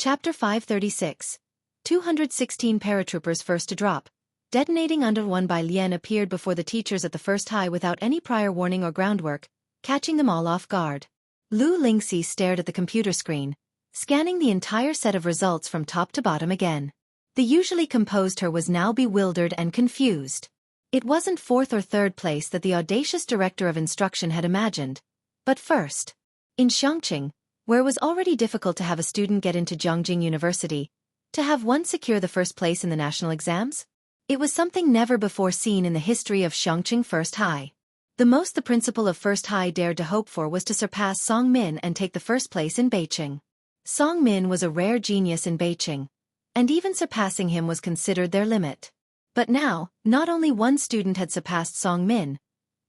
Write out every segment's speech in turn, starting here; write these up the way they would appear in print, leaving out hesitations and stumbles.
Chapter 536. 216 paratroopers first to drop. Detonating under one by Lien appeared before the teachers at the first high without any prior warning or groundwork, catching them all off guard. Lu Lingxi stared at the computer screen, scanning the entire set of results from top to bottom again. The usually composed her was now bewildered and confused. It wasn't fourth or third place that the audacious director of instruction had imagined, but first. In Xueqi, where it was already difficult to have a student get into Zhongjing University, to have one secure the first place in the national exams? It was something never before seen in the history of Xueqi First High. The most the principal of First High dared to hope for was to surpass Song Min and take the first place in Beiqing. Song Min was a rare genius in Beiqing, and even surpassing him was considered their limit. But now, not only one student had surpassed Song Min,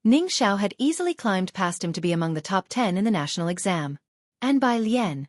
Ning Xiao had easily climbed past him to be among the top 10 in the national exam. And by Lien.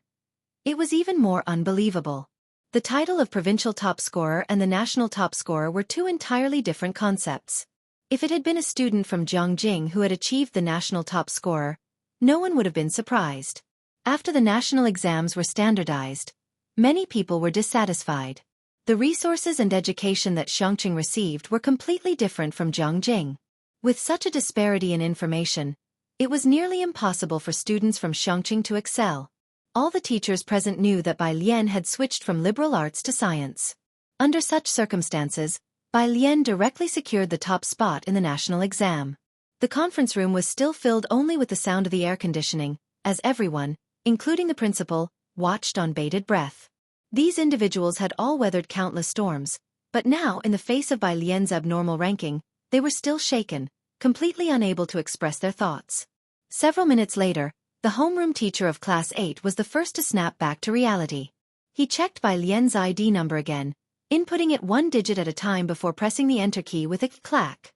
It was even more unbelievable. The title of provincial top scorer and the national top scorer were two entirely different concepts. If it had been a student from Zhongjing who had achieved the national top scorer, no one would have been surprised. After the national exams were standardized, many people were dissatisfied. The resources and education that Xueqi received were completely different from Zhongjing. With such a disparity in information, it was nearly impossible for students from Xueqi to excel. All the teachers present knew that Bai Lian had switched from liberal arts to science. Under such circumstances, Bai Lian directly secured the top spot in the national exam. The conference room was still filled only with the sound of the air conditioning, as everyone, including the principal, watched on bated breath. These individuals had all weathered countless storms, but now in the face of Bai Lian's abnormal ranking, they were still shaken, completely unable to express their thoughts. Several minutes later, the homeroom teacher of Class 8 was the first to snap back to reality. He checked Bai Lian's ID number again, inputting it one digit at a time before pressing the enter key with a clack.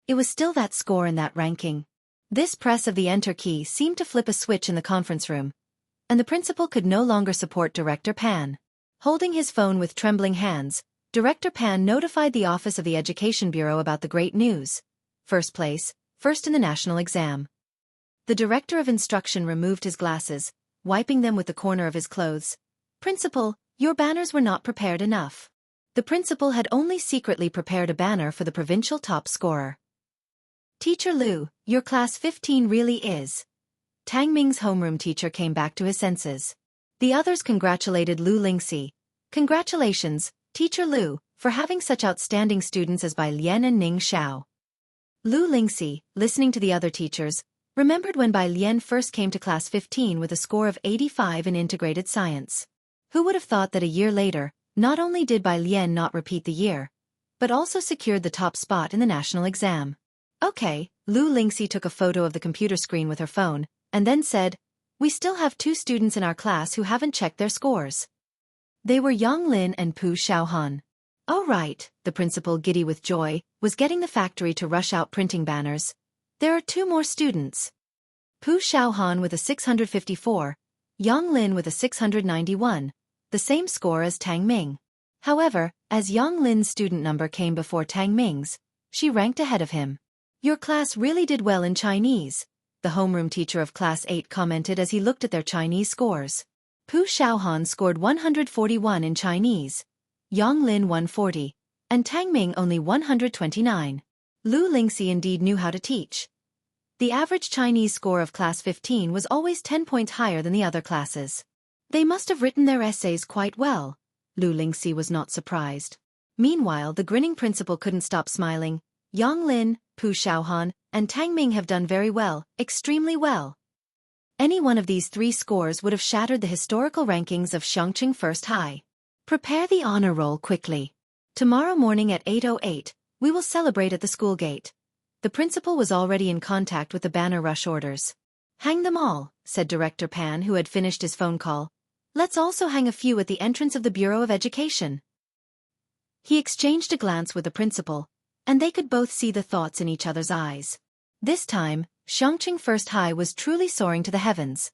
It was still that score and that ranking. This press of the enter key seemed to flip a switch in the conference room, and the principal could no longer support Director Pan. Holding his phone with trembling hands, Director Pan notified the Office of the Education Bureau about the great news. First place, first in the national exam. The director of instruction removed his glasses, wiping them with the corner of his clothes. Principal, your banners were not prepared enough. The principal had only secretly prepared a banner for the provincial top scorer. Teacher Lu, your class 15 really is. Tang Ming's homeroom teacher came back to his senses. The others congratulated Lu Lingxi. Congratulations, Teacher Lu, for having such outstanding students as Bai Lian and Ning Xiao. Lu Lingxi, listening to the other teachers, remembered when Bai Lian first came to class 15 with a score of 85 in integrated science. Who would have thought that a year later, not only did Bai Lian not repeat the year, but also secured the top spot in the national exam. Okay, Lu Lingxi took a photo of the computer screen with her phone, and then said, we still have two students in our class who haven't checked their scores. They were Yang Lin and Pu Xiaohan. Oh right, the principal, giddy with joy, was getting the factory to rush out printing banners. There are two more students. Pu Xiaohan with a 654, Yang Lin with a 691, the same score as Tang Ming. However, as Yang Lin's student number came before Tang Ming's, she ranked ahead of him. Your class really did well in Chinese, the homeroom teacher of Class 8 commented as he looked at their Chinese scores. Pu Xiaohan scored 141 in Chinese, Yang Lin 140, and Tang Ming only 129. Lu Lingxi indeed knew how to teach. The average Chinese score of Class 15 was always 10 points higher than the other classes. They must have written their essays quite well. Lu Lingxi was not surprised. Meanwhile, the grinning principal couldn't stop smiling. Yang Lin, Pu Xiaohan, and Tang Ming have done very well, extremely well. Any one of these three scores would have shattered the historical rankings of Xueqi First High. Prepare the honor roll quickly. Tomorrow morning at 8:08, we will celebrate at the school gate. The principal was already in contact with the banner rush orders. Hang them all, said Director Pan, who had finished his phone call. Let's also hang a few at the entrance of the Bureau of Education. He exchanged a glance with the principal, and they could both see the thoughts in each other's eyes. This time, Xueqi First High was truly soaring to the heavens.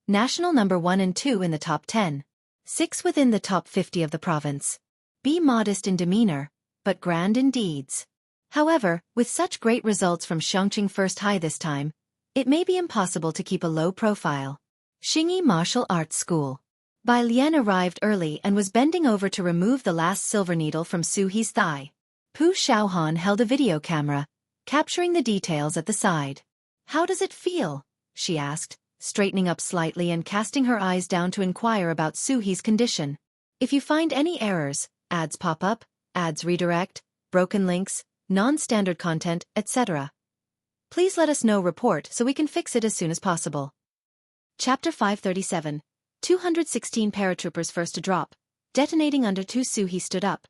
National number 1 and 2 in the top 10. 6 within the top 50 of the province. Be modest in demeanor, but grand in deeds. However, with such great results from Xueqi First High this time, it may be impossible to keep a low profile. Xingyi Martial Arts School. Bai Lian arrived early and was bending over to remove the last silver needle from Xueqi's thigh. Pu Xiaohan held a video camera, capturing the details at the side. "How does it feel?" she asked, straightening up slightly and casting her eyes down to inquire about Xueqi's condition. "If you find any errors, ads pop up, ads redirect, broken links, non-standard content, etc. please let us know report so we can fix it as soon as possible." Chapter 537. 216 paratroopers first to drop. Detonating under 2. Xueqi stood up.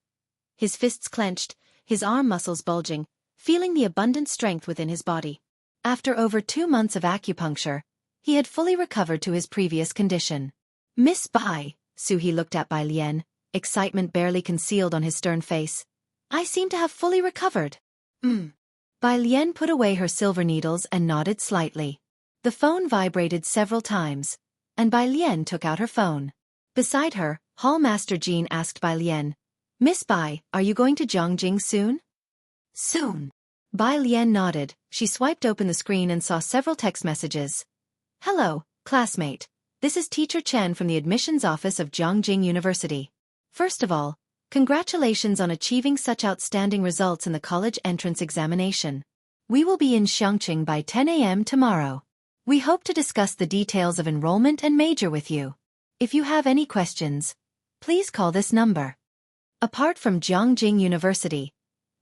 His fists clenched, his arm muscles bulging, feeling the abundant strength within his body. After over 2 months of acupuncture, he had fully recovered to his previous condition. "Miss Bai," Xueqi looked at Bai Lian, excitement barely concealed on his stern face. "I seem to have fully recovered." Bai Lian put away her silver needles and nodded slightly. The phone vibrated several times, and Bai Lian took out her phone. Beside her, Hall Master Jean asked Bai Lian, "Miss Bai, are you going to Zhongjing soon?" "Soon." Bai Lian nodded. She swiped open the screen and saw several text messages. "Hello, classmate. This is Teacher Chen from the admissions office of Zhongjing University. First of all, congratulations on achieving such outstanding results in the college entrance examination. We will be in Xiangqing by 10 a.m. tomorrow. We hope to discuss the details of enrollment and major with you. If you have any questions, please call this number." Apart from Zhongjing University,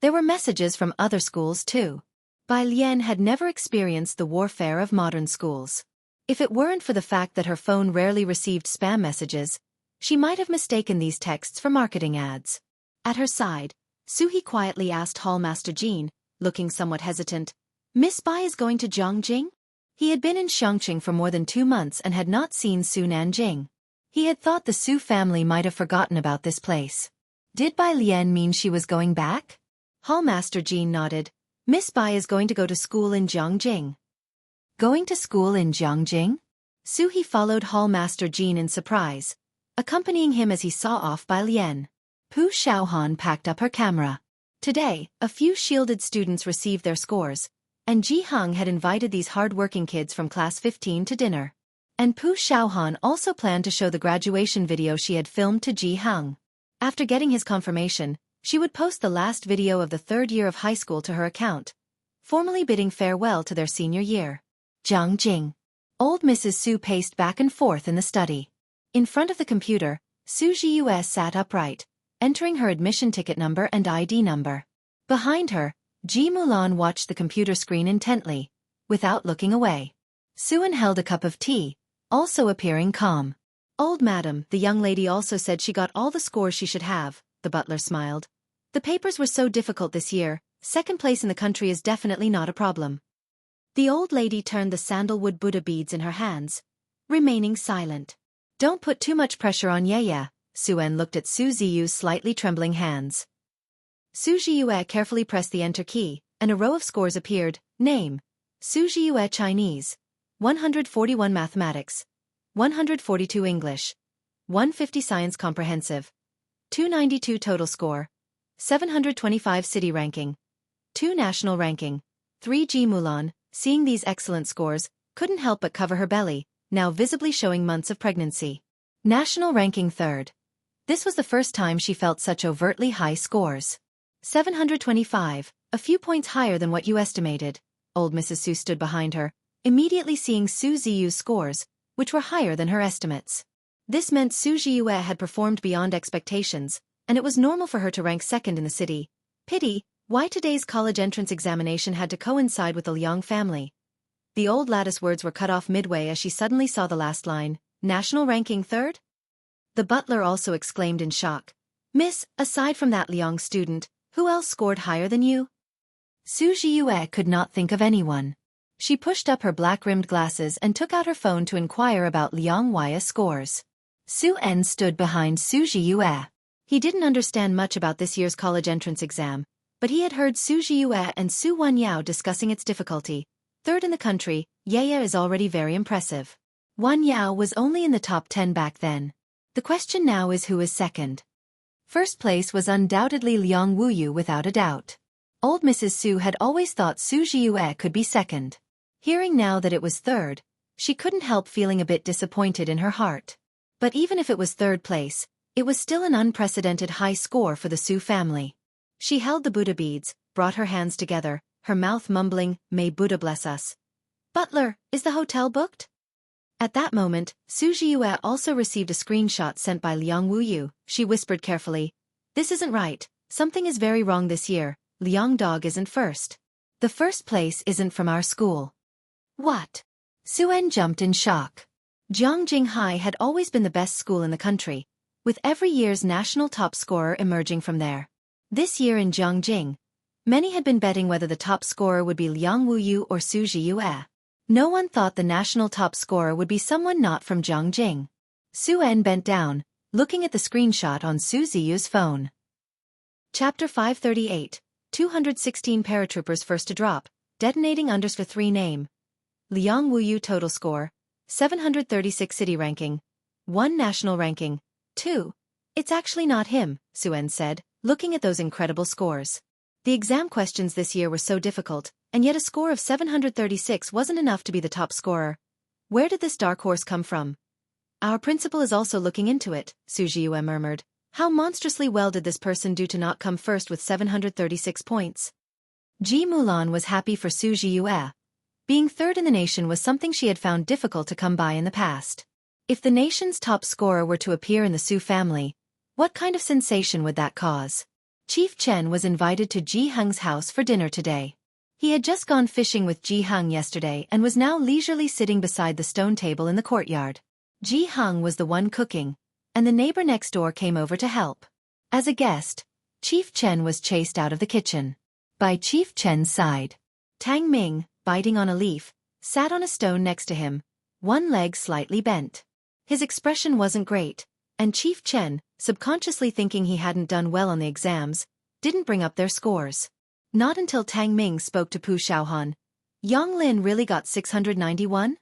there were messages from other schools too. Bai Lian had never experienced the warfare of modern schools. If it weren't for the fact that her phone rarely received spam messages, she might have mistaken these texts for marketing ads. At her side, Xueqi quietly asked Hallmaster Jean, looking somewhat hesitant, "Miss Bai is going to Zhongjing?" He had been in Xiangqing for more than 2 months and had not seen Su Nanjing. He had thought the Su family might have forgotten about this place. Did Bai Lian mean she was going back? Hallmaster Jean nodded. "Miss Bai is going to go to school in Zhongjing." "Going to school in Zhongjing?" Xueqi followed Hallmaster Jean in surprise, accompanying him as he saw off Bai Lian. Pu Xiaohan packed up her camera. Today, a few shielded students received their scores, and Ji Hung had invited these hard-working kids from class 15 to dinner. And Pu Xiaohan also planned to show the graduation video she had filmed to Ji Hung. After getting his confirmation, she would post the last video of the 3rd year of high school to her account, formally bidding farewell to their senior year. Zhongjing. Old Mrs. Su paced back and forth in the study. In front of the computer, Su Zhiyue sat upright, entering her admission ticket number and ID number. Behind her, Ji Mulan watched the computer screen intently, without looking away. Suan held a cup of tea, also appearing calm. "Old madam," the young lady also said she got all the scores she should have, the butler smiled. "The papers were so difficult this year, 2nd place in the country is definitely not a problem." The old lady turned the sandalwood Buddha beads in her hands, remaining silent. "Don't put too much pressure on Yaya," Suen looked at Su Ziyu's slightly trembling hands. Su Zhiyue carefully pressed the enter key, and a row of scores appeared. Name: Su Zhiyue Chinese, 141 Mathematics, 142 English, 150 Science Comprehensive, 292 total score, 725 city ranking, 2 national ranking. 3 Ji Mulan, seeing these excellent scores, couldn't help but cover her belly, now visibly showing months of pregnancy. National ranking 3rd. This was the first time she felt such overtly high scores. 725, a few points higher than what you estimated. Old Mrs. Su stood behind her, immediately seeing Su Ziyu's scores, which were higher than her estimates. This meant Su Zhiyue had performed beyond expectations, and it was normal for her to rank 2nd in the city. Pity, why today's college entrance examination had to coincide with the Liang family. The old lattice words were cut off midway as she suddenly saw the last line, "National ranking 3rd?" The butler also exclaimed in shock. "Miss, aside from that Liang student, who else scored higher than you?" Su Zhiyue could not think of anyone. She pushed up her black-rimmed glasses and took out her phone to inquire about Liang Huai's scores. Su En stood behind Su Zhiyue. He didn't understand much about this year's college entrance exam, but he had heard Su Zhiyue and Su Wanyao discussing its difficulty. 3rd in the country, Yaya is already very impressive. Wanyao was only in the top 10 back then. The question now is who is 2nd. First place was undoubtedly Liang Wuyu without a doubt. Old Mrs. Su had always thought Su Zhiyue could be 2nd. Hearing now that it was 3rd, she couldn't help feeling a bit disappointed in her heart. But even if it was third place, it was still an unprecedented high score for the Su family. She held the Buddha beads, brought her hands together, her mouth mumbling, "May Buddha bless us." "Butler, is the hotel booked?" At that moment, Su Jiue also received a screenshot sent by Liang Wuyu. She whispered carefully, "This isn't right. Something is very wrong this year. Liang Dog isn't first. The first place isn't from our school." "What?" Suen jumped in shock. Jiangjing High had always been the best school in the country, with every year's national top scorer emerging from there. This year in Jiangjing, many had been betting whether the top scorer would be Liang Wuyu or Su Jiue. No one thought the national top scorer would be someone not from Jiangjing. Suen bent down, looking at the screenshot on Su Ziyu's phone. Chapter 538, 216 Paratroopers First to Drop, Detonating Unders for 3 Name. Liang Wuyu Total Score, 736 City Ranking, 1 National Ranking, 2. "It's actually not him," Suen said, looking at those incredible scores. The exam questions this year were so difficult, and yet a score of 736 wasn't enough to be the top scorer. Where did this dark horse come from? "Our principal is also looking into it," Su Jiue murmured. "How monstrously well did this person do to not come first with 736 points?" Ji Mulan was happy for Su Jiue. Being third in the nation was something she had found difficult to come by in the past. If the nation's top scorer were to appear in the Su family, what kind of sensation would that cause? Chief Chen was invited to Ji Heng's house for dinner today. He had just gone fishing with Ji Heng yesterday and was now leisurely sitting beside the stone table in the courtyard. Ji Heng was the one cooking, and the neighbor next door came over to help. As a guest, Chief Chen was chased out of the kitchen. By Chief Chen's side, Tang Ming, biting on a leaf, sat on a stone next to him, one leg slightly bent. His expression wasn't great, and Chief Chen, subconsciously thinking he hadn't done well on the exams, didn't bring up their scores. Not until Tang Ming spoke to Pu Xiaohan. "Yang Lin really got 691?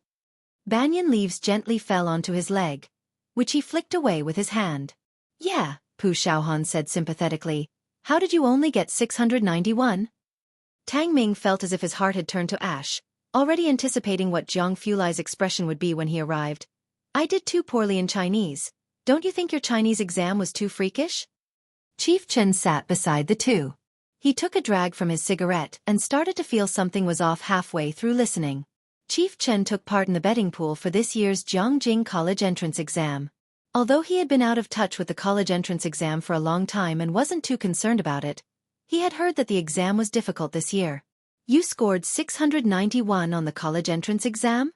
Banyan leaves gently fell onto his leg, which he flicked away with his hand. "Yeah," Pu Xiaohan said sympathetically. "How did you only get 691? Tang Ming felt as if his heart had turned to ash, already anticipating what Jiang Fulai's expression would be when he arrived. "I did too poorly in Chinese. Don't you think your Chinese exam was too freakish?" Chief Chen sat beside the two. He took a drag from his cigarette and started to feel something was off halfway through listening. Chief Chen took part in the betting pool for this year's Jiangjing College entrance exam. Although he had been out of touch with the college entrance exam for a long time and wasn't too concerned about it, he had heard that the exam was difficult this year. "You scored 691 on the college entrance exam?"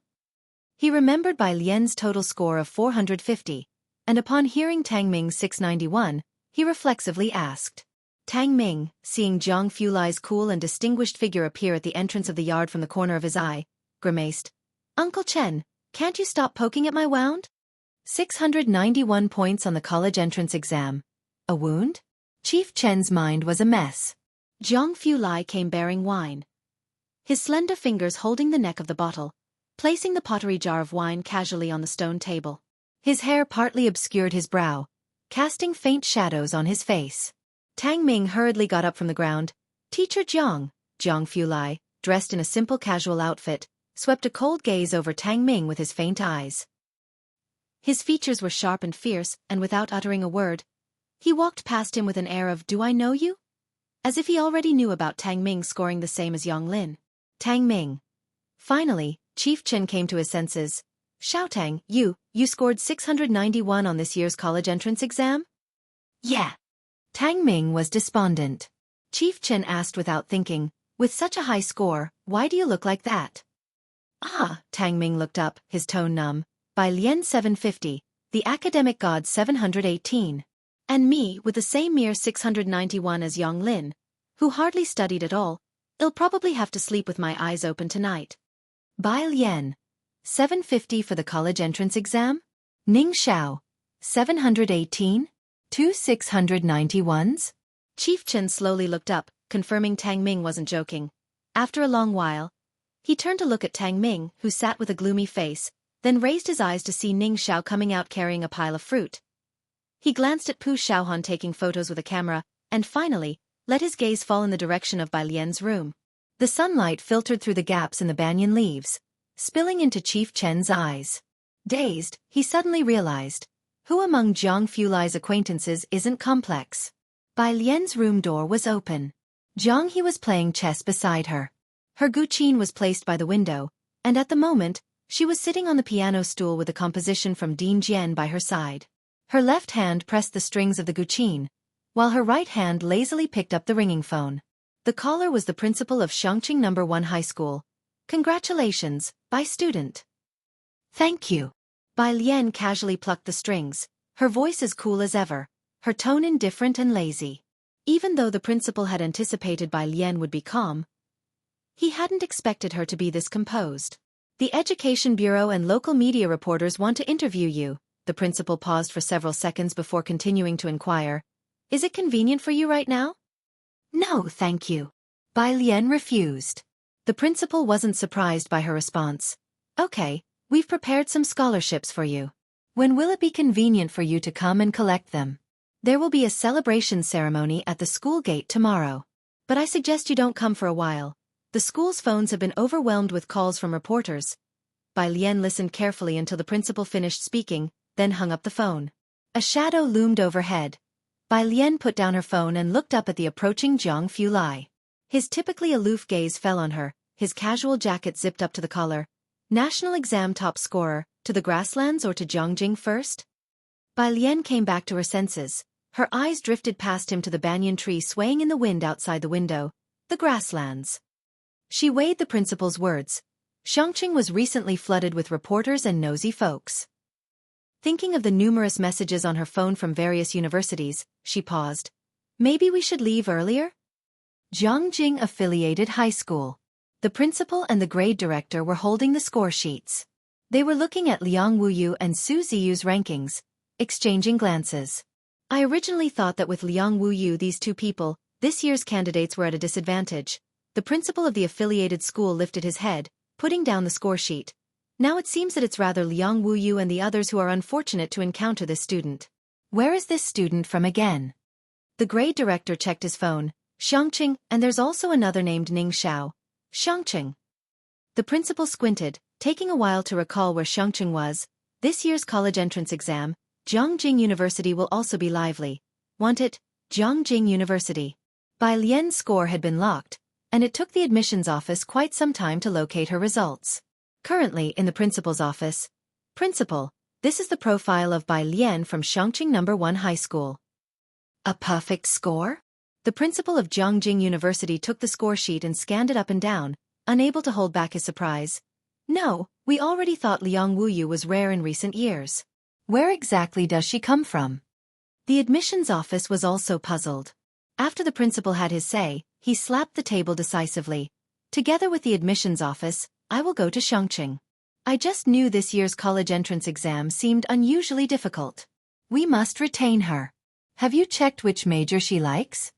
He remembered Bai Lian's total score of 450, and upon hearing Tang Ming's 691, he reflexively asked. Tang Ming, seeing Jiang Fulai's cool and distinguished figure appear at the entrance of the yard from the corner of his eye, grimaced. "Uncle Chen, can't you stop poking at my wound?" 691 points on the college entrance exam. A wound? Chief Chen's mind was a mess. Jiang Fulai came bearing wine, his slender fingers holding the neck of the bottle, placing the pottery jar of wine casually on the stone table. His hair partly obscured his brow, casting faint shadows on his face. Tang Ming hurriedly got up from the ground. "Teacher Jiang," Jiang Fulai, dressed in a simple casual outfit, swept a cold gaze over Tang Ming with his faint eyes. His features were sharp and fierce, and without uttering a word, he walked past him with an air of, "Do I know you?" As if he already knew about Tang Ming scoring the same as Yang Lin. Tang Ming. Finally, Chief Chen came to his senses. "Xiaotang, you scored 691 on this year's college entrance exam?" "Yeah." Tang Ming was despondent. Chief Chen asked without thinking, "With such a high score, why do you look like that?" "Ah," Tang Ming looked up, his tone numb. "Bai Lian 750, the academic god 718. And me with the same mere 691 as Yang Lin, who hardly studied at all. I'll probably have to sleep with my eyes open tonight." Bai Lian. 750 for the college entrance exam? Ning Xiao. 718? 2 691s? Chief Chen slowly looked up, confirming Tang Ming wasn't joking. After a long while, he turned to look at Tang Ming, who sat with a gloomy face, then raised his eyes to see Ning Xiao coming out carrying a pile of fruit. He glanced at Pu Xiaohan taking photos with a camera, and finally, let his gaze fall in the direction of Bai Lian's room. The sunlight filtered through the gaps in the banyan leaves, spilling into Chief Chen's eyes. Dazed, he suddenly realized, Who among Zhang Fulai's acquaintances isn't complex? Bai Lian's room door was open. Zhang He was playing chess beside her. Her guqin was placed by the window, and at the moment, she was sitting on the piano stool with a composition from Dean Jian by her side. Her left hand pressed the strings of the guqin, while her right hand lazily picked up the ringing phone. The caller was the principal of Xueqi No. 1 High School. Congratulations, Bai student. Thank you. Bai Lian casually plucked the strings, her voice as cool as ever, her tone indifferent and lazy. Even though the principal had anticipated Bai Lian would be calm, he hadn't expected her to be this composed. The Education Bureau and local media reporters want to interview you. The principal paused for several seconds before continuing to inquire. Is it convenient for you right now? No, thank you. Bai Lian refused. The principal wasn't surprised by her response. Okay, we've prepared some scholarships for you. When will it be convenient for you to come and collect them? There will be a celebration ceremony at the school gate tomorrow. But I suggest you don't come for a while. The school's phones have been overwhelmed with calls from reporters. Bai Lian listened carefully until the principal finished speaking, then hung up the phone. A shadow loomed overhead. Bai Lian put down her phone and looked up at the approaching Zhang Fulai. His typically aloof gaze fell on her, his casual jacket zipped up to the collar. National exam top scorer, to the grasslands or to Zhongjing first? Bai Lian came back to her senses. Her eyes drifted past him to the banyan tree swaying in the wind outside the window. The grasslands. She weighed the principal's words. Xueqi was recently flooded with reporters and nosy folks. Thinking of the numerous messages on her phone from various universities, she paused. Maybe we should leave earlier? Zhongjing Affiliated High School. The principal and the grade director were holding the score sheets. They were looking at Liang Wuyu and Su Ziyu's rankings, exchanging glances. I originally thought that with Liang Wuyu these two people, this year's candidates were at a disadvantage. The principal of the affiliated school lifted his head, putting down the score sheet. Now it seems that it's rather Liang Wuyu and the others who are unfortunate to encounter this student. Where is this student from again? The grade director checked his phone. Xueqi, and there's also another named Ning Xiao. Xueqi. The principal squinted, taking a while to recall where Xueqi was. This year's college entrance exam, Zhongjing University will also be lively. Want it? Zhongjing University. Bai Lian's score had been locked, and it took the admissions office quite some time to locate her results. Currently in the principal's office. Principal, this is the profile of Bai Lian from Xueqi No. 1 High School. A perfect score? The principal of Zhongjing University took the score sheet and scanned it up and down, unable to hold back his surprise. No, we already thought Liang Wuyu was rare in recent years. Where exactly does she come from? The admissions office was also puzzled. After the principal had his say, he slapped the table decisively. Together with the admissions office, I will go to Xueqi. I just knew this year's college entrance exam seemed unusually difficult. We must retain her. Have you checked which major she likes?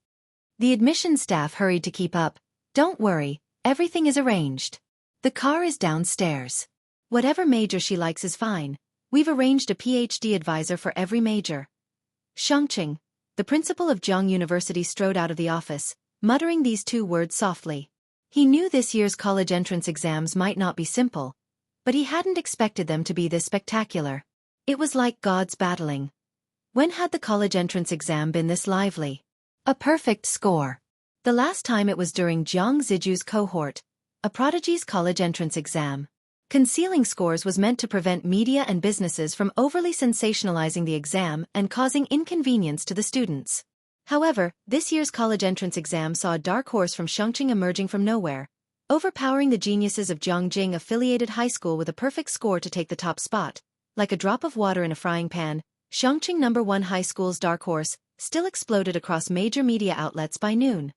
The admissions staff hurried to keep up. Don't worry, everything is arranged. The car is downstairs. Whatever major she likes is fine. We've arranged a PhD advisor for every major. Xueqi, the principal of Zhong University strode out of the office, muttering these two words softly. He knew this year's college entrance exams might not be simple, but he hadn't expected them to be this spectacular. It was like gods battling. When had the college entrance exam been this lively? A perfect score. The last time it was during Jiang Ziju's cohort, a prodigy's college entrance exam. Concealing scores was meant to prevent media and businesses from overly sensationalizing the exam and causing inconvenience to the students. However, this year's college entrance exam saw a dark horse from Xueqi emerging from nowhere, overpowering the geniuses of Zhongjing Affiliated High School with a perfect score to take the top spot. Like a drop of water in a frying pan, Xueqi No. 1 High School's dark horse still exploded across major media outlets by noon.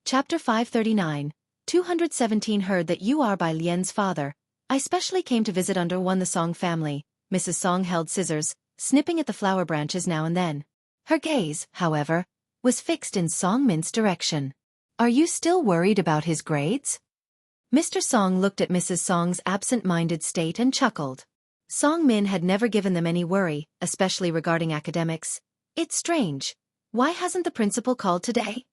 Chapter 539, 217 Heard that you are Bai Lian's father. I specially came to visit under one the Song family. Mrs. Song held scissors, snipping at the flower branches now and then. Her gaze, however, was fixed in Song Min's direction. Are you still worried about his grades? Mr. Song looked at Mrs. Song's absent-minded state and chuckled. Song Min had never given them any worry, especially regarding academics. It's strange. Why hasn't the principal called today?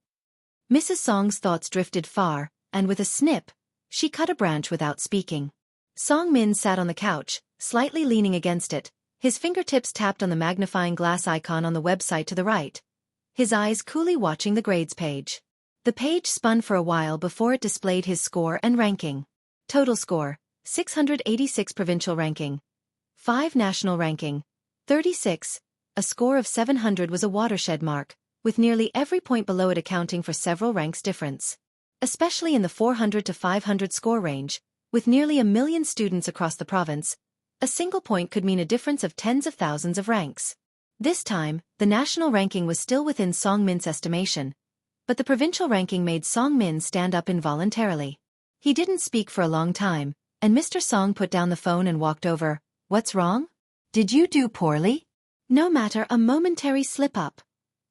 Mrs. Song's thoughts drifted far, and with a snip, she cut a branch without speaking. Song Min sat on the couch, slightly leaning against it, His fingertips tapped on the magnifying glass icon on the website to the right, his eyes coolly watching the grades page. The page spun for a while before it displayed his score and ranking. Total score, 686 provincial ranking. 5 national ranking, 36. A score of 700 was a watershed mark, with nearly every point below it accounting for several ranks difference. Especially in the 400 to 500 score range, with nearly 1 million students across the province, a single point could mean a difference of tens of thousands of ranks. This time, the national ranking was still within Song Min's estimation, but the provincial ranking made Song Min stand up involuntarily. He didn't speak for a long time, and Mr. Song put down the phone and walked over. "What's wrong? Did you do poorly?" No matter, a momentary slip-up.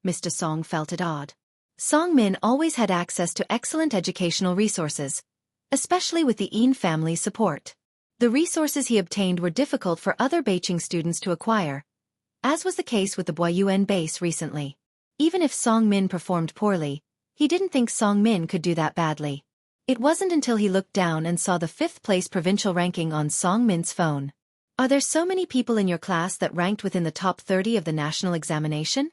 Mr. Song felt it odd. Song Min always had access to excellent educational resources, especially with the Yin family's support. The resources he obtained were difficult for other Beijing students to acquire, as was the case with the Boyuan base recently. Even if Song Min performed poorly, he didn't think Song Min could do that badly. It wasn't until he looked down and saw the 5th-place provincial ranking on Song Min's phone. "Are there so many people in your class that ranked within the top 30 of the national examination?"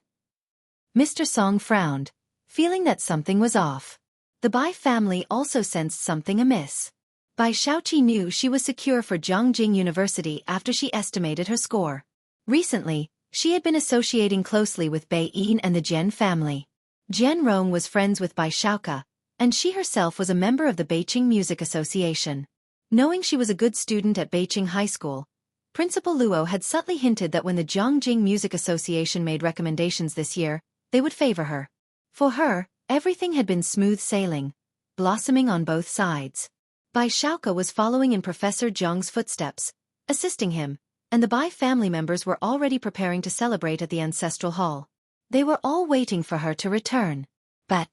Mr. Song frowned, feeling that something was off. The Bai family also sensed something amiss. Bai Xueqi knew she was secure for Zhongjing University after she estimated her score. Recently, she had been associating closely with Bai Yin and the Jian family. Jian Rong was friends with Bai Xueqi, and she herself was a member of the Beijing Music Association. Knowing she was a good student at Beijing High School, Principal Luo had subtly hinted that when the Zhongjing Music Association made recommendations this year, they would favor her. For her, everything had been smooth sailing, blossoming on both sides. Bai Xueqi was following in Professor Zhang's footsteps, assisting him, and the Bai family members were already preparing to celebrate at the ancestral hall. They were all waiting for her to return. But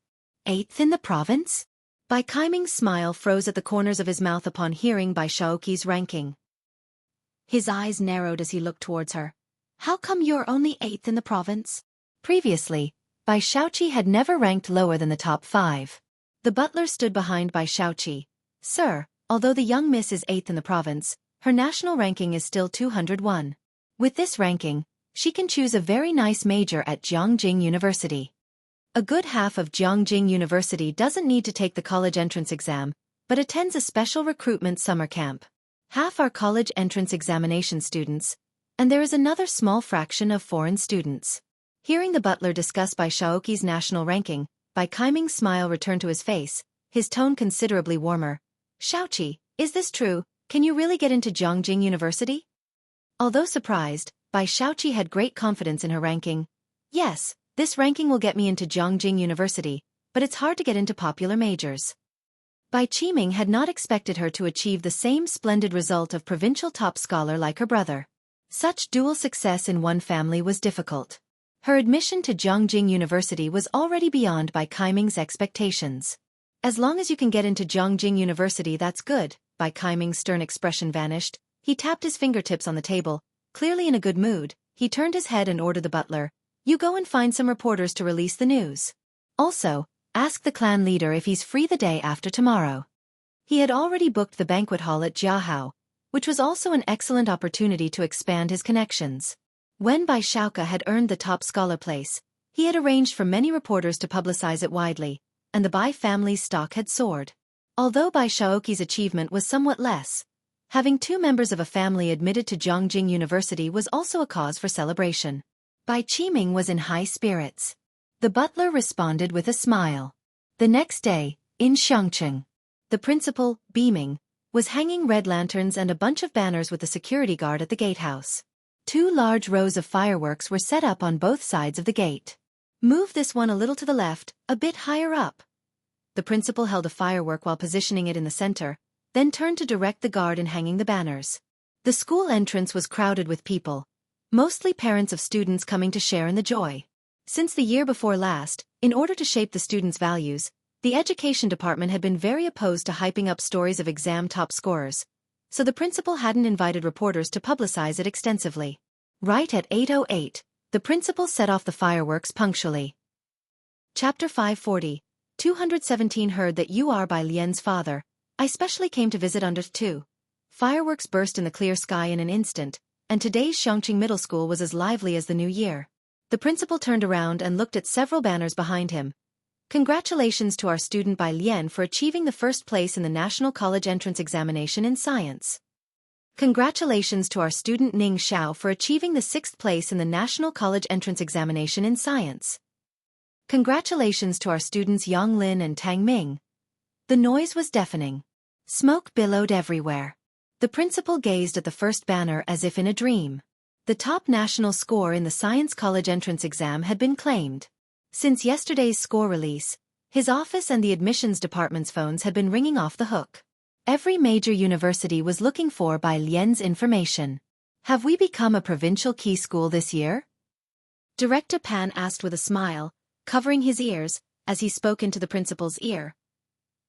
8th in the province? Bai Kaiming's smile froze at the corners of his mouth upon hearing Bai Xueqi's ranking. His eyes narrowed as he looked towards her. "How come you're only 8th in the province?" Previously, Bai Xueqi had never ranked lower than the top 5. The butler stood behind Bai Xueqi. "Sir, although the young miss is 8th in the province, her national ranking is still 201. With this ranking, she can choose a very nice major at Zhongjing University." A good half of Zhongjing University doesn't need to take the college entrance exam, but attends a special recruitment summer camp. Half are college entrance examination students, and there is another small fraction of foreign students. Hearing the butler discuss Bai Xueqi's national ranking, Bai Kaiming's smile returned to his face, his tone considerably warmer. "Xueqi, is this true? Can you really get into Zhongjing University?" Although surprised, Bai Xueqi had great confidence in her ranking. "Yes, this ranking will get me into Zhongjing University, but it's hard to get into popular majors." Bai Qiming had not expected her to achieve the same splendid result of provincial top scholar like her brother. Such dual success in one family was difficult. Her admission to Zhongjing University was already beyond Bai Kaiming's expectations. "As long as you can get into Zhongjing University, that's good." Bai Kaiming's stern expression vanished. He tapped his fingertips on the table, clearly in a good mood. He turned his head and ordered the butler, "You go and find some reporters to release the news. Also, ask the clan leader if he's free the day after tomorrow." He had already booked the banquet hall at Jiahao, which was also an excellent opportunity to expand his connections. When Bai Xueqi had earned the top scholar place, he had arranged for many reporters to publicize it widely, and the Bai family's stock had soared. Although Bai Xueqi's achievement was somewhat less, having 2 members of a family admitted to Zhongjing University was also a cause for celebration. Bai Qiming was in high spirits. The butler responded with a smile. The next day, in Shangcheng, the principal, beaming, was hanging red lanterns and a bunch of banners with the security guard at the gatehouse. 2 large rows of fireworks were set up on both sides of the gate. "Move this one a little to the left, a bit higher up." The principal held a firework while positioning it in the center, then turned to direct the guard in hanging the banners. The school entrance was crowded with people, mostly parents of students coming to share in the joy. Since the year before last, in order to shape the students' values, the education department had been very opposed to hyping up stories of exam top scorers, so the principal hadn't invited reporters to publicize it extensively. Right at 8:08, the principal set off the fireworks punctually. Chapter 540, 217 Heard that you are Bai Lian's father. I specially came to visit under 2. Fireworks burst in the clear sky in an instant, and today's Xueqi Middle School was as lively as the new year. The principal turned around and looked at several banners behind him. Congratulations to our student Bai Lian for achieving the first place in the National College Entrance Examination in Science. Congratulations to our student Ning Xiao for achieving the 6th place in the National College Entrance Examination in Science. Congratulations to our students Yang Lin and Tang Ming. The noise was deafening. Smoke billowed everywhere. The principal gazed at the first banner as if in a dream. The top national score in the Science College entrance exam had been claimed. Since yesterday's score release, his office and the admissions department's phones had been ringing off the hook. Every major university was looking for Bai Lian's information. Have we become a provincial key school this year? Director Pan asked with a smile, covering his ears, as he spoke into the principal's ear.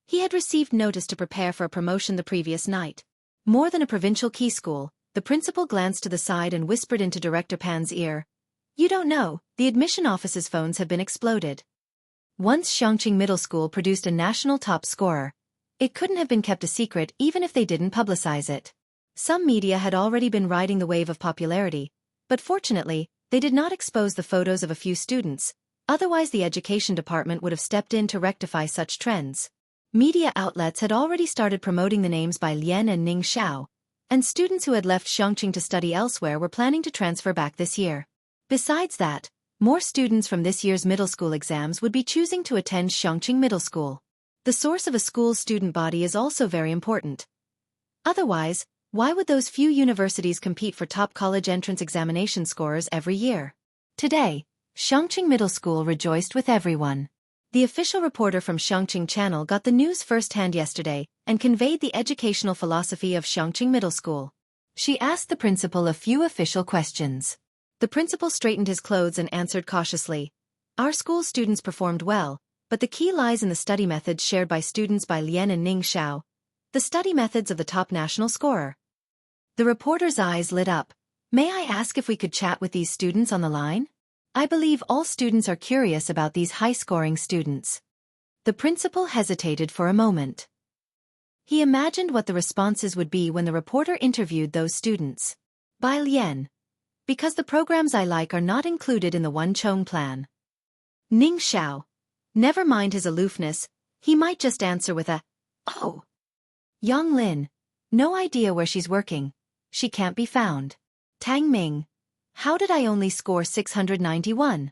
He had received notice to prepare for a promotion the previous night. More than a provincial key school, the principal glanced to the side and whispered into Director Pan's ear. You don't know, the admission office's phones have been exploded. Once Xueqi Middle School produced a national top scorer. It couldn't have been kept a secret even if they didn't publicize it. Some media had already been riding the wave of popularity, but fortunately, they did not expose the photos of a few students, otherwise the education department would have stepped in to rectify such trends. Media outlets had already started promoting the names Bai Lian and Ning Xiao, and students who had left Xueqi to study elsewhere were planning to transfer back this year. Besides that, more students from this year's middle school exams would be choosing to attend Xueqi Middle School. The source of a school's student body is also very important. Otherwise, why would those few universities compete for top college entrance examination scorers every year? Today, Xueqi Middle School rejoiced with everyone. The official reporter from Xueqi Channel got the news firsthand yesterday and conveyed the educational philosophy of Xueqi Middle School. She asked the principal a few official questions. The principal straightened his clothes and answered cautiously. Our school students performed well, but the key lies in the study methods shared by students Bai Lian and Ning Xiao, the study methods of the top national scorer. The reporter's eyes lit up. May I ask if we could chat with these students on the line? I believe all students are curious about these high-scoring students. The principal hesitated for a moment. He imagined what the responses would be when the reporter interviewed those students. Bai Lian. Because the programs I like are not included in the Unshaken plan. Ning Xiao. Never mind his aloofness, he might just answer with a, oh. Yang Lin. No idea where she's working. She can't be found. Tang Ming. How did I only score 691?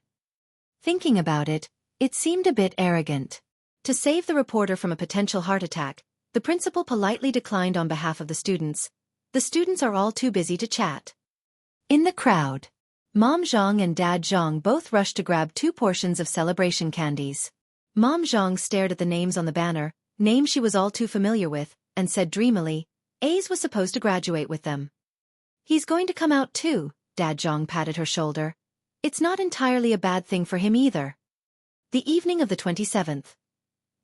Thinking about it, it seemed a bit arrogant. To save the reporter from a potential heart attack, the principal politely declined on behalf of the students. The students are all too busy to chat. In the crowd, Mom Zhang and Dad Zhang both rushed to grab 2 portions of celebration candies. Mom Zhang stared at the names on the banner, names she was all too familiar with, and said dreamily, A's was supposed to graduate with them. He's going to come out too, Dad Zhang patted her shoulder. It's not entirely a bad thing for him either. The evening of the 27th.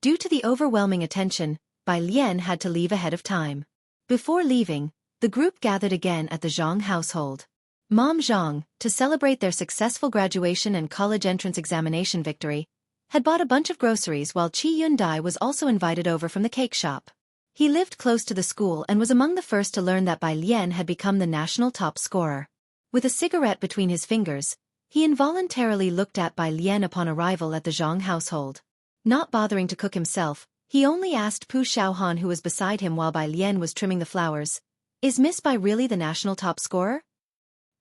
Due to the overwhelming attention, Bai Lian had to leave ahead of time. Before leaving, the group gathered again at the Zhang household. Mom Zhang, to celebrate their successful graduation and college entrance examination victory, had bought a bunch of groceries while Qi Yundai was also invited over from the cake shop. He lived close to the school and was among the first to learn that Bai Lian had become the national top scorer. With a cigarette between his fingers, he involuntarily looked at Bai Lian upon arrival at the Zhang household. Not bothering to cook himself, he only asked Pu Xiaohan, who was beside him while Bai Lian was trimming the flowers, Is Miss Bai really the national top scorer?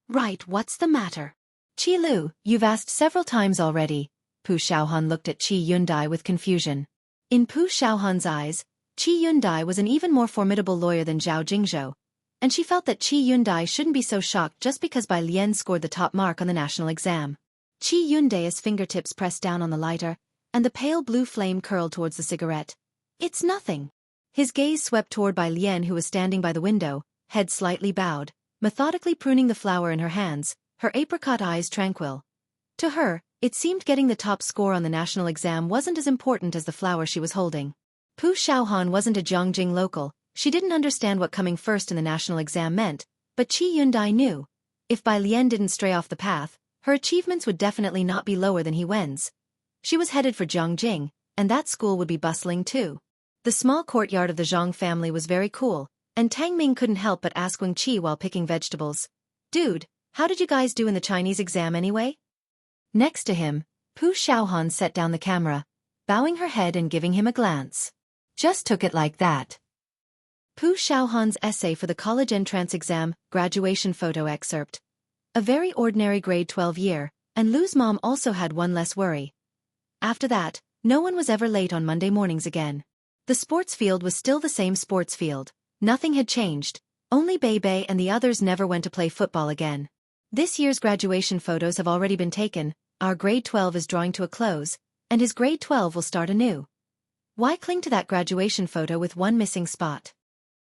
Right, what's the matter? Qi Lu, you've asked several times already. Pu Xiaohan looked at Qi Yundai with confusion. In Pu Xiaohan's eyes, Qi Yundai was an even more formidable lawyer than Zhao Jingzhou, and she felt that Qi Yundai shouldn't be so shocked just because Bai Lian scored the top mark on the national exam. Qi Yundai's fingertips pressed down on the lighter, and the pale blue flame curled towards the cigarette. It's nothing. His gaze swept toward Bai Lian, who was standing by the window, head slightly bowed, methodically pruning the flower in her hands, her apricot eyes tranquil. To her, it seemed getting the top score on the national exam wasn't as important as the flower she was holding. Pu Xiaohan wasn't a Zhongjing local. She didn't understand what coming first in the national exam meant, but Qi Yundai knew. If Bai Lian didn't stray off the path, her achievements would definitely not be lower than He Wen's. She was headed for Zhongjing, and that school would be bustling too. The small courtyard of the Zhang family was very cool, and Tang Ming couldn't help but ask Wang Qi while picking vegetables. Dude, how did you guys do in the Chinese exam anyway? Next to him, Pu Xiaohan set down the camera, bowing her head and giving him a glance. Just took it like that. Pu Xiaohan's essay for the college entrance exam, graduation photo excerpt. A very ordinary grade 12 year, and Lu's mom also had one less worry. After that, no one was ever late on Monday mornings again. The sports field was still the same sports field. Nothing had changed. Only Bei and the others never went to play football again. This year's graduation photos have already been taken, our grade 12 is drawing to a close, and his grade 12 will start anew. Why cling to that graduation photo with one missing spot?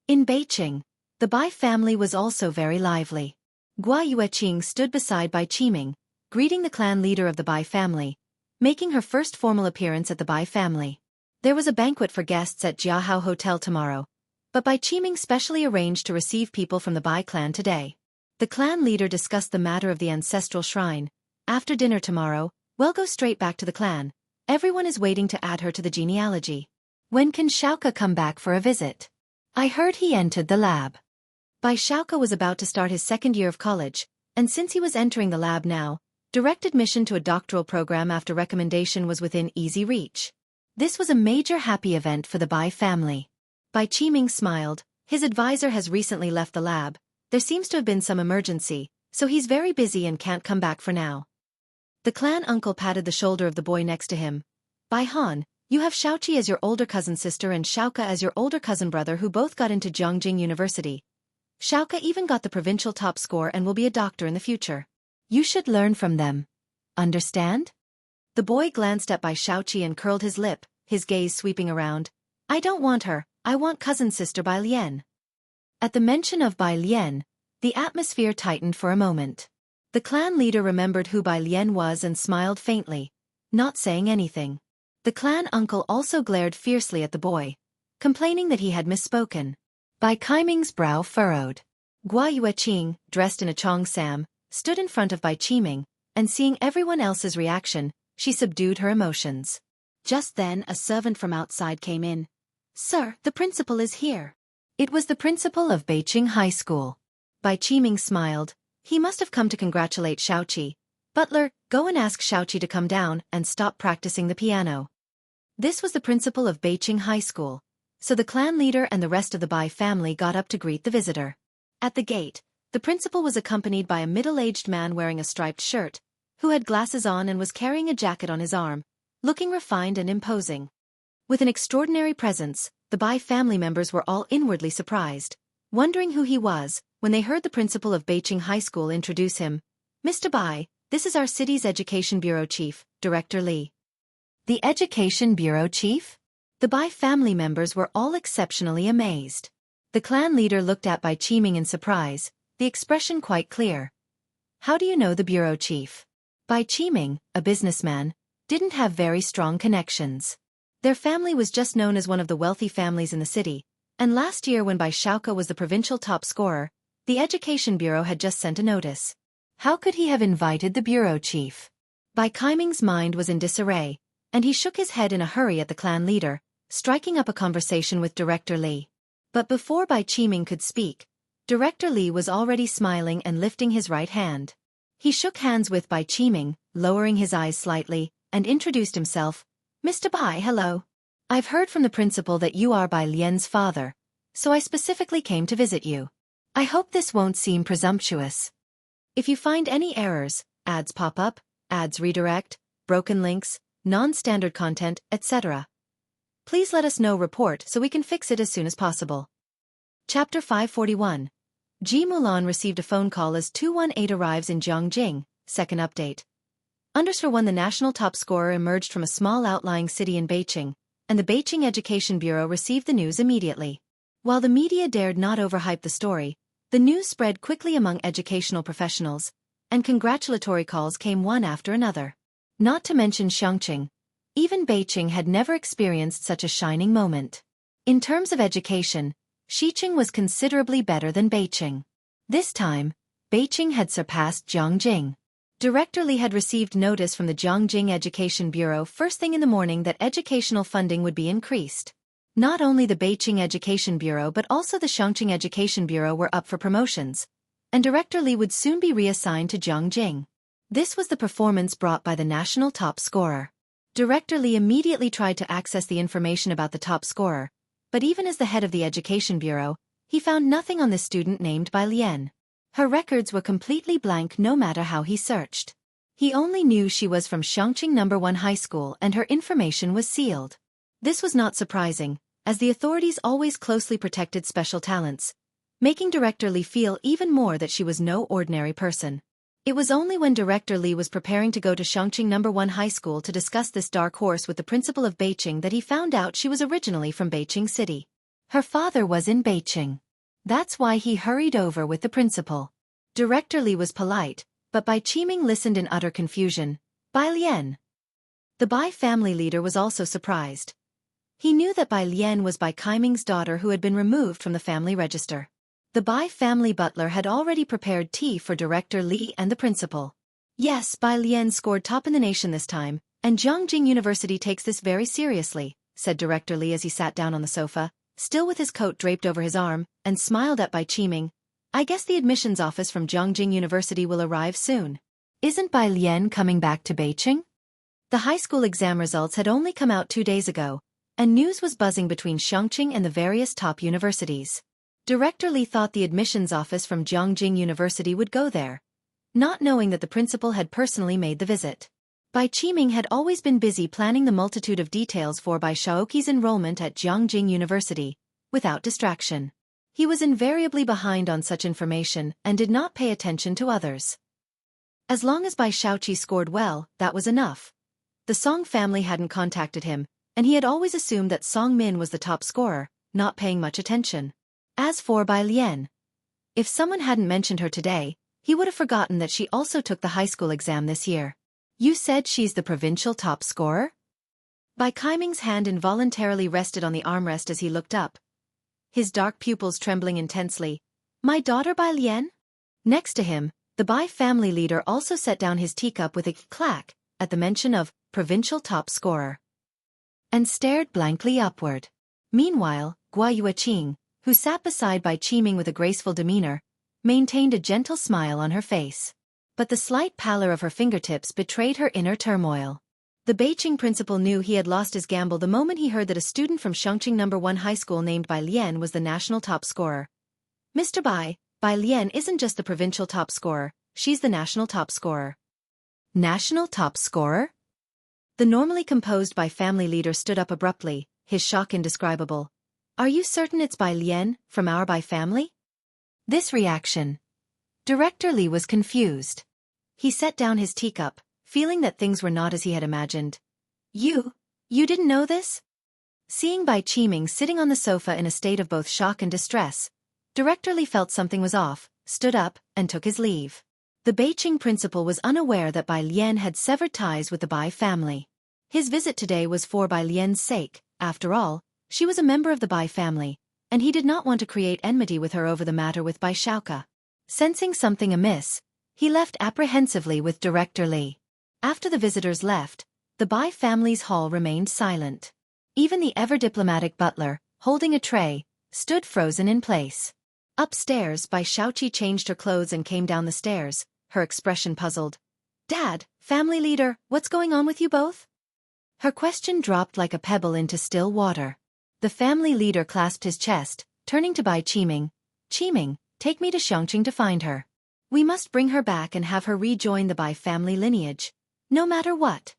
In Beijing, the Bai family was also very lively. Gua Yueqing stood beside Bai Qiming, greeting the clan leader of the Bai family, making her first formal appearance at the Bai family. There was a banquet for guests at Jiahao Hotel tomorrow, but Bai Qiming specially arranged to receive people from the Bai clan today. The clan leader discussed the matter of the ancestral shrine. After dinner tomorrow, we'll go straight back to the clan. Everyone is waiting to add her to the genealogy. When can Xueqi come back for a visit? I heard he entered the lab. Bai Xueqi was about to start his second year of college, and since he was entering the lab now, direct admission to a doctoral program after recommendation was within easy reach. This was a major happy event for the Bai family. Bai Qiming smiled. His advisor has recently left the lab. There seems to have been some emergency, so he's very busy and can't come back for now. The clan uncle patted the shoulder of the boy next to him. Bai Han, you have Xueqi as your older cousin sister and Xueqi as your older cousin brother who both got into Zhongjing University. Xueqi even got the provincial top score and will be a doctor in the future. You should learn from them. Understand? The boy glanced at Bai Xueqi and curled his lip, his gaze sweeping around. I don't want her, I want cousin sister Bai Lian. At the mention of Bai Lian, the atmosphere tightened for a moment. The clan leader remembered who Bai Lian was and smiled faintly, not saying anything. The clan uncle also glared fiercely at the boy, complaining that he had misspoken. Bai Qiming's brow furrowed. Gua Yueqing, dressed in a cheongsam, stood in front of Bai Qiming, and seeing everyone else's reaction, she subdued her emotions. Just then a servant from outside came in. Sir, the principal is here. It was the principal of Beijing High School. Bai Qiming smiled. He must have come to congratulate Xueqi. Butler, go and ask Xueqi to come down and stop practicing the piano. This was the principal of Beijing High School, so the clan leader and the rest of the Bai family got up to greet the visitor. At the gate, the principal was accompanied by a middle-aged man wearing a striped shirt, who had glasses on and was carrying a jacket on his arm, looking refined and imposing. With an extraordinary presence, the Bai family members were all inwardly surprised, wondering who he was, when they heard the principal of Beijing High School introduce him. Mr. Bai, this is our city's Education Bureau Chief, Director Li. The Education Bureau Chief? The Bai family members were all exceptionally amazed. The clan leader looked at Bai Qiming in surprise, the expression quite clear. How do you know the bureau chief? Bai Qiming, a businessman, didn't have very strong connections. Their family was just known as one of the wealthy families in the city, and last year when Bai Xueqi was the provincial top scorer, the Education Bureau had just sent a notice. How could he have invited the bureau chief? Bai Qiming's mind was in disarray, and he shook his head in a hurry at the clan leader, striking up a conversation with Director Li. But before Bai Qiming could speak, Director Li was already smiling and lifting his right hand. He shook hands with Bai Qiming, lowering his eyes slightly, and introduced himself. Mr. Bai, hello. I've heard from the principal that you are Bai Lian's father, so I specifically came to visit you. I hope this won't seem presumptuous. If you find any errors, ads pop up, ads redirect, broken links, non-standard content, etc., please let us know report so we can fix it as soon as possible. Chapter 541. Ji Mulan received a phone call as 218 arrives in Zhongjing, second update. Under 1 the national top scorer emerged from a small outlying city in Beijing, and the Beijing Education Bureau received the news immediately. While the media dared not overhype the story, the news spread quickly among educational professionals, and congratulatory calls came one after another. Not to mention Xiangqing. Even Beijing had never experienced such a shining moment. In terms of education, Xiqing was considerably better than Beijing. This time, Beijing had surpassed Zhongjing. Director Li had received notice from the Zhongjing Education Bureau first thing in the morning that educational funding would be increased. Not only the Beijing Education Bureau but also the Xiangqing Education Bureau were up for promotions. and Director Li would soon be reassigned to Zhongjing. This was the performance brought by the national top scorer. Director Li immediately tried to access the information about the top scorer, but even as the head of the Education Bureau, he found nothing on this student named Bai Lian. Her records were completely blank no matter how he searched. He only knew she was from Shangqing No. 1 High School and her information was sealed. This was not surprising, as the authorities always closely protected special talents, making Director Li feel even more that she was no ordinary person. It was only when Director Li was preparing to go to Shangqing No. 1 High School to discuss this dark horse with the principal of Beiqing that he found out she was originally from Beiqing City. Her father was in Beiqing. That's why he hurried over with the principal. Director Li was polite, but Bai Qiming listened in utter confusion. Bai Lian. The Bai family leader was also surprised. He knew that Bai Lian was Bai Qiming's daughter who had been removed from the family register. The Bai family butler had already prepared tea for Director Li and the principal. Yes, Bai Lian scored top in the nation this time, and Zhongjing University takes this very seriously, said Director Li as he sat down on the sofa, still with his coat draped over his arm, and smiled at Bai Qiming. I guess the admissions office from Zhongjing University will arrive soon. Isn't Bai Lian coming back to Beiqing? The high school exam results had only come out 2 days ago, and news was buzzing between Shangqing and the various top universities. Director Li thought the admissions office from Zhongjing University would go there, not knowing that the principal had personally made the visit. Bai Qiming had always been busy planning the multitude of details for Bai Xueqi's enrollment at Zhongjing University, without distraction. He was invariably behind on such information and did not pay attention to others. As long as Bai Xueqi scored well, that was enough. The Song family hadn't contacted him, and he had always assumed that Song Min was the top scorer, not paying much attention. As for Bai Lian, if someone hadn't mentioned her today, he would have forgotten that she also took the high school exam this year. You said she's the provincial top scorer? Bai Qiming's hand involuntarily rested on the armrest as he looked up, his dark pupils trembling intensely. My daughter Bai Lian? Next to him, the Bai family leader also set down his teacup with a clack at the mention of provincial top scorer, and stared blankly upward. Meanwhile, Gua Yueqing, who sat beside Bai Qiming with a graceful demeanor, maintained a gentle smile on her face. But the slight pallor of her fingertips betrayed her inner turmoil. The Beiqing principal knew he had lost his gamble the moment he heard that a student from Shangqing No. 1 High School named Bai Lian was the national top scorer. Mr. Bai Lian isn't just the provincial top scorer, she's the national top scorer. National top scorer? The normally composed Bai family leader stood up abruptly, his shock indescribable. Are you certain it's Bai Lian, from our Bai family? This reaction. Director Li was confused. He set down his teacup, feeling that things were not as he had imagined. You didn't know this? Seeing Bai Qiming sitting on the sofa in a state of both shock and distress, Director Li felt something was off, stood up, and took his leave. The Beiqing principal was unaware that Bai Lian had severed ties with the Bai family. His visit today was for Bai Lian's sake. After all, she was a member of the Bai family, and he did not want to create enmity with her over the matter with Bai Xueqi. Sensing something amiss, he left apprehensively with Director Li. After the visitors left, the Bai family's hall remained silent. Even the ever-diplomatic butler, holding a tray, stood frozen in place. Upstairs, Bai Xueqi changed her clothes and came down the stairs, her expression puzzled. Dad, family leader, what's going on with you both? Her question dropped like a pebble into still water. The family leader clasped his chest, turning to Bai Qiming. Qiming, take me to Shangqing to find her. We must bring her back and have her rejoin the Bai family lineage, no matter what.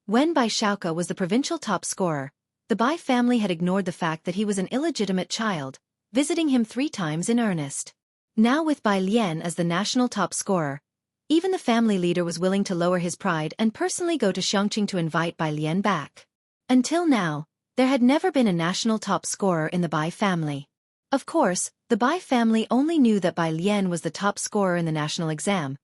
When Bai Xueqi was the provincial top scorer, the Bai family had ignored the fact that he was an illegitimate child, visiting him 3 times in earnest. Now with Bai Lian as the national top scorer, even the family leader was willing to lower his pride and personally go to Shangqing to invite Bai Lian back. Until now, there had never been a national top scorer in the Bai family. Of course, the Bai family only knew that Bai Lian was the top scorer in the national exam,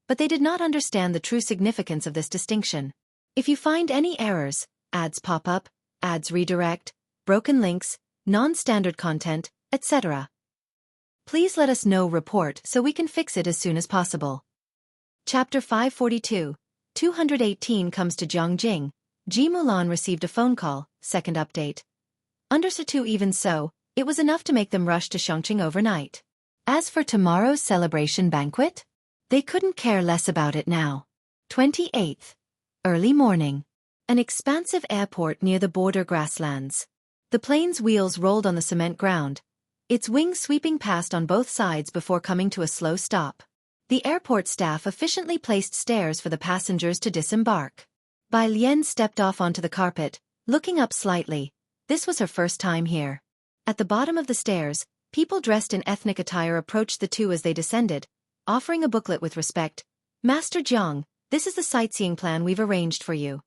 but they did not understand the true significance of this distinction. If you find any errors, ads pop up, ads redirect, broken links, non-standard content, etc., please let us know. Report so we can fix it as soon as possible. Chapter 542, 218 comes to Zhongjing. Ji Mulan received a phone call, second update. Understood. Even so, it was enough to make them rush to Shangqing overnight. As for tomorrow's celebration banquet, they couldn't care less about it now. 28th. Early morning. An expansive airport near the border grasslands. The plane's wheels rolled on the cement ground, its wings sweeping past on both sides before coming to a slow stop. The airport staff efficiently placed stairs for the passengers to disembark. Bai Lian stepped off onto the carpet, looking up slightly. This was her first time here. At the bottom of the stairs, people dressed in ethnic attire approached the two as they descended, offering a booklet with respect. Master Jiang, this is the sightseeing plan we've arranged for you.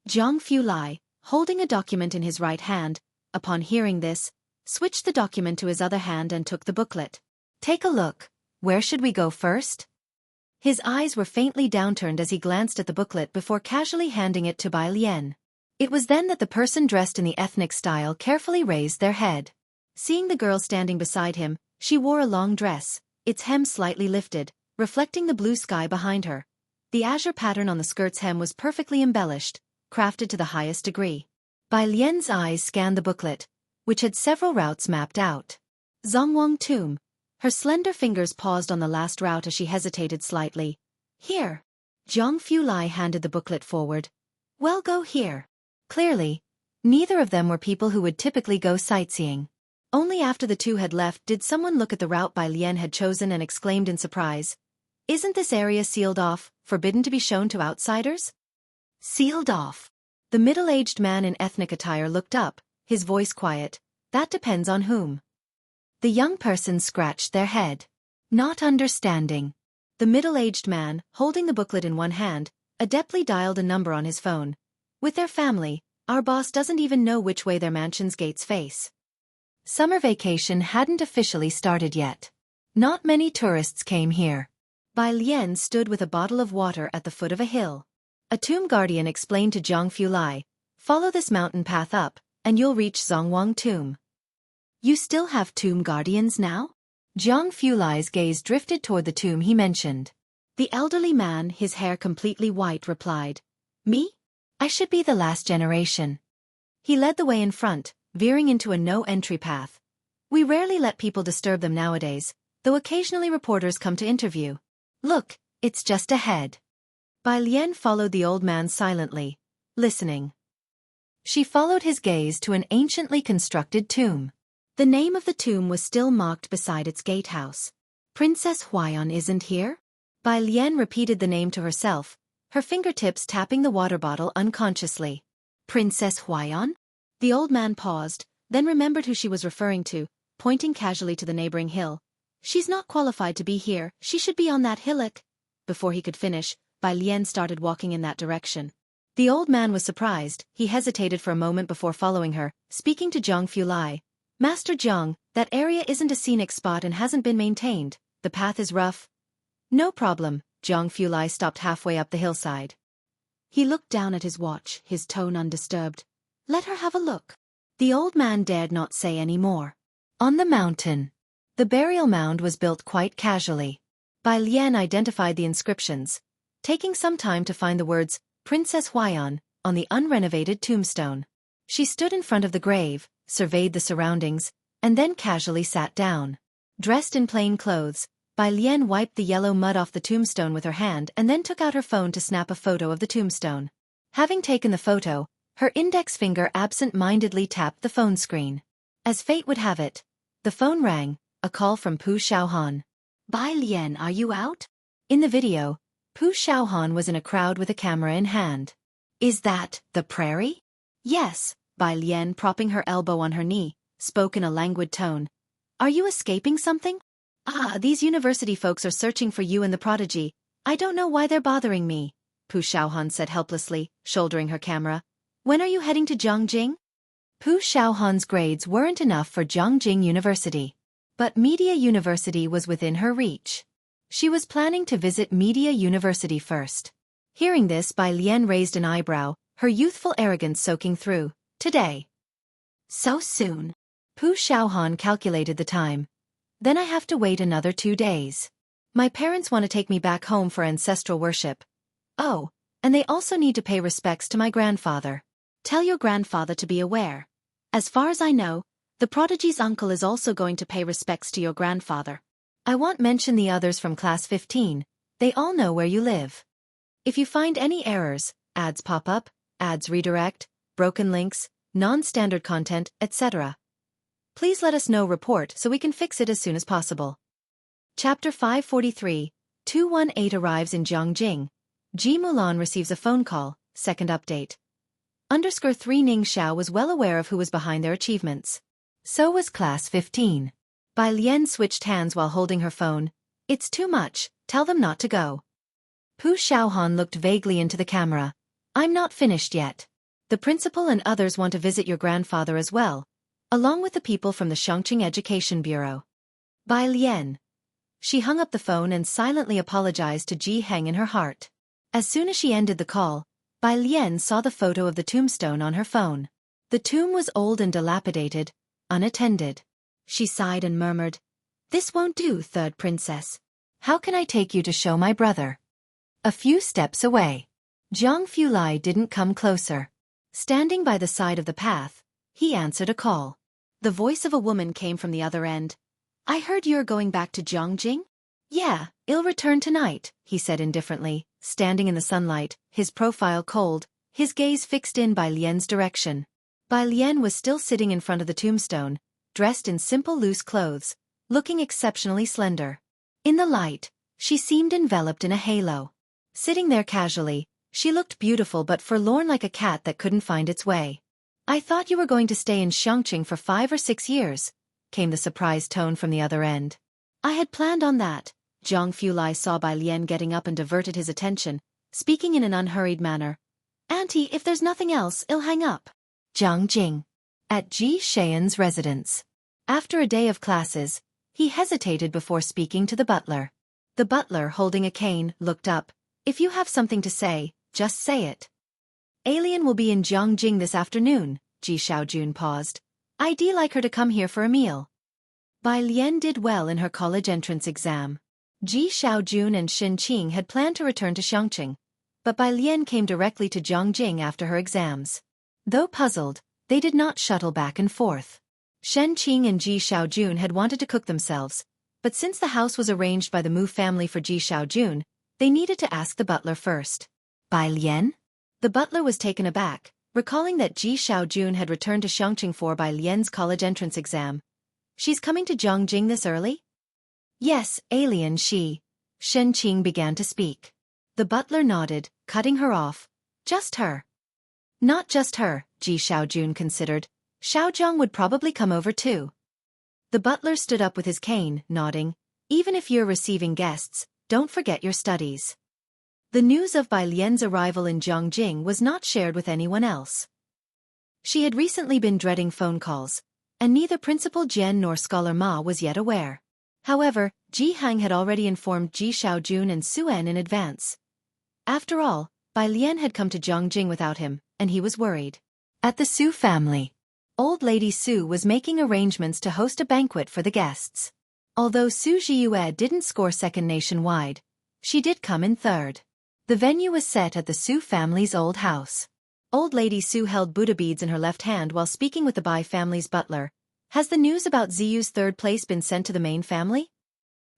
Jiang Fulai, holding a document in his right hand, upon hearing this, switched the document to his other hand and took the booklet. Take a look. Where should we go first? His eyes were faintly downturned as he glanced at the booklet before casually handing it to Bai Lian. It was then that the person dressed in the ethnic style carefully raised their head. Seeing the girl standing beside him, she wore a long dress, its hem slightly lifted, reflecting the blue sky behind her. The azure pattern on the skirt's hem was perfectly embellished, crafted to the highest degree. Bai Lian's eyes scanned the booklet, which had several routes mapped out. Zhongwang Tomb. Her slender fingers paused on the last route as she hesitated slightly. Here. Jiang Fulai handed the booklet forward. Well, go here. Clearly, neither of them were people who would typically go sightseeing. Only after the two had left did someone look at the route Bai Lian had chosen and exclaimed in surprise. Isn't this area sealed off, forbidden to be shown to outsiders? Sealed off. The middle-aged man in ethnic attire looked up, his voice quiet. That depends on whom. The young person scratched their head. Not understanding. The middle-aged man, holding the booklet in one hand, adeptly dialed a number on his phone. With their family, our boss doesn't even know which way their mansion's gates face. Summer vacation hadn't officially started yet. Not many tourists came here. Bai Lian stood with a bottle of water at the foot of a hill. A tomb guardian explained to Jiang Fulai, follow this mountain path up, and you'll reach Zhongwang Tomb. You still have tomb guardians now? Jiang Fulai's gaze drifted toward the tomb he mentioned. The elderly man, his hair completely white, replied, Me? I should be the last generation. He led the way in front, veering into a no-entry path. We rarely let people disturb them nowadays, though occasionally reporters come to interview. Look, it's just ahead. Bai Lian followed the old man silently, listening. She followed his gaze to an anciently constructed tomb. The name of the tomb was still marked beside its gatehouse. Princess Huaiyan isn't here? Bai Lian repeated the name to herself, her fingertips tapping the water bottle unconsciously. Princess Huaiyan? The old man paused, then remembered who she was referring to, pointing casually to the neighboring hill. She's not qualified to be here, she should be on that hillock. Before he could finish, Bai Lian started walking in that direction. The old man was surprised, he hesitated for a moment before following her, speaking to Jiang Fulai. Master Jiang, that area isn't a scenic spot and hasn't been maintained, the path is rough. No problem, Jiang Fulai stopped halfway up the hillside. He looked down at his watch, his tone undisturbed. Let her have a look. The old man dared not say any more. On the mountain. The burial mound was built quite casually. Bai Lian identified the inscriptions, taking some time to find the words, Princess Huaiyan, on the unrenovated tombstone. She stood in front of the grave, surveyed the surroundings, and then casually sat down. Dressed in plain clothes, Bai Lian wiped the yellow mud off the tombstone with her hand and then took out her phone to snap a photo of the tombstone. Having taken the photo, her index finger absent-mindedly tapped the phone screen. As fate would have it, the phone rang, a call from Pu Xiaohan. Bai Lian, are you out? In the video, Pu Xiaohan was in a crowd with a camera in hand. Is that the prairie? Yes, Bai Lian, propping her elbow on her knee, spoke in a languid tone. Are you escaping something? These university folks are searching for you and the prodigy. I don't know why they're bothering me, Pu Xiaohan said helplessly, shouldering her camera. When are you heading to Zhongjing? Pu Xiaohan's grades weren't enough for Zhongjing University. But Media University was within her reach. She was planning to visit Media University first. Hearing this, Bai Lian raised an eyebrow, her youthful arrogance soaking through. Today. So soon. Pu Xiaohan calculated the time. Then I have to wait another 2 days. My parents want to take me back home for ancestral worship. Oh, and they also need to pay respects to my grandfather. Tell your grandfather to be aware. As far as I know, the prodigy's uncle is also going to pay respects to your grandfather. I won't mention the others from class 15, they all know where you live. If you find any errors, ads pop up, ads redirect, broken links, non-standard content, etc., please let us know report so we can fix it as soon as possible. Chapter 543, 218 arrives in Jiangjing. Ji Mulan receives a phone call, second update. _3 Ning Xiao was well aware of who was behind their achievements. So was class 15. Bai Lian switched hands while holding her phone. It's too much, tell them not to go. Pu Xiaohan looked vaguely into the camera. I'm not finished yet. The principal and others want to visit your grandfather as well, along with the people from the Shangqing Education Bureau. Bai Lian. She hung up the phone and silently apologized to Ji Heng in her heart. As soon as she ended the call, Bai Lian saw the photo of the tombstone on her phone. The tomb was old and dilapidated, unattended. She sighed and murmured, "This won't do, third princess. How can I take you to show my brother?" A few steps away. Zhang Fulai didn't come closer. Standing by the side of the path, he answered a call. The voice of a woman came from the other end. I heard you're going back to Jiangjing? Yeah, I'll return tonight, he said indifferently, standing in the sunlight, his profile cold, his gaze fixed in Bai Lian's direction. Bai Lian was still sitting in front of the tombstone, dressed in simple loose clothes, looking exceptionally slender. In the light, she seemed enveloped in a halo. Sitting there casually, she looked beautiful but forlorn like a cat that couldn't find its way. I thought you were going to stay in Shangqing for 5 or 6 years, came the surprised tone from the other end. I had planned on that. Zhang Fulai saw Bai Lian getting up and diverted his attention, speaking in an unhurried manner. Auntie, if there's nothing else, I'll hang up. Jiangjing. At Ji Xian's residence. After a day of classes, he hesitated before speaking to the butler. The butler, holding a cane, looked up. If you have something to say, just say it. Alien will be in Jiangjing this afternoon, Ji Xiaojun paused. I'd like her to come here for a meal. Bai Lian did well in her college entrance exam. Ji Xiaojun and Xin Qing had planned to return to Shangqing, but Bai Lian came directly to Jiangjing after her exams. Though puzzled, they did not shuttle back and forth. Shen Qing and Ji Xiaojun had wanted to cook themselves, but since the house was arranged by the Mu family for Ji Xiaojun, they needed to ask the butler first. Bai Lian? The butler was taken aback, recalling that Ji Xiaojun had returned to Shangqing for Bai Lian's college entrance exam. She's coming to Jiangjing this early? Yes, alien she. Shen Qing began to speak. The butler nodded, cutting her off. Just her. Not just her, Ji Xiaojun considered. Xiaozhang would probably come over too. The butler stood up with his cane, nodding. Even if you're receiving guests, don't forget your studies. The news of Bai Lian's arrival in Jiangjing was not shared with anyone else. She had recently been dreading phone calls, and neither Principal Jian nor Scholar Ma was yet aware. However, Ji Hang had already informed Ji Xiaojun and Su En in advance. After all, Bai Lian had come to Jiangjing without him, and he was worried. At the Su family, old lady Su was making arrangements to host a banquet for the guests. Although Su Zhiyue didn't score second nationwide, she did come in third. The venue was set at the Su family's old house. Old lady Su held Buddha beads in her left hand while speaking with the Bai family's butler. Has the news about Ziyu's third place been sent to the main family?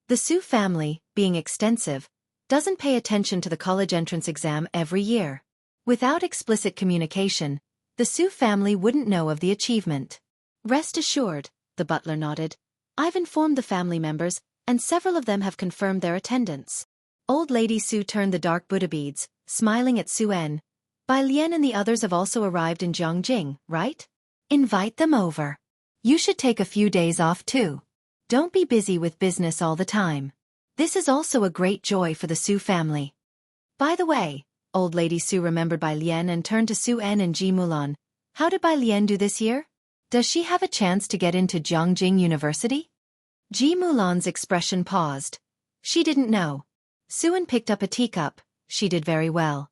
The Su family, being extensive, doesn't pay attention to the college entrance exam every year. Without explicit communication, the Su family wouldn't know of the achievement. Rest assured, the butler nodded. I've informed the family members, and several of them have confirmed their attendance. Old lady Su turned the dark Buddha beads, smiling at Su En. Bai Lian and the others have also arrived in Jiangjing, right? Invite them over. You should take a few days off too. Don't be busy with business all the time. This is also a great joy for the Su family. By the way, old lady Su remembered Bai Lian and turned to Su En and Ji Mulan. How did Bai Lian do this year? Does she have a chance to get into Jiangjing University? Ji Mulan's expression paused. She didn't know. Su En picked up a teacup. She did very well.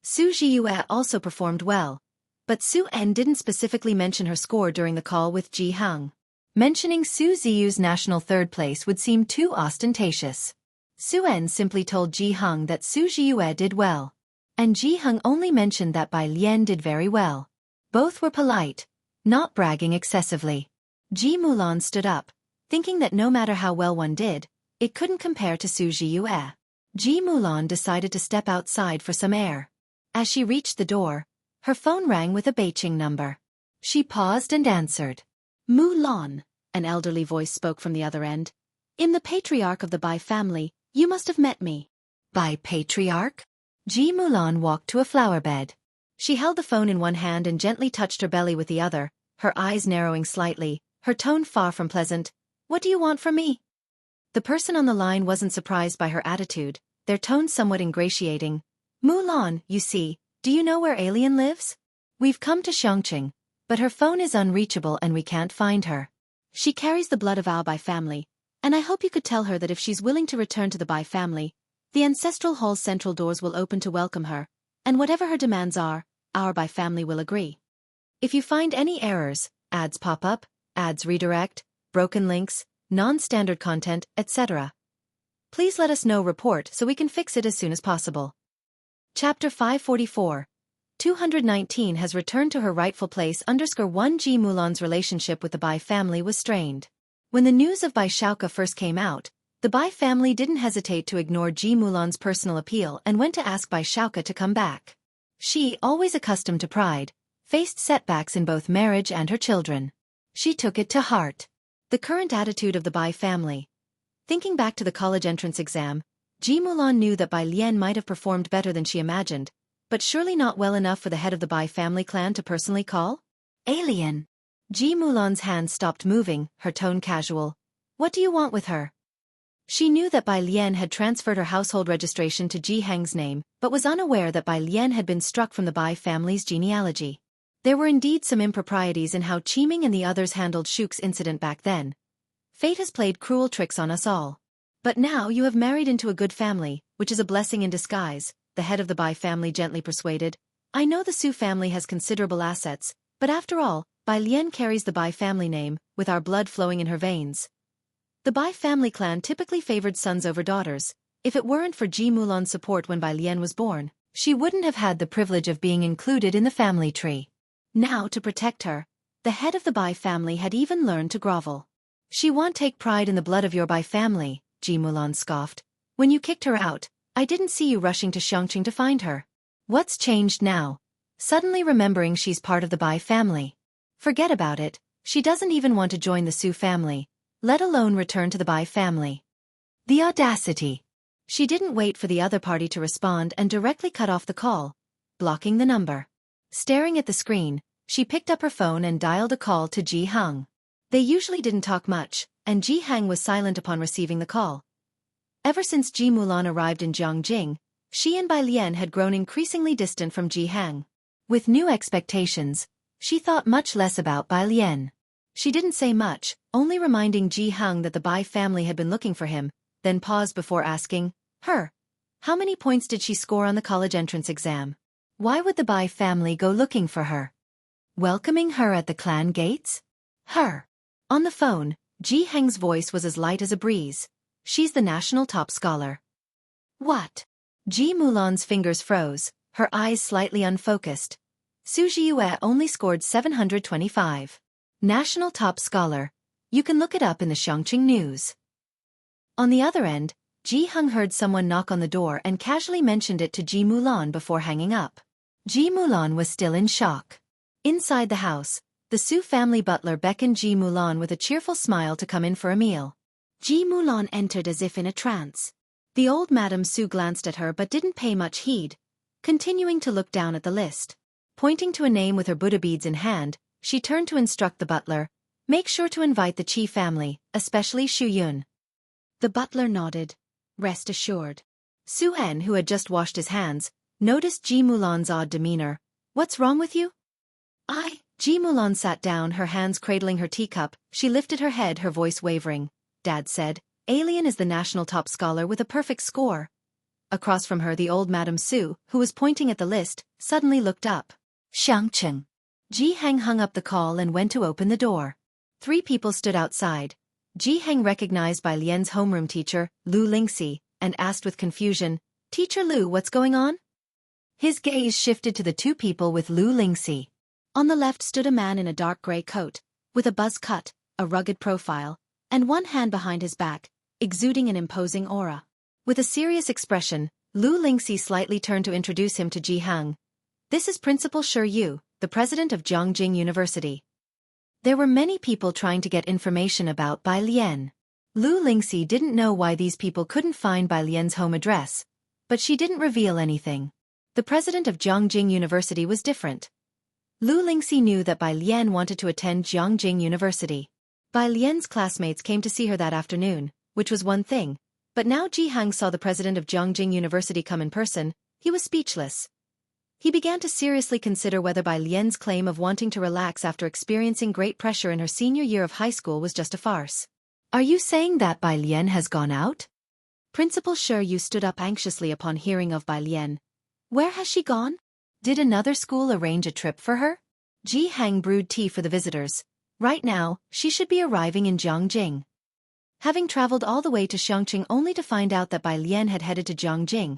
Su Zhiyue also performed well, but Su En didn't specifically mention her score during the call with Ji Hang. Mentioning Su Ziyu's national third place would seem too ostentatious. Su En simply told Ji Hang that Su Zhiyue did well, and Ji Hang only mentioned that Bai Lian did very well. Both were polite, not bragging excessively. Ji Mulan stood up, thinking that no matter how well one did, It couldn't compare to Xueqi. Ji Mulan decided to step outside for some air. As she reached the door, her phone rang with a Beijing number. She paused and answered. Mulan, an elderly voice spoke from the other end. I'm the patriarch of the Bai family, you must have met me. Bai patriarch? Ji Mulan walked to a flower bed. She held the phone in one hand and gently touched her belly with the other, her eyes narrowing slightly, her tone far from pleasant. What do you want from me? The person on the line wasn't surprised by her attitude, their tone somewhat ingratiating. Mulan, you see, do you know where Alien lives? We've come to Xueqi, but her phone is unreachable and we can't find her. She carries the blood of our Bai family, and I hope you could tell her that if she's willing to return to the Bai family, the ancestral hall's central doors will open to welcome her, and whatever her demands are, our Bai family will agree. If you find any errors, ads pop up, ads redirect, broken links, non-standard content, etc., please let us know report so we can fix it as soon as possible. Chapter 544. 219 has returned to her rightful place. _1 Ji Mulan's relationship with the Bai family was strained. When the news of Bai Xueqi first came out, the Bai family didn't hesitate to ignore Ji Mulan's personal appeal and went to ask Bai Xueqi to come back. She, always accustomed to pride, faced setbacks in both marriage and her children. She took it to heart. The current attitude of the Bai family. Thinking back to the college entrance exam, Ji Mulan knew that Bai Lian might have performed better than she imagined, but surely not well enough for the head of the Bai family clan to personally call? Alien. Ji Mulan's hands stopped moving, her tone casual. What do you want with her? She knew that Bai Lian had transferred her household registration to Ji Heng's name, but was unaware that Bai Lian had been struck from the Bai family's genealogy. There were indeed some improprieties in how Qiming and the others handled Xueqi's incident back then. Fate has played cruel tricks on us all. But now you have married into a good family, which is a blessing in disguise, the head of the Bai family gently persuaded. I know the Su family has considerable assets, but after all, Bai Lian carries the Bai family name, with our blood flowing in her veins. The Bai family clan typically favored sons over daughters. If it weren't for Ji Mulan's support when Bai Lian was born, she wouldn't have had the privilege of being included in the family tree. Now, to protect her, the head of the Bai family had even learned to grovel. She won't take pride in the blood of your Bai family, Ji Mulan scoffed. When you kicked her out, I didn't see you rushing to Xueqi to find her. What's changed now? Suddenly remembering she's part of the Bai family. Forget about it, she doesn't even want to join the Su family, let alone return to the Bai family. The audacity! She didn't wait for the other party to respond and directly cut off the call, blocking the number. Staring at the screen, she picked up her phone and dialed a call to Ji Heng. They usually didn't talk much, and Ji Heng was silent upon receiving the call. Ever since Ji Mulan arrived in Jiangjing, she and Bai Lian had grown increasingly distant from Ji Heng. With new expectations, she thought much less about Bai Lian. She didn't say much, only reminding Ji Heng that the Bai family had been looking for him, then paused before asking, her. How many points did she score on the college entrance exam? Why would the Bai family go looking for her? Welcoming her at the clan gates? Her. On the phone, Ji Heng's voice was as light as a breeze. She's the national top scholar. What? Ji Mulan's fingers froze, her eyes slightly unfocused. Xueqi only scored 725. National top scholar. You can look it up in the Xueqi news. On the other end, Ji Heng heard someone knock on the door and casually mentioned it to Ji Mulan before hanging up. Ji Mulan was still in shock. Inside the house, the Su family butler beckoned Ji Mulan with a cheerful smile to come in for a meal. Ji Mulan entered as if in a trance. The old Madame Su glanced at her but didn't pay much heed, continuing to look down at the list. Pointing to a name with her Buddha beads in hand, she turned to instruct the butler, make sure to invite the Qi family, especially Xu Yun. The butler nodded. Rest assured. Su En, who had just washed his hands, noticed Ji Mulan's odd demeanor. What's wrong with you? Ji Mulan sat down, her hands cradling her teacup. She lifted her head, her voice wavering. Dad said, Alien is the national top scholar with a perfect score. Across from her, the old Madame Su, who was pointing at the list, suddenly looked up. Xueqi. Ji Heng hung up the call and went to open the door. 3 people stood outside. Ji Heng recognized Bai Lian's homeroom teacher, Lu Lingxi, and asked with confusion, Teacher Lu, what's going on? His gaze shifted to the 2 people with Lu Lingxi. On the left stood a man in a dark gray coat, with a buzz cut, a rugged profile, and one hand behind his back. exuding an imposing aura. With a serious expression, Lu Lingxi slightly turned to introduce him to Ji Hang. This is Principal Xueqi, the president of Jiangjing University. There were many people trying to get information about Bai Lian. Lu Lingxi didn't know why these people couldn't find Bai Lian's home address, but she didn't reveal anything. The president of Jiangjing University was different. Lu Lingxi knew that Bai Lian wanted to attend Jiangjing University. Bai Lian's classmates came to see her that afternoon, which was one thing, but now Ji Hang saw the president of Jiangjing University come in person. He was speechless. He began to seriously consider whether Bai Lian's claim of wanting to relax after experiencing great pressure in her senior year of high school was just a farce. Are you saying that Bai Lian has gone out? Principal Xueqi stood up anxiously upon hearing of Bai Lian. Where has she gone? Did another school arrange a trip for her? Ji Hang brewed tea for the visitors. Right now, she should be arriving in Jiangjing. Having traveled all the way to Xiangqing only to find out that Bai Lian had headed to Jiangjing,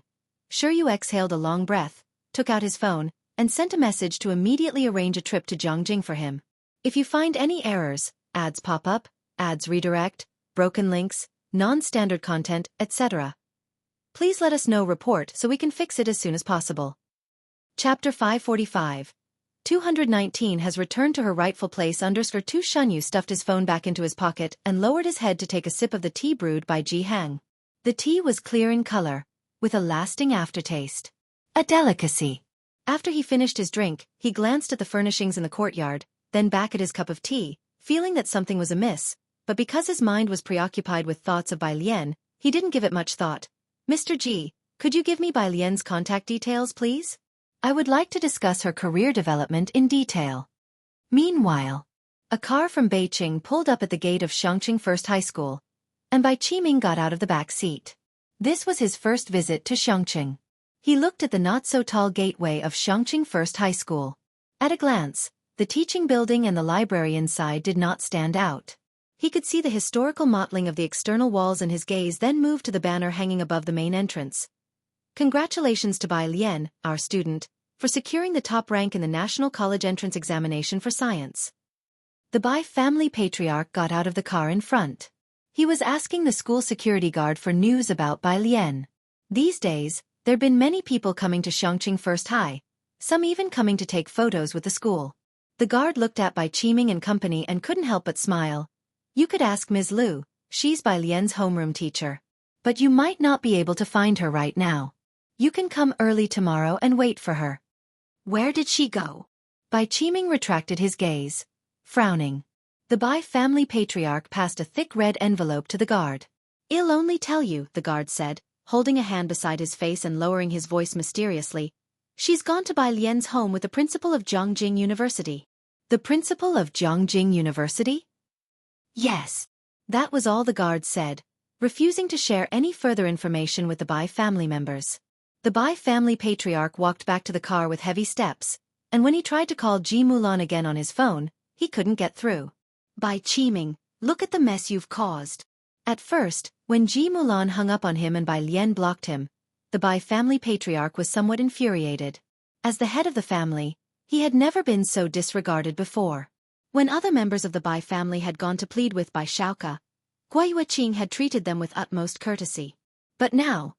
Xueqi exhaled a long breath, took out his phone, and sent a message to immediately arrange a trip to Jiangjing for him. If you find any errors, ads pop up, ads redirect, broken links, non-standard content, etc., please let us know report so we can fix it as soon as possible. Chapter 545. 219 has returned to her rightful place. 2 Shunyu stuffed his phone back into his pocket and lowered his head to take a sip of the tea brewed by Ji Hang. The tea was clear in color, with a lasting aftertaste. A delicacy. After he finished his drink, he glanced at the furnishings in the courtyard, then back at his cup of tea, feeling that something was amiss, but because his mind was preoccupied with thoughts of Bai Lian, he didn't give it much thought. Mr. Ji, could you give me Bai Lian's contact details, please? I would like to discuss her career development in detail. Meanwhile, a car from Beiqing pulled up at the gate of Xiangqing First High School, and Bai Qiming got out of the back seat. This was his first visit to Xiangqing. He looked at the not-so-tall gateway of Xiangqing First High School. At a glance, the teaching building and the library inside did not stand out. He could see the historical mottling of the external walls, and his gaze then moved to the banner hanging above the main entrance. Congratulations to Bai Lian, our student, for securing the top rank in the National College Entrance Examination for Science. The Bai family patriarch got out of the car in front. He was asking the school security guard for news about Bai Lian. These days, there'd been many people coming to Xiangqing First High, some even coming to take photos with the school. The guard looked at Bai Qiming and company and couldn't help but smile. You could ask Ms. Lu, she's Bai Lian's homeroom teacher. But you might not be able to find her right now. You can come early tomorrow and wait for her. Where did she go? Bai Qiming retracted his gaze, frowning. The Bai family patriarch passed a thick red envelope to the guard. I'll only tell you, the guard said, holding a hand beside his face and lowering his voice mysteriously. She's gone to Bai Lian's home with the principal of Jiangjing University. The principal of Jiangjing University? Yes. That was all the guard said, refusing to share any further information with the Bai family members. The Bai family patriarch walked back to the car with heavy steps, and when he tried to call Ji Mulan again on his phone, he couldn't get through. Bai Qiming, look at the mess you've caused. At first, when Ji Mulan hung up on him and Bai Lian blocked him, the Bai family patriarch was somewhat infuriated. As the head of the family, he had never been so disregarded before. When other members of the Bai family had gone to plead with Bai Xueqi, Xueqi had treated them with utmost courtesy. But now,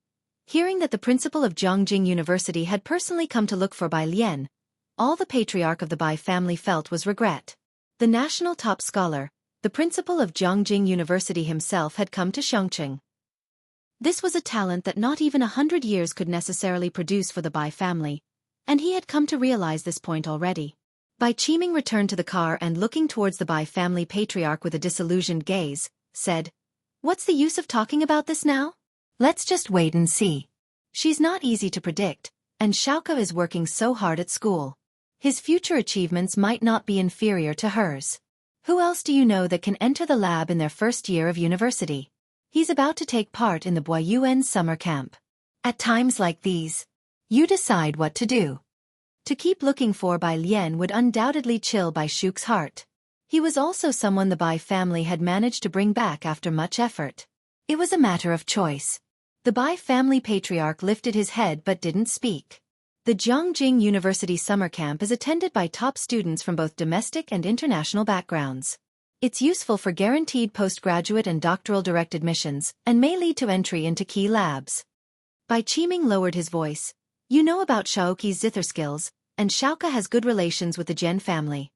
hearing that the principal of Jiangjing University had personally come to look for Bai Lian, all the patriarch of the Bai family felt was regret. The national top scholar, the principal of Jiangjing University himself, had come to Xiangqing. This was a talent that not even 100 years could necessarily produce for the Bai family, and he had come to realize this point already. Bai Qiming returned to the car and, looking towards the Bai family patriarch with a disillusioned gaze, said, "What's the use of talking about this now? Let's just wait and see. She's not easy to predict, and Xueqi is working so hard at school. His future achievements might not be inferior to hers. Who else do you know that can enter the lab in their first year of university? He's about to take part in the Boyuan summer camp. At times like these, you decide what to do." To keep looking for Bai Lian would undoubtedly chill Bai Xueqi's heart. He was also someone the Bai family had managed to bring back after much effort. It was a matter of choice. The Bai family patriarch lifted his head but didn't speak. The Jiangjing University summer camp is attended by top students from both domestic and international backgrounds. It's useful for guaranteed postgraduate and doctoral direct admissions, and may lead to entry into key labs. Bai Qiming lowered his voice. You know about Xueqi's zither skills, and Xueqi has good relations with the Jian family.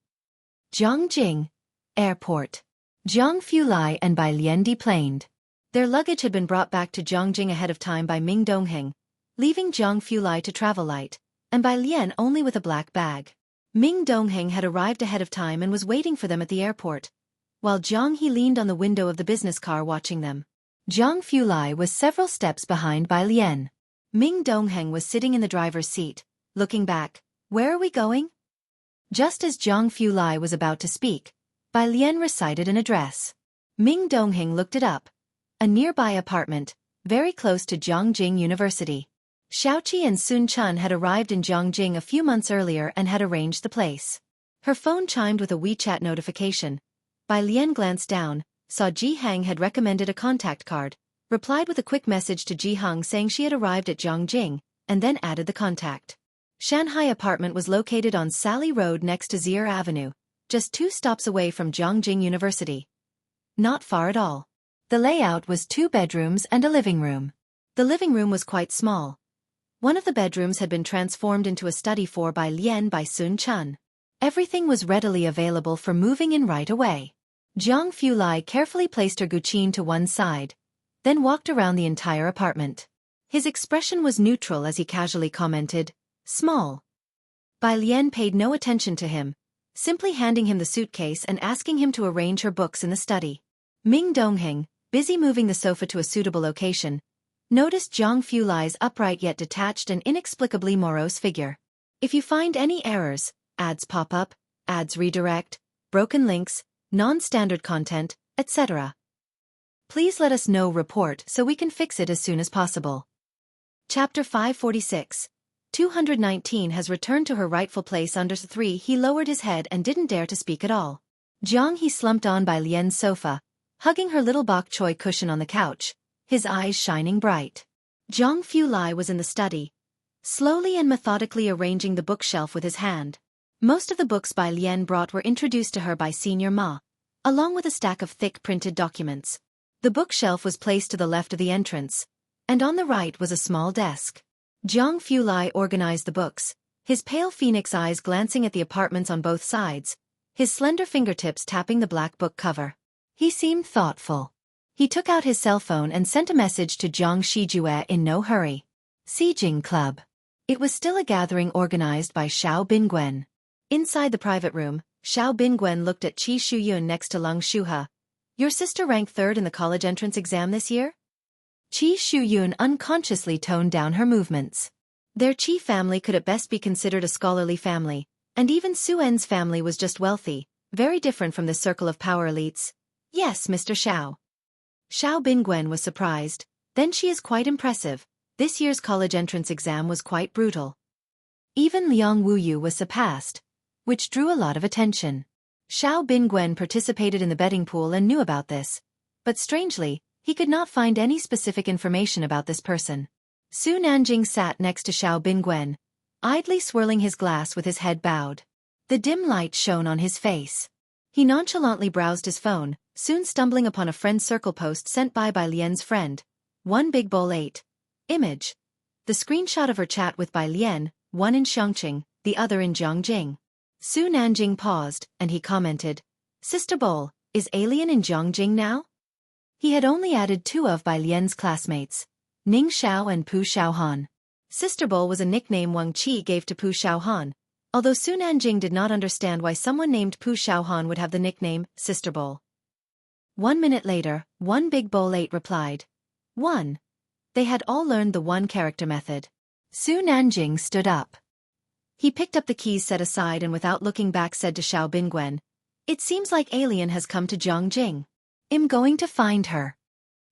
Zhongjing Airport. Zhang Fulai and Bai Lian deplaned. Their luggage had been brought back to Zhongjing ahead of time by Ming Dongheng, leaving Zhang Fulai to travel light, and Bai Lian only with a black bag. Ming Dongheng had arrived ahead of time and was waiting for them at the airport, while Zhang He leaned on the window of the business car watching them. Zhang Fulai was several steps behind Bai Lian. Ming Dongheng was sitting in the driver's seat, looking back. Where are we going? Just as Zhang Fulai was about to speak, Bai Lian recited an address. Ming Dongheng looked it up. A nearby apartment, very close to Zhongjing University. Xueqi and Sun Chun had arrived in Zhongjing a few months earlier and had arranged the place. Her phone chimed with a WeChat notification. Bai Lian glanced down, saw Ji Hang had recommended a contact card, replied with a quick message to Ji Hang saying she had arrived at Zhongjing, and then added the contact. Shanghai apartment was located on Sally Road next to Zier Avenue, just 2 stops away from Zhongjing University. Not far at all. The layout was 2 bedrooms and a living room. The living room was quite small. One of the bedrooms had been transformed into a study for Bai Lian by Sun Chun. Everything was readily available for moving in right away. Zhang Fulai carefully placed her guqin to one side, then walked around the entire apartment. His expression was neutral as he casually commented, "Small." Bai Lian paid no attention to him, simply handing him the suitcase and asking him to arrange her books in the study. Ming Dongheng, busy moving the sofa to a suitable location, noticed Zhang Fulai's upright yet detached and inexplicably morose figure. If you find any errors, ads pop up, ads redirect, broken links, non-standard content, etc., please let us know. Report so we can fix it as soon as possible. Chapter 546. 219 has returned to her rightful place under 3. He lowered his head and didn't dare to speak at all. Zhang He slumped on Bai Lian's sofa, hugging her little bok choy cushion on the couch, his eyes shining bright. Zhang Fulai was in the study, slowly and methodically arranging the bookshelf with his hand. Most of the books Bai Lian brought were introduced to her by Senior Ma, along with a stack of thick printed documents. The bookshelf was placed to the left of the entrance, and on the right was a small desk. Zhang Fulai organized the books, his pale phoenix eyes glancing at the apartments on both sides, his slender fingertips tapping the black book cover. He seemed thoughtful. He took out his cell phone and sent a message to Zhang Shijue in no hurry. Sijing Club. It was still a gathering organized by Xiao Binguen. Inside the private room, Xiao Binguen looked at Qi Shuyun next to Lung Shuhe. Your sister ranked 3rd in the college entrance exam this year? Qi Shuyun unconsciously toned down her movements. Their Qi family could at best be considered a scholarly family, and even Su En's family was just wealthy, very different from the circle of power elites. Yes, Mr. Xiao. Xiao Binguen was surprised. Then she is quite impressive. This year's college entrance exam was quite brutal. Even Liang Wuyu was surpassed, which drew a lot of attention. Xiao Binguen participated in the betting pool and knew about this. But strangely, he could not find any specific information about this person. Su Nanjing sat next to Xiao Binguen, idly swirling his glass with his head bowed. The dim light shone on his face. He nonchalantly browsed his phone, soon stumbling upon a friend circle post sent by Bai Lian's friend. One Big Bowl 8. Image. The screenshot of her chat with Bai Lian, one in Chongqing, the other in Zhongjing. Su Nanjing paused, and he commented, Sister Bowl, is Alien in Zhongjing now? He had only added 2 of Bai Lian's classmates, Ning Xiao and Pu Xiaohan. Sister Bowl was a nickname Wang Qi gave to Pu Xiaohan, although Su Nanjing did not understand why someone named Pu Xiaohan would have the nickname Sister Bowl. 1 minute later, one Big Bowl 8 replied. 1. They had all learned the one-character method. Su Nanjing stood up. He picked up the keys set aside and without looking back said to Xiao Binguen, It seems like Alien has come to Zhongjing. I'm going to find her.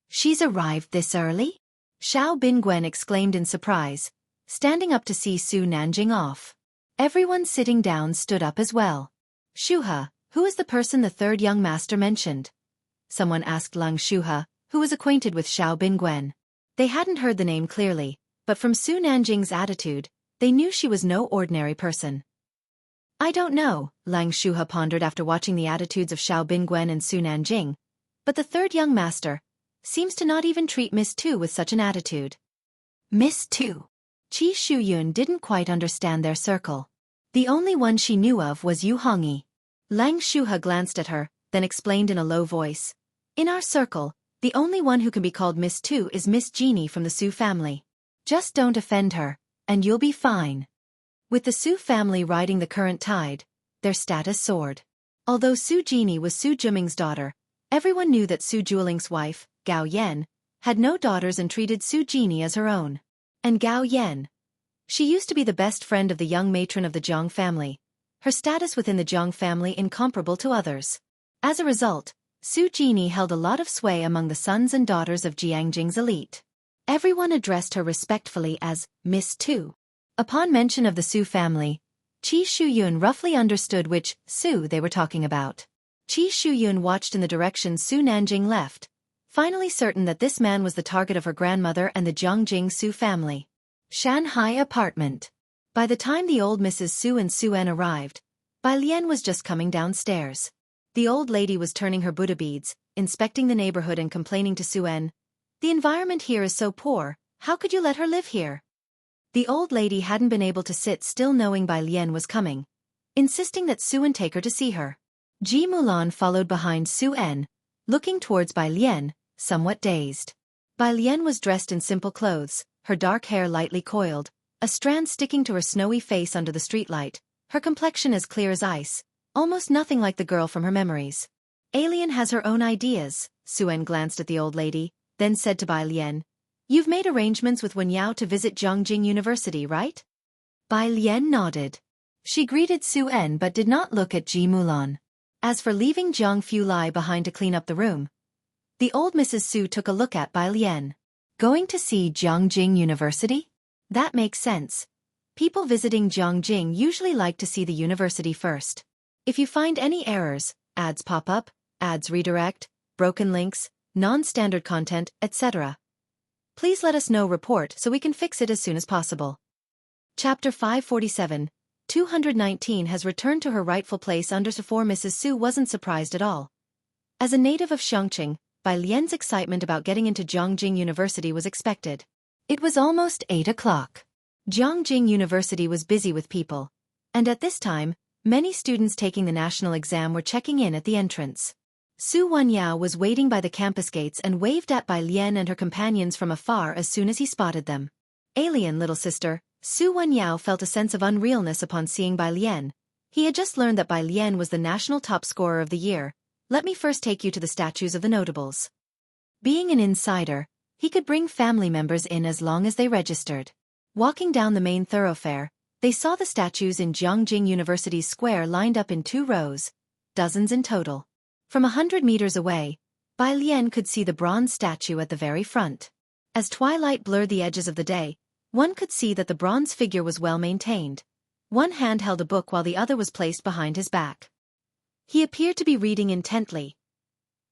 She's arrived this early? Xiao Binguen exclaimed in surprise, standing up to see Su Nanjing off. Everyone sitting down stood up as well. Shuhe, who is the person the 3rd young master mentioned? Someone asked Lung Shuhe, who was acquainted with Xiao Binguen. They hadn't heard the name clearly, but from Su Nanjing's attitude, they knew she was no ordinary person. I don't know, Lang Shuhe pondered after watching the attitudes of Xiao Bingwen and Su Nanjing. But the third young master seems to not even treat Miss Tu with such an attitude. Miss Tu. Qi Shuyun didn't quite understand their circle. The only one she knew of was Yu Hongyi. Lang Shuhe glanced at her, then explained in a low voice. In our circle, the only one who can be called Miss Tu is Miss Jeannie from the Su family. Just don't offend her, and you'll be fine. With the Su family riding the current tide, their status soared. Although Su Jeannie was Su Juming's daughter, everyone knew that Su Jueling's wife, Gao Yan, had no daughters and treated Su Jeannie as her own. And Gao Yan. She used to be the best friend of the young matron of the Jiang family, her status within the Jiang family incomparable to others. As a result, Su Jeannie held a lot of sway among the sons and daughters of Jiangjing's elite. Everyone addressed her respectfully as Miss Tu. Upon mention of the Su family, Qi Shuyun roughly understood which Su they were talking about. Qi Shuyun watched in the direction Su Nanjing left, finally certain that this man was the target of her grandmother and the Jiangjing Su family. Shanghai apartment. By the time the old Mrs. Su and Su En arrived, Bai Lian was just coming downstairs. The old lady was turning her Buddha beads, inspecting the neighborhood and complaining to Su En. The environment here is so poor, how could you let her live here? The old lady hadn't been able to sit still knowing Bai Lian was coming, insisting that Su En take her to see her. Ji Mulan followed behind Su En, looking towards Bai Lian, somewhat dazed. Bai Lian was dressed in simple clothes, her dark hair lightly coiled, a strand sticking to her snowy face under the streetlight, her complexion as clear as ice, almost nothing like the girl from her memories. Alien has her own ideas, Su En glanced at the old lady, then said to Bai Lian, "You've made arrangements with Wen Yao to visit Jiangjing University, right?" Bai Lian nodded. She greeted Su En but did not look at Ji Mulan. As for leaving Jiang Fulai behind to clean up the room, the old Mrs. Su took a look at Bai Lian. Going to see Jiangjing University? That makes sense. People visiting Jiangjing usually like to see the university first. If you find any errors, ads pop up, ads redirect, broken links, non-standard content, etc., please let us know report so we can fix it as soon as possible. Chapter 547, 219 has returned to her rightful place under Sephora. Mrs. Su wasn't surprised at all. As a native of Xiangqing, Bai Lian's excitement about getting into Jiangjing University was expected. It was almost 8 o'clock. Jiangjing University was busy with people, and at this time, many students taking the national exam were checking in at the entrance. Su Wenyao was waiting by the campus gates and waved at Bai Lian and her companions from afar as soon as he spotted them. Alien little sister, Su Wenyao felt a sense of unrealness upon seeing Bai Lian. He had just learned that Bai Lian was the national top scorer of the year. Let me first take you to the statues of the notables. Being an insider, he could bring family members in as long as they registered. Walking down the main thoroughfare, they saw the statues in Jiangjing University's square lined up in 2 rows, dozens in total. From 100 meters away, Bai Lian could see the bronze statue at the very front. As twilight blurred the edges of the day, one could see that the bronze figure was well maintained. One hand held a book while the other was placed behind his back. He appeared to be reading intently,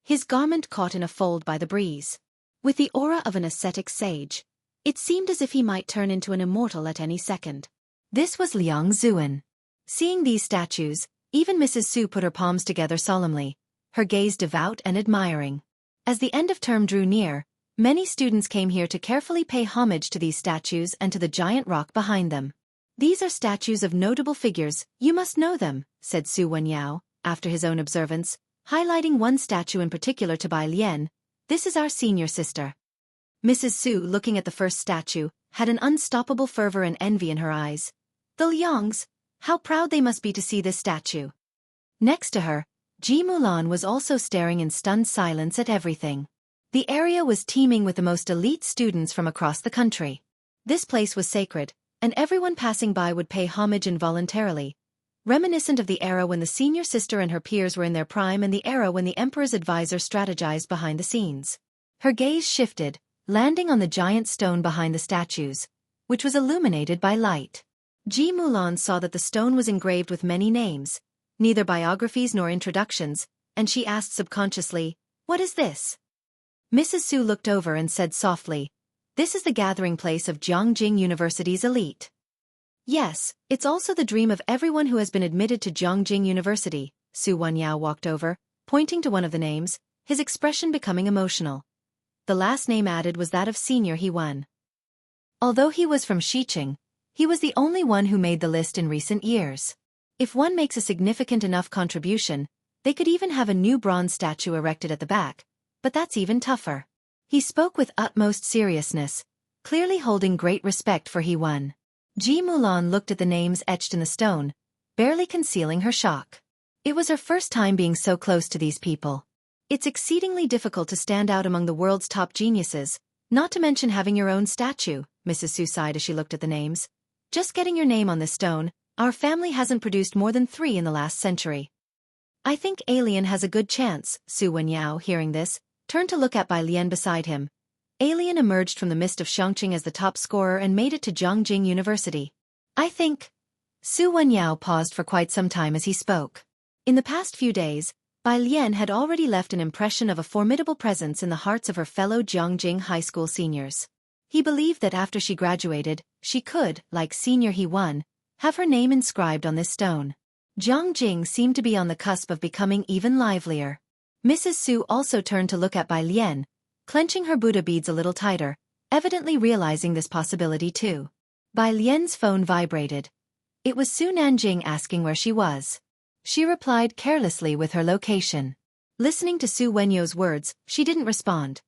his garment caught in a fold by the breeze. With the aura of an ascetic sage, it seemed as if he might turn into an immortal at any second. This was Liang Zuan. Seeing these statues, even Mrs. Su put her palms together solemnly, her gaze devout and admiring. As the end of term drew near, many students came here to carefully pay homage to these statues and to the giant rock behind them. "These are statues of notable figures, you must know them," said Su Wenyao, after his own observance, highlighting one statue in particular to Bai Lian. "This is our senior sister." Mrs. Su, looking at the first statue, had an unstoppable fervor and envy in her eyes. The Liangs, how proud they must be to see this statue. Next to her, Ji Mulan was also staring in stunned silence at everything. The area was teeming with the most elite students from across the country. This place was sacred, and everyone passing by would pay homage involuntarily, reminiscent of the era when the senior sister and her peers were in their prime and the era when the emperor's advisor strategized behind the scenes. Her gaze shifted, landing on the giant stone behind the statues, which was illuminated by light. Ji Mulan saw that the stone was engraved with many names, neither biographies nor introductions, and she asked subconsciously, "What is this?" Mrs. Su looked over and said softly, "This is the gathering place of Jiangjing University's elite." Yes, it's also the dream of everyone who has been admitted to Zhongjing University. Su Wenyao walked over, pointing to one of the names, his expression becoming emotional. The last name added was that of Senior He-won. Although he was from Xiqing, he was the only one who made the list in recent years. If one makes a significant enough contribution, they could even have a new bronze statue erected at the back, but that's even tougher. He spoke with utmost seriousness, clearly holding great respect for He-won. Ji Mulan looked at the names etched in the stone, barely concealing her shock. It was her first time being so close to these people. It's exceedingly difficult to stand out among the world's top geniuses, not to mention having your own statue, Mrs. Su sighed as she looked at the names. Just getting your name on this stone, our family hasn't produced more than 3 in the last century. I think Alien has a good chance. Su Wenyao, hearing this, turned to look at Bai Lian beside him. Alien emerged from the mist of Xiangqing as the top scorer and made it to Zhongjing University. I think. Su Wenyao paused for quite some time as he spoke. In the past few days, Bai Lian had already left an impression of a formidable presence in the hearts of her fellow Zhongjing High School seniors. He believed that after she graduated, she could, like Senior He-won, have her name inscribed on this stone. Zhongjing seemed to be on the cusp of becoming even livelier. Mrs. Su also turned to look at Bai Lian, clenching her Buddha beads a little tighter, evidently realizing this possibility too. Bai Lian's phone vibrated. It was Su Nanjing asking where she was. She replied carelessly with her location. Listening to Su Wenyao's words, she didn't respond.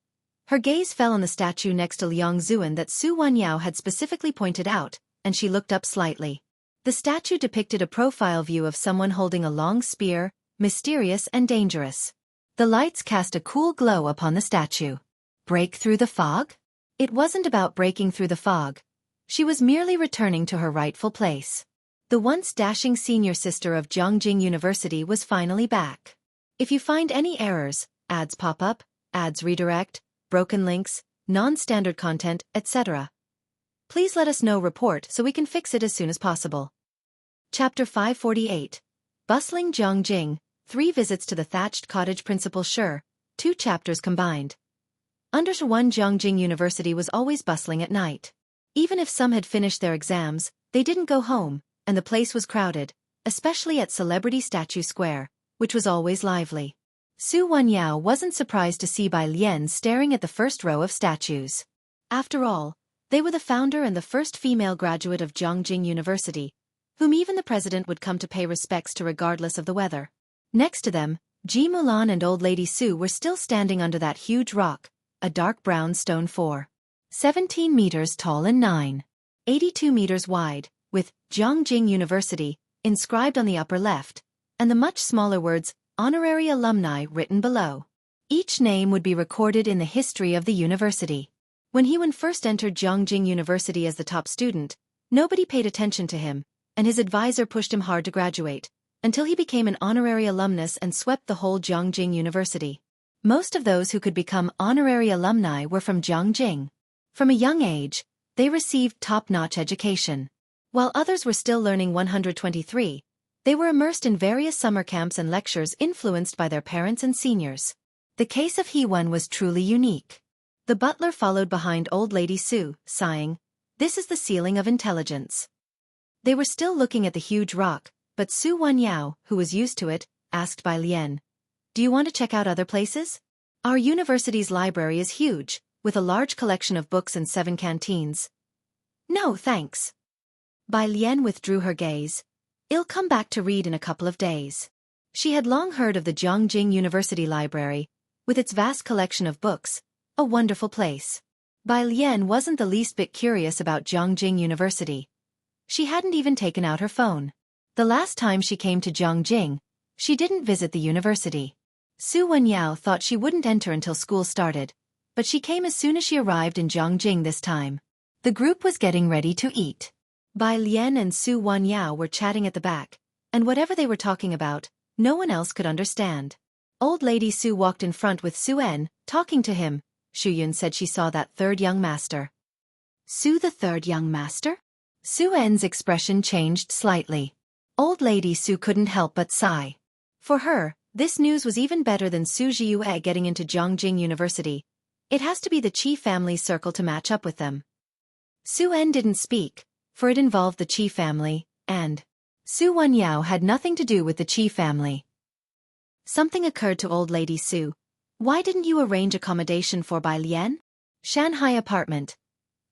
Her gaze fell on the statue next to Liang Zuan that Su Wenyao had specifically pointed out, and she looked up slightly. The statue depicted a profile view of someone holding a long spear, mysterious and dangerous. The lights cast a cool glow upon the statue. Break through the fog? It wasn't about breaking through the fog. She was merely returning to her rightful place. The once dashing senior sister of Zhongjing University was finally back. If you find any errors, ads pop up, ads redirect, broken links, non-standard content, etc., please let us know report so we can fix it as soon as possible. Chapter 548. Bustling Zhongjing, 3 visits to the thatched cottage. Principal Shi, 2 chapters combined. Under one, Zhongjing University was always bustling at night. Even if some had finished their exams, they didn't go home, and the place was crowded, especially at Celebrity Statue Square, which was always lively. Su Wenyao wasn't surprised to see Bai Lian staring at the first row of statues. After all, they were the founder and the first female graduate of Zhongjing University, whom even the president would come to pay respects to regardless of the weather. Next to them, Ji Mulan and Old Lady Su were still standing under that huge rock, a dark brown stone 17 meters tall and 82 meters wide, with Zhongjing University inscribed on the upper left, and the much smaller words, Honorary Alumni, written below. Each name would be recorded in the history of the university. When He-won first entered Zhongjing University as the top student, nobody paid attention to him, and his advisor pushed him hard to graduate, until he became an honorary alumnus and swept the whole Zhongjing University. Most of those who could become honorary alumni were from Zhongjing. From a young age, they received top-notch education. While others were still learning 123, they were immersed in various summer camps and lectures influenced by their parents and seniors. The case of He-won was truly unique. The butler followed behind Old Lady Su, sighing, "This is the ceiling of intelligence." They were still looking at the huge rock, but Su Wenyao, who was used to it, asked Bai Lian, "Do you want to check out other places? Our university's library is huge, with a large collection of books and 7 canteens." "No, thanks." Bai Lian withdrew her gaze. "I'll come back to read in a couple of days." She had long heard of the Zhongjing University Library, with its vast collection of books, a wonderful place. Bai Lian wasn't the least bit curious about Zhongjing University. She hadn't even taken out her phone. The last time she came to Zhongjing, she didn't visit the university. Su Wenyao thought she wouldn't enter until school started, but she came as soon as she arrived in Zhongjing this time. The group was getting ready to eat. Bai Lian and Su Wenyao were chatting at the back, and whatever they were talking about, no one else could understand. Old Lady Su walked in front with Su-en, talking to him. Xu-yun said she saw that 3rd young master. Su, the 3rd young master? Su-en's expression changed slightly. Old Lady Su couldn't help but sigh. For her, this news was even better than Su Jiue getting into Zhongjing University. It has to be the Qi family circle to match up with them. Su-en didn't speak, for it involved the Qi family, and Su Wenyao had nothing to do with the Qi family. Something occurred to old lady Su. Why didn't you arrange accommodation for Bai Lian? Shanghai apartment.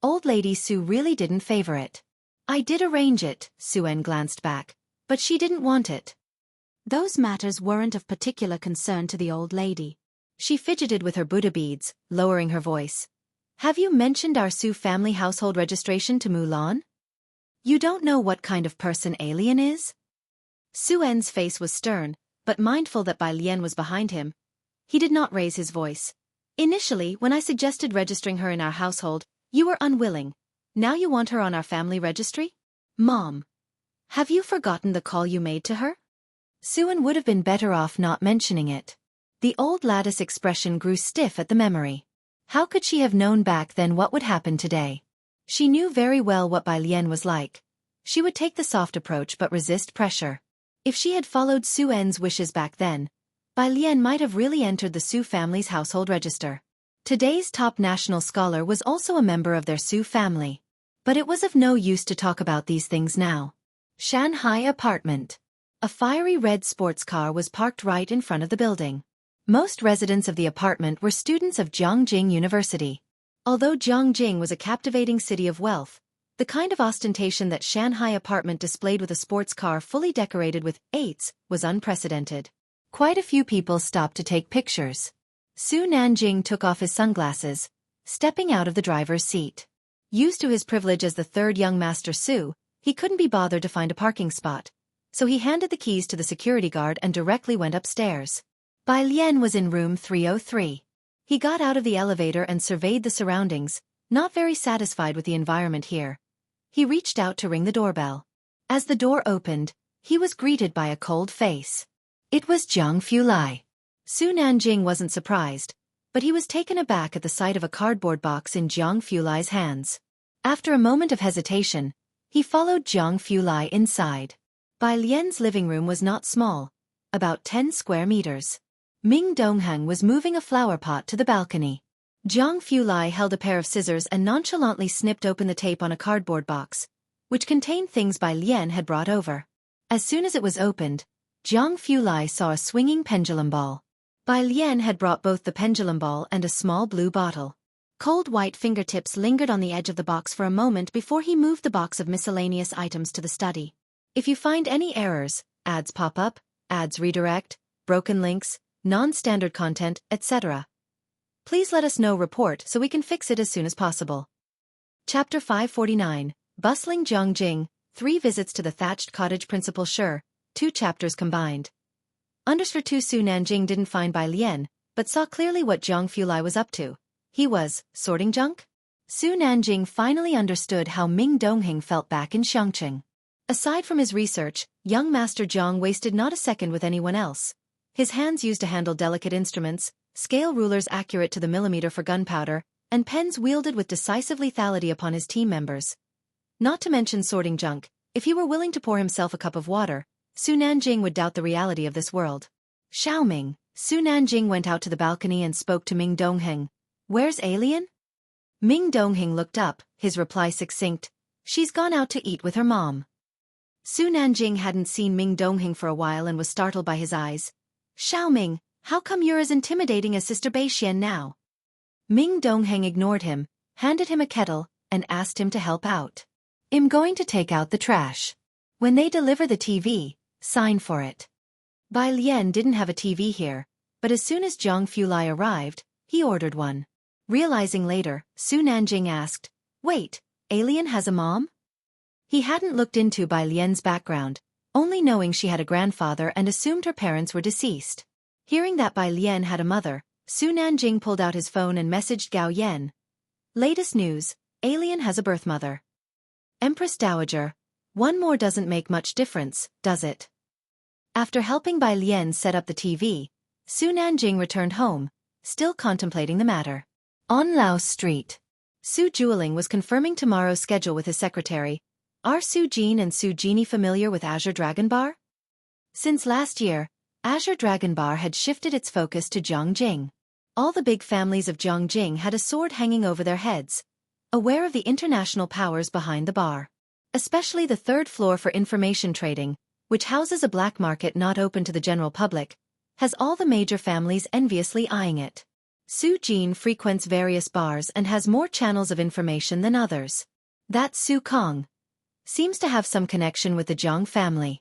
Old lady Su really didn't favor it. I did arrange it, Suen glanced back, but she didn't want it. Those matters weren't of particular concern to the old lady. She fidgeted with her Buddha beads, lowering her voice. Have you mentioned our Su family household registration to Mulan? You don't know what kind of person Alien is? Suen's face was stern, but mindful that Bai Lian was behind him, he did not raise his voice. Initially, when I suggested registering her in our household, you were unwilling. Now you want her on our family registry? Mom. Have you forgotten the call you made to her? Suen would have been better off not mentioning it. The old lattice expression grew stiff at the memory. How could she have known back then what would happen today? She knew very well what Bai Lian was like. She would take the soft approach but resist pressure. If she had followed Suen's wishes back then, Bai Lian might have really entered the Su family's household register. Today's top national scholar was also a member of their Su family. But it was of no use to talk about these things now. Shanghai apartment. A fiery red sports car was parked right in front of the building. Most residents of the apartment were students of Jiangjing University. Although Jiangjing was a captivating city of wealth, the kind of ostentation that Shanghai apartment displayed with a sports car fully decorated with eights was unprecedented. Quite a few people stopped to take pictures. Su Nanjing took off his sunglasses, stepping out of the driver's seat. Used to his privilege as the third young master Su, he couldn't be bothered to find a parking spot, so he handed the keys to the security guard and directly went upstairs. Bai Lian was in room 303. He got out of the elevator and surveyed the surroundings, not very satisfied with the environment here. He reached out to ring the doorbell. As the door opened, he was greeted by a cold face. It was Zhang Fulai. Su Nanjing wasn't surprised, but he was taken aback at the sight of a cardboard box in Zhang Fulai's hands. After a moment of hesitation, he followed Zhang Fulai inside. Bai Lian's living room was not small, about 10 square meters. Ming Dongheng was moving a flower pot to the balcony. Zhang Fulai held a pair of scissors and nonchalantly snipped open the tape on a cardboard box, which contained things Bai Lian had brought over. As soon as it was opened, Zhang Fulai saw a swinging pendulum ball. Bai Lian had brought both the pendulum ball and a small blue bottle. Cold white fingertips lingered on the edge of the box for a moment before he moved the box of miscellaneous items to the study. If you find any errors, ads pop up, ads redirect, broken links, non-standard content, etc., please let us know report so we can fix it as soon as possible. Chapter 549, Bustling Jiangjing, 3 visits to the thatched cottage Principal Shi, 2 chapters combined. Understood Su Nanjing didn't find Bai Lian, but saw clearly what Zhang Fulai was up to. He was sorting junk? Su Nanjing finally understood how Ming Dongheng felt back in Xiangqing. Aside from his research, young Master Zhang wasted not a second with anyone else. His hands used to handle delicate instruments, scale rulers accurate to the millimeter for gunpowder, and pens wielded with decisive lethality upon his team members. Not to mention sorting junk, if he were willing to pour himself a cup of water, Su Nanjing would doubt the reality of this world. Xiaoming, Su Nanjing went out to the balcony and spoke to Ming Dongheng. Where's Alien? Ming Dongheng looked up, his reply succinct. She's gone out to eat with her mom. Su Nanjing hadn't seen Ming Dongheng for a while and was startled by his eyes. Xiaoming, how come you're as intimidating as Sister Beixian now? Ming Dongheng ignored him, handed him a kettle, and asked him to help out. I'm going to take out the trash. When they deliver the TV, sign for it. Bai Lian didn't have a TV here, but as soon as Zhang Fulai arrived, he ordered one. Realizing later, Su Nanjing asked, wait, Alien has a mom? He hadn't looked into Bai Lian's background, only knowing she had a grandfather and assumed her parents were deceased. Hearing that Bai Lian had a mother, Su Nanjing pulled out his phone and messaged Gao Yan. Latest news, Alien has a birth mother. Empress Dowager, one more doesn't make much difference, does it? After helping Bai Lian set up the TV, Su Nanjing returned home, still contemplating the matter. On Laos Street, Su Jueling was confirming tomorrow's schedule with his secretary. Are Su Jin and Su Genie familiar with Azure Dragon Bar? Since last year, Azure Dragon Bar had shifted its focus to Jiangjing. All the big families of Jiangjing had a sword hanging over their heads, aware of the international powers behind the bar. Especially the third floor for information trading, which houses a black market not open to the general public, has all the major families enviously eyeing it. Su Jin frequents various bars and has more channels of information than others. That Su Kong seems to have some connection with the Jiang family.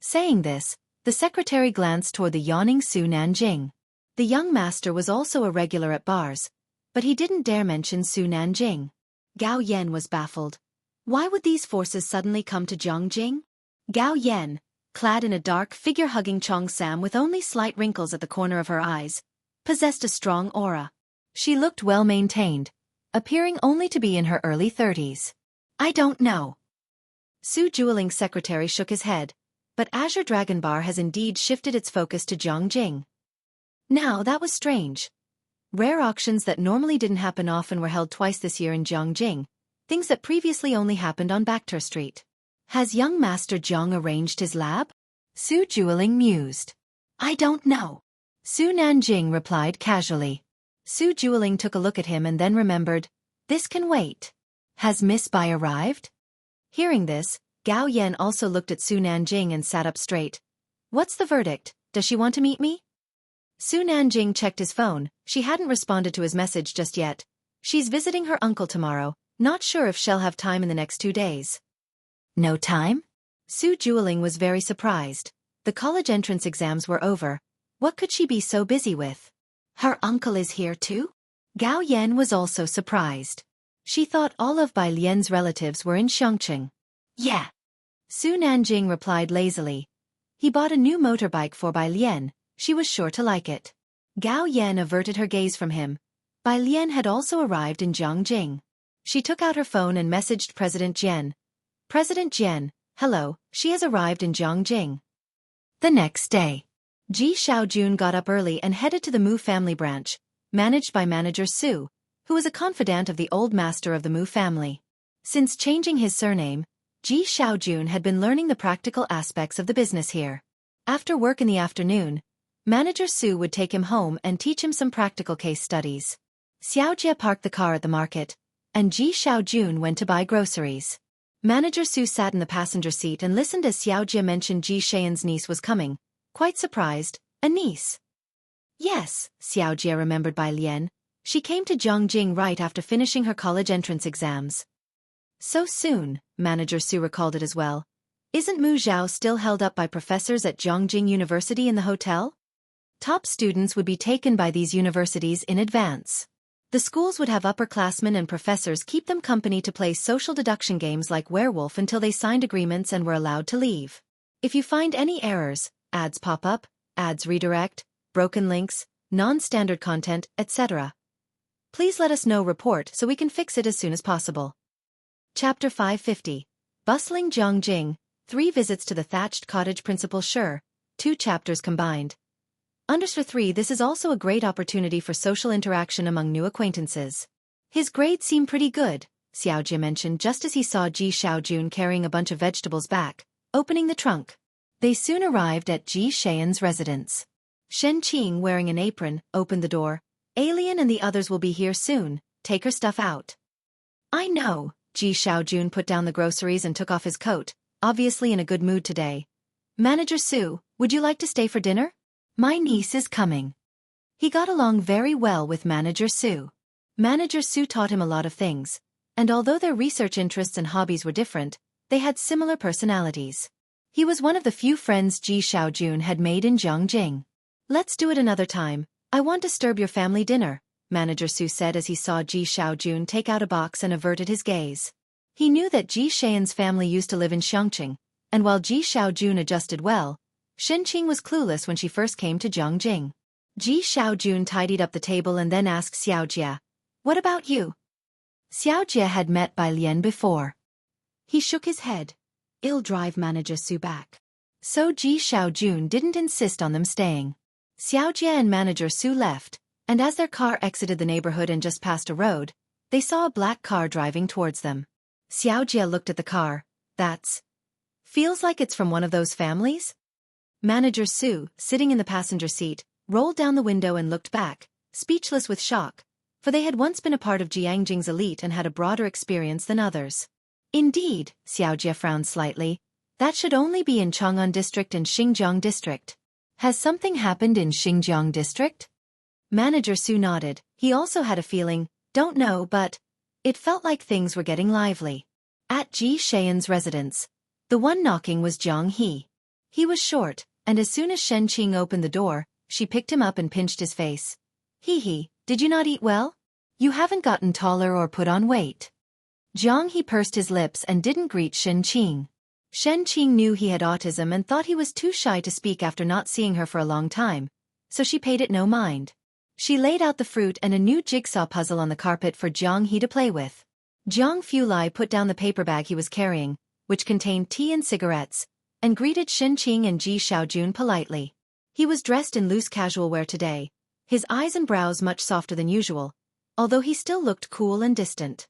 Saying this, the secretary glanced toward the yawning Su Nanjing. The young master was also a regular at bars, but he didn't dare mention Su Nanjing. Gao Yan was baffled. Why would these forces suddenly come to Jiangjing? Gao Yan, clad in a dark figure-hugging Chong Sam with only slight wrinkles at the corner of her eyes, possessed a strong aura. She looked well-maintained, appearing only to be in her early 30s. I don't know. Su Juiling's secretary shook his head, but Azure Dragon Bar has indeed shifted its focus to Jiangjing. Now that was strange. Rare auctions that normally didn't happen often were held twice this year in Jiangjing, things that previously only happened on Backter Street. Has young Master Jiang arranged his lab? Su Juiling mused. I don't know. Su Nanjing replied casually. Su Juiling took a look at him and then remembered, this can wait. Has Miss Bai arrived? Hearing this, Gao Yan also looked at Su Nanjing and sat up straight. What's the verdict? Does she want to meet me? Su Nanjing checked his phone. She hadn't responded to his message just yet. She's visiting her uncle tomorrow, not sure if she'll have time in the next 2 days. No time? Su Juiling was very surprised. The college entrance exams were over. What could she be so busy with? Her uncle is here too? Gao Yan was also surprised. She thought all of Bai Lian's relatives were in Xiangqing. Yeah. Su Nanjing replied lazily. He bought a new motorbike for Bai Lian. She was sure to like it. Gao Yan averted her gaze from him. Bai Lian had also arrived in Jiangjing. She took out her phone and messaged President Jian. President Jian, hello, she has arrived in Jiangjing. The next day, Ji Xiaojun got up early and headed to the Mu family branch, managed by manager Su, who was a confidant of the old master of the Mu family. Since changing his surname, Ji Xiaojun had been learning the practical aspects of the business here. After work in the afternoon, manager Su would take him home and teach him some practical case studies. Xiaojia parked the car at the market, and Ji Xiaojun went to buy groceries. Manager Su sat in the passenger seat and listened as Xiaojia mentioned Ji Xian's niece was coming, quite surprised. A niece? Yes, Xiaojia remembered Bai Lian. She came to Jiangjing right after finishing her college entrance exams. So soon, manager Su recalled it as well. Isn't Mu Zhao still held up by professors at Jiangjing University in the hotel? Top students would be taken by these universities in advance. The schools would have upperclassmen and professors keep them company to play social deduction games like Werewolf until they signed agreements and were allowed to leave. If you find any errors, ads pop up, ads redirect, broken links, non-standard content, etc., please let us know report so we can fix it as soon as possible. Chapter 550. Bustling Jiangjing, 3 visits to the thatched cottage Principal Shi, 2 chapters combined. Under 3, this is also a great opportunity for social interaction among new acquaintances. His grades seem pretty good, Xiaojia mentioned just as he saw Ji Xiaojun carrying a bunch of vegetables back, opening the trunk. They soon arrived at Ji Xian's residence. Shen Qing, wearing an apron, opened the door. Alien and the others will be here soon, take her stuff out. I know, Ji Xiaojun put down the groceries and took off his coat, obviously in a good mood today. Manager Su, would you like to stay for dinner? My niece is coming. He got along very well with Manager Su. Manager Su taught him a lot of things, and although their research interests and hobbies were different, they had similar personalities. He was one of the few friends Ji Xiaojun had made in Jiangjing. Let's do it another time. I won't disturb your family dinner, Manager Su said as he saw Ji Xiaojun take out a box and averted his gaze. He knew that Ji Xian's family used to live in Xiangqing, and while Ji Xiaojun adjusted well, Shen Qing was clueless when she first came to Jiangjing. Ji Xiaojun tidied up the table and then asked Xiaojia, "What about you?" Xiaojia had met Bai Lian before. He shook his head. It'll drive Manager Su back. So Ji Xiaojun didn't insist on them staying. Xiaojia and Manager Su left, and as their car exited the neighborhood and just passed a road, they saw a black car driving towards them. Xiaojia looked at the car. Feels like it's from one of those families? Manager Su, sitting in the passenger seat, rolled down the window and looked back, speechless with shock, for they had once been a part of Jiangjing's elite and had a broader experience than others. Indeed, Xiaojie frowned slightly. That should only be in Chang'an District and Xinjiang District. Has something happened in Xinjiang District? Manager Su nodded. He also had a feeling, don't know, but it felt like things were getting lively. At Ji Shayan's residence, the one knocking was Jiang He. He was short, and as soon as Shen Qing opened the door, she picked him up and pinched his face. He, did you not eat well? You haven't gotten taller or put on weight. Jiang He pursed his lips and didn't greet Shen Qing. Shen Qing knew he had autism and thought he was too shy to speak after not seeing her for a long time, so she paid it no mind. She laid out the fruit and a new jigsaw puzzle on the carpet for Jiang He to play with. Jiang Fulai put down the paper bag he was carrying, which contained tea and cigarettes, and greeted Shen Qing and Ji Xiaojun politely. He was dressed in loose casual wear today, his eyes and brows much softer than usual, although he still looked cool and distant.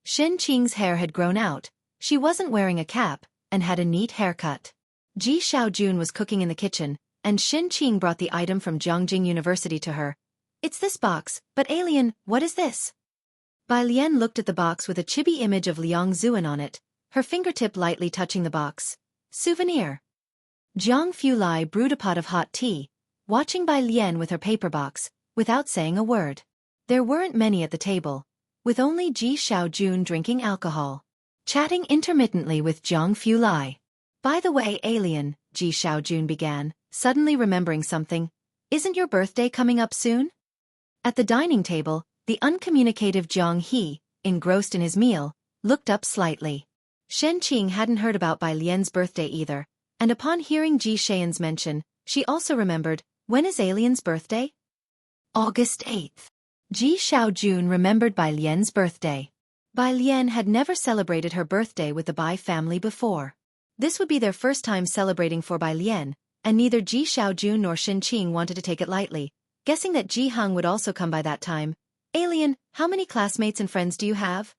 Shen Qing's hair had grown out, she wasn't wearing a cap, and had a neat haircut. Ji Xiaojun was cooking in the kitchen, and Shen Qing brought the item from Jiangjing University to her. It's this box, but alien, what is this? Bai Lian looked at the box with a chibi image of Liang Zuan on it, her fingertip lightly touching the box. Souvenir. Jiang Fulai brewed a pot of hot tea, watching Bai Lian with her paper box, without saying a word. There weren't many at the table, with only Ji Xiaojun drinking alcohol, chatting intermittently with Jiang Fulai. By the way, alien, Ji Xiaojun began, suddenly remembering something. Isn't your birthday coming up soon? At the dining table, the uncommunicative Jiang He, engrossed in his meal, looked up slightly. Shen Qing hadn't heard about Bai Lian's birthday either, and upon hearing Ji Shayan's mention, she also remembered, when is Alien's birthday? August 8th. Ji Xiaojun remembered Bai Lian's birthday. Bai Lian had never celebrated her birthday with the Bai family before. This would be their first time celebrating for Bai Lian, and neither Ji Xiaojun nor Shen Qing wanted to take it lightly, guessing that Ji Heng would also come by that time. Alien, how many classmates and friends do you have?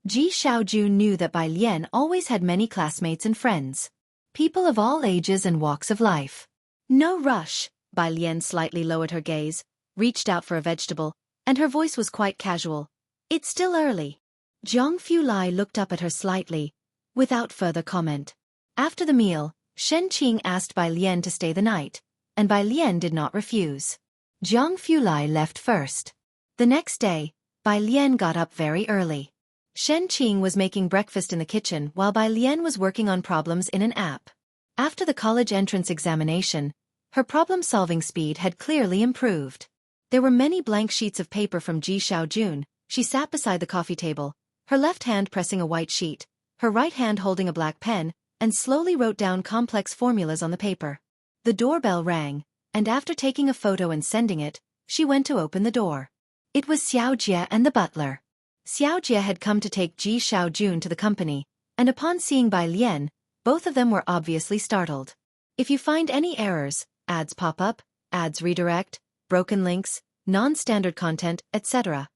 Ji Xiaojun knew that Bai Lian always had many classmates and friends. People of all ages and walks of life. No rush, Bai Lian slightly lowered her gaze, reached out for a vegetable, and her voice was quite casual. It's still early. Jiang Fulai looked up at her slightly, without further comment. After the meal, Shen Qing asked Bai Lian to stay the night, and Bai Lian did not refuse. Jiang Fulai left first. The next day, Bai Lian got up very early. Shen Qing was making breakfast in the kitchen while Bai Lian was working on problems in an app. After the college entrance examination, her problem-solving speed had clearly improved. There were many blank sheets of paper from Ji Xiaojun. She sat beside the coffee table, her left hand pressing a white sheet, her right hand holding a black pen, and slowly wrote down complex formulas on the paper. The doorbell rang, and after taking a photo and sending it, she went to open the door. It was Xiaojie and the butler. Xiaojie had come to take Ji Xiaojun to the company, and upon seeing Bai Lian, both of them were obviously startled. If you find any errors, ads pop up, ads redirect, broken links, non-standard content, etc.,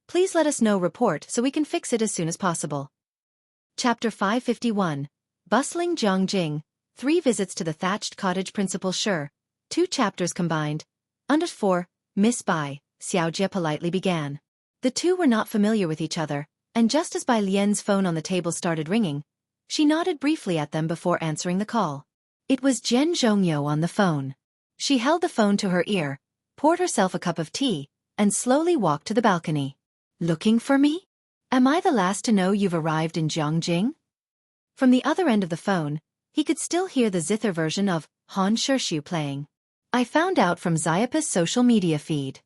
please let us know report so we can fix it as soon as possible. Chapter 551. Bustling Jiangjing, 3 visits to the thatched cottage. Principal Shi, 2 chapters combined. Under 4, Miss Bai, Xiaojie politely began. The two were not familiar with each other, and just as Bai Lian's phone on the table started ringing, she nodded briefly at them before answering the call. It was Zhen Zhongyou on the phone. She held the phone to her ear, poured herself a cup of tea, and slowly walked to the balcony. Looking for me? Am I the last to know you've arrived in Jiangjing? From the other end of the phone, he could still hear the zither version of Han Shirshu playing. I found out from Xiaopa's social media feed.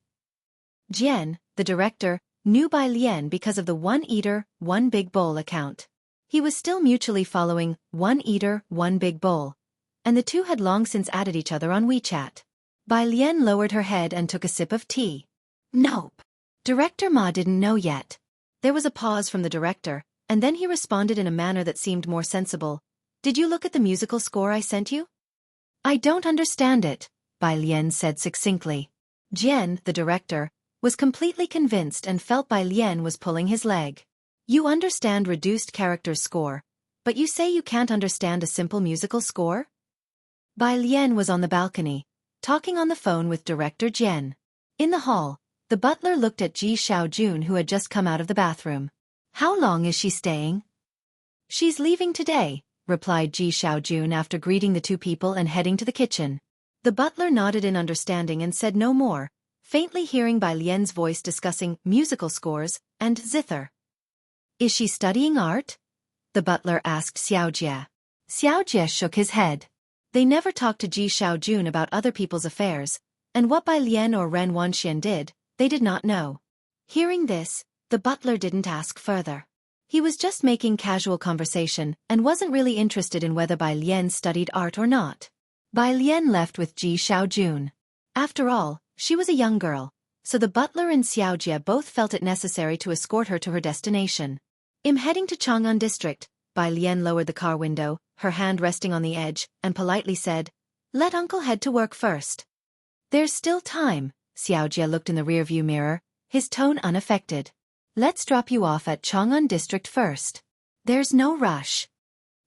Jian, the director, knew Bai Lian because of the One Eater, One Big Bowl account. He was still mutually following One Eater, One Big Bowl, and the two had long since added each other on WeChat. Bai Lian lowered her head and took a sip of tea. Nope. Director Ma didn't know yet. There was a pause from the director, and then he responded in a manner that seemed more sensible. Did you look at the musical score I sent you? I don't understand it, Bai Lian said succinctly. Jian, the director, was completely convinced and felt Bai Lian was pulling his leg. You understand reduced characters score, but you say you can't understand a simple musical score? Bai Lian was on the balcony, talking on the phone with director Jian. In the hall, the butler looked at Ji Xiaojun who had just come out of the bathroom. How long is she staying? She's leaving today, replied Ji Xiaojun after greeting the two people and heading to the kitchen. The butler nodded in understanding and said no more, faintly hearing Bai Lian's voice discussing musical scores and zither. Is she studying art? The butler asked Xiaojie. Xiaojie shook his head. They never talked to Ji Xiaojun about other people's affairs, and what Bai Lian or Ren Wanxian did, they did not know. Hearing this, the butler didn't ask further. He was just making casual conversation and wasn't really interested in whether Bai Lian studied art or not. Bai Lian left with Ji Xiaojun. After all, she was a young girl, so the butler and Xiaojie both felt it necessary to escort her to her destination. Heading to Chang'an district, Bai Lian lowered the car window, her hand resting on the edge, and politely said, "Let uncle head to work first." "There's still time," Xiaojie looked in the rearview mirror, his tone unaffected. "Let's drop you off at Chang'an district first. There's no rush."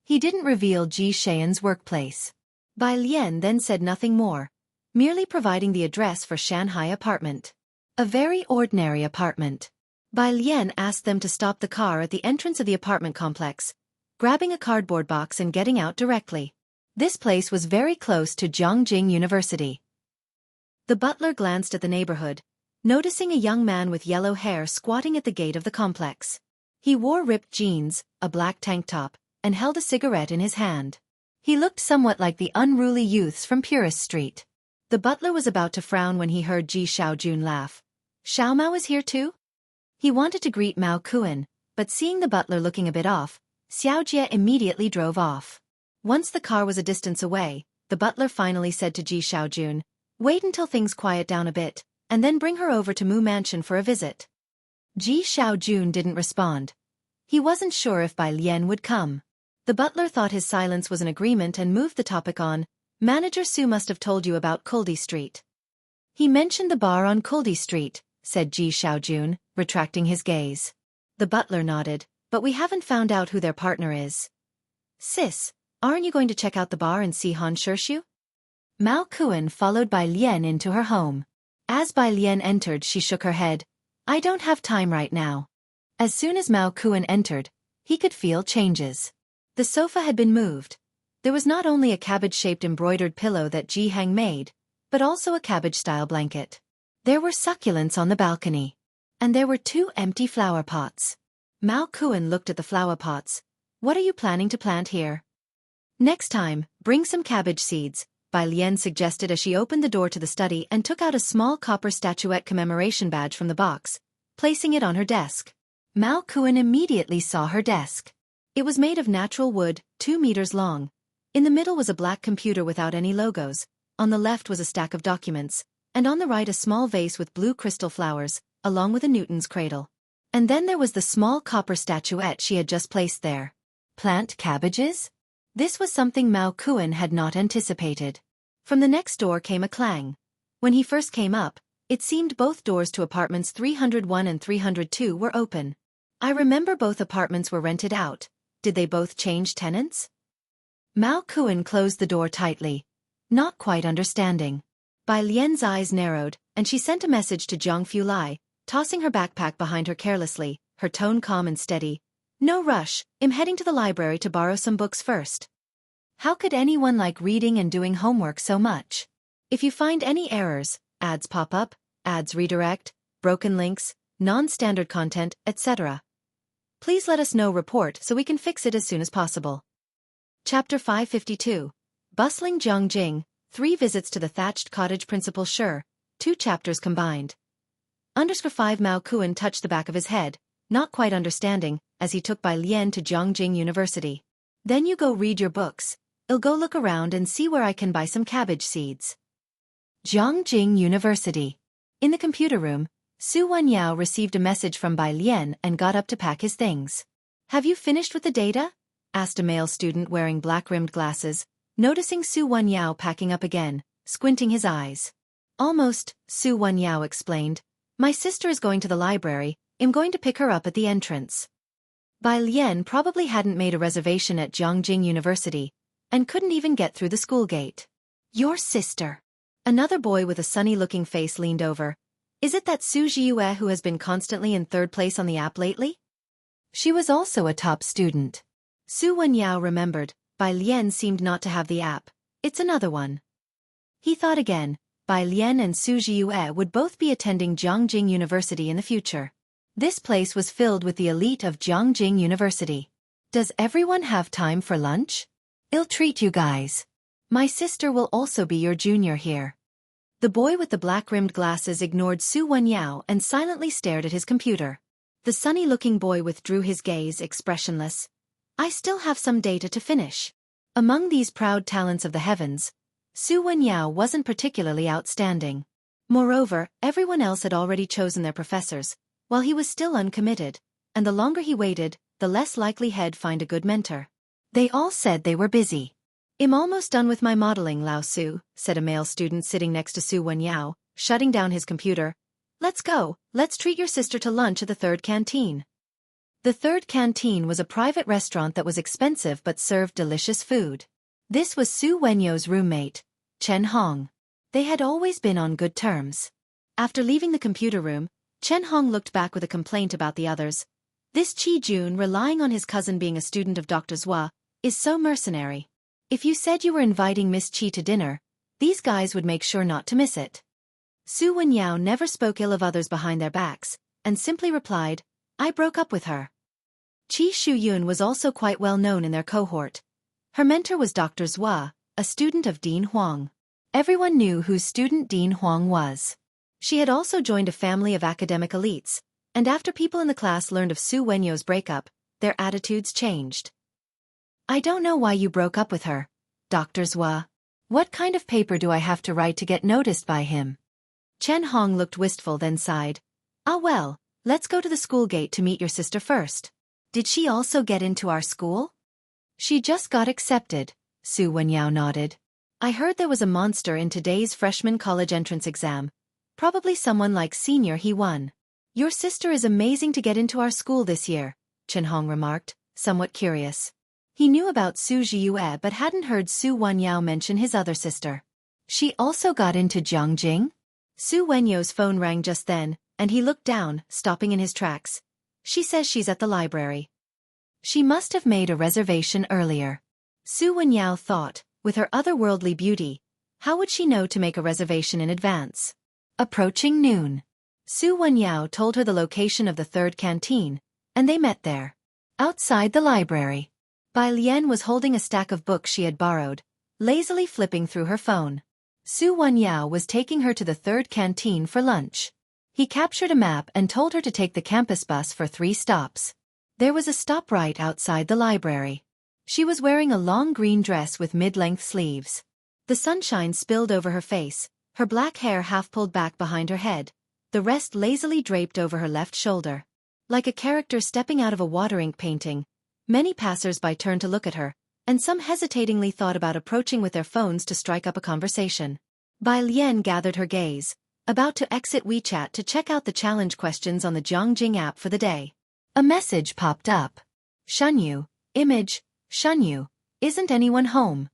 He didn't reveal Ji Xian's workplace. Bai Lian then said nothing more, merely providing the address for Shanghai apartment. A very ordinary apartment. Bai Lian asked them to stop the car at the entrance of the apartment complex, grabbing a cardboard box and getting out directly. This place was very close to Zhongjing University. The butler glanced at the neighborhood, noticing a young man with yellow hair squatting at the gate of the complex. He wore ripped jeans, a black tank top, and held a cigarette in his hand. He looked somewhat like the unruly youths from Purist Street. The butler was about to frown when he heard Ji Xiaojun laugh. "Xiao Mao is here too?" He wanted to greet Mao Kuan, but seeing the butler looking a bit off, Xiaojie immediately drove off. Once the car was a distance away, the butler finally said to Ji Xiaojun, "Wait until things quiet down a bit, and then bring her over to Mu Mansion for a visit." Ji Xiaojun didn't respond. He wasn't sure if Bai Lian would come. The butler thought his silence was an agreement and moved the topic on, "Manager Su must have told you about Kuldi Street." "He mentioned the bar on Kuldi Street," said Ji Xiaojun, retracting his gaze. The butler nodded, "But we haven't found out who their partner is." "Sis, aren't you going to check out the bar and see Han Shirshu?" Mao Kuan followed Bai Lian into her home. As Bai Lian entered, she shook her head. "I don't have time right now." As soon as Mao Kuan entered, he could feel changes. The sofa had been moved. There was not only a cabbage-shaped embroidered pillow that Ji Hang made, but also a cabbage-style blanket. There were succulents on the balcony. And there were 2 empty flower pots. Mao Kuan looked at the flower pots. "What are you planning to plant here?" "Next time, bring some cabbage seeds," Bai Lian suggested as she opened the door to the study and took out a small copper statuette commemoration badge from the box, placing it on her desk. Mao Kuan immediately saw her desk. It was made of natural wood, 2 meters long. In the middle was a black computer without any logos, on the left was a stack of documents, and on the right a small vase with blue crystal flowers, along with a Newton's cradle. And then there was the small copper statuette she had just placed there. Plant cabbages? This was something Mao Kuan had not anticipated. From the next door came a clang. When he first came up, it seemed both doors to apartments 301 and 302 were open. "I remember both apartments were rented out. Did they both change tenants?" Mao Kuan closed the door tightly, not quite understanding. Bai Lian's eyes narrowed, and she sent a message to Zhang Fulai, tossing her backpack behind her carelessly, her tone calm and steady. "No rush, I'm heading to the library to borrow some books first." How could anyone like reading and doing homework so much? If you find any errors, ads pop up, ads redirect, broken links, non-standard content, etc., please let us know report so we can fix it as soon as possible. Chapter 552. Bustling Zhongjing, 3 visits to the thatched cottage. Principal Shi, 2 chapters combined. _5 Mao Kuan touched the back of his head, not quite understanding, as he took Bai Lian to Zhongjing University. "Then you go read your books. I'll go look around and see where I can buy some cabbage seeds." Zhongjing University. In the computer room, Su Wenyao received a message from Bai Lian and got up to pack his things. "Have you finished with the data?" asked a male student wearing black-rimmed glasses, noticing Su Wenyao packing up again, squinting his eyes. "Almost," Su Wenyao explained. "My sister is going to the library. I'm going to pick her up at the entrance." Bai Lian probably hadn't made a reservation at Zhongjing University, and couldn't even get through the school gate. "Your sister." Another boy with a sunny-looking face leaned over. "Is it that Su Jiue who has been constantly in 3rd place on the app lately?" She was also a top student. Su Wenyao remembered, Bai Lian seemed not to have the app. It's another one. He thought again, Bai Lian and Su Jiue would both be attending Jiangjing University in the future. This place was filled with the elite of Jiangjing University. Does everyone have time for lunch? I'll treat you guys. My sister will also be your junior here. The boy with the black-rimmed glasses ignored Su Wenyao and silently stared at his computer. The sunny-looking boy withdrew his gaze, expressionless. I still have some data to finish. Among these proud talents of the heavens, Su Wenyao wasn't particularly outstanding. Moreover, everyone else had already chosen their professors, while he was still uncommitted, and the longer he waited, the less likely he'd find a good mentor. They all said they were busy. I'm almost done with my modeling, Lao Su, said a male student sitting next to Su Wenyao, shutting down his computer. Let's go, let's treat your sister to lunch at the third canteen. The third canteen was a private restaurant that was expensive but served delicious food. This was Su Wenyao's roommate, Chen Hong. They had always been on good terms. After leaving the computer room, Chen Hong looked back with a complaint about the others. This Qi Jun, relying on his cousin being a student of Dr. Zhua, is so mercenary. If you said you were inviting Miss Qi to dinner, these guys would make sure not to miss it. Su Wenyao never spoke ill of others behind their backs, and simply replied, I broke up with her. Qi Shuyun was also quite well known in their cohort. Her mentor was Dr. Zhua, a student of Dean Huang. Everyone knew who student Dean Huang was. She had also joined a family of academic elites, and after people in the class learned of Su Wenyao's breakup, their attitudes changed. I don't know why you broke up with her, Dr. Zhua. What kind of paper do I have to write to get noticed by him? Chen Hong looked wistful, then sighed. Ah well, let's go to the school gate to meet your sister first. Did she also get into our school? She just got accepted, Su Wenyao nodded. I heard there was a monster in today's freshman college entrance exam. Probably someone like Senior He won. Your sister is amazing to get into our school this year, Chen Hong remarked, somewhat curious. He knew about Su Jiue but hadn't heard Su Wenyao mention his other sister. She also got into Jiangjing? Su Wenyao's phone rang just then, and he looked down, stopping in his tracks. She says she's at the library. She must have made a reservation earlier. Su Wenyao thought, with her otherworldly beauty, how would she know to make a reservation in advance? Approaching noon. Su Wenyao told her the location of the third canteen, and they met there. Outside the library. Bai Lian was holding a stack of books she had borrowed, lazily flipping through her phone. Su Wenyao was taking her to the third canteen for lunch. He captured a map and told her to take the campus bus for 3 stops. There was a stop right outside the library. She was wearing a long green dress with mid-length sleeves. The sunshine spilled over her face, her black hair half pulled back behind her head, the rest lazily draped over her left shoulder. Like a character stepping out of a water ink painting, many passers-by turned to look at her, and some hesitatingly thought about approaching with their phones to strike up a conversation. Bai Lian gathered her gaze, about to exit WeChat to check out the challenge questions on the Jiangjing app for the day. A message popped up. Shunyu, image, Shunyu, isn't anyone home?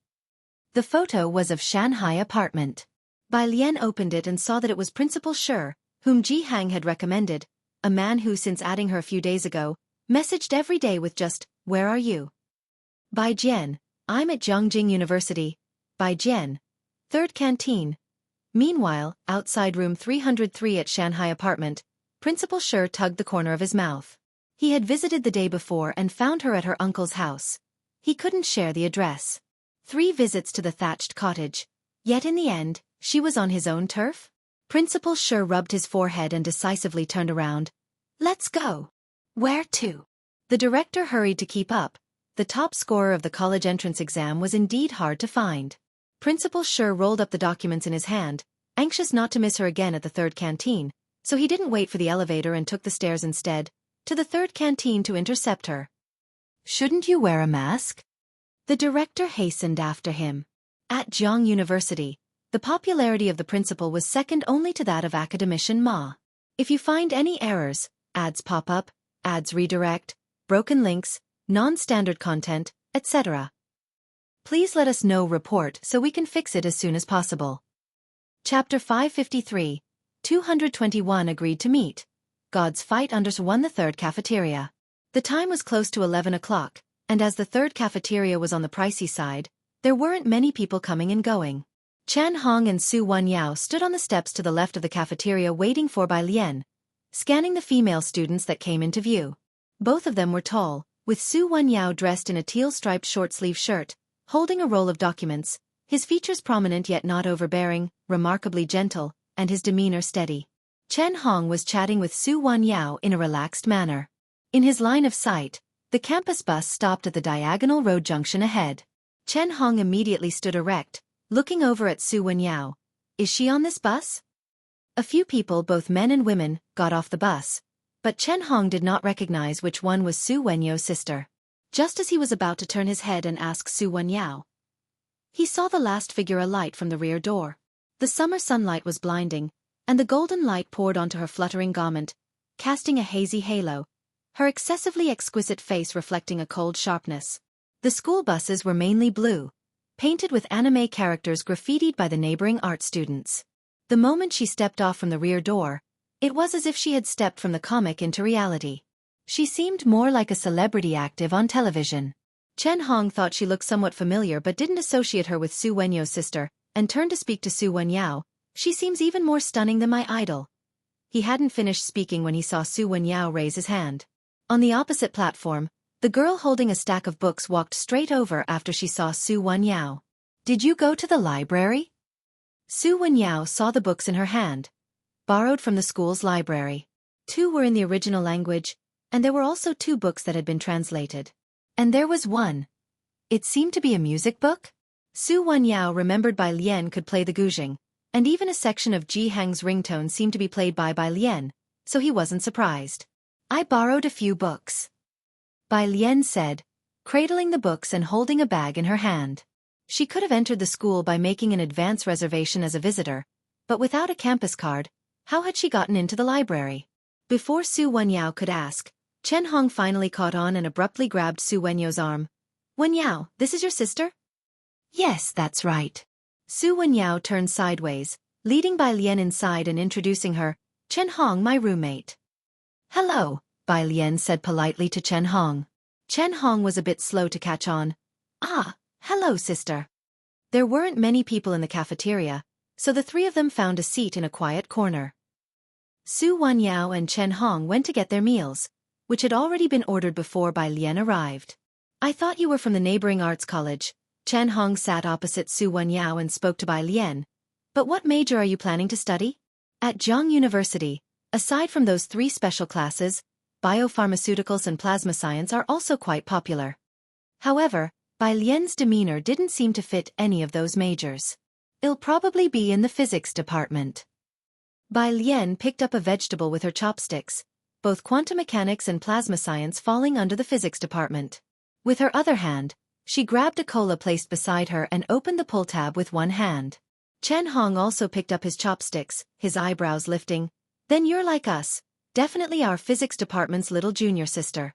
The photo was of Shanghai apartment. Bai Lian opened it and saw that it was Principal Shi, whom Ji Hang had recommended, a man who, since adding her a few days ago, messaged every day with just, where are you? Bai Jian, I'm at Jiangjing University. Bai Jian. Third canteen. Meanwhile, outside room 303 at Shanghai apartment, Principal Shi tugged the corner of his mouth. He had visited the day before and found her at her uncle's house. He couldn't share the address. 3 visits to the thatched cottage. Yet in the end, she was on his own turf? Principal Shi rubbed his forehead and decisively turned around. Let's go. Where to? The director hurried to keep up. The top scorer of the college entrance exam was indeed hard to find. Principal Shi rolled up the documents in his hand, anxious not to miss her again at the third canteen, so he didn't wait for the elevator and took the stairs instead, to the third canteen to intercept her. Shouldn't you wear a mask? The director hastened after him. At Jiang University, the popularity of the principal was second only to that of academician Ma. If you find any errors, ads pop up, ads redirect, broken links, non-standard content, etc., please let us know report so we can fix it as soon as possible. Chapter 553, 221 agreed to meet. God's fight under won the third cafeteria. The time was close to 11 o'clock, and as the third cafeteria was on the pricey side, there weren't many people coming and going. Chen Hong and Su Wenyao stood on the steps to the left of the cafeteria waiting for Bai Lian, scanning the female students that came into view. Both of them were tall, with Su Wenyao dressed in a teal-striped short-sleeve shirt, holding a roll of documents, his features prominent yet not overbearing, remarkably gentle, and his demeanor steady. Chen Hong was chatting with Su Wenyao in a relaxed manner. In his line of sight, the campus bus stopped at the diagonal road junction ahead. Chen Hong immediately stood erect, looking over at Su Wenyao. Is she on this bus? A few people, both men and women, got off the bus, but Chen Hong did not recognize which one was Su Wenyao's sister. Just as he was about to turn his head and ask Su Wenyao, he saw the last figure alight from the rear door. The summer sunlight was blinding, and the golden light poured onto her fluttering garment, casting a hazy halo, her excessively exquisite face reflecting a cold sharpness. The school buses were mainly blue, painted with anime characters graffitied by the neighboring art students. The moment she stepped off from the rear door, it was as if she had stepped from the comic into reality. She seemed more like a celebrity active on television. Chen Hong thought she looked somewhat familiar but didn't associate her with Su Wenyao's sister, and turned to speak to Su Wenyao. She seems even more stunning than my idol. He hadn't finished speaking when he saw Su Wenyao raise his hand. On the opposite platform, the girl holding a stack of books walked straight over after she saw Su Wenyao. Did you go to the library? Su Wenyao saw the books in her hand, borrowed from the school's library. 2 were in the original language, and there were also 2 books that had been translated. And there was one. It seemed to be a music book? Su Wenyao remembered Bai Lian could play the guzheng, and even a section of Ji Hang's ringtone seemed to be played by Bai Lian, so he wasn't surprised. I borrowed a few books, Bai Lian said, cradling the books and holding a bag in her hand. She could have entered the school by making an advance reservation as a visitor, but without a campus card, how had she gotten into the library? Before Su Wenyao could ask, Chen Hong finally caught on and abruptly grabbed Su Wenyao's arm. Wenyao, this is your sister? Yes, that's right. Su Wenyao turned sideways, leading Bai Lian inside and introducing her. Chen Hong, my roommate. Hello, Bai Lian said politely to Chen Hong. Chen Hong was a bit slow to catch on. Ah, hello, sister. There weren't many people in the cafeteria, so the 3 of them found a seat in a quiet corner. Su Wenyao and Chen Hong went to get their meals, which had already been ordered before Bai Lian arrived. I thought you were from the neighboring arts college. Chen Hong sat opposite Su Wenyao and spoke to Bai Lian. But what major are you planning to study? At Zhang University, aside from those 3 special classes, biopharmaceuticals and plasma science are also quite popular. However, Bai Lian's demeanor didn't seem to fit any of those majors. I'll probably be in the physics department. Bai Lian picked up a vegetable with her chopsticks, both quantum mechanics and plasma science falling under the physics department. With her other hand, she grabbed a cola placed beside her and opened the pull tab with one hand. Chen Hong also picked up his chopsticks, his eyebrows lifting. Then you're like us, definitely our physics department's little junior sister.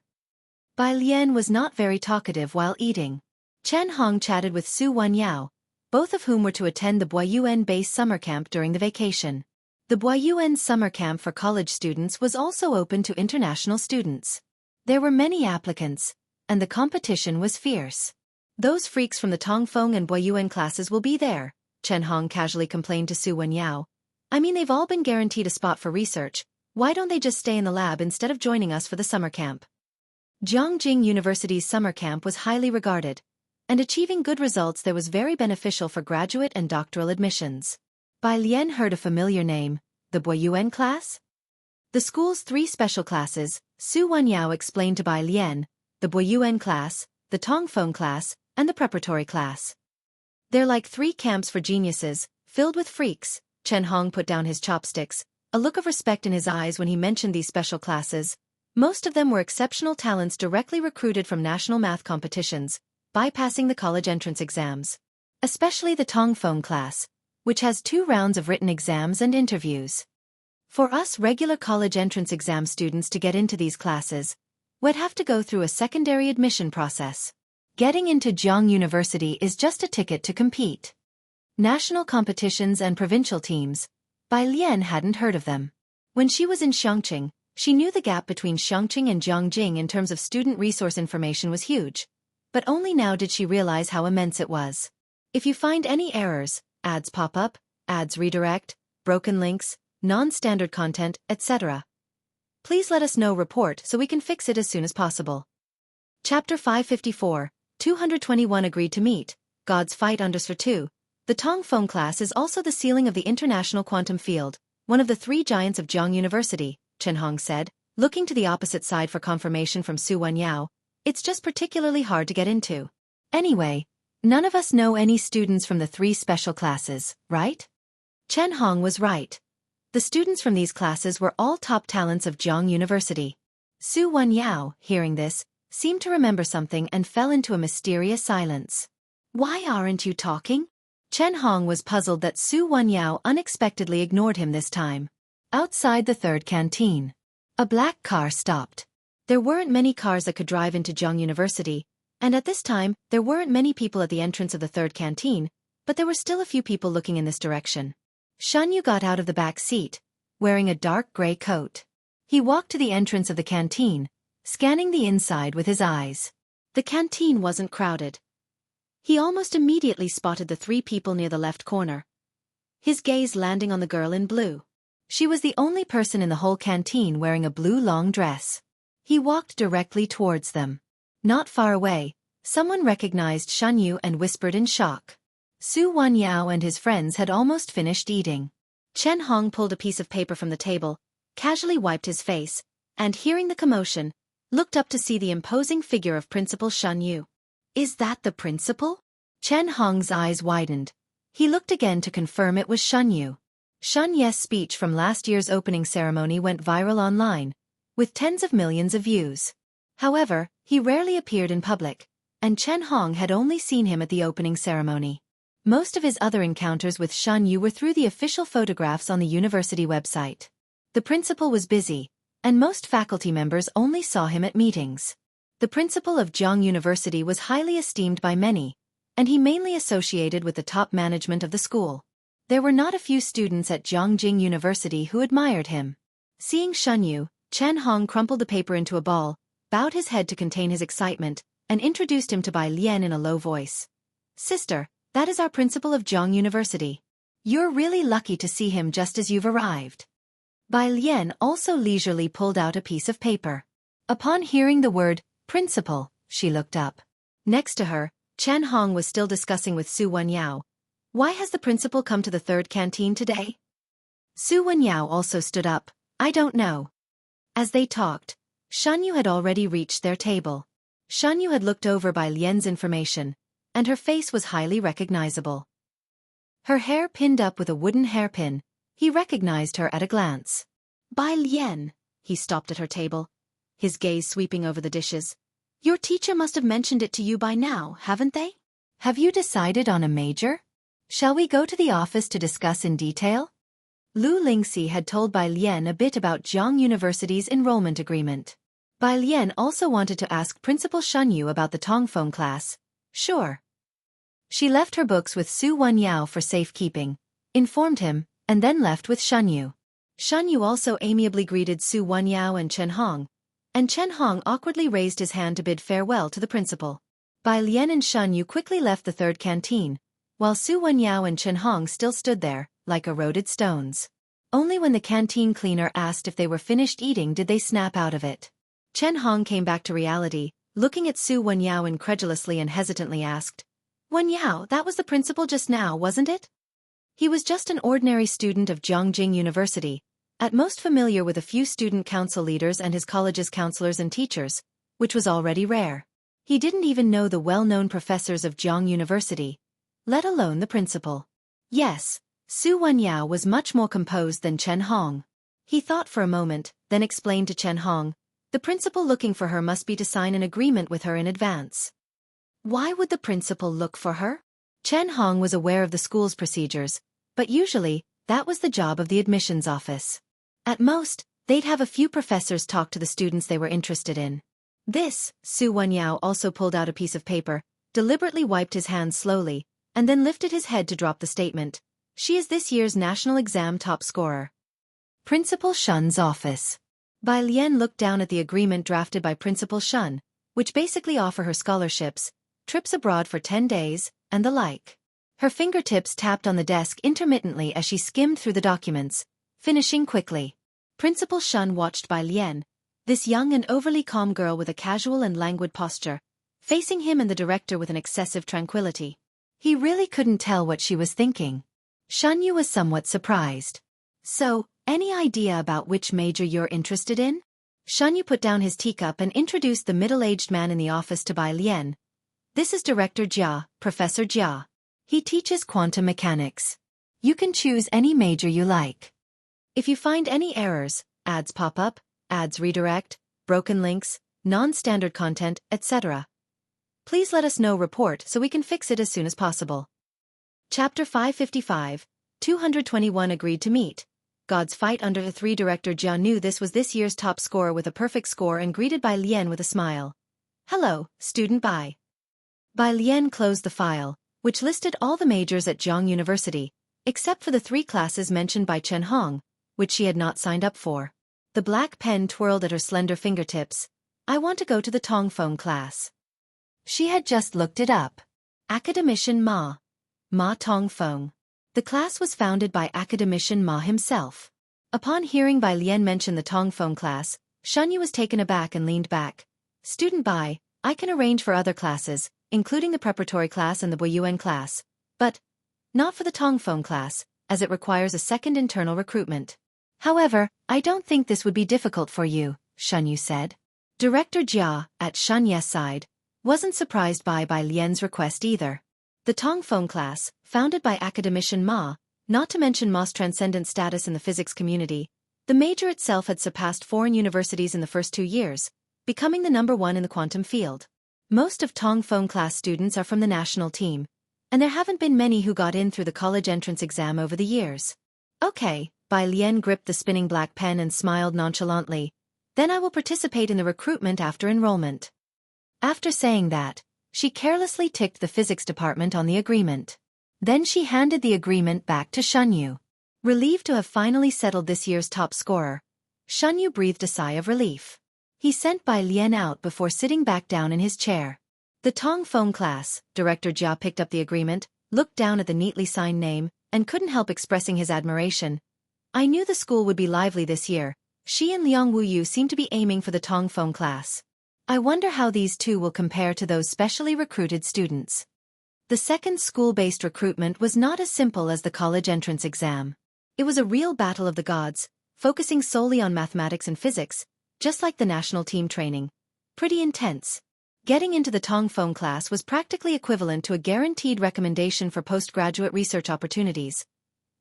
Bai Lian was not very talkative while eating. Chen Hong chatted with Su Wenyao, both of whom were to attend the Boyuan-based summer camp during the vacation. The Boyuan summer camp for college students was also open to international students. There were many applicants, and the competition was fierce. Those freaks from the Tongfeng and Boyuan classes will be there, Chen Hong casually complained to Su Wenyao. I mean, they've all been guaranteed a spot for research. Why don't they just stay in the lab instead of joining us for the summer camp? Jiangjing University's summer camp was highly regarded, and achieving good results there was very beneficial for graduate and doctoral admissions. Bai Lian heard a familiar name, the Boyuan class? The school's 3 special classes, Su Wenyao explained to Bai Lian, the Boyuan class, the Tongfeng class, and the preparatory class. They're like 3 camps for geniuses, filled with freaks. Chen Hong put down his chopsticks, a look of respect in his eyes when he mentioned these special classes. Most of them were exceptional talents directly recruited from national math competitions, bypassing the college entrance exams. Especially the Tongfeng class, which has 2 rounds of written exams and interviews. For us regular college entrance exam students to get into these classes, we'd have to go through a secondary admission process. Getting into Jiang University is just a ticket to compete. National competitions and provincial teams, Bai Lian hadn't heard of them. When she was in Chongqing, she knew the gap between Chongqing and Jiangjing in terms of student resource information was huge, but only now did she realize how immense it was. If you find any errors, ads pop up, ads redirect, broken links, non-standard content, etc., please let us know report so we can fix it as soon as possible. Chapter 554, 221 agreed to meet, God's fight for 2. The Tong Feng class is also the ceiling of the international quantum field, one of the three giants of Zhang University, Chen Hong said, looking to the opposite side for confirmation from Su Wenyao. It's just particularly hard to get into. Anyway, none of us know any students from the three special classes, right? Chen Hong was right. The students from these classes were all top talents of Zhang University. Su Wenyao, hearing this, seemed to remember something and fell into a mysterious silence. Why aren't you talking? Chen Hong was puzzled that Su Wenyao unexpectedly ignored him this time. Outside the third canteen, a black car stopped. There weren't many cars that could drive into Zhang University, and at this time, there weren't many people at the entrance of the third canteen, but there were still a few people looking in this direction. Shan Yu got out of the back seat, wearing a dark gray coat. He walked to the entrance of the canteen, scanning the inside with his eyes. The canteen wasn't crowded. He almost immediately spotted the three people near the left corner, his gaze landing on the girl in blue. She was the only person in the whole canteen wearing a blue long dress. He walked directly towards them. Not far away, someone recognized Shan Yu and whispered in shock. Su Wenyao and his friends had almost finished eating. Chen Hong pulled a piece of paper from the table, casually wiped his face, and hearing the commotion, looked up to see the imposing figure of Principal Shan Yu. Is that the principal? Chen Hong's eyes widened. He looked again to confirm it was Shan Yu. Shan Ye's speech from last year's opening ceremony went viral online, with tens of millions of views. However, he rarely appeared in public, and Chen Hong had only seen him at the opening ceremony. Most of his other encounters with Shan Yu were through the official photographs on the university website. The principal was busy, and most faculty members only saw him at meetings. The principal of Zhang University was highly esteemed by many, and he mainly associated with the top management of the school. There were not a few students at Zhongjing University who admired him. Seeing Shan Yu, Chen Hong crumpled the paper into a ball, bowed his head to contain his excitement, and introduced him to Bai Lian in a low voice. Sister, that is our principal of Zhang University. You're really lucky to see him just as you've arrived. Bai Lian also leisurely pulled out a piece of paper. Upon hearing the word, principal, she looked up. Next to her, Chen Hong was still discussing with Su Wenyao. Why has the principal come to the third canteen today? Su Wenyao also stood up. I don't know. As they talked, Shan Yu had already reached their table. Shan Yu had looked over Bai Lian's information, and her face was highly recognizable. Her hair pinned up with a wooden hairpin, he recognized her at a glance. Bai Lian, he stopped at her table, his gaze sweeping over the dishes. Your teacher must have mentioned it to you by now, haven't they? Have you decided on a major? Shall we go to the office to discuss in detail? Lu Lingxi had told Bai Lian a bit about Zhang University's enrollment agreement. Bai Lian also wanted to ask Principal Shan Yu about the Tongfeng class. Sure. She left her books with Su Wenyao for safekeeping, informed him, and then left with Shan Yu. Shan Yu also amiably greeted Su Wenyao and Chen Hong awkwardly raised his hand to bid farewell to the principal. Bai Lian and Shan Yu quickly left the third canteen, while Su Wenyao and Chen Hong still stood there, like eroded stones. Only when the canteen cleaner asked if they were finished eating did they snap out of it. Chen Hong came back to reality, looking at Su Wenyao incredulously and hesitantly asked, Wenyao, that was the principal just now, wasn't it? He was just an ordinary student of Zhongjing University, at most familiar with a few student council leaders and his college's counselors and teachers, which was already rare. He didn't even know the well-known professors of Zhang University, let alone the principal. Yes, Su Wenyao was much more composed than Chen Hong. He thought for a moment, then explained to Chen Hong, the principal looking for her must be to sign an agreement with her in advance. Why would the principal look for her? Chen Hong was aware of the school's procedures, but usually, that was the job of the admissions office. At most, they'd have a few professors talk to the students they were interested in. This, Su Wenyao also pulled out a piece of paper, deliberately wiped his hands slowly, and then lifted his head to drop the statement. She is this year's national exam top scorer. Principal Shun's office. Bai Lian looked down at the agreement drafted by Principal Shun, which basically offer her scholarships, trips abroad for 10 days, and the like. Her fingertips tapped on the desk intermittently as she skimmed through the documents, finishing quickly. Principal Shun watched Bai Lian, this young and overly calm girl with a casual and languid posture, facing him and the director with an excessive tranquility. He really couldn't tell what she was thinking. Shunyu was somewhat surprised. So, any idea about which major you're interested in? Shunyu put down his teacup and introduced the middle-aged man in the office to Bai Lian. This is Director Jia, Professor Jia. He teaches quantum mechanics. You can choose any major you like. If you find any errors, ads pop up, ads redirect, broken links, non-standard content, etc., please let us know report so we can fix it as soon as possible. Chapter 555, 221 agreed to meet. God's fight under the 3. Director Jia knew this was this year's top scorer with a perfect score and greeted Bai Lian with a smile. Hello, student Bai. Bai Lian closed the file, which listed all the majors at Jiang University, except for the 3 classes mentioned by Chen Hong, which she had not signed up for. The black pen twirled at her slender fingertips. I want to go to the Tongfeng class. She had just looked it up. Academician Ma Tongfeng. The class was founded by Academician Ma himself. Upon hearing Bai Lian mention the Tongfeng class, Shunyu was taken aback and leaned back. Student Bai, I can arrange for other classes, including the preparatory class and the Boyuan class, but not for the Tongfeng class, as it requires a second internal recruitment. However, I don't think this would be difficult for you, Shunyu said. Director Jia, at Shunye's side, wasn't surprised by Bai Lian's request either. The Tongfeng class, founded by Academician Ma, not to mention Ma's transcendent status in the physics community, the major itself had surpassed foreign universities in the first 2 years, becoming the #1 in the quantum field. Most of Tongfeng class students are from the national team, and there haven't been many who got in through the college entrance exam over the years. Okay, Bai Lian gripped the spinning black pen and smiled nonchalantly. Then I will participate in the recruitment after enrollment. After saying that, she carelessly ticked the physics department on the agreement. Then she handed the agreement back to Shunyu. Relieved to have finally settled this year's top scorer, Shunyu breathed a sigh of relief. He sent Bai Lian out before sitting back down in his chair. The Tongfeng class, Director Jia picked up the agreement, looked down at the neatly signed name, and couldn't help expressing his admiration. I knew the school would be lively this year. She and Liang Wuyu seem to be aiming for the Tongfeng class. I wonder how these two will compare to those specially recruited students. The second school-based recruitment was not as simple as the college entrance exam. It was a real battle of the gods, focusing solely on mathematics and physics, just like the national team training. Pretty intense. Getting into the Tongfeng class was practically equivalent to a guaranteed recommendation for postgraduate research opportunities,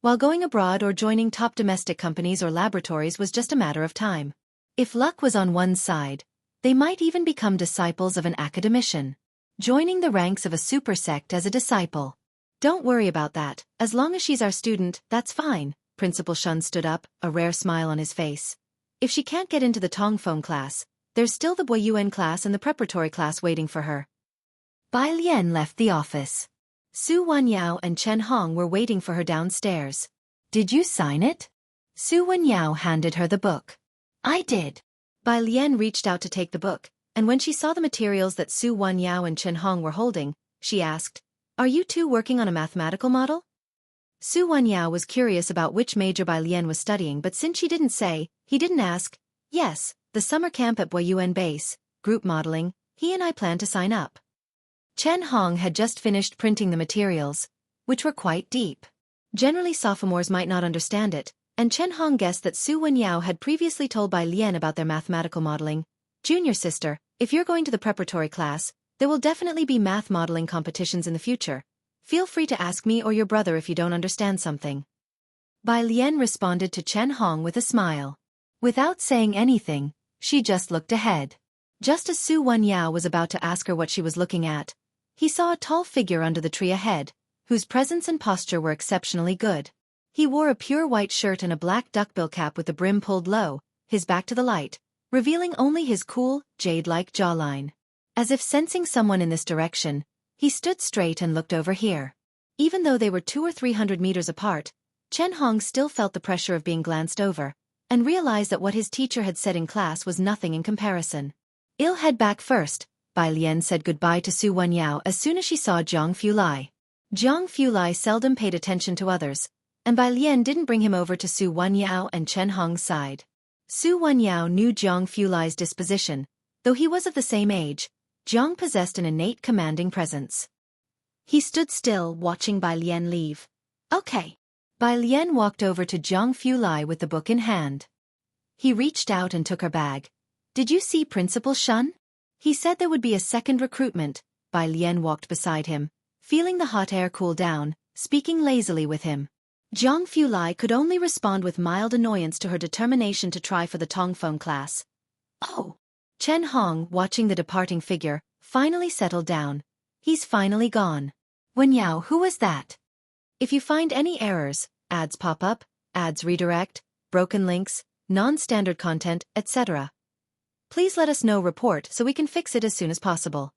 while going abroad or joining top domestic companies or laboratories was just a matter of time. If luck was on one side, they might even become disciples of an academician, joining the ranks of a supersect as a disciple. Don't worry about that, as long as she's our student, that's fine. Principal Shun stood up, a rare smile on his face. If she can't get into the Tongfeng class, there's still the Boyuan class and the preparatory class waiting for her. Bai Lian left the office. Su Wenyao and Chen Hong were waiting for her downstairs. Did you sign it? Su Wenyao handed her the book. I did. Bai Lian reached out to take the book, and when she saw the materials that Su Wenyao and Chen Hong were holding, she asked, Are you two working on a mathematical model? Su Wenyao was curious about which major Bai Lian was studying, but since she didn't say, he didn't ask. Yes, the summer camp at Boyuan Base, group modeling, he and I plan to sign up. Chen Hong had just finished printing the materials, which were quite deep. Generally sophomores might not understand it, and Chen Hong guessed that Su Wenyao had previously told Bai Lian about their mathematical modeling. Junior sister, if you're going to the preparatory class, there will definitely be math modeling competitions in the future. Feel free to ask me or your brother if you don't understand something. Bai Lian responded to Chen Hong with a smile. Without saying anything, she just looked ahead. Just as Su Wenyao was about to ask her what she was looking at, he saw a tall figure under the tree ahead, whose presence and posture were exceptionally good. He wore a pure white shirt and a black duckbill cap with the brim pulled low, his back to the light, revealing only his cool, jade-like jawline. As if sensing someone in this direction, he stood straight and looked over here. Even though they were 200 or 300 meters apart, Chen Hong still felt the pressure of being glanced over, and realized that what his teacher had said in class was nothing in comparison. I'll head back first, Bai Lian said goodbye to Su Wenyao as soon as she saw Zhang Fulai. Zhang Fulai seldom paid attention to others, and Bai Lian didn't bring him over to Su Wenyao and Chen Hong's side. Su Wenyao knew Zhang Fulai's disposition. Though he was of the same age, Zhang possessed an innate commanding presence. He stood still, watching Bai Lian leave. Okay. Bai Lian walked over to Zhang Fulai with the book in hand. He reached out and took her bag. Did you see Principal Shun? He said there would be a second recruitment. Bai Lian walked beside him, feeling the hot air cool down, speaking lazily with him. Zhang Fulai could only respond with mild annoyance to her determination to try for the Tongfeng class. Oh. Chen Hong, watching the departing figure, finally settled down. He's finally gone. Wenyao, who was that? If you find any errors, ads pop up, ads redirect, broken links, non-standard content, etc., please let us know report so we can fix it as soon as possible.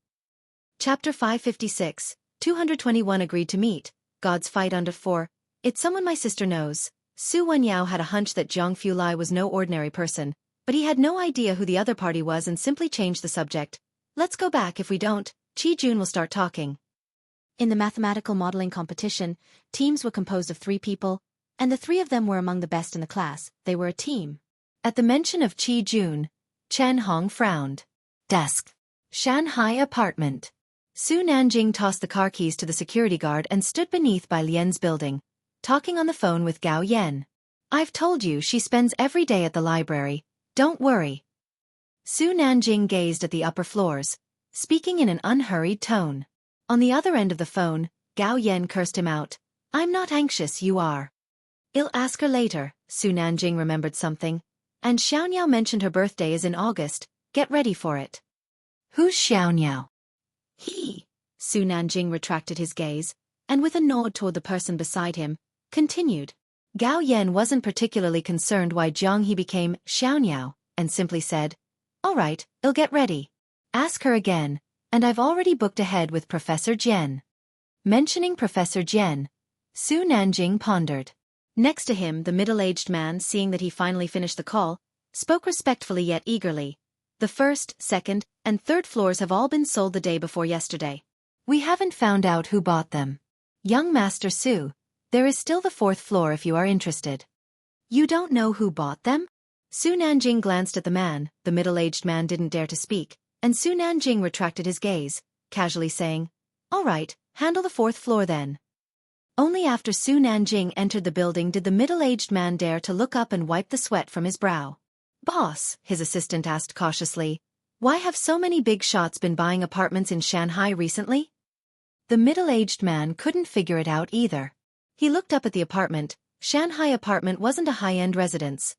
Chapter 556, 221 agreed to meet, God's fight under 4. It's someone my sister knows. Su Wenyao had a hunch that Zhang Fulai was no ordinary person, but he had no idea who the other party was and simply changed the subject. Let's go back. If we don't, Qi Jun will start talking. In the mathematical modeling competition, teams were composed of 3 people, and the 3 of them were among the best in the class. They were a team. At the mention of Qi Jun, Chen Hong frowned. Desk. Shanghai apartment. Su Nanjing tossed the car keys to the security guard and stood beneath Bai Lian's building, talking on the phone with Gao Yan. I've told you she spends every day at the library. Don't worry. Su Nanjing gazed at the upper floors, speaking in an unhurried tone. On the other end of the phone, Gao Yan cursed him out. I'm not anxious, you are. I'll ask her later. Su Nanjing remembered something. And Xiaoniao mentioned her birthday is in August. Get ready for it. Who's Xiaoniao? He. Su Nanjing retracted his gaze, and with a nod toward the person beside him, continued. Gao Yan wasn't particularly concerned why Zhang He became Xiaoniao, and simply said, all right, I'll get ready. Ask her again, and I've already booked ahead with Professor Jian. Mentioning Professor Jian, Su Nanjing pondered. Next to him, the middle-aged man, seeing that he finally finished the call, spoke respectfully yet eagerly. The first, second, and third floors have all been sold the day before yesterday. We haven't found out who bought them. Young Master Su, there is still the 4th floor if you are interested. You don't know who bought them? Su Nanjing glanced at the man. The middle-aged man didn't dare to speak, and Su Nanjing retracted his gaze, casually saying, all right, handle the 4th floor then. Only after Su Nanjing entered the building did the middle-aged man dare to look up and wipe the sweat from his brow. Boss, his assistant asked cautiously, why have so many big shots been buying apartments in Shanghai recently? The middle-aged man couldn't figure it out either. He looked up at the apartment. Shanghai apartment wasn't a high-end residence.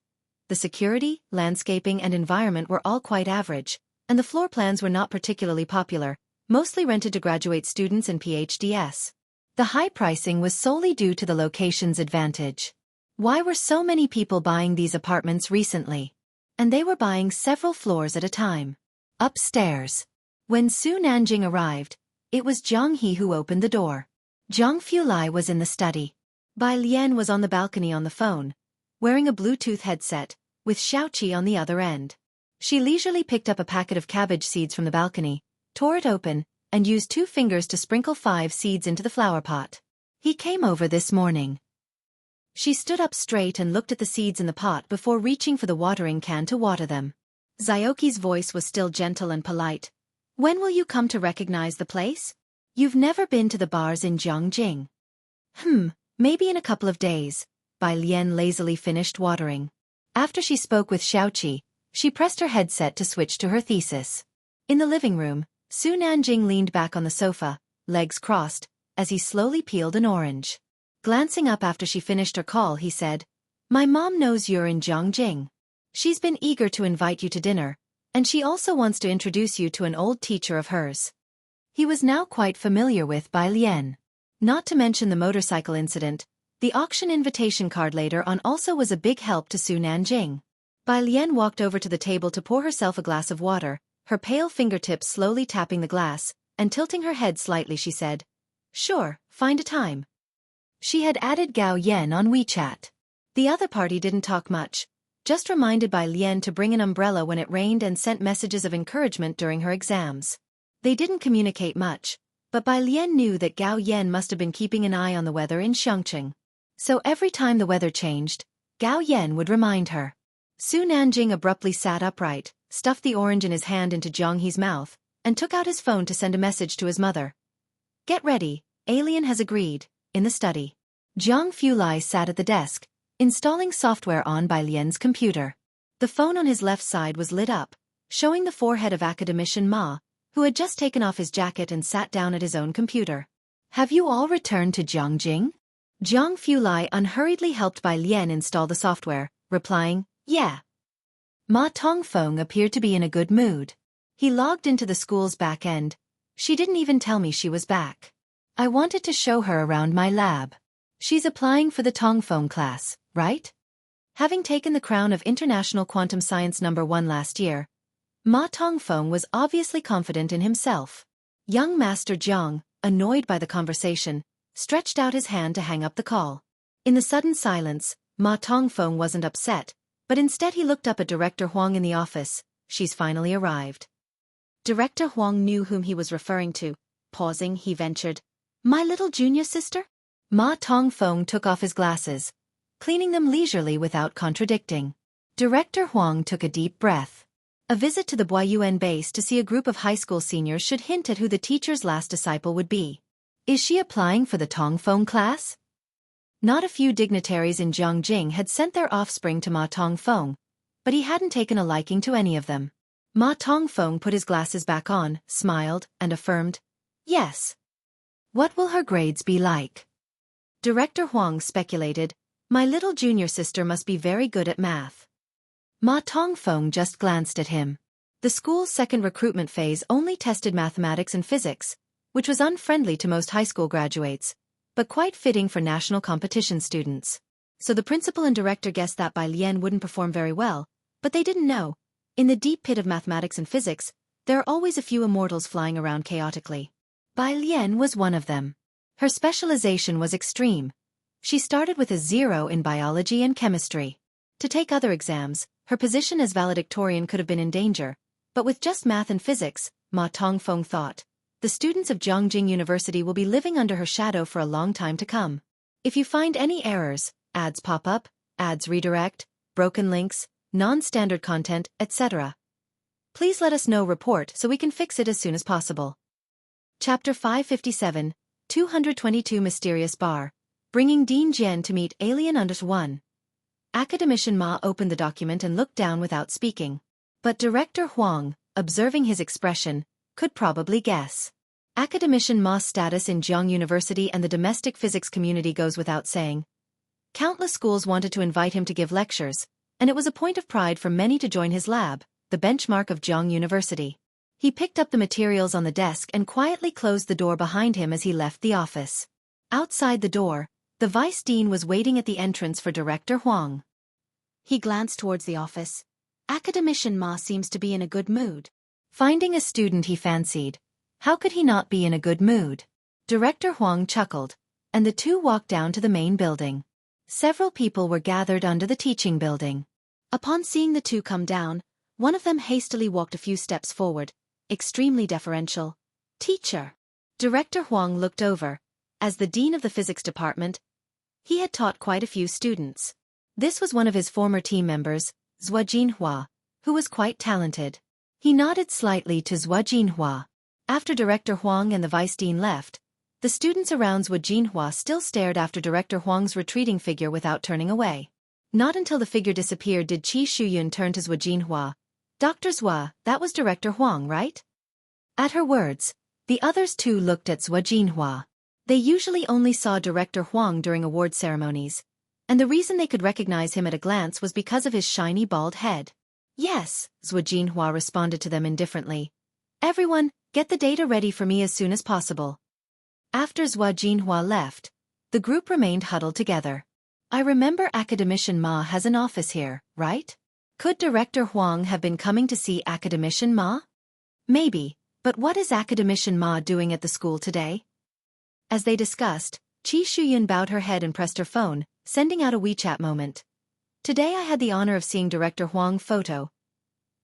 The security, landscaping and environment were all quite average, and the floor plans were not particularly popular, mostly rented to graduate students and PhDs. The high pricing was solely due to the location's advantage. Why were so many people buying these apartments recently? And they were buying several floors at a time. Upstairs. When Su Nanjing arrived, it was Zhang He who opened the door. Zhang Fulai was in the study. Bai Lian was on the balcony on the phone, wearing a Bluetooth headset, with Xueqi on the other end. She leisurely picked up a packet of cabbage seeds from the balcony, tore it open, and used 2 fingers to sprinkle 5 seeds into the flower pot. He came over this morning. She stood up straight and looked at the seeds in the pot before reaching for the watering can to water them. Xueqi's voice was still gentle and polite. When will you come to recognize the place? You've never been to the bars in Zhongjing. Maybe in a couple of days. Bai Lian lazily finished watering. After she spoke with Xueqi, she pressed her headset to switch to her thesis. In the living room, Su Nanjing leaned back on the sofa, legs crossed, as he slowly peeled an orange. Glancing up after she finished her call, he said, my mom knows you're in Zhongjing. She's been eager to invite you to dinner, and she also wants to introduce you to an old teacher of hers. He was now quite familiar with Bai Lian. Not to mention the motorcycle incident, the auction invitation card later on also was a big help to Su Nanjing. Bai Lian walked over to the table to pour herself a glass of water, her pale fingertips slowly tapping the glass, and tilting her head slightly she said, sure, find a time. She had added Gao Yan on WeChat. The other party didn't talk much, just reminded Bai Lian to bring an umbrella when it rained and sent messages of encouragement during her exams. They didn't communicate much, but Bai Lian knew that Gao Yan must have been keeping an eye on the weather in Xueqi. So every time the weather changed, Gao Yan would remind her. Su Nanjing abruptly sat upright, stuffed the orange in his hand into Zhang He's mouth, and took out his phone to send a message to his mother. Get ready, Alien has agreed, in the study. Zhang Fulai sat at the desk, installing software on Bai Lian's computer. The phone on his left side was lit up, showing the forehead of academician Ma, who had just taken off his jacket and sat down at his own computer. Have you all returned to Jiangjing? Zhang Fulai unhurriedly helped Bai Lian install the software, replying, yeah. Ma Tongfeng appeared to be in a good mood. He logged into the school's back end. She didn't even tell me she was back. I wanted to show her around my lab. She's applying for the Tongfeng class, right? Having taken the crown of International Quantum Science No. 1 last year, Ma Tongfeng was obviously confident in himself. Young Master Zhang, annoyed by the conversation, stretched out his hand to hang up the call. In the sudden silence, Ma Tongfeng wasn't upset, but instead he looked up at Director Huang in the office. She's finally arrived. Director Huang knew whom he was referring to. Pausing, he ventured, my little junior sister? Ma Tongfeng took off his glasses, cleaning them leisurely without contradicting. Director Huang took a deep breath. A visit to the Boyuan base to see a group of high school seniors should hint at who the teacher's last disciple would be. Is she applying for the Tongfeng class? Not a few dignitaries in Jiangjing had sent their offspring to Ma Tongfeng, but he hadn't taken a liking to any of them. Ma Tongfeng put his glasses back on, smiled, and affirmed, yes. What will her grades be like? Director Huang speculated, my little junior sister must be very good at math. Ma Tongfeng just glanced at him. The school's second recruitment phase only tested mathematics and physics, which was unfriendly to most high school graduates, but quite fitting for national competition students. So the principal and director guessed that Bai Lian wouldn't perform very well, but they didn't know. In the deep pit of mathematics and physics, there are always a few immortals flying around chaotically. Bai Lian was one of them. Her specialization was extreme. She started with a 0 in biology and chemistry. To take other exams, her position as valedictorian could have been in danger, but with just math and physics, Ma Tongfeng thought, the students of Jiangjing University will be living under her shadow for a long time to come. If you find any errors, ads pop up, ads redirect, broken links, non-standard content, etc., please let us know report so we can fix it as soon as possible. Chapter 557, 222 Mysterious Bar, bringing Dean Jian to meet Alien _1. Academician Ma opened the document and looked down without speaking. But Director Huang, observing his expression, could probably guess. Academician Ma's status in Jiang University and the domestic physics community goes without saying. Countless schools wanted to invite him to give lectures, and it was a point of pride for many to join his lab, the benchmark of Jiang University. He picked up the materials on the desk and quietly closed the door behind him as he left the office. Outside the door, the vice dean was waiting at the entrance for Director Huang. He glanced towards the office. Academician Ma seems to be in a good mood. Finding a student he fancied, how could he not be in a good mood? Director Huang chuckled, and the two walked down to the main building. Several people were gathered under the teaching building. Upon seeing the two come down, one of them hastily walked a few steps forward, extremely deferential. Teacher. Director Huang looked over. As the dean of the physics department, he had taught quite a few students. This was one of his former team members, Zhua Jinhua, who was quite talented. He nodded slightly to Zhua Jinhua. After Director Huang and the vice dean left, the students around Zhua Jinhua still stared after Director Huang's retreating figure without turning away. Not until the figure disappeared did Qi Shuyun turn to Zhua Jinhua. Dr. Zhua, that was Director Huang, right? At her words, the others too looked at Zhua Jinhua. They usually only saw Director Huang during award ceremonies, and the reason they could recognize him at a glance was because of his shiny bald head. Yes, Zhua Jinhua responded to them indifferently. Everyone, get the data ready for me as soon as possible. After Zhua Jinhua left, the group remained huddled together. I remember Academician Ma has an office here, right? Could Director Huang have been coming to see Academician Ma? Maybe, but what is Academician Ma doing at the school today? As they discussed, Qi Shuyun bowed her head and pressed her phone, sending out a WeChat moment. Today I had the honor of seeing Director Huang photo.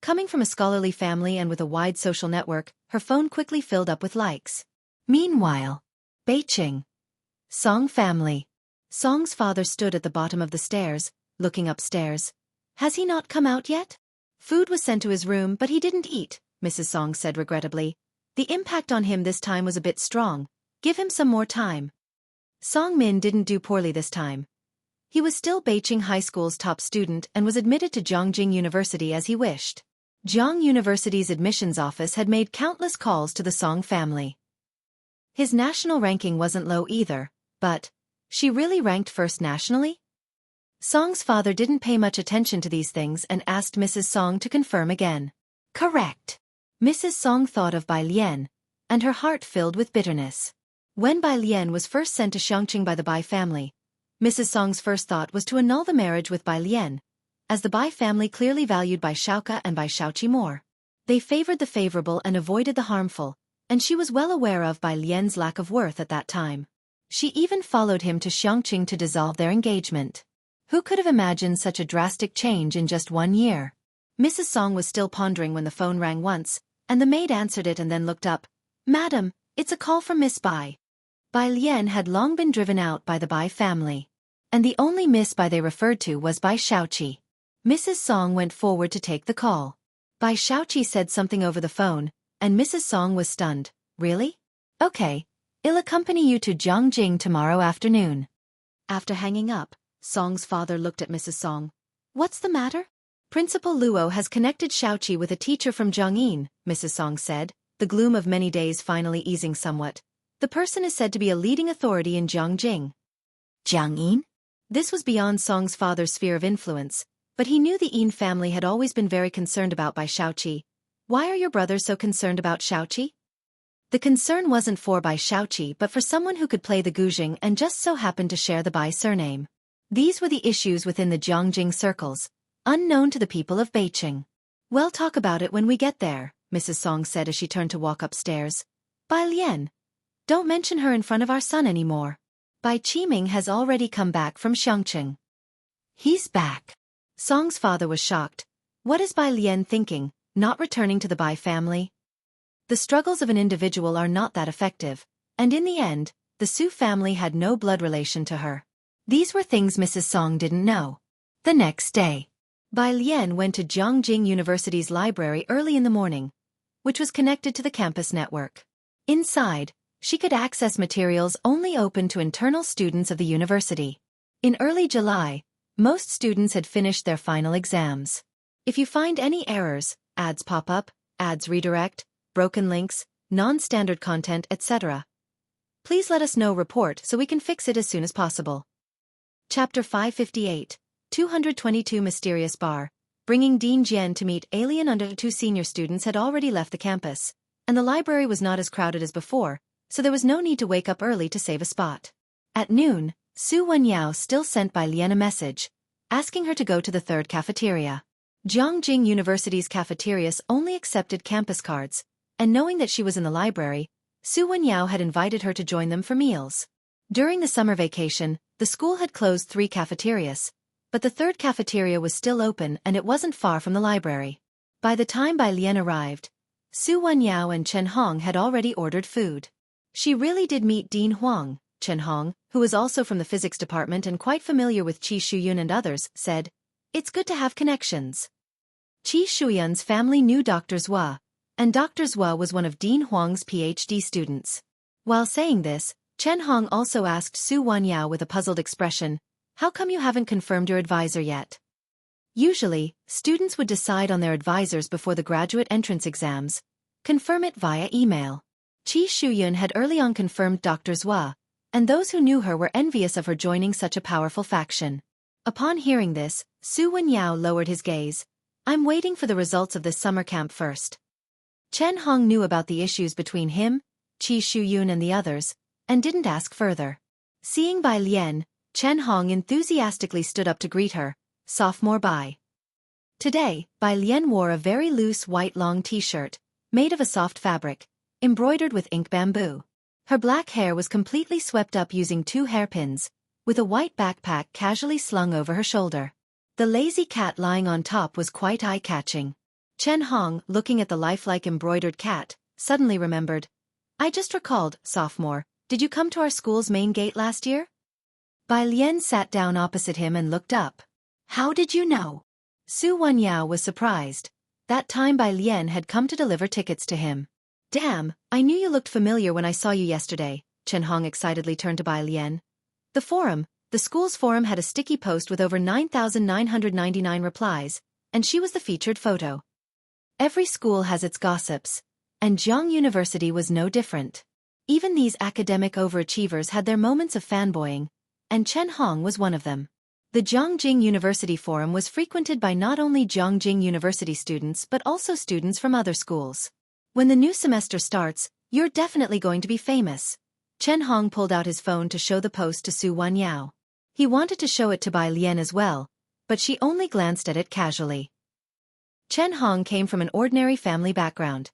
Coming from a scholarly family and with a wide social network, her phone quickly filled up with likes. Meanwhile, Beijing. Song family. Song's father stood at the bottom of the stairs, looking upstairs. Has he not come out yet? Food was sent to his room, but he didn't eat, Mrs. Song said regrettably. The impact on him this time was a bit strong. Give him some more time. Song Min didn't do poorly this time. He was still Beijing High School's top student and was admitted to Zhongjing University as he wished. Zhong University's admissions office had made countless calls to the Song family. His national ranking wasn't low either, but she really ranked first nationally? Song's father didn't pay much attention to these things and asked Mrs. Song to confirm again. Correct. Mrs. Song thought of Bai Lian, and her heart filled with bitterness. When Bai Lian was first sent to Xiangqing by the Bai family, Mrs. Song's first thought was to annul the marriage with Bai Lian, as the Bai family clearly valued Bai Xueqi and Bai Xueqi more. They favored the favorable and avoided the harmful, and she was well aware of Bai Lian's lack of worth at that time. She even followed him to Xiangqing to dissolve their engagement. Who could have imagined such a drastic change in just 1 year? Mrs. Song was still pondering when the phone rang once, and the maid answered it and then looked up. Madam, it's a call from Miss Bai. Bai Lian had long been driven out by the Bai family, and the only Miss Bai they referred to was Bai Xueqi. Mrs. Song went forward to take the call. Bai Xueqi said something over the phone, and Mrs. Song was stunned. Really? Okay, I'll accompany you to Zhongjing tomorrow afternoon. After hanging up, Song's father looked at Mrs. Song. What's the matter? Principal Luo has connected Xueqi with a teacher from Zhongyin, Mrs. Song said, the gloom of many days finally easing somewhat. The person is said to be a leading authority in Zhongjing. Zhongyin? This was beyond Song's father's sphere of influence, but he knew the Yin family had always been very concerned about Bai Xueqi. Why are your brothers so concerned about Xueqi? The concern wasn't for Bai Xueqi but for someone who could play the guzheng and just so happened to share the Bai surname. These were the issues within the Zhongjing circles, unknown to the people of Beijing. We'll talk about it when we get there, Mrs. Song said as she turned to walk upstairs. Bai Lian. Don't mention her in front of our son anymore. Bai Qiming has already come back from Xiangqing. He's back. Song's father was shocked. What is Bai Lian thinking, not returning to the Bai family? The struggles of an individual are not that effective, and in the end, the Su family had no blood relation to her. These were things Mrs. Song didn't know. The next day, Bai Lian went to Zhongjing University's library early in the morning, which was connected to the campus network. Inside, she could access materials only open to internal students of the university. In early July, most students had finished their final exams. If you find any errors, ads pop up, ads redirect, broken links, non-standard content, etc., please let us know report so we can fix it as soon as possible. Chapter 558, 222 Mysterious Bar. Bringing Dean Jian to meet Alien Under 2 senior students had already left the campus, and the library was not as crowded as before, so there was no need to wake up early to save a spot. At noon, Su Wenyao still sent Bai Lian a message, asking her to go to the third cafeteria. Zhongjing University's cafeterias only accepted campus cards, and knowing that she was in the library, Su Wenyao had invited her to join them for meals. During the summer vacation, the school had closed 3 cafeterias, but the third cafeteria was still open and it wasn't far from the library. By the time Bai Lian arrived, Su Wenyao and Chen Hong had already ordered food. She really did meet Dean Huang. Chen Hong, who was also from the physics department and quite familiar with Qi Shuyun and others, said, "It's good to have connections." Qi Shuyun's family knew Dr. Zhua, and Dr. Zhua was one of Dean Huang's PhD students. While saying this, Chen Hong also asked Su Wenyao with a puzzled expression, "How come you haven't confirmed your advisor yet?" Usually, students would decide on their advisors before the graduate entrance exams, confirm it via email. Qi Shuyun had early on confirmed Dr. Zhua, and those who knew her were envious of her joining such a powerful faction. Upon hearing this, Su Wenyao lowered his gaze. "I'm waiting for the results of this summer camp first." Chen Hong knew about the issues between him, Qi Shuyun and the others, and didn't ask further. Seeing Bai Lian, Chen Hong enthusiastically stood up to greet her, "Sophomore Bai." Today, Bai Lian wore a very loose white long t-shirt, made of a soft fabric, embroidered with ink bamboo. Her black hair was completely swept up using 2 hairpins, with a white backpack casually slung over her shoulder. The lazy cat lying on top was quite eye-catching. Chen Hong, looking at the lifelike embroidered cat, suddenly remembered. I just recalled, sophomore, did you come to our school's main gate last year? Bai Lian sat down opposite him and looked up. How did you know? Su Wanyao was surprised. That time Bai Lian had come to deliver tickets to him. Damn, I knew you looked familiar when I saw you yesterday, Chen Hong excitedly turned to Bai Lian. The school's forum had a sticky post with over 9,999 replies, and she was the featured photo. Every school has its gossips, and Jiang University was no different. Even these academic overachievers had their moments of fanboying, and Chen Hong was one of them. The Jiangjing University forum was frequented by not only Jiangjing University students but also students from other schools. When the new semester starts, you're definitely going to be famous. Chen Hong pulled out his phone to show the post to Su Wanyao. He wanted to show it to Bai Lian as well, but she only glanced at it casually. Chen Hong came from an ordinary family background.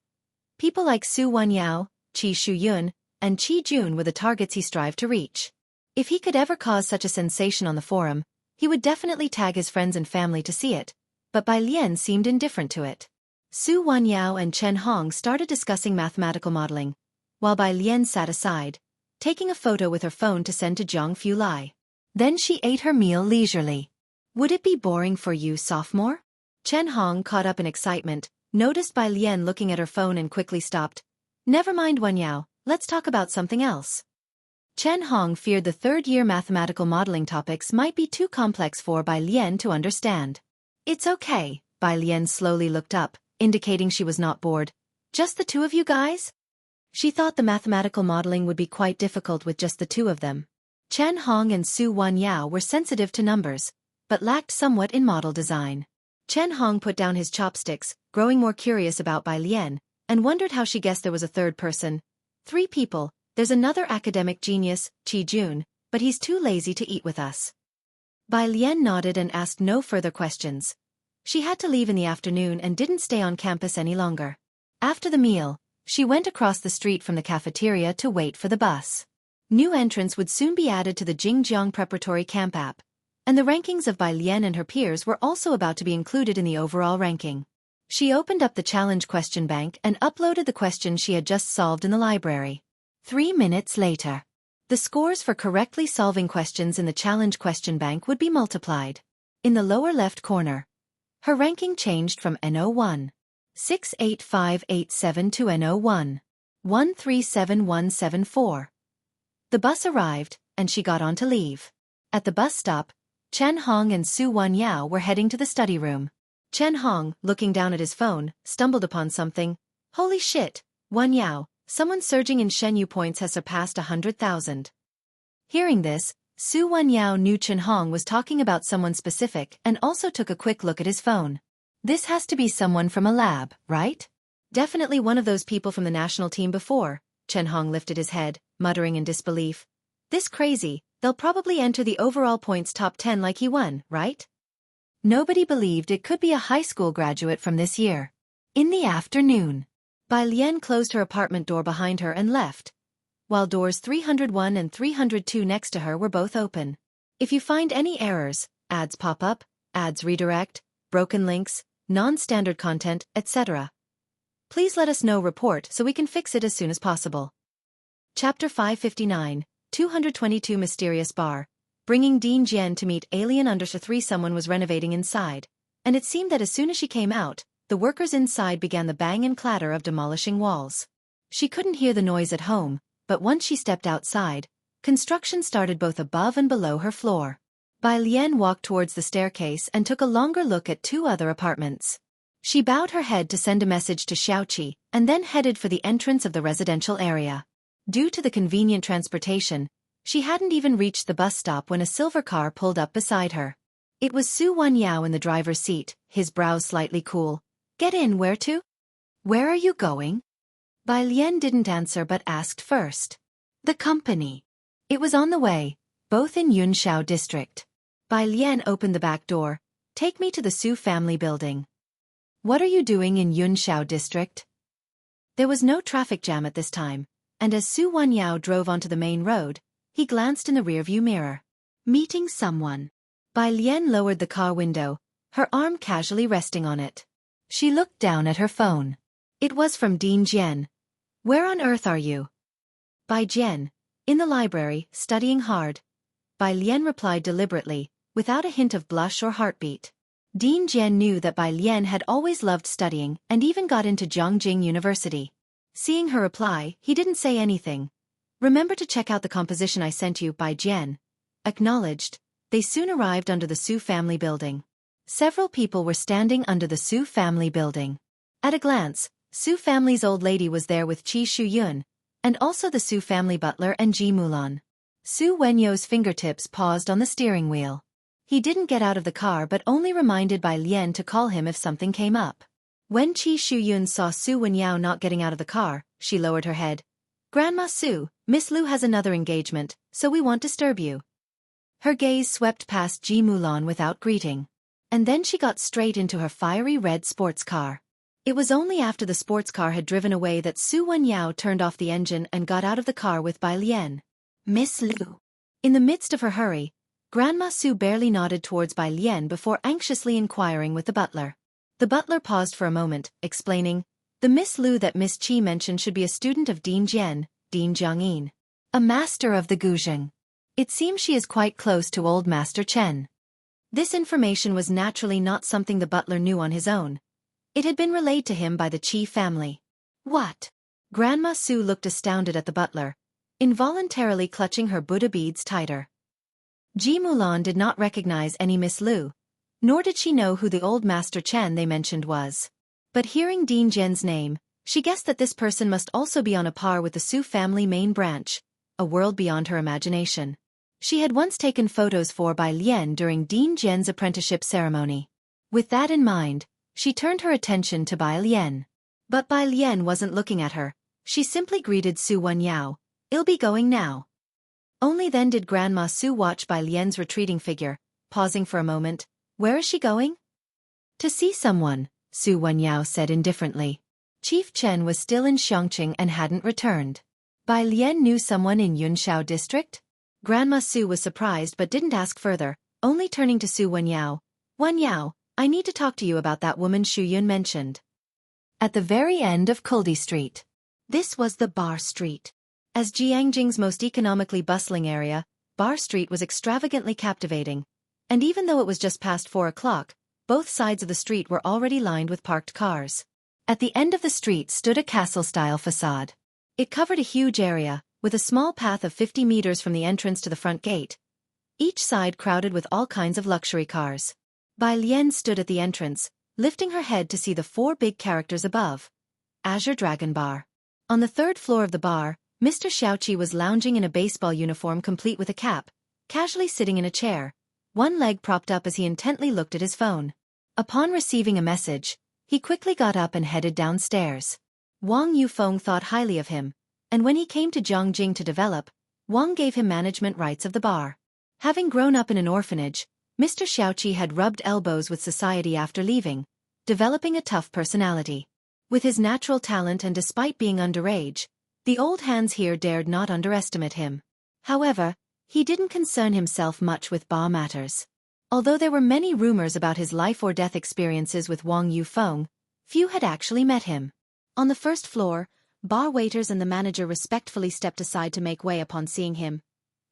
People like Su Wanyao, Qi Shuyun, and Qi Jun were the targets he strived to reach. If he could ever cause such a sensation on the forum, he would definitely tag his friends and family to see it, but Bai Lian seemed indifferent to it. Su Wanyao and Chen Hong started discussing mathematical modeling, while Bai Lian sat aside, taking a photo with her phone to send to Zhang Fulai. Then she ate her meal leisurely. Would it be boring for you, sophomore? Chen Hong, caught up in excitement, noticed Bai Lian looking at her phone and quickly stopped. Never mind, Wanyao, let's talk about something else. Chen Hong feared the third-year mathematical modeling topics might be too complex for Bai Lian to understand. It's okay, Bai Lian slowly looked up, indicating she was not bored. Just the two of you guys? She thought the mathematical modeling would be quite difficult with just the two of them. Chen Hong and Su Wanyao were sensitive to numbers, but lacked somewhat in model design. Chen Hong put down his chopsticks, growing more curious about Bai Lian, and wondered how she guessed there was a third person. 3 people, there's another academic genius, Qi Jun, but he's too lazy to eat with us. Bai Lian nodded and asked no further questions. She had to leave in the afternoon and didn't stay on campus any longer. After the meal, she went across the street from the cafeteria to wait for the bus. New entrants would soon be added to the Jingjiang Preparatory Camp app, and the rankings of Bai Lian and her peers were also about to be included in the overall ranking. She opened up the challenge question bank and uploaded the question she had just solved in the library. 3 minutes later, the scores for correctly solving questions in the challenge question bank would be multiplied. In the lower left corner, her ranking changed from NO1 68587 to NO1 137174. The bus arrived, and she got on to leave. At the bus stop, Chen Hong and Su Wanyao were heading to the study room. Chen Hong, looking down at his phone, stumbled upon something. Holy shit, Wanyao, someone surging in Shenyu points has surpassed 100,000. Hearing this, Su Wanyao knew Chen Hong was talking about someone specific and also took a quick look at his phone. This has to be someone from a lab, right? Definitely one of those people from the national team before. Chen Hong lifted his head, muttering in disbelief. This crazy, they'll probably enter the overall points top 10 like he won, right? Nobody believed it could be a high school graduate from this year. In the afternoon, Bai Lian closed her apartment door behind her and left, while doors 301 and 302 next to her were both open. If you find any errors, ads pop up, ads redirect, broken links, non-standard content, etc., please let us know. Report so we can fix it as soon as possible. Chapter 559, 222 Mysterious Bar. Bringing Dean Jian to meet Alien Undersea 3. Someone was renovating inside, and it seemed that as soon as she came out, the workers inside began the bang and clatter of demolishing walls. She couldn't hear the noise at home, but once she stepped outside, construction started both above and below her floor. Bai Lian walked towards the staircase and took a longer look at 2 other apartments. She bowed her head to send a message to Xueqi and then headed for the entrance of the residential area. Due to the convenient transportation, she hadn't even reached the bus stop when a silver car pulled up beside her. It was Su Wanyao in the driver's seat, his brows slightly cool. Get in. Where to? Where are you going? Bai Lian didn't answer but asked first. The company. It was on the way, both in Yunshao district. Bai Lian opened the back door. Take me to the Su family building. What are you doing in Yunshao district? There was no traffic jam at this time, and as Su Wanyao drove onto the main road, he glanced in the rearview mirror. Meeting someone. Bai Lian lowered the car window, her arm casually resting on it. She looked down at her phone. It was from Dean Jian. Where on earth are you? Bai Jian. In the library, studying hard. Bai Lian replied deliberately, without a hint of blush or heartbeat. Dean Jian knew that Bai Lian had always loved studying and even got into Zhongjing University. Seeing her reply, he didn't say anything. Remember to check out the composition I sent you, Bai Jian. Acknowledged. They soon arrived under the Su family building. Several people were standing under the Su family building. At a glance, Su family's old lady was there with Qi Shuyun, and also the Su family butler and Ji Mulan. Su Wenyo's fingertips paused on the steering wheel. He didn't get out of the car but only reminded Bai Lian to call him if something came up. When Qi Shuyun saw Su Wenyao not getting out of the car, she lowered her head. Grandma Su, Miss Lu has another engagement, so we won't disturb you. Her gaze swept past Ji Mulan without greeting. And then she got straight into her fiery red sports car. It was only after the sports car had driven away that Su Wenyao turned off the engine and got out of the car with Bai Lian. Miss Lu. In the midst of her hurry, Grandma Su barely nodded towards Bai Lian before anxiously inquiring with the butler. The butler paused for a moment, explaining, the Miss Lu that Miss Qi mentioned should be a student of Dean Jian, Dean Jiangyin, a master of the Guzheng. It seems she is quite close to old Master Chen. This information was naturally not something the butler knew on his own. It had been relayed to him by the Qi family. What? Grandma Su looked astounded at the butler, involuntarily clutching her Buddha beads tighter. Ji Mulan did not recognize any Miss Lu, nor did she know who the old Master Chen they mentioned was. But hearing Dean Jian's name, she guessed that this person must also be on a par with the Su family main branch, a world beyond her imagination. She had once taken photos for Bai Lian during Dean Jian's apprenticeship ceremony. With that in mind, she turned her attention to Bai Lian. But Bai Lian wasn't looking at her. She simply greeted Su Wenyao. I'll be going now. Only then did Grandma Su watch Bai Lian's retreating figure, pausing for a moment. Where is she going? To see someone, Su Wenyao said indifferently. Chief Chen was still in Xiangqing and hadn't returned. Bai Lian knew someone in Yunshao district? Grandma Su was surprised but didn't ask further, only turning to Su Wenyao. Wenyao, I need to talk to you about that woman Shu Yun mentioned. At the very end of Kuldi Street. This was the Bar Street. As Jiangjing's most economically bustling area, Bar Street was extravagantly captivating. And even though it was just past 4 o'clock, both sides of the street were already lined with parked cars. At the end of the street stood a castle-style facade. It covered a huge area, with a small path of 50 meters from the entrance to the front gate. Each side crowded with all kinds of luxury cars. Bai Lian stood at the entrance, lifting her head to see the 4 big characters above. Azure Dragon Bar. On the 3rd floor of the bar, Mr. Xueqi was lounging in a baseball uniform complete with a cap, casually sitting in a chair, one leg propped up as he intently looked at his phone. Upon receiving a message, he quickly got up and headed downstairs. Wang Yufeng thought highly of him, and when he came to Zhongjing to develop, Wang gave him management rights of the bar. Having grown up in an orphanage, Mr. Xueqi had rubbed elbows with society after leaving, developing a tough personality. With his natural talent and despite being underage, the old hands here dared not underestimate him. However, he didn't concern himself much with bar matters. Although there were many rumors about his life-or-death experiences with Wang Yufeng, few had actually met him. On the 1st floor, bar waiters and the manager respectfully stepped aside to make way upon seeing him.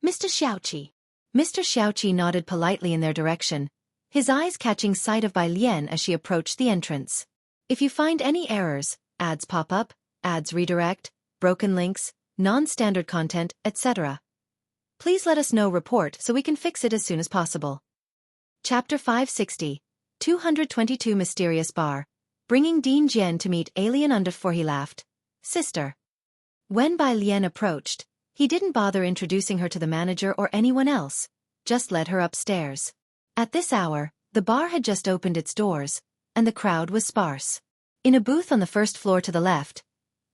Mr. Xueqi. Mr. Xueqi nodded politely in their direction, his eyes catching sight of Bai Lian as she approached the entrance. If you find any errors, ads pop up, ads redirect, broken links, non-standard content, etc., please let us know report so we can fix it as soon as possible. Chapter 560, 222 Mysterious Bar, bringing Dean Jian to meet Alien Underfor. He laughed. Sister. When Bai Lian approached, he didn't bother introducing her to the manager or anyone else, just led her upstairs. At this hour, the bar had just opened its doors, and the crowd was sparse. In a booth on the 1st floor to the left,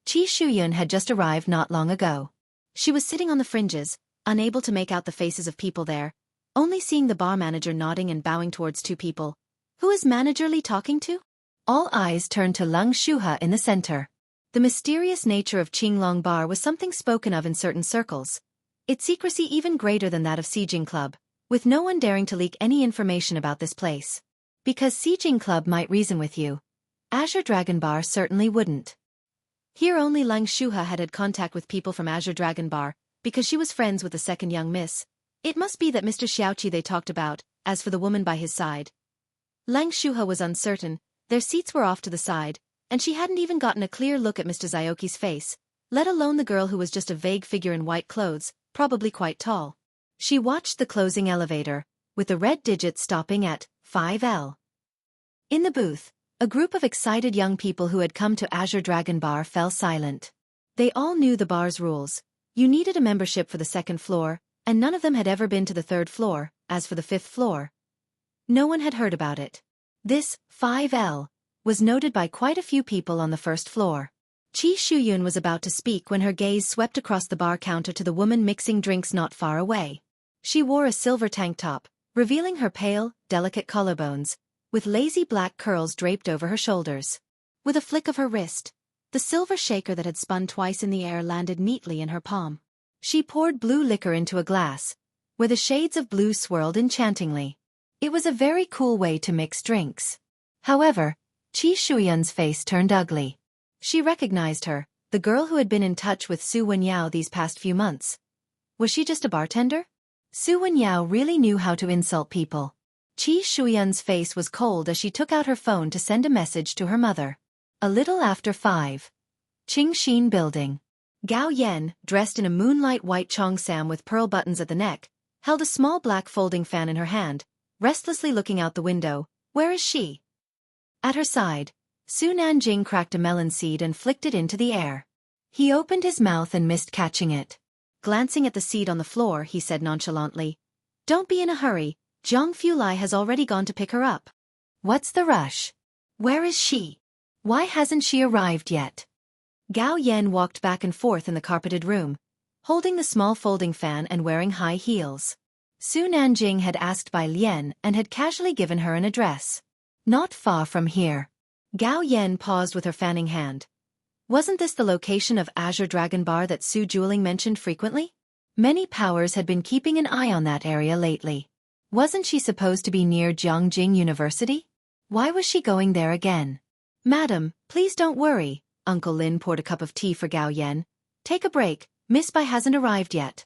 Qi Shuyun had just arrived not long ago. She was sitting on the fringes, unable to make out the faces of people there, only seeing the bar manager nodding and bowing towards 2 people. Who is Manager Li talking to? All eyes turned to Lung Shuha in the center. The mysterious nature of Qinglong Bar was something spoken of in certain circles, its secrecy even greater than that of Sijing Club, with no one daring to leak any information about this place. Because Sijing Club might reason with you. Azure Dragon Bar certainly wouldn't. Here only Lang Shuha had contact with people from Azure Dragon Bar, because she was friends with the second young miss. It must be that Mr. Xueqi they talked about, as for the woman by his side. Lang Shuha was uncertain, their seats were off to the side, and she hadn't even gotten a clear look at Mr. Xueqi's face, let alone the girl who was just a vague figure in white clothes, probably quite tall. She watched the closing elevator, with the red digit stopping at 5L. In the booth, a group of excited young people who had come to Azure Dragon Bar fell silent. They all knew the bar's rules. You needed a membership for the second floor, and none of them had ever been to the third floor. As for the fifth floor, no one had heard about it. This 5L was noted by quite a few people on the first floor. Qi Shuyun was about to speak when her gaze swept across the bar counter to the woman mixing drinks not far away. She wore a silver tank top, revealing her pale, delicate collarbones, with lazy black curls draped over her shoulders. With a flick of her wrist, the silver shaker that had spun twice in the air landed neatly in her palm. She poured blue liquor into a glass, where the shades of blue swirled enchantingly. It was a very cool way to mix drinks. However, Qi Shuyun's face turned ugly. She recognized her, the girl who had been in touch with Su Wenyao these past few months. Was she just a bartender? Su Wenyao really knew how to insult people. Qi Shuyun's face was cold as she took out her phone to send a message to her mother. A little after 5. Qingxin Building. Gao Yan, dressed in a moonlight white cheongsam with pearl buttons at the neck, held a small black folding fan in her hand, restlessly looking out the window. Where is she? At her side, Su Nanjing cracked a melon seed and flicked it into the air. He opened his mouth and missed catching it. Glancing at the seed on the floor, he said nonchalantly, "Don't be in a hurry. Zhang Fulai has already gone to pick her up." "What's the rush? Where is she? Why hasn't she arrived yet?" Gao Yan walked back and forth in the carpeted room, holding the small folding fan and wearing high heels. Su Nanjing had asked Bai Lian and had casually given her an address. Not far from here. Gao Yan paused with her fanning hand. Wasn't this the location of Azure Dragon Bar that Su Juling mentioned frequently? Many powers had been keeping an eye on that area lately. Wasn't she supposed to be near Jiangjing University? Why was she going there again? "Madam, please don't worry." Uncle Lin poured a cup of tea for Gao Yan. "Take a break, Miss Bai hasn't arrived yet."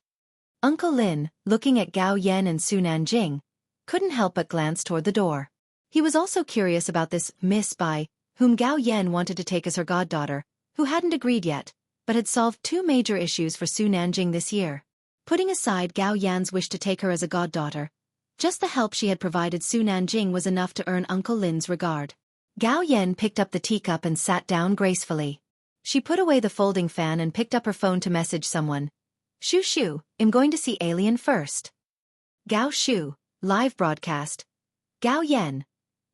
Uncle Lin, looking at Gao Yan and Su Nanjing, couldn't help but glance toward the door. He was also curious about this Miss Bai, whom Gao Yan wanted to take as her goddaughter, who hadn't agreed yet, but had solved two major issues for Su Nanjing this year. Putting aside Gao Yan's wish to take her as a goddaughter, just the help she had provided Su Nanjing was enough to earn Uncle Lin's regard. Gao Yan picked up the teacup and sat down gracefully. She put away the folding fan and picked up her phone to message someone. "Shu Shu, I'm going to see Alien first." "Gao Shu, live broadcast." "Gao Yan.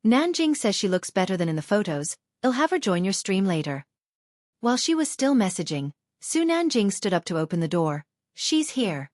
Nanjing says she looks better than in the photos, I'll have her join your stream later." While she was still messaging, Su Nanjing stood up to open the door. "She's here."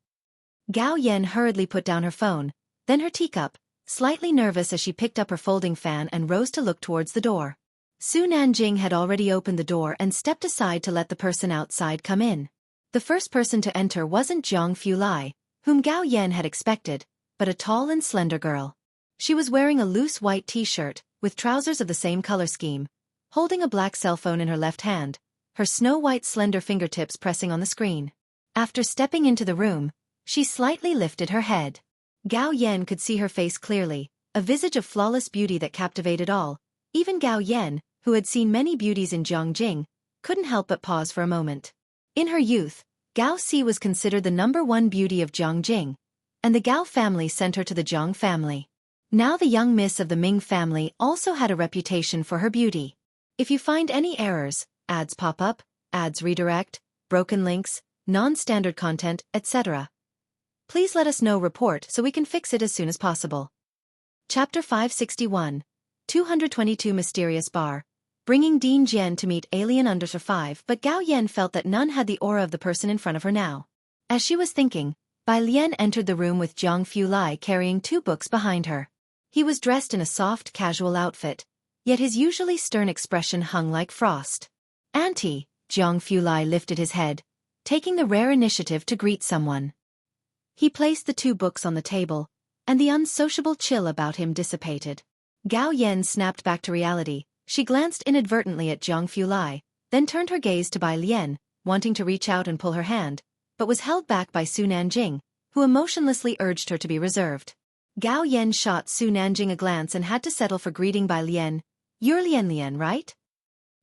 Gao Yan hurriedly put down her phone, then her teacup, slightly nervous as she picked up her folding fan and rose to look towards the door. Su Nanjing had already opened the door and stepped aside to let the person outside come in. The first person to enter wasn't Zhang Fulai, whom Gao Yan had expected, but a tall and slender girl. She was wearing a loose white t-shirt, with trousers of the same color scheme, holding a black cell phone in her left hand, her snow-white slender fingertips pressing on the screen. After stepping into the room, she slightly lifted her head. Gao Yan could see her face clearly, a visage of flawless beauty that captivated all. Even Gao Yan, who had seen many beauties in Jiangjing, couldn't help but pause for a moment. In her youth, Gao Si was considered the #1 beauty of Jiangjing, and the Gao family sent her to the Zhang family. Now the young miss of the Ming family also had a reputation for her beauty. If you find any errors, ads pop up, ads redirect, broken links, non-standard content, etc., please let us know report so we can fix it as soon as possible. Chapter 561. 222 Mysterious Bar. Bringing Dean Jian to meet Alien under 5, but Gao Yan felt that none had the aura of the person in front of her now. As she was thinking, Bai Lian entered the room with Zhang Fulai carrying 2 books behind her. He was dressed in a soft, casual outfit, yet his usually stern expression hung like frost. "Auntie," Zhang Fulai lifted his head, taking the rare initiative to greet someone. He placed the 2 books on the table, and the unsociable chill about him dissipated. Gao Yan snapped back to reality, She glanced inadvertently at Zhang Fulai, then turned her gaze to Bai Lian, wanting to reach out and pull her hand, but was held back by Su Nanjing, who emotionlessly urged her to be reserved. Gao Yan shot Su Nanjing a glance and had to settle for greeting Bai Lian. "You're Lian Lian, right?"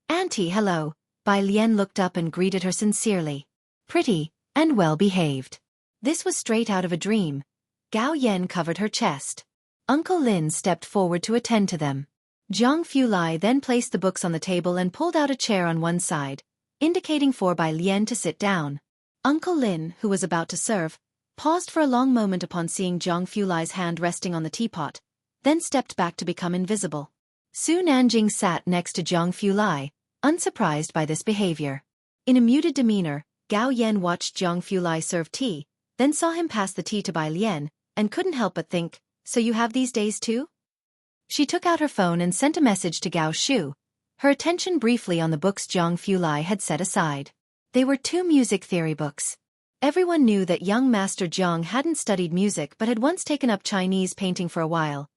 "Auntie, hello." Bai Lian looked up and greeted her sincerely. "Pretty, and well-behaved." This was straight out of a dream. Gao Yan covered her chest. Uncle Lin stepped forward to attend to them. Zhang Fulai then placed the books on the table and pulled out a chair on one side, indicating for Bai Lian to sit down. Uncle Lin, who was about to serve, paused for a long moment upon seeing Zhang Fulai's hand resting on the teapot, then stepped back to become invisible. Su Nanjing sat next to Zhang Fulai, unsurprised by this behavior. In a muted demeanor, Gao Yan watched Zhang Fulai serve tea, then saw him pass the tea to Bai Lian, and couldn't help but think, "So you have these days too?" She took out her phone and sent a message to Gao Shu, her attention briefly on the books Zhang Fulai had set aside. They were 2 music theory books. Everyone knew that young Master Zhang hadn't studied music but had once taken up Chinese painting for a while,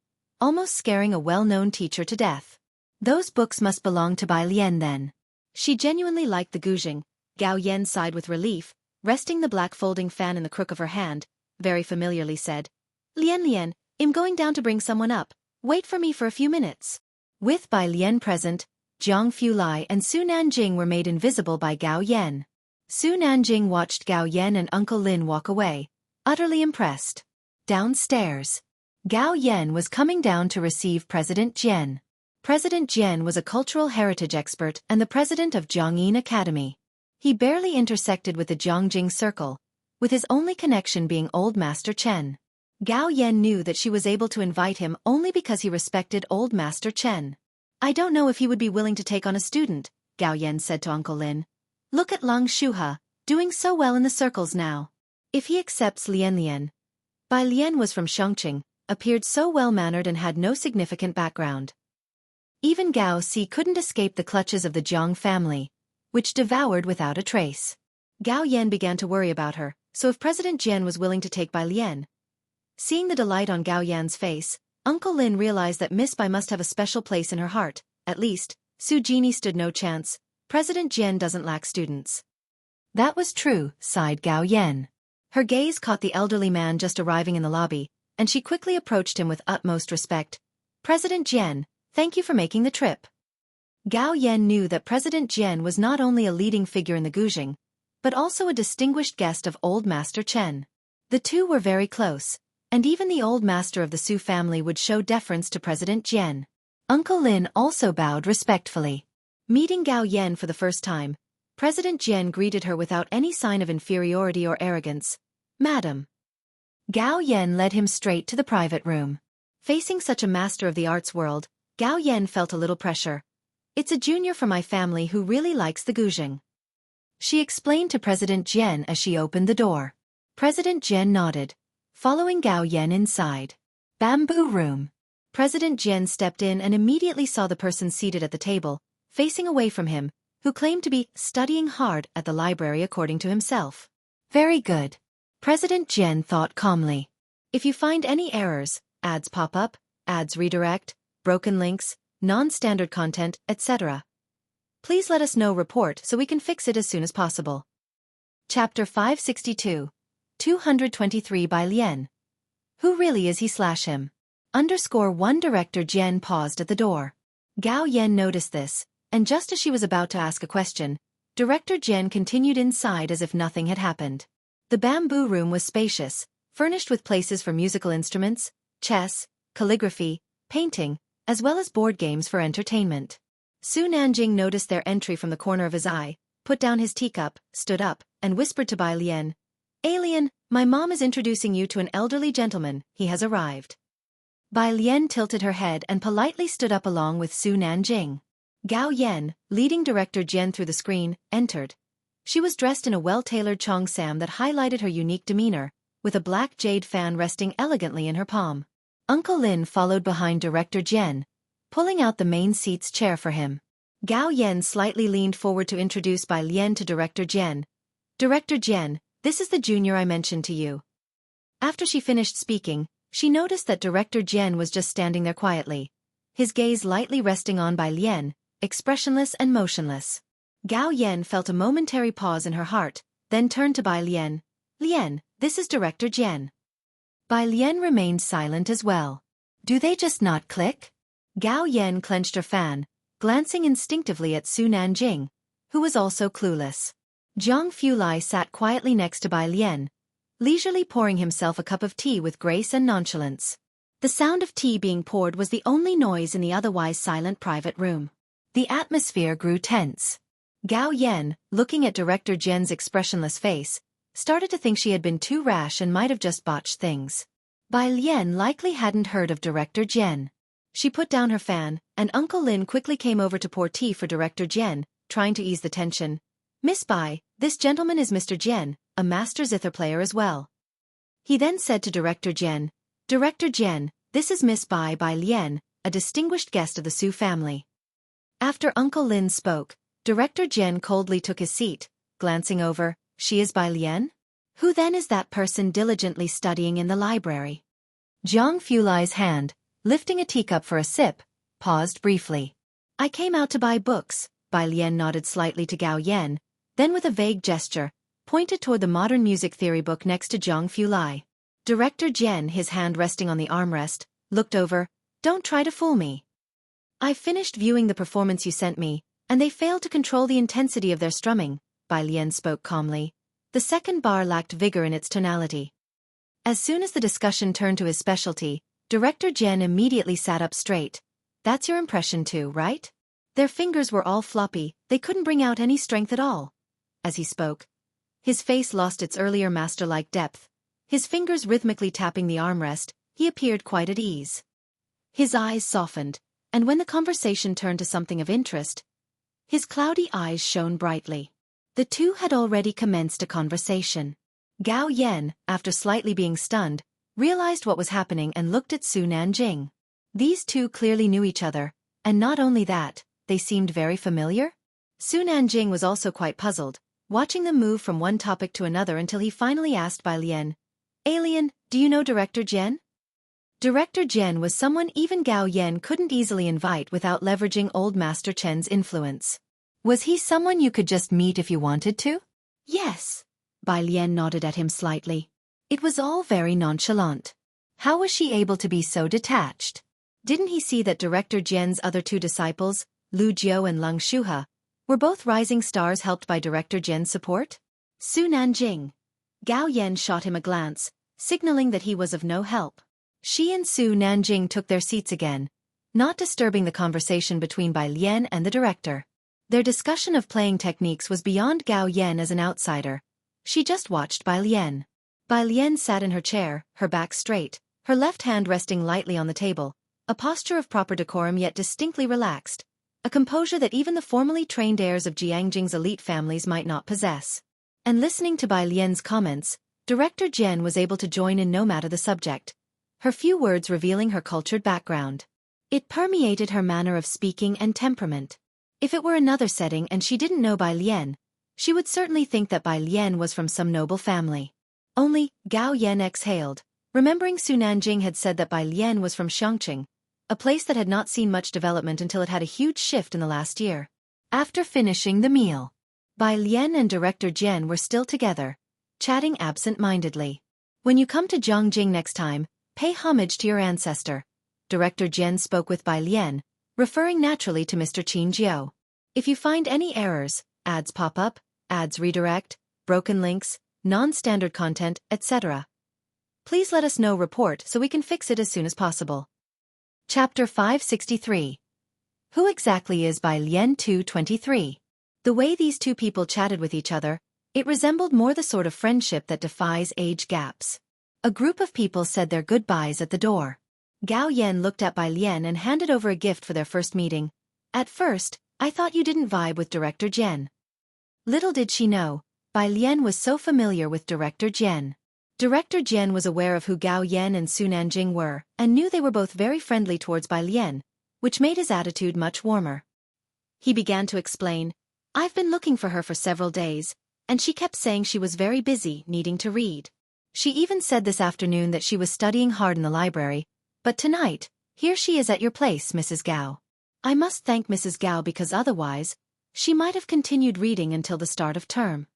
almost scaring a well-known teacher to death. Those books must belong to Bai Lian then. She genuinely liked the guzheng. Gao Yan sighed with relief, resting the black folding fan in the crook of her hand, very familiarly said, "Lian Lian, I'm going down to bring someone up. Wait for me for a few minutes." With Bai Lian present, Zhang Fulai and Su Nanjing were made invisible by Gao Yan. Su Nanjing watched Gao Yan and Uncle Lin walk away, utterly impressed. Downstairs, Gao Yan was coming down to receive President Jian. President Jian was a cultural heritage expert and the president of Jiangyin Academy. He barely intersected with the Jiangjing circle, with his only connection being Old Master Chen. Gao Yan knew that she was able to invite him only because he respected Old Master Chen. "I don't know if he would be willing to take on a student," Gao Yan said to Uncle Lin. "Look at Lang Shuha, doing so well in the circles now. If he accepts Lian Lian." Bai Lian was from Shangqing, appeared so well-mannered and had no significant background. Even Gao Si couldn't escape the clutches of the Jiang family, which devoured without a trace. Gao Yan began to worry about her, so if President Jian was willing to take Bai Lian. Seeing the delight on Gao Yan's face, Uncle Lin realized that Miss Bai must have a special place in her heart. At least, Su Jini stood no chance. President Jian doesn't lack students. That was true, sighed Gao Yan. Her gaze caught the elderly man just arriving in the lobby, and she quickly approached him with utmost respect. "President Jian, thank you for making the trip." Gao Yan knew that President Jian was not only a leading figure in the guzheng, but also a distinguished guest of Old Master Chen. The two were very close, and even the old master of the Su family would show deference to President Jian. Uncle Lin also bowed respectfully. Meeting Gao Yan for the first time, President Jian greeted her without any sign of inferiority or arrogance. "Madam." Gao Yan led him straight to the private room. Facing such a master of the arts world, Gao Yan felt a little pressure. "It's a junior from my family who really likes the guzheng," she explained to President Jian as she opened the door. President Jian nodded, following Gao Yan inside. Bamboo room. President Jian stepped in and immediately saw the person seated at the table, facing away from him, who claimed to be studying hard at the library according to himself. "Very good," President Jian thought calmly. "If you find any errors, ads pop up, ads redirect, broken links, non-standard content, etc., please let us know report so we can fix it as soon as possible." Chapter 562. 223 Bai Lian. Who really is he/him? _1 Director Jian paused at the door. Gao Yan noticed this, and just as she was about to ask a question, Director Jian continued inside as if nothing had happened. The bamboo room was spacious, furnished with places for musical instruments, chess, calligraphy, painting, as well as board games for entertainment. Su Nanjing noticed their entry from the corner of his eye, put down his teacup, stood up, and whispered to Bai Lian, "Alien, my mom is introducing you to an elderly gentleman, he has arrived." Bai Lian tilted her head and politely stood up along with Su Nanjing. Gao Yan, leading Director Jian through the screen, entered. She was dressed in a well-tailored cheongsam that highlighted her unique demeanor, with a black jade fan resting elegantly in her palm. Uncle Lin followed behind Director Jian, pulling out the main seat's chair for him. Gao Yan slightly leaned forward to introduce Bai Lian to Director Jian. "Director Jian, this is the junior I mentioned to you." After she finished speaking, she noticed that Director Jian was just standing there quietly. his gaze lightly resting on Bai Lian, expressionless and motionless. Gao Yan felt a momentary pause in her heart, then turned to Bai Lian. Lian, this is Director Jian. Bai Lian remained silent as well. Do they just not click? Gao Yan clenched her fan, glancing instinctively at Su Nanjing, who was also clueless. Zhang Fulai sat quietly next to Bai Lian, leisurely pouring himself a cup of tea with grace and nonchalance. The sound of tea being poured was the only noise in the otherwise silent private room. The atmosphere grew tense. Gao Yan, looking at Director Jian's expressionless face, started to think she had been too rash and might have just botched things. Bai Lian likely hadn't heard of Director Jian. She put down her fan, and Uncle Lin quickly came over to pour tea for Director Jian, trying to ease the tension. Miss Bai, this gentleman is Mr. Jian, a master zither player as well. He then said to Director Jian, Director Jian, this is Miss Bai Lian, a distinguished guest of the Su family. After Uncle Lin spoke, Director Jian coldly took his seat, glancing over, she is Bai Lian? Who then is that person diligently studying in the library? Zhang Fulai's hand, lifting a teacup for a sip, paused briefly. I came out to buy books, Bai Lian nodded slightly to Gao Yan, then with a vague gesture, pointed toward the modern music theory book next to Zhang Fulai. Director Jian, his hand resting on the armrest, looked over, don't try to fool me. I finished viewing the performance you sent me, and they failed to control the intensity of their strumming, Bai Lian spoke calmly. The second bar lacked vigor in its tonality. As soon as the discussion turned to his specialty, Director Jian immediately sat up straight. That's your impression too, right? Their fingers were all floppy, they couldn't bring out any strength at all. As he spoke, his face lost its earlier master-like depth. His fingers rhythmically tapping the armrest, he appeared quite at ease. His eyes softened, and when the conversation turned to something of interest, his cloudy eyes shone brightly. The two had already commenced a conversation. Gao Yan, after slightly being stunned, realized what was happening and looked at Su Nanjing. These two clearly knew each other, and not only that, they seemed very familiar. Su Nanjing was also quite puzzled, watching them move from one topic to another until he finally asked Bai Lian, Alien, do you know Director Jian? Director Jian was someone even Gao Yan couldn't easily invite without leveraging old Master Chen's influence. Was he someone you could just meet if you wanted to? Yes. Bai Lian nodded at him slightly. It was all very nonchalant. How was she able to be so detached? Didn't he see that Director Jian's other two disciples, Lu Jiu and Leng Shuhe, were both rising stars helped by Director Jian's support? Su Nanjing. Gao Yan shot him a glance, signaling that he was of no help. She and Su Nanjing took their seats again, not disturbing the conversation between Bai Lian and the director. Their discussion of playing techniques was beyond Gao Yan as an outsider. She just watched Bai Lian. Bai Lian sat in her chair, her back straight, her left hand resting lightly on the table, a posture of proper decorum yet distinctly relaxed, a composure that even the formally trained heirs of Jiangjing's elite families might not possess. And listening to Bai Lian's comments, Director Jian was able to join in no matter the subject, her few words revealing her cultured background. It permeated her manner of speaking and temperament. If it were another setting and she didn't know Bai Lian, she would certainly think that Bai Lian was from some noble family. Only, Gao Yan exhaled, remembering Su Nanjing had said that Bai Lian was from Xueqi, a place that had not seen much development until it had a huge shift in the last year. After finishing the meal, Bai Lian and Director Jian were still together, chatting absent-mindedly. When you come to Jiangjing next time, pay homage to your ancestor. Director Jian spoke with Bai Lian, referring naturally to Mr. Qin Jiu. If you find any errors, ads pop up, ads redirect, broken links, non-standard content, etc., please let us know report so we can fix it as soon as possible. Chapter 563. Who exactly is Bai Lian 223? The way these two people chatted with each other, it resembled more the sort of friendship that defies age gaps. A group of people said their goodbyes at the door. Gao Yan looked at Bai Lian and handed over a gift for their first meeting. At first, I thought you didn't vibe with Director Jian. Little did she know, Bai Lian was so familiar with Director Jian. Director Jian was aware of who Gao Yan and Su Nanjing were, and knew they were both very friendly towards Bai Lian, which made his attitude much warmer. He began to explain, I've been looking for her for several days, and she kept saying she was very busy, needing to read. She even said this afternoon that she was studying hard in the library, but tonight, Here she is at your place, Mrs. Gao. I must thank Mrs. Gao because otherwise, she might have continued reading until the start of term.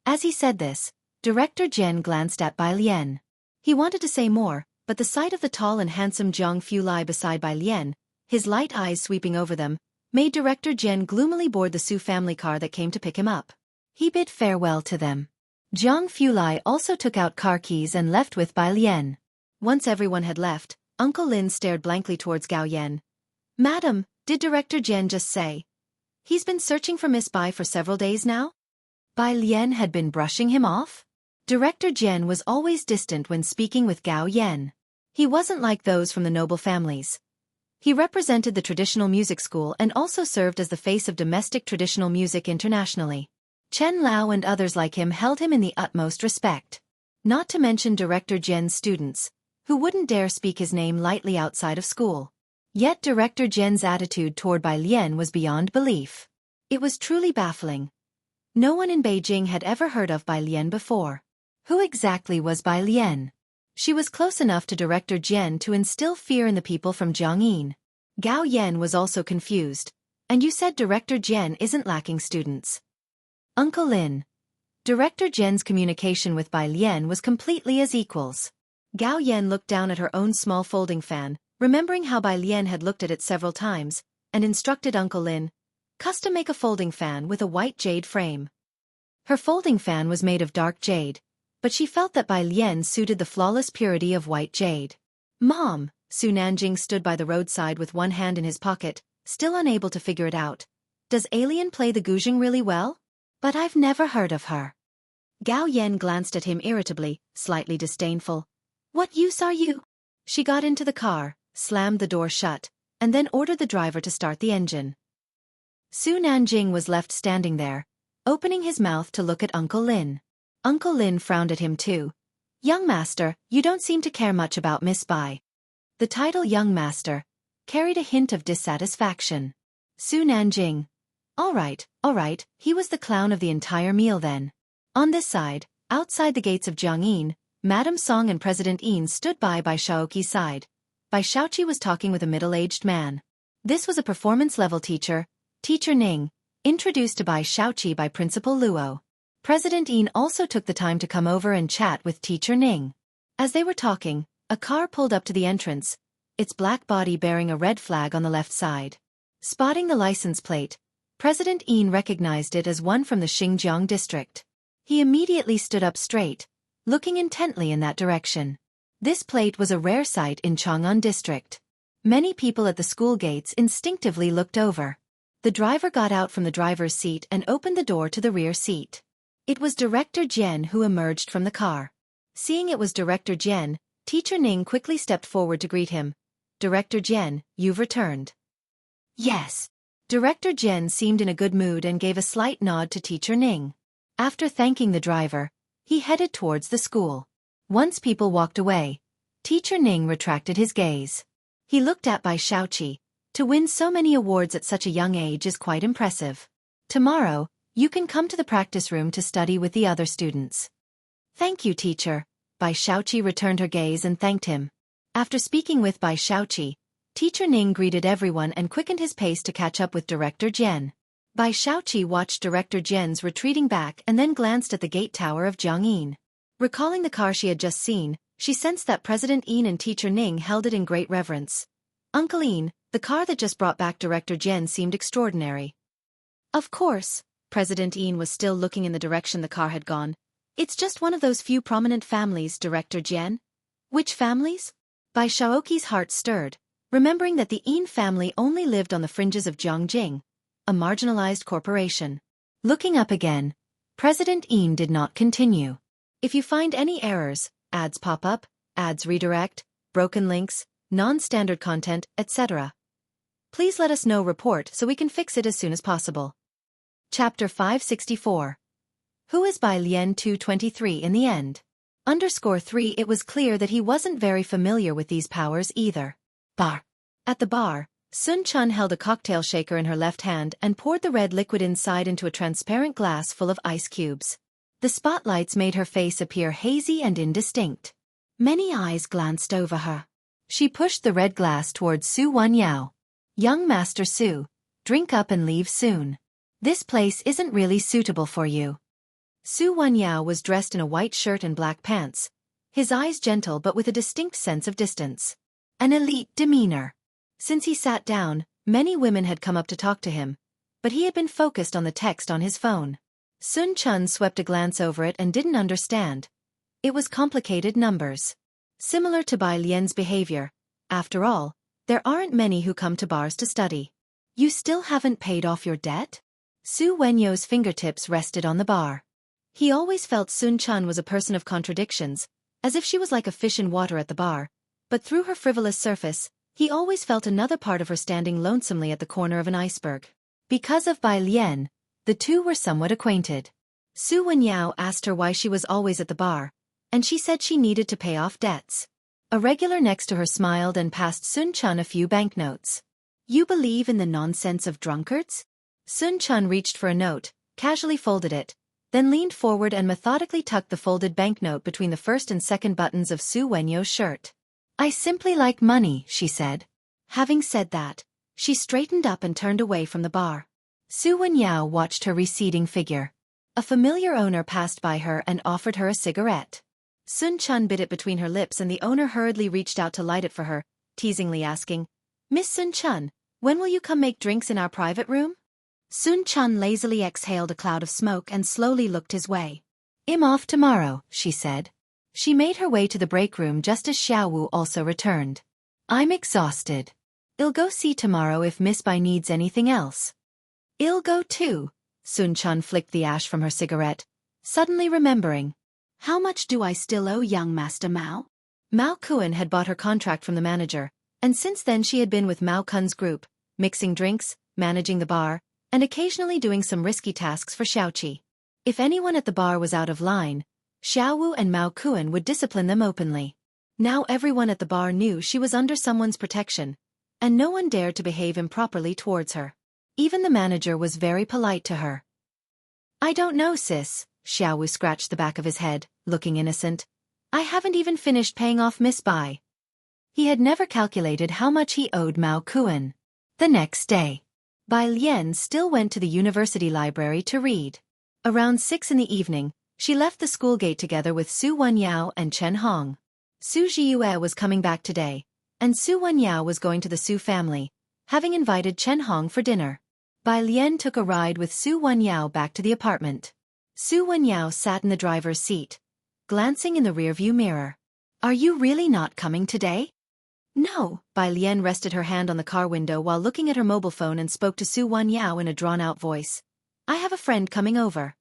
As he said this, Director Jen glanced at Bai Lian. He wanted to say more, but the sight of the tall and handsome Zhang Fu lie beside Bai Lian, his light eyes sweeping over them, made Director Jen gloomily board the Su family car that came to pick him up. He bid farewell to them. Zhang Fulai also took out car keys and left with Bai Lian. Once everyone had left, Uncle Lin stared blankly towards Gao Yan. Madam, did Director Jen just say? He's been searching for Miss Bai for several days now? Bai Lian had been brushing him off? Director Jen was always distant when speaking with Gao Yan. He wasn't like those from the noble families. He represented the traditional music school and also served as the face of domestic traditional music internationally. Chen Lao and others like him held him in the utmost respect. Not to mention Director Jen's students, who wouldn't dare speak his name lightly outside of school. Yet Director Jen's attitude toward Bai Lian was beyond belief. It was truly baffling. No one in Beijing had ever heard of Bai Lian before. Who exactly was Bai Lian? She was close enough to Director Jen to instill fear in the people from Jiangyin. Gao Yan was also confused. And you said Director Jen isn't lacking students. Uncle Lin. Director Jen's communication with Bai Lian was completely as equals. Gao Yan looked down at her own small folding fan, remembering how Bai Lian had looked at it several times, and instructed Uncle Lin, custom make a folding fan with a white jade frame. Her folding fan was made of dark jade, but she felt that Bai Lian suited the flawless purity of white jade. Mom, Su Nanjing stood by the roadside with one hand in his pocket, still unable to figure it out. Does Alien play the guzheng really well? But I've never heard of her. Gao Yan glanced at him irritably, slightly disdainful. What use are you? She got into the car, slammed the door shut, and then ordered the driver to start the engine. Su Nanjing was left standing there, opening his mouth to look at Uncle Lin. Uncle Lin frowned at him too. Young master, you don't seem to care much about Miss Bai. The title young master carried a hint of dissatisfaction. Su Nanjing. All right, he was the clown of the entire meal then. On this side, outside the gates of Jiangyin, Madame Song and President Yin stood by Xueqi's side. Bai Shaoqi was talking with a middle-aged man. This was a performance-level teacher, Teacher Ning, introduced to Bai Shaoqi by Principal Luo. President Yin also took the time to come over and chat with Teacher Ning. As they were talking, a car pulled up to the entrance, its black body bearing a red flag on the left side. Spotting the license plate, President Yin recognized it as one from the Xinjiang district. He immediately stood up straight, looking intently in that direction. This plate was a rare sight in Chang'an district. Many people at the school gates instinctively looked over. The driver got out from the driver's seat and opened the door to the rear seat. It was Director Jen who emerged from the car. Seeing it was Director Jen, Teacher Ning quickly stepped forward to greet him. Director Jen, you've returned. Yes. Director Jen seemed in a good mood and gave a slight nod to Teacher Ning. After thanking the driver, he headed towards the school. Once people walked away, Teacher Ning retracted his gaze. He looked at Bai Shaoqi. To win so many awards at such a young age is quite impressive. Tomorrow, you can come to the practice room to study with the other students. Thank you, teacher. Bai Shaoqi returned her gaze and thanked him. After speaking with Bai Shaoqi, Teacher Ning greeted everyone and quickened his pace to catch up with Director Jen. Bai Shaoqi watched Director Jen's retreating back and then glanced at the gate tower of Jiangyin. Recalling the car she had just seen, she sensed that President Yin and Teacher Ning held it in great reverence. Uncle Yin, the car that just brought back Director Jen seemed extraordinary. Of course. President Yin was still looking in the direction the car had gone. It's just one of those few prominent families, Director Jen. Which families? Bai Shaoqi's heart stirred, remembering that the Yin family only lived on the fringes of Jiangjing, a marginalized corporation. Looking up again, President Yin did not continue. If you find any errors, ads pop up, ads redirect, broken links, non-standard content, etc., please let us know report so we can fix it as soon as possible. Chapter 564. Who is Bai Lian 223 in the end? _3 It was clear that he wasn't very familiar with these powers either. Bar. At the bar, Sun Chun held a cocktail shaker in her left hand and poured the red liquid inside into a transparent glass full of ice cubes. The spotlights made her face appear hazy and indistinct. Many eyes glanced over her. She pushed the red glass towards Su Wenyao. Young Master Su, drink up and leave soon. This place isn't really suitable for you. Su Wenyao was dressed in a white shirt and black pants, his eyes gentle but with a distinct sense of distance. An elite demeanor. Since he sat down, many women had come up to talk to him, but he had been focused on the text on his phone. Sun Chun swept a glance over it and didn't understand. It was complicated numbers. Similar to Bai Lian's behavior. After all, there aren't many who come to bars to study. You still haven't paid off your debt? Su Wenyo's fingertips rested on the bar. He always felt Sun Chun was a person of contradictions, as if she was like a fish in water at the bar, but through her frivolous surface, he always felt another part of her standing lonesomely at the corner of an iceberg. Because of Bai Lian, the two were somewhat acquainted. Su Wenyao asked her why she was always at the bar, and she said she needed to pay off debts. A regular next to her smiled and passed Sun Chun a few banknotes. You believe in the nonsense of drunkards? Sun Chun reached for a note, casually folded it, then leaned forward and methodically tucked the folded banknote between the first and second buttons of Su Wenyo's shirt. I simply like money, she said. Having said that, she straightened up and turned away from the bar. Su Wenyao watched her receding figure. A familiar owner passed by her and offered her a cigarette. Sun Chun bit it between her lips and the owner hurriedly reached out to light it for her, teasingly asking, Miss Sun Chun, when will you come make drinks in our private room? Sun Chun lazily exhaled a cloud of smoke and slowly looked his way. I'm off tomorrow, she said. She made her way to the break room just as Xiao Wu also returned. I'm exhausted. I'll go see tomorrow if Miss Bai needs anything else. I'll go too. Sun Chun flicked the ash from her cigarette, suddenly remembering. How much do I still owe young Master Mao? Mao Kuan had bought her contract from the manager, and since then she had been with Mao Kun's group, mixing drinks, managing the bar, and occasionally doing some risky tasks for Xueqi. If anyone at the bar was out of line, Xiao Wu and Mao Kuan would discipline them openly. Now everyone at the bar knew she was under someone's protection, and no one dared to behave improperly towards her. Even the manager was very polite to her. I don't know, sis, Xiao Wu scratched the back of his head, looking innocent. I haven't even finished paying off Miss Bai. He had never calculated how much he owed Mao Kuan. The next day, Bai Lian still went to the university library to read. Around 6 in the evening, she left the school gate together with Su Wenyao and Chen Hong. Su Zhiyue was coming back today, and Su Wenyao was going to the Su family, having invited Chen Hong for dinner. Bai Lian took a ride with Su Wenyao back to the apartment. Su Wenyao sat in the driver's seat, glancing in the rearview mirror. Are you really not coming today? No. Bai Lian rested her hand on the car window while looking at her mobile phone and spoke to Su Wenyao in a drawn-out voice. I have a friend coming over.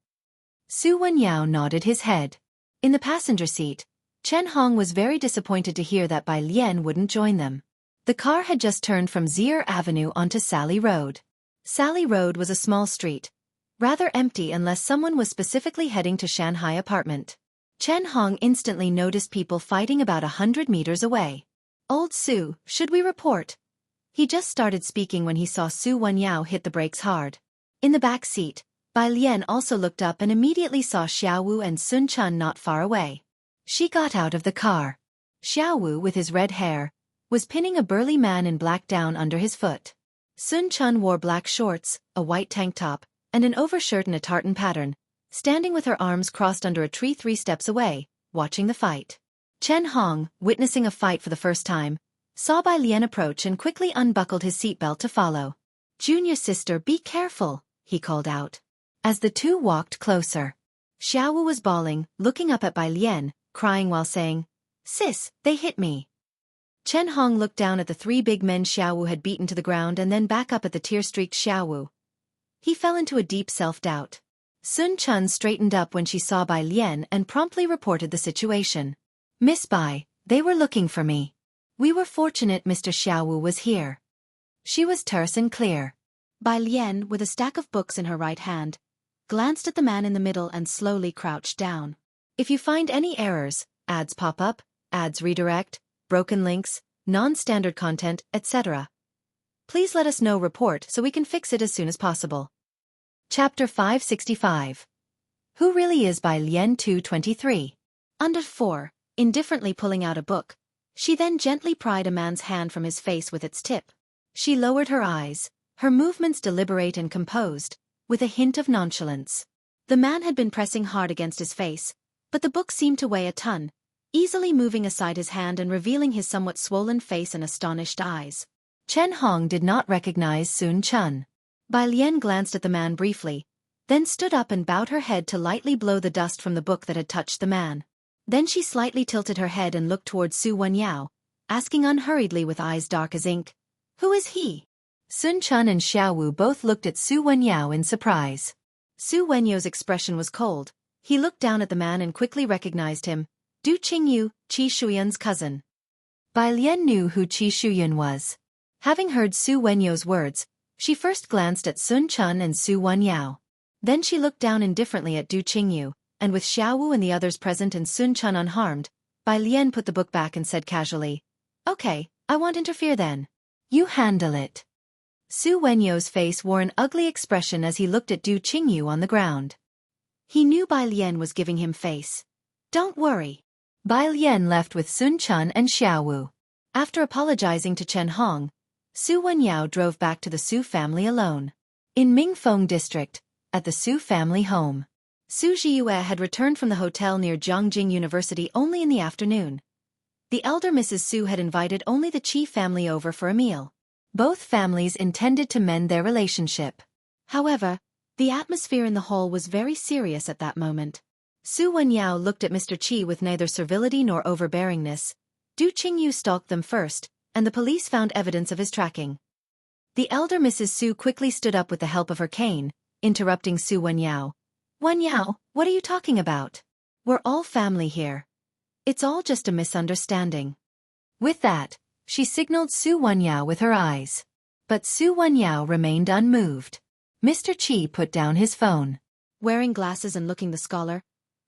Su Wenyao nodded his head. In the passenger seat, Chen Hong was very disappointed to hear that Bai Lian wouldn't join them. The car had just turned from Zier Avenue onto Sally Road. Sally Road was a small street, rather empty unless someone was specifically heading to Shanghai apartment. Chen Hong instantly noticed people fighting about 100 meters away. Old Su, should we report? He just started speaking when he saw Su Wenyao hit the brakes hard. In the back seat, Bai Lian also looked up and immediately saw Xiao Wu and Sun Chun not far away. She got out of the car. Xiao Wu, with his red hair, was pinning a burly man in black down under his foot. Sun Chun wore black shorts, a white tank top, and an overshirt in a tartan pattern, standing with her arms crossed under a tree 3 steps away, watching the fight. Chen Hong, witnessing a fight for the first time, saw Bai Lian approach and quickly unbuckled his seatbelt to follow. Junior sister, be careful, he called out. As the two walked closer, Xiao Wu was bawling, looking up at Bai Lian, crying while saying, Sis, they hit me. Chen Hong looked down at the 3 big men Xiao Wu had beaten to the ground and then back up at the tear-streaked Xiao Wu. He fell into a deep self-doubt. Sun Chun straightened up when she saw Bai Lian and promptly reported the situation. Miss Bai, they were looking for me. We were fortunate Mr. Xiao Wu was here. She was terse and clear. Bai Lian, with a stack of books in her right hand, glanced at the man in the middle and slowly crouched down. If you find any errors, ads pop up, ads redirect, broken links, non-standard content, etc., please let us know report so we can fix it as soon as possible. Chapter 565. Who really is Bai Lian 223? Under 4. Indifferently pulling out a book, She then gently pried a man's hand from his face with its tip. She lowered her eyes, her movements deliberate and composed, with a hint of nonchalance. The man had been pressing hard against his face, but the book seemed to weigh a ton, easily moving aside his hand and revealing his somewhat swollen face and astonished eyes. Chen Hong did not recognize Sun Chun. Bai Lian glanced at the man briefly, then stood up and bowed her head to lightly blow the dust from the book that had touched the man. Then she slightly tilted her head and looked towards Su Wenyao, asking unhurriedly with eyes dark as ink, "Who is he?" Sun Chun and Xiaowu both looked at Su Wenyao in surprise. Su Wenyao's expression was cold. He looked down at the man and quickly recognized him. Du Qingyu, Qi Shuyun's cousin. Bai Lian knew who Qi Shuyun was. Having heard Su Wenyao's words, she first glanced at Sun Chun and Su Wenyao. Then she looked down indifferently at Du Qingyu, and with Xiaowu and the others present and Sun Chun unharmed, Bai Lian put the book back and said casually, "Okay, I won't interfere then. You handle it." Su Wenyao's face wore an ugly expression as he looked at Du Qingyu on the ground. He knew Bai Lian was giving him face. "Don't worry." Bai Lian left with Sun Chun and Xiaowu. After apologizing to Chen Hong, Su Wenyao drove back to the Su family alone. In Mingfeng district, at the Su family home. Su Zhiyue had returned from the hotel near Jiangjing University only in the afternoon. The elder Mrs. Su had invited only the Qi family over for a meal. Both families intended to mend their relationship. However, the atmosphere in the hall was very serious at that moment. Su Wenyao looked at Mr. Qi with neither servility nor overbearingness. Du Qingyu stalked them first, and the police found evidence of his tracking. The elder Mrs. Su quickly stood up with the help of her cane, interrupting Su Wenyao. "Wenyao, what are you talking about? We're all family here. It's all just a misunderstanding." With that, she signaled Su Wenyao with her eyes. But Su Wenyao remained unmoved. Mr. Qi put down his phone. Wearing glasses and looking the scholar,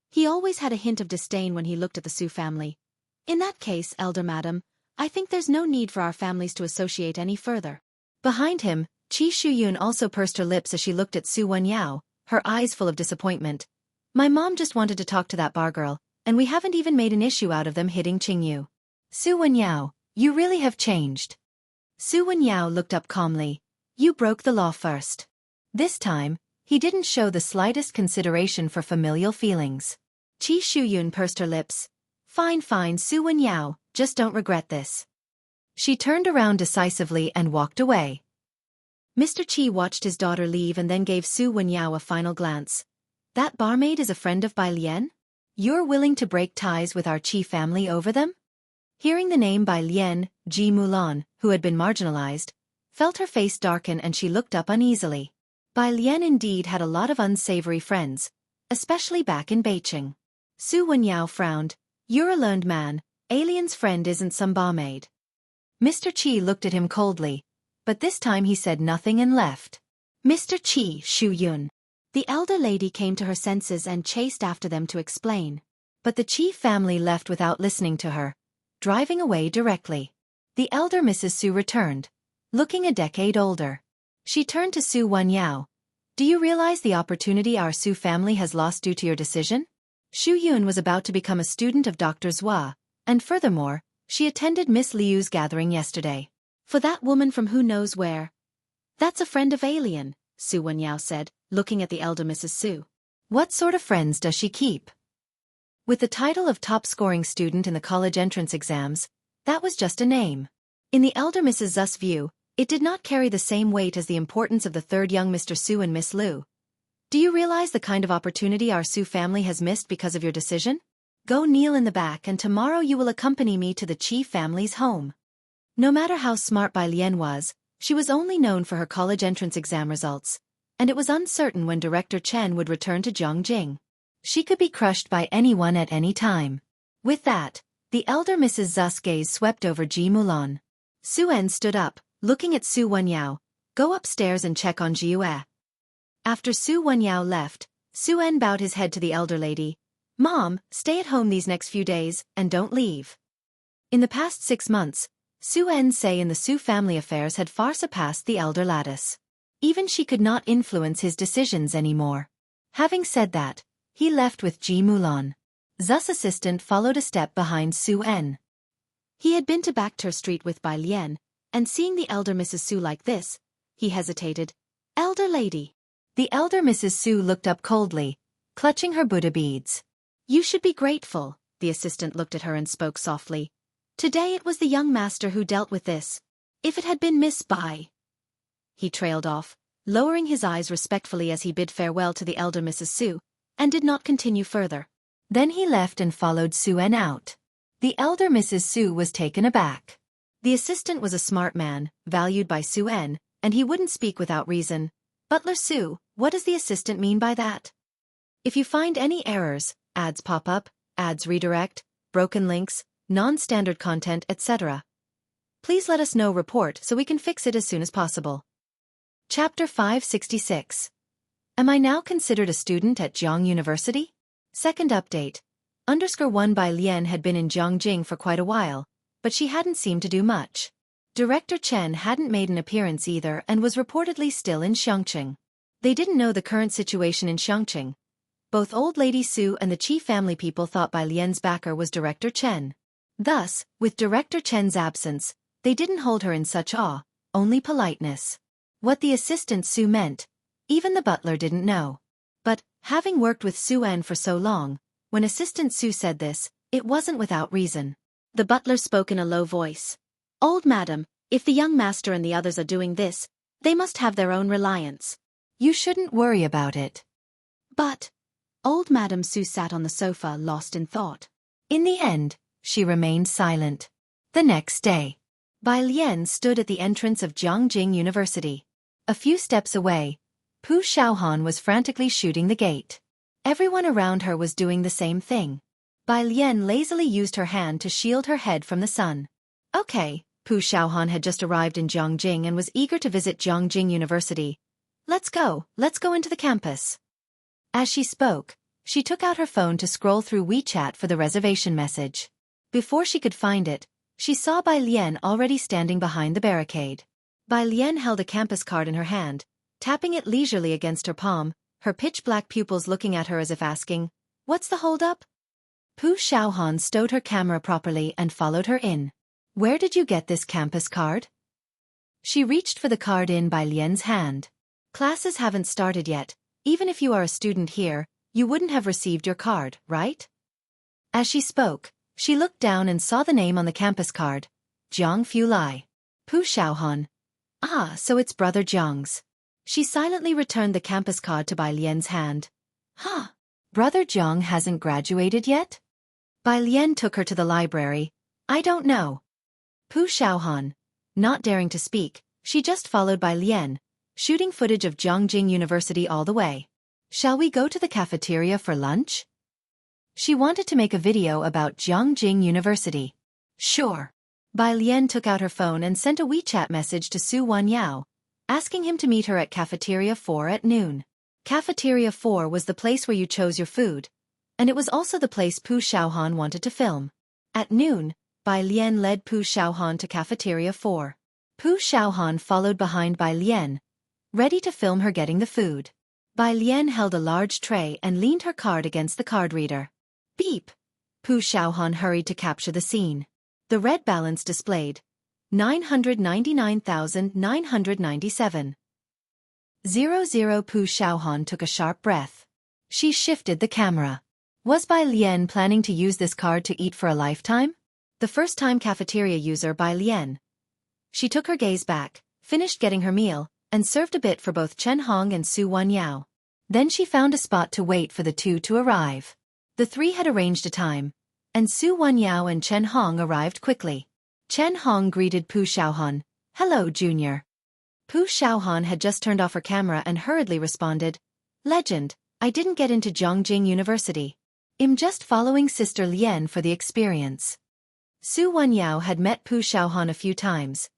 he always had a hint of disdain when he looked at the Su family. "In that case, elder madam, I think there's no need for our families to associate any further." Behind him, Qi Shuyun also pursed her lips as she looked at Su Wenyao, her eyes full of disappointment. "My mom just wanted to talk to that bar girl, and we haven't even made an issue out of them hitting Qingyu." "Su Wenyao, you really have changed." Su Wenyao looked up calmly. "You broke the law first." This time, he didn't show the slightest consideration for familial feelings. Qi Shuyun pursed her lips. Fine, Su Wenyao, just don't regret this." She turned around decisively and walked away. Mr. Qi watched his daughter leave and then gave Su Wenyao a final glance. "That barmaid is a friend of Bai Lian? You're willing to break ties with our Qi family over them?" Hearing the name Bai Lian, Ji Mulan, who had been marginalized, felt her face darken and she looked up uneasily. Bai Lian indeed had a lot of unsavory friends, especially back in Beijing. Su Wenyao frowned. "You're a learned man, alien's friend isn't some barmaid." Mr. Qi looked at him coldly, but this time he said nothing and left. "Mr. Qi Shuyun." The elder lady came to her senses and chased after them to explain. But the Qi family left without listening to her, driving away directly. The elder Mrs. Su returned, looking a decade older. She turned to Su Wenyao. "Do you realize the opportunity our Su family has lost due to your decision?" Xu Yun was about to become a student of Dr. Zhua, and furthermore, she attended Miss Liu's gathering yesterday. "For that woman from who knows where." "That's a friend of Alien," Su Wenyao said, looking at the elder Mrs. Su. "What sort of friends does she keep?" With the title of top-scoring student in the college entrance exams, that was just a name. In the elder Mrs. Zu's view, it did not carry the same weight as the importance of the third young Mr. Su and Miss Liu. "Do you realize the kind of opportunity our Su family has missed because of your decision? Go kneel in the back and tomorrow you will accompany me to the Qi family's home." No matter how smart Bai Lian was, she was only known for her college entrance exam results, and it was uncertain when Director Chen would return to Jiangjing. She could be crushed by anyone at any time. With that, the elder Mrs. Zu's gaze swept over Ji Mulan. Su En stood up, looking at Su Wenyao. "Go upstairs and check on Jiue." After Su Wenyao left, Su En bowed his head to the elder lady. "Mom, stay at home these next few days, and don't leave." In the past 6 months, Su En's say in the Su family affairs had far surpassed the elder lattice. Even she could not influence his decisions anymore. Having said that, he left with Ji Mulan. Zu's assistant followed a step behind Su En. He had been to Backter Street with Bai Lian, and seeing the elder Mrs. Su like this, he hesitated. "Elder lady." The elder Mrs. Su looked up coldly, clutching her Buddha beads. "You should be grateful," the assistant looked at her and spoke softly. "Today it was the young master who dealt with this. If it had been Miss Bai—" He trailed off, lowering his eyes respectfully as he bid farewell to the elder Mrs. Su, and did not continue further. Then he left and followed Suen out. The elder Mrs. Su was taken aback. The assistant was a smart man, valued by Suen, and he wouldn't speak without reason. "Butler Su, what does the assistant mean by that? If you find any errors, ads pop up, ads redirect, broken links, non-standard content, etc. please let us know report so we can fix it as soon as possible." Chapter 566. Am I now considered a student at Jiang University? Second update. _1 Bai Lian had been in Jiangjing for quite a while, but she hadn't seemed to do much. Director Chen hadn't made an appearance either and was reportedly still in Xiangqing. They didn't know the current situation in Xiangqing. Both Old Lady Su and the chief family people thought Bai Lian's backer was Director Chen. Thus, with Director Chen's absence, they didn't hold her in such awe, only politeness. What the assistant Su meant, even the butler didn't know. But, having worked with Suen for so long, when Assistant Su said this, it wasn't without reason. The butler spoke in a low voice. "Old madam, if the young master and the others are doing this, they must have their own reliance. You shouldn't worry about it." But, old Madam Su sat on the sofa lost in thought. In the end, she remained silent. The next day, Bai Lian stood at the entrance of Jiangjing University. A few steps away, Pu Xiaohan was frantically shooting the gate. Everyone around her was doing the same thing. Bai Lian lazily used her hand to shield her head from the sun. Okay, Pu Xiaohan had just arrived in Jiangjing and was eager to visit Jiangjing University. Let's go into the campus." As she spoke, she took out her phone to scroll through WeChat for the reservation message. Before she could find it, she saw Bai Lian already standing behind the barricade. Bai Lian held a campus card in her hand, tapping it leisurely against her palm, her pitch-black pupils looking at her as if asking, "What's the hold-up?" Pu Xiaohan stowed her camera properly and followed her in. "Where did you get this campus card?" She reached for the card in Bai Lian's hand. "Classes haven't started yet. Even if you are a student here, you wouldn't have received your card, right?" As she spoke, she looked down and saw the name on the campus card, Jiang Fulai. Pu Xiaohan. Ah, so it's Brother Jiang's. She silently returned the campus card to Bai Lian's hand. Huh? Brother Jiang hasn't graduated yet? Bai Lian took her to the library. I don't know. Pu Xiaohan. Not daring to speak, she just followed Bai Lian, shooting footage of Jiangjing University all the way. Shall we go to the cafeteria for lunch? She wanted to make a video about Jiangjing University. Sure. Bai Lian took out her phone and sent a WeChat message to Su Wanyao, asking him to meet her at Cafeteria 4 at noon. Cafeteria 4 was the place where you chose your food, and it was also the place Pu Xiaohan wanted to film. At noon, Bai Lian led Pu Xiaohan to Cafeteria 4. Pu Xiaohan followed behind Bai Lian, ready to film her getting the food. Bai Lian held a large tray and leaned her card against the card reader. Beep! Pu Xiaohan hurried to capture the scene. The red balance displayed. 999,997. 00. Pu Xiaohan took a sharp breath. She shifted the camera. Was Bai Lian planning to use this card to eat for a lifetime? The first-time cafeteria user Bai Lian. She took her gaze back, finished getting her meal, and served a bit for both Chen Hong and Su Wanyao. Then she found a spot to wait for the two to arrive. The three had arranged a time, and Su Wanyao and Chen Hong arrived quickly. Chen Hong greeted Pu Xiaohan. Hello, Junior. Pu Xiaohan had just turned off her camera and hurriedly responded. Legend, I didn't get into Jiangjing University. I'm just following Sister Lian for the experience. Su Wanyao had met Pu Xiaohan a few times.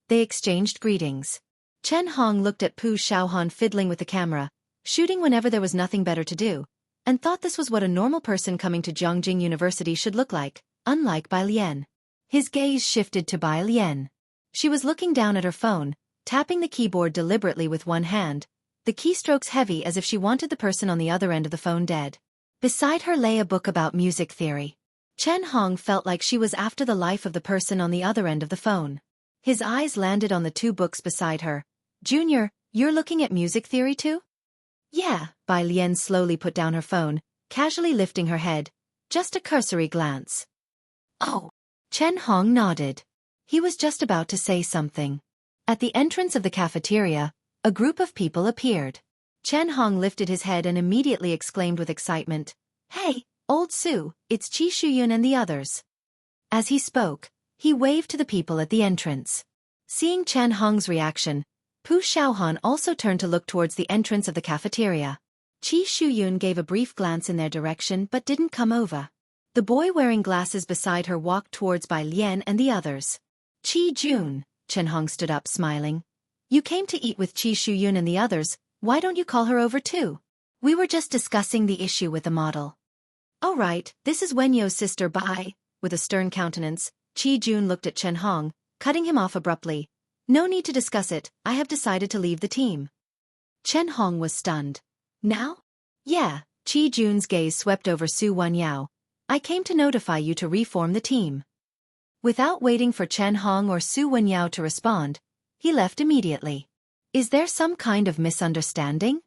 They exchanged greetings. Chen Hong looked at Pu Xiaohan fiddling with the camera, shooting whenever there was nothing better to do, and thought this was what a normal person coming to Jiangjing University should look like, unlike Bai Lian. His gaze shifted to Bai Lian. She was looking down at her phone, tapping the keyboard deliberately with one hand, the keystrokes heavy as if she wanted the person on the other end of the phone dead. Beside her lay a book about music theory. Chen Hong felt like she was after the life of the person on the other end of the phone. His eyes landed on the two books beside her. Junior, you're looking at music theory too? Yeah, Bai Lian slowly put down her phone, casually lifting her head. Just a cursory glance. Oh. Chen Hong nodded. He was just about to say something. At the entrance of the cafeteria, a group of people appeared. Chen Hong lifted his head and immediately exclaimed with excitement, "Hey, old Su, it's Qi Shuyun and the others." As he spoke, he waved to the people at the entrance. Seeing Chen Hong's reaction, Pu Xiaohan also turned to look towards the entrance of the cafeteria. Qi Shuyun gave a brief glance in their direction but didn't come over. The boy wearing glasses beside her walked towards Bai Lian and the others. "Qi Jun," Chen Hong stood up smiling. "You came to eat with Qi Shuyun and the others, why don't you call her over too? We were just discussing the issue with the model." "Oh right, this is Wenyo's sister Bai." With a stern countenance, Qi Jun looked at Chen Hong, cutting him off abruptly. "No need to discuss it, I have decided to leave the team." Chen Hong was stunned. "Now?" "Yeah," Qi Jun's gaze swept over Su Wenyao. "I came to notify you to reform the team." Without waiting for Chen Hong or Su Wenyao to respond, he left immediately. "Is there some kind of misunderstanding?"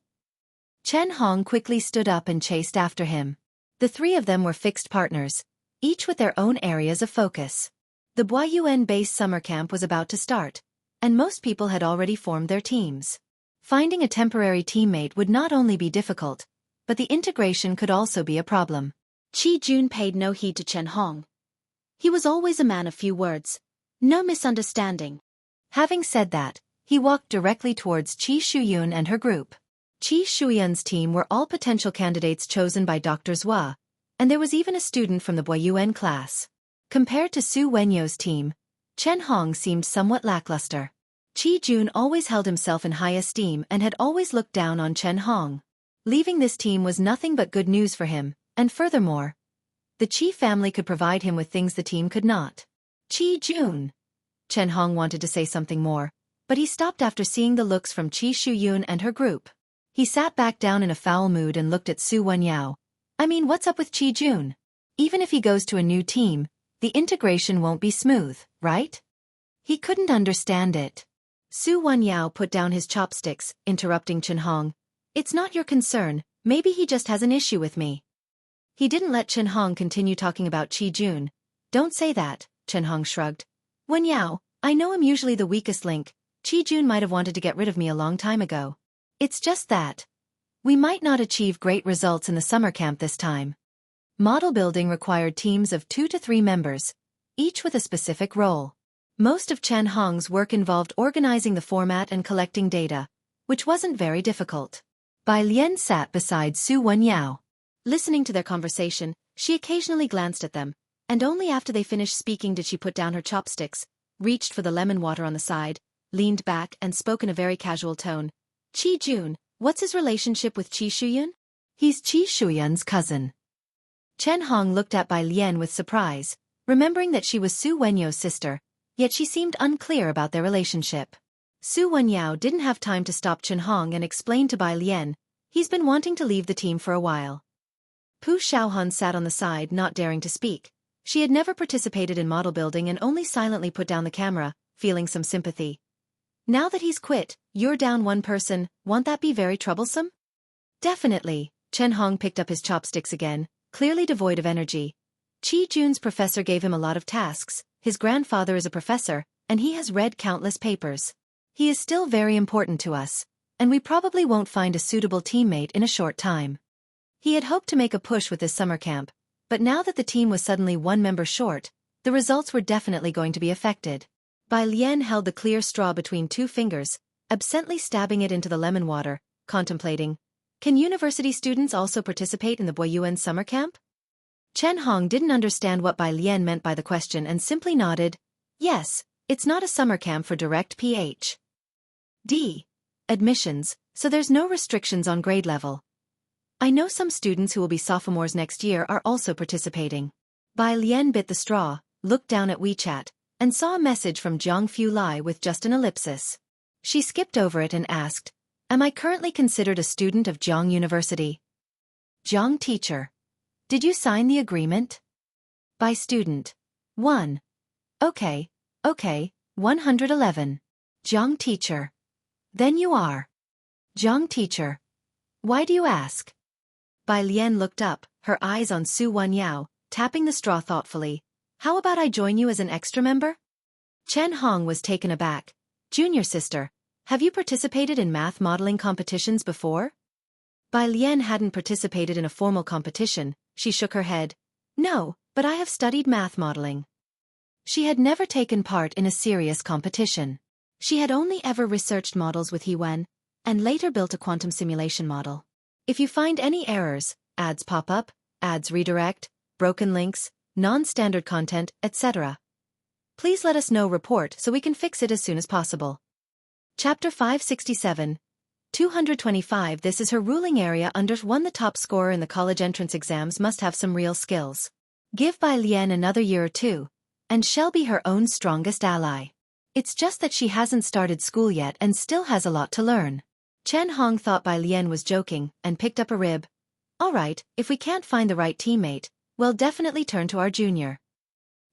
Chen Hong quickly stood up and chased after him. The three of them were fixed partners, each with their own areas of focus. The Boyuan-based summer camp was about to start, and most people had already formed their teams. Finding a temporary teammate would not only be difficult, but the integration could also be a problem. Qi Jun paid no heed to Chen Hong. He was always a man of few words. No misunderstanding. Having said that, he walked directly towards Qi Shuyun and her group. Qi Shuyun's team were all potential candidates chosen by Dr. Zhua, and there was even a student from the Boyuan class. Compared to Su Wenyo's team, Chen Hong seemed somewhat lackluster. Qi Jun always held himself in high esteem and had always looked down on Chen Hong. Leaving this team was nothing but good news for him, and furthermore, the Qi family could provide him with things the team could not. "Qi Jun." Chen Hong wanted to say something more, but he stopped after seeing the looks from Qi Shuyun and her group. He sat back down in a foul mood and looked at Su Wenyao. "I mean, what's up with Qi Jun? Even if he goes to a new team, the integration won't be smooth, right?" He couldn't understand it. Su Wenyao put down his chopsticks, interrupting Chen Hong. "It's not your concern, maybe he just has an issue with me." He didn't let Chen Hong continue talking about Qi Jun. "Don't say that," Chen Hong shrugged. "Wenyao, I know I'm usually the weakest link. Qi Jun might have wanted to get rid of me a long time ago. It's just that we might not achieve great results in the summer camp this time." Model building required teams of 2 to 3 members, each with a specific role. Most of Chen Hong's work involved organizing the format and collecting data, which wasn't very difficult. Bai Lian sat beside Su Wenyao. Listening to their conversation, she occasionally glanced at them, and only after they finished speaking did she put down her chopsticks, reached for the lemon water on the side, leaned back and spoke in a very casual tone. "Qi Jun, what's his relationship with Qi Shuyun?" "He's Qi Shuyun's cousin." Chen Hong looked at Bai Lian with surprise, remembering that she was Su Wenyo's sister, yet she seemed unclear about their relationship. Su Wenyao didn't have time to stop Chen Hong and explain to Bai Lian, "He's been wanting to leave the team for a while." Pu Xiaohan sat on the side not daring to speak. She had never participated in model building and only silently put down the camera, feeling some sympathy. "Now that he's quit, you're down one person, won't that be very troublesome?" "Definitely." Chen Hong picked up his chopsticks again, clearly devoid of energy. Qi Jun's professor gave him a lot of tasks. His grandfather is a professor, and he has read countless papers. He is still very important to us, and we probably won't find a suitable teammate in a short time. He had hoped to make a push with this summer camp, but now that the team was suddenly one member short, the results were definitely going to be affected. Bai Lian held the clear straw between 2 fingers, absently stabbing it into the lemon water, contemplating. Can university students also participate in the Boyuan summer camp? Chen Hong didn't understand what Bai Lian meant by the question and simply nodded. Yes, it's not a summer camp for direct Ph.D. admissions, so there's no restrictions on grade level. I know some students who will be sophomores next year are also participating. Bai Lian bit the straw, looked down at WeChat, and saw a message from Jiang Fu Lai with just an ellipsis. She skipped over it and asked, "Am I currently considered a student of Jiang University?" "Jiang teacher. Did you sign the agreement?" By student. 1. Okay. 111. Jiang teacher. Then you are. Jiang teacher. Why do you ask? Bai Lian looked up, her eyes on Su Wenyao, tapping the straw thoughtfully. How about I join you as an extra member? Chen Hong was taken aback. Junior sister, have you participated in math modeling competitions before? Bai Lian hadn't participated in a formal competition. She shook her head. No, but I have studied math modeling. She had never taken part in a serious competition. She had only ever researched models with He-Wen, and later built a quantum simulation model. If you find any errors, ads pop up, ads redirect, broken links, non-standard content, etc., please let us know report so we can fix it as soon as possible. Chapter 567. 225. This is her ruling area under 1. The top scorer in the college entrance exams must have some real skills. Give Bai Lian another year or two, and she'll be her own strongest ally. It's just that she hasn't started school yet and still has a lot to learn. Chen Hong thought Bai Lian was joking and picked up a rib. Alright, if we can't find the right teammate, we'll definitely turn to our junior.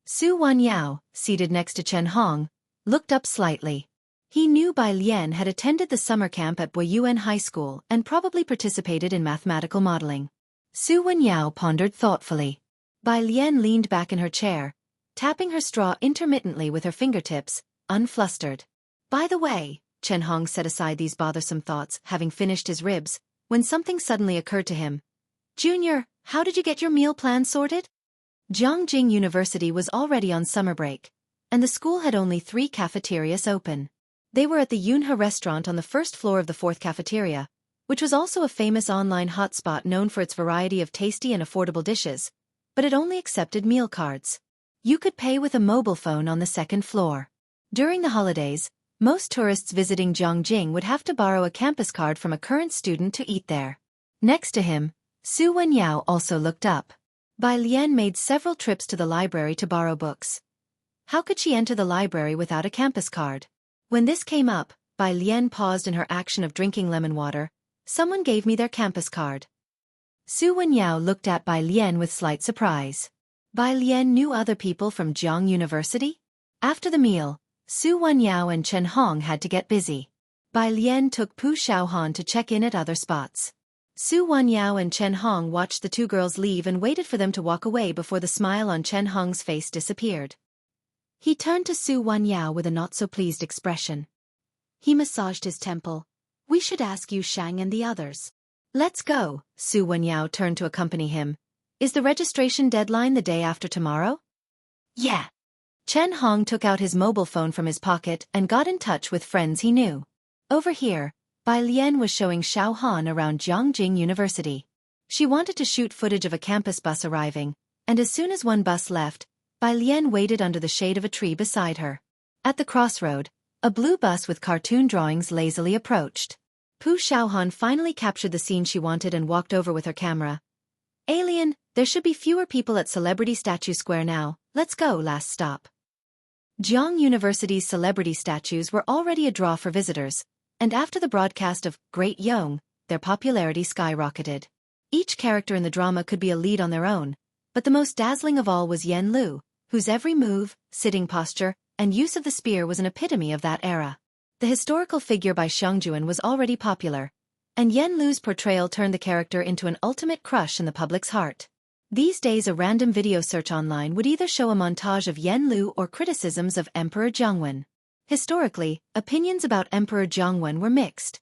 Su Wenyao, seated next to Chen Hong, looked up slightly. He knew Bai Lian had attended the summer camp at Boyuan High School and probably participated in mathematical modeling. Su Wenyao pondered thoughtfully. Bai Lian leaned back in her chair, tapping her straw intermittently with her fingertips, unflustered. By the way, Chen Hong set aside these bothersome thoughts, having finished his ribs, when something suddenly occurred to him. Junior, how did you get your meal plan sorted? Jiangjing University was already on summer break, and the school had only 3 cafeterias open. They were at the Yunhe restaurant on the first floor of the 4th cafeteria, which was also a famous online hotspot known for its variety of tasty and affordable dishes, but it only accepted meal cards. You could pay with a mobile phone on the 2nd floor. During the holidays, most tourists visiting Jiangjing would have to borrow a campus card from a current student to eat there. Next to him, Su Wenyao also looked up. Bai Lian made several trips to the library to borrow books. How could she enter the library without a campus card? When this came up, Bai Lian paused in her action of drinking lemon water. Someone gave me their campus card. Su Wenyao looked at Bai Lian with slight surprise. Bai Lian knew other people from Jiang University? After the meal, Su Wenyao and Chen Hong had to get busy. Bai Lian took Pu Xiaohan to check in at other spots. Su Wenyao and Chen Hong watched the 2 girls leave and waited for them to walk away before the smile on Chen Hong's face disappeared. He turned to Su Wenyao with a not-so-pleased expression. He massaged his temple. We should ask Yu Shang and the others. Let's go, Su Wenyao turned to accompany him. Is the registration deadline the day after tomorrow? Yeah. Chen Hong took out his mobile phone from his pocket and got in touch with friends he knew. Over here, Bai Lian was showing Xiao Han around Jiangjing University. She wanted to shoot footage of a campus bus arriving, and as soon as one bus left, Bai Lian waited under the shade of a tree beside her. At the crossroad, a blue bus with cartoon drawings lazily approached. Pu Xiaohan finally captured the scene she wanted and walked over with her camera. Alien, there should be fewer people at Celebrity Statue Square now. Let's go, last stop. Jiang University's celebrity statues were already a draw for visitors, and after the broadcast of Great Yong, their popularity skyrocketed. Each character in the drama could be a lead on their own, but the most dazzling of all was Yen Lu, whose every move, sitting posture, and use of the spear was an epitome of that era. The historical figure by Xiangjuan was already popular, and Yen Lu's portrayal turned the character into an ultimate crush in the public's heart. These days a random video search online would either show a montage of Yen Lu or criticisms of Emperor Jiangwen. Historically, opinions about Emperor Jiangwen were mixed.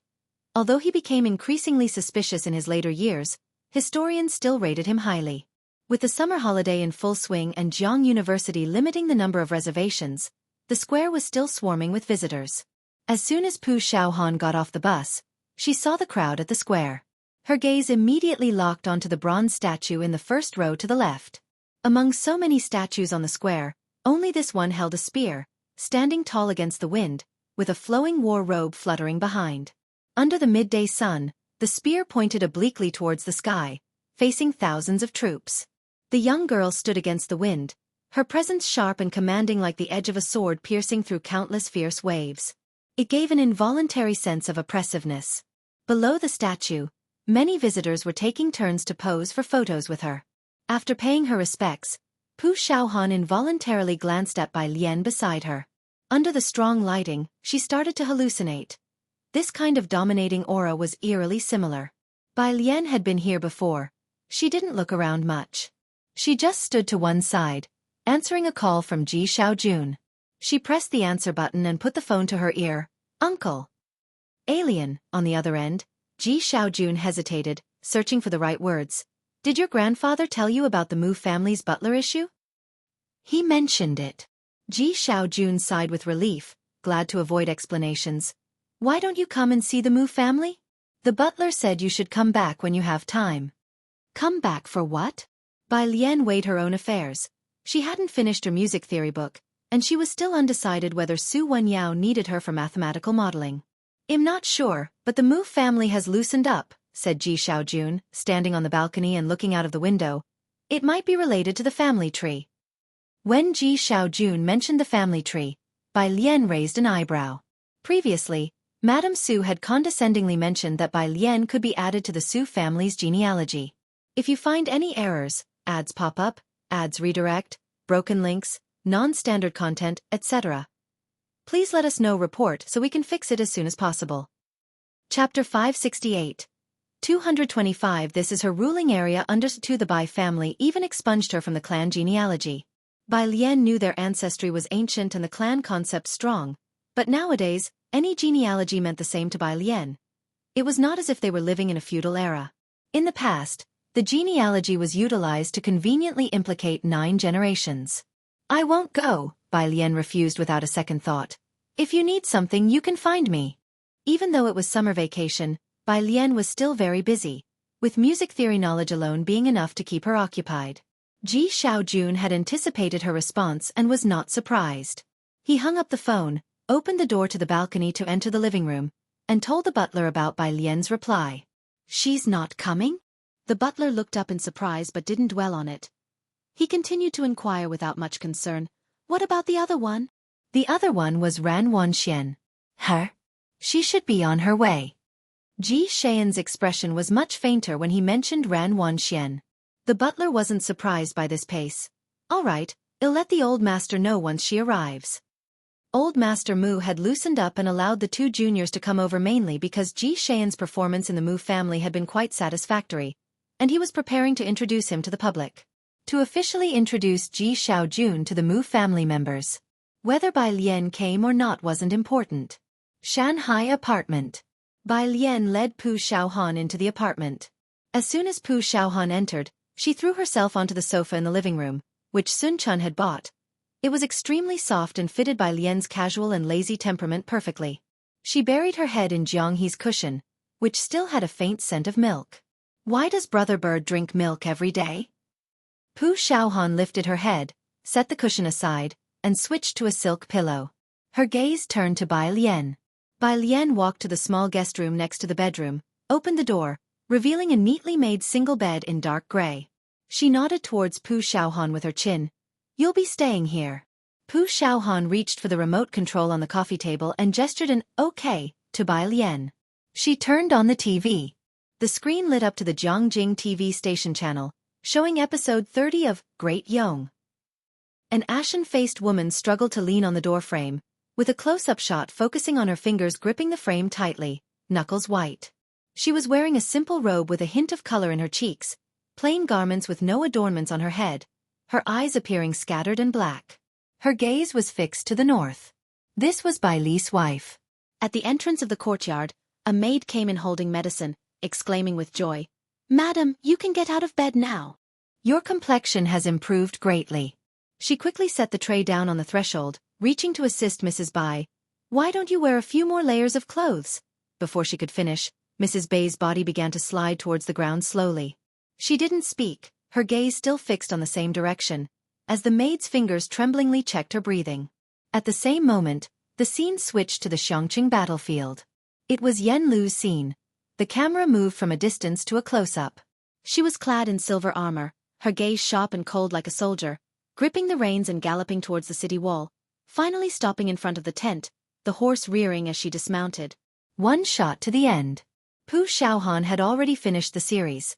Although he became increasingly suspicious in his later years, historians still rated him highly. With the summer holiday in full swing and Jiang University limiting the number of reservations, the square was still swarming with visitors. As soon as Pu Xiaohan got off the bus, she saw the crowd at the square. Her gaze immediately locked onto the bronze statue in the first row to the left. Among so many statues on the square, only this one held a spear, standing tall against the wind, with a flowing war robe fluttering behind. Under the midday sun, the spear pointed obliquely towards the sky, facing thousands of troops. The young girl stood against the wind, her presence sharp and commanding like the edge of a sword piercing through countless fierce waves. It gave an involuntary sense of oppressiveness. Below the statue, many visitors were taking turns to pose for photos with her. After paying her respects, Pu Xiaohan involuntarily glanced at Bai Lian beside her. Under the strong lighting, she started to hallucinate. This kind of dominating aura was eerily similar. Bai Lian had been here before. She didn't look around much. She just stood to one side, answering a call from Ji Xiaojun. She pressed the answer button and put the phone to her ear. "Uncle." Alien, on the other end. Ji Xiaojun hesitated, searching for the right words. "Did your grandfather tell you about the Mu family's butler issue?" "He mentioned it." Ji Xiaojun sighed with relief, glad to avoid explanations. "Why don't you come and see the Mu family?" "The butler said you should come back when you have time." "Come back for what?" Bai Lian weighed her own affairs. She hadn't finished her music theory book, and she was still undecided whether Su Wenyao needed her for mathematical modeling. "I'm not sure, but the Mu family has loosened up," said Ji Xiaojun, standing on the balcony and looking out of the window. "It might be related to the family tree." When Ji Xiaojun mentioned the family tree, Bai Lian raised an eyebrow. Previously, Madame Su had condescendingly mentioned that Bai Lian could be added to the Su family's genealogy. If you find any errors, ads pop up, ads redirect, broken links, non-standard content, etc., please let us know report so we can fix it as soon as possible. Chapter 568. 225 This is her ruling area under the Bai family even expunged her from the clan genealogy. Bai Lian knew their ancestry was ancient and the clan concept strong, but nowadays, any genealogy meant the same to Bai Lian. It was not as if they were living in a feudal era. In the past, the genealogy was utilized to conveniently implicate 9 generations. "I won't go," Bai Lian refused without a second thought. "If you need something you can find me." Even though it was summer vacation, Bai Lian was still very busy, with music theory knowledge alone being enough to keep her occupied. Ji Xiaojun had anticipated her response and was not surprised. He hung up the phone, opened the door to the balcony to enter the living room, and told the butler about Bai Lian's reply. "She's not coming?" The butler looked up in surprise but didn't dwell on it. He continued to inquire without much concern. "What about the other one?" "The other one was Ran Wanxian." "Her? She should be on her way." Ji Xian's expression was much fainter when he mentioned Ran Wanxian. The butler wasn't surprised by this pace. "All right, I'll let the old master know once she arrives." Old Master Mu had loosened up and allowed the 2 juniors to come over mainly because Ji Xian's performance in the Mu family had been quite satisfactory, and he was preparing to introduce him to the public. To officially introduce Ji Xiaojun to the Mu family members. Whether Bai Lian came or not wasn't important. Shanghai apartment. Bai Lian led Pu Xiaohan into the apartment. As soon as Pu Xiaohan entered, she threw herself onto the sofa in the living room, which Sun Chun had bought. It was extremely soft and fitted Bai Lian's casual and lazy temperament perfectly. She buried her head in Jiang He's cushion, which still had a faint scent of milk. "Why does Brother Bird drink milk every day?" Pu Xiaohan lifted her head, set the cushion aside, and switched to a silk pillow. Her gaze turned to Bai Lian. Bai Lian walked to the small guest room next to the bedroom, opened the door, revealing a neatly made single bed in dark gray. She nodded towards Pu Xiaohan with her chin. "You'll be staying here." Pu Xiaohan reached for the remote control on the coffee table and gestured an "okay" to Bai Lian. She turned on the TV. The screen lit up to the Jiangjing TV station channel, showing episode 30 of Great Yong. An ashen-faced woman struggled to lean on the doorframe, with a close-up shot focusing on her fingers gripping the frame tightly, knuckles white. She was wearing a simple robe with a hint of color in her cheeks, plain garments with no adornments on her head, her eyes appearing scattered and black. Her gaze was fixed to the north. This was Bai Li's wife. At the entrance of the courtyard, a maid came in holding medicine, exclaiming with joy, "Madam, you can get out of bed now. Your complexion has improved greatly." She quickly set the tray down on the threshold, reaching to assist Mrs. Bai. "Why don't you wear a few more layers of clothes?" Before she could finish, Mrs. Bai's body began to slide towards the ground slowly. She didn't speak, her gaze still fixed on the same direction, as the maid's fingers tremblingly checked her breathing. At the same moment, the scene switched to the Xiangqing battlefield. It was Yen Lu's scene. The camera moved from a distance to a close-up. She was clad in silver armor, her gaze sharp and cold like a soldier, gripping the reins and galloping towards the city wall, finally stopping in front of the tent, the horse rearing as she dismounted. One shot to the end. Pu Xiaohan had already finished the series.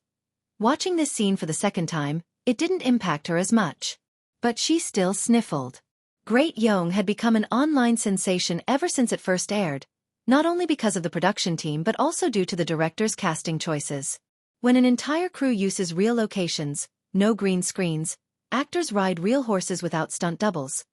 Watching this scene for the second time, it didn't impact her as much. But she still sniffled. Great Yong had become an online sensation ever since it first aired, not only because of the production team but also due to the director's casting choices. When an entire crew uses real locations, no green screens, actors ride real horses without stunt doubles.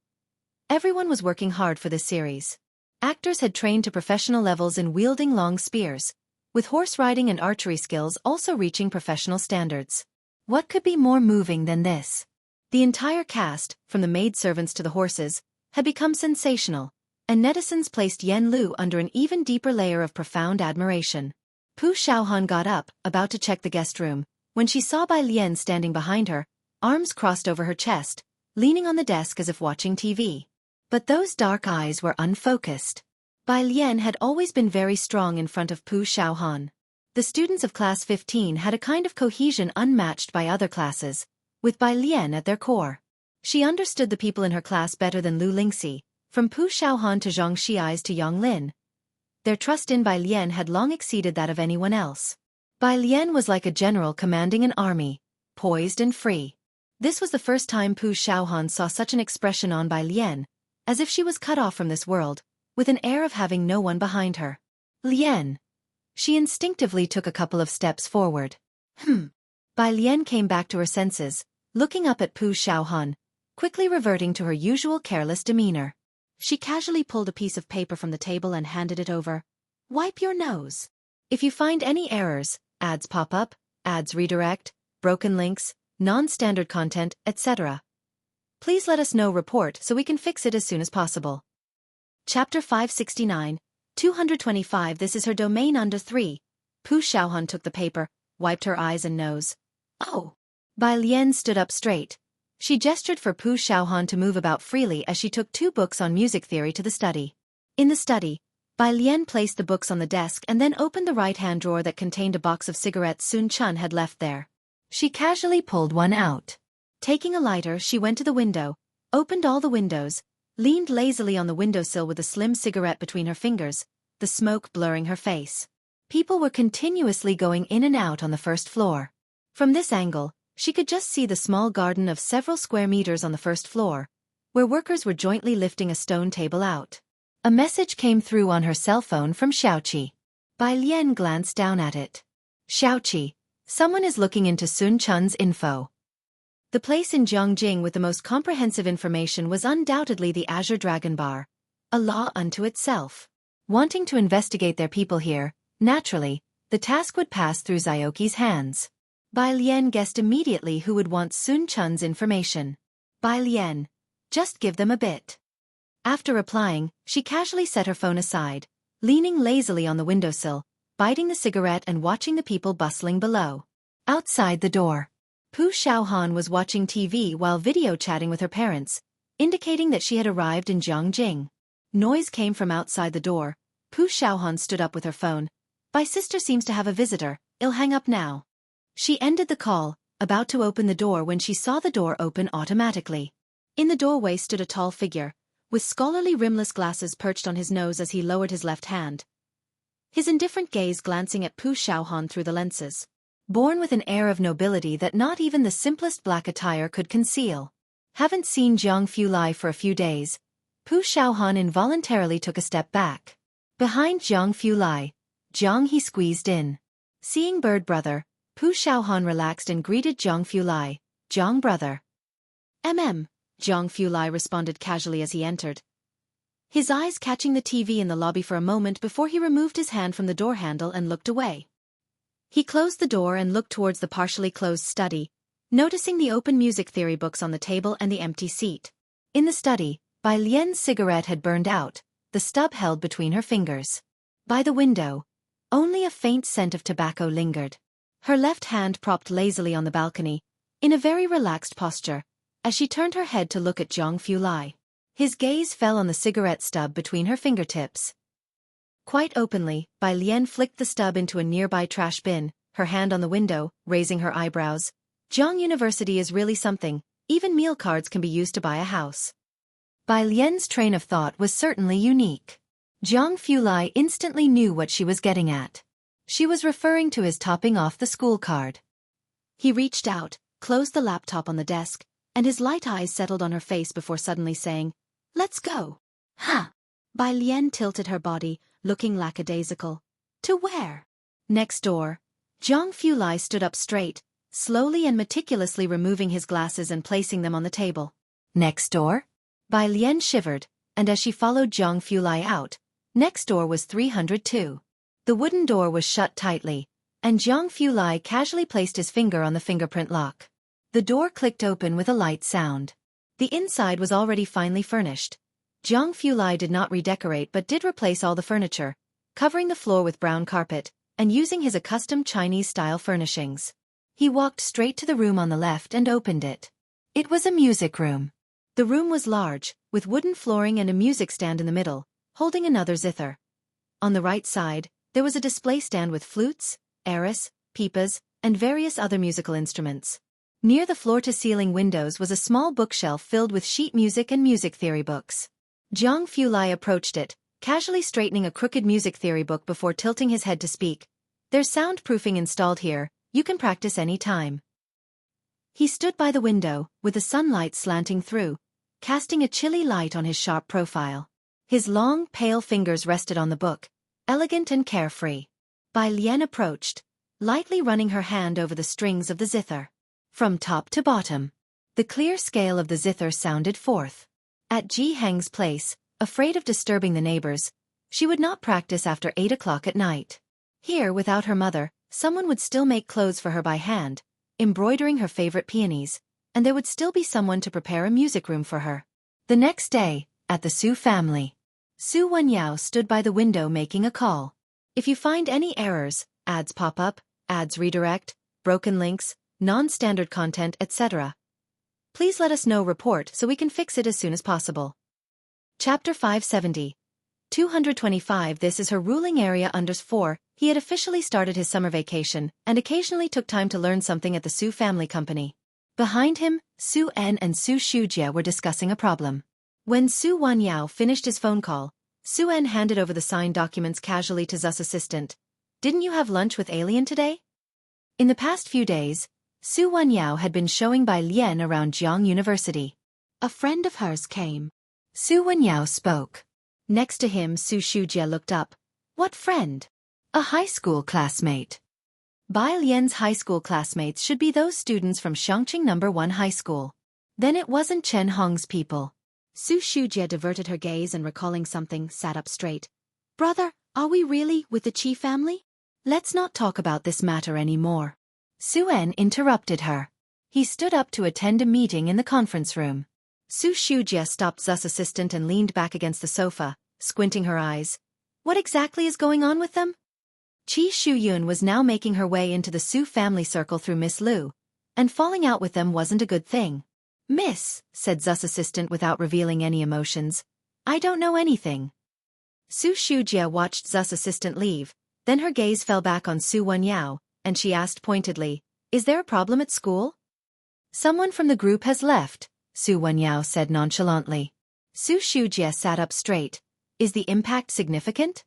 Everyone was working hard for this series. Actors had trained to professional levels in wielding long spears, with horse riding and archery skills also reaching professional standards. What could be more moving than this? The entire cast, from the maidservants to the horses, had become sensational, and netizens placed Yen Lu under an even deeper layer of profound admiration. Pu Xiaohan got up, about to check the guest room, when she saw Bai Lian standing behind her, arms crossed over her chest, leaning on the desk as if watching TV. But those dark eyes were unfocused. Bai Lian had always been very strong in front of Pu Xiaohan. The students of Class 15 had a kind of cohesion unmatched by other classes, with Bai Lian at their core. She understood the people in her class better than Lu Lingxi, from Pu Xiaohan to Zhang Xiais to Yang Lin. Their trust in Bai Lian had long exceeded that of anyone else. Bai Lian was like a general commanding an army, poised and free. This was the first time Pu Xiaohan saw such an expression on Bai Lian, as if she was cut off from this world, with an air of having no one behind her. Lian. She instinctively took a couple of steps forward. Bai Lian came back to her senses, looking up at Pu Xiaohan, quickly reverting to her usual careless demeanor. She casually pulled a piece of paper from the table and handed it over. Wipe your nose. If you find any errors, ads pop up, ads redirect, broken links, non-standard content, etc., please let us know. Report so we can fix it as soon as possible. Chapter 569, 225. This is her domain under 3. Pu Xiaohan took the paper, wiped her eyes and nose. Oh! Bai Lian stood up straight. She gestured for Pu Xiaohan to move about freely as she took 2 books on music theory to the study. In the study, Bai Lian placed the books on the desk and then opened the right-hand drawer that contained a box of cigarettes Sun Chun had left there. She casually pulled one out. Taking a lighter, she went to the window, opened all the windows, leaned lazily on the windowsill with a slim cigarette between her fingers, the smoke blurring her face. People were continuously going in and out on the first floor. From this angle, she could just see the small garden of several square meters on the first floor, where workers were jointly lifting a stone table out. A message came through on her cell phone from Xueqi. Bai Lian glanced down at it. Xueqi, someone is looking into Sun Chun's info. The place in Jiangjing with the most comprehensive information was undoubtedly the Azure Dragon Bar, a law unto itself. Wanting to investigate their people here, naturally, the task would pass through Xueqi's hands. Bai Lian guessed immediately who would want Sun Chun's information. Bai Lian, just give them a bit. After replying, she casually set her phone aside, leaning lazily on the windowsill, biting the cigarette and watching the people bustling below. Outside the door, Pu Xiaohan was watching TV while video chatting with her parents, indicating that she had arrived in Jiangjing. Noise came from outside the door. Pu Xiaohan stood up with her phone. My sister seems to have a visitor, I'll hang up now. She ended the call, about to open the door when she saw the door open automatically. In the doorway stood a tall figure, with scholarly rimless glasses perched on his nose as he lowered his left hand, his indifferent gaze glancing at Pu Xiaohan through the lenses. Born with an air of nobility that not even the simplest black attire could conceal. Haven't seen Jiang Fulai for a few days. Pu Xiaohan involuntarily took a step back. Behind Jiang Fulai, Jiang he squeezed in. Seeing Bird Brother, Pu Xiaohan relaxed and greeted Jiang Fulai. Jiang Brother. Jiang Fulai responded casually as he entered, his eyes catching the TV in the lobby for a moment before he removed his hand from the door handle and looked away. He closed the door and looked towards the partially closed study, noticing the open music theory books on the table and the empty seat. In the study, Bai Lian's cigarette had burned out, the stub held between her fingers. By the window, only a faint scent of tobacco lingered. Her left hand propped lazily on the balcony, in a very relaxed posture, as she turned her head to look at Jiang Fulai. His gaze fell on the cigarette stub between her fingertips. Quite openly, Bai Lian flicked the stub into a nearby trash bin, her hand on the window, raising her eyebrows. Jiang University is really something, even meal cards can be used to buy a house. Bai Lian's train of thought was certainly unique. Jiang Fulai instantly knew what she was getting at. She was referring to his topping off the school card. He reached out, closed the laptop on the desk, and his light eyes settled on her face before suddenly saying, "Let's go." "Huh." Bai Lian tilted her body, looking lackadaisical. "To where?" "Next door." Zhang Fulai stood up straight, slowly and meticulously removing his glasses and placing them on the table. "Next door?" Bai Lian shivered, and as she followed Zhang Fulai out, next door was 302. The wooden door was shut tightly, and Zhang Fulai casually placed his finger on the fingerprint lock. The door clicked open with a light sound. The inside was already finely furnished. Zhang Fulai did not redecorate but did replace all the furniture, covering the floor with brown carpet, and using his accustomed Chinese-style furnishings. He walked straight to the room on the left and opened it. It was a music room. The room was large, with wooden flooring and a music stand in the middle, holding another zither. On the right side, there was a display stand with flutes, Heiress, pipas, and various other musical instruments. Near the floor-to-ceiling windows was a small bookshelf filled with sheet music and music theory books. Zhang Fulai approached it, casually straightening a crooked music theory book before tilting his head to speak. "There's soundproofing installed here, you can practice any time." He stood by the window, with the sunlight slanting through, casting a chilly light on his sharp profile. His long, pale fingers rested on the book, elegant and carefree. Bai Lian approached, lightly running her hand over the strings of the zither. From top to bottom, the clear scale of the zither sounded forth. At Ji Heng's place, afraid of disturbing the neighbors, she would not practice after 8 o'clock at night. Here, without her mother, someone would still make clothes for her by hand, embroidering her favorite peonies, and there would still be someone to prepare a music room for her. The next day, at the Su family, Su Wenyao stood by the window making a call. "If you find any errors, ads pop up, ads redirect, broken links, non-standard content, etc., please let us know report so we can fix it as soon as possible." Chapter 570. 225. This is her ruling area _4. He had officially started his summer vacation and occasionally took time to learn something at the Su family company. Behind him, Su En and Su Shujie were discussing a problem. When Su Wenyao finished his phone call, Su En handed over the signed documents casually to Zu's assistant. "Didn't you have lunch with Alien today?" In the past few days, Su Wenyao had been showing Bai Lian around Jiang University. A friend of hers came. Su Wenyao spoke. Next to him, Su Shujie looked up. "What friend?" "A high school classmate." Bai Lian's high school classmates should be those students from Shangqing No. 1 High School. Then it wasn't Chen Hong's people. Su Shujie diverted her gaze and recalling something, sat up straight. "Brother, are we really with the Qi family? Let's not talk about this matter anymore." Su En interrupted her. He stood up to attend a meeting in the conference room. Su Shujie stopped Zu's assistant and leaned back against the sofa, squinting her eyes. "What exactly is going on with them?" Qi Shuyun was now making her way into the Su family circle through Miss Lu, and falling out with them wasn't a good thing. "Miss," said Zu's assistant without revealing any emotions, "I don't know anything." Su Shujie watched Zu's assistant leave, then her gaze fell back on Su Wenyao, and she asked pointedly, "Is there a problem at school?" "Someone from the group has left," Su Wenyao said nonchalantly. Su Shujie sat up straight. "Is the impact significant?"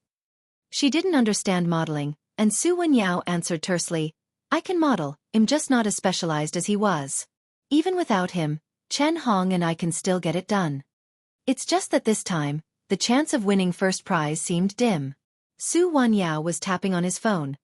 She didn't understand modeling, and Su Wenyao answered tersely, "I can model, I'm just not as specialized as he was. Even without him, Chen Hong and I can still get it done. It's just that this time, the chance of winning first prize seemed dim." Su Wenyao was tapping on his phone.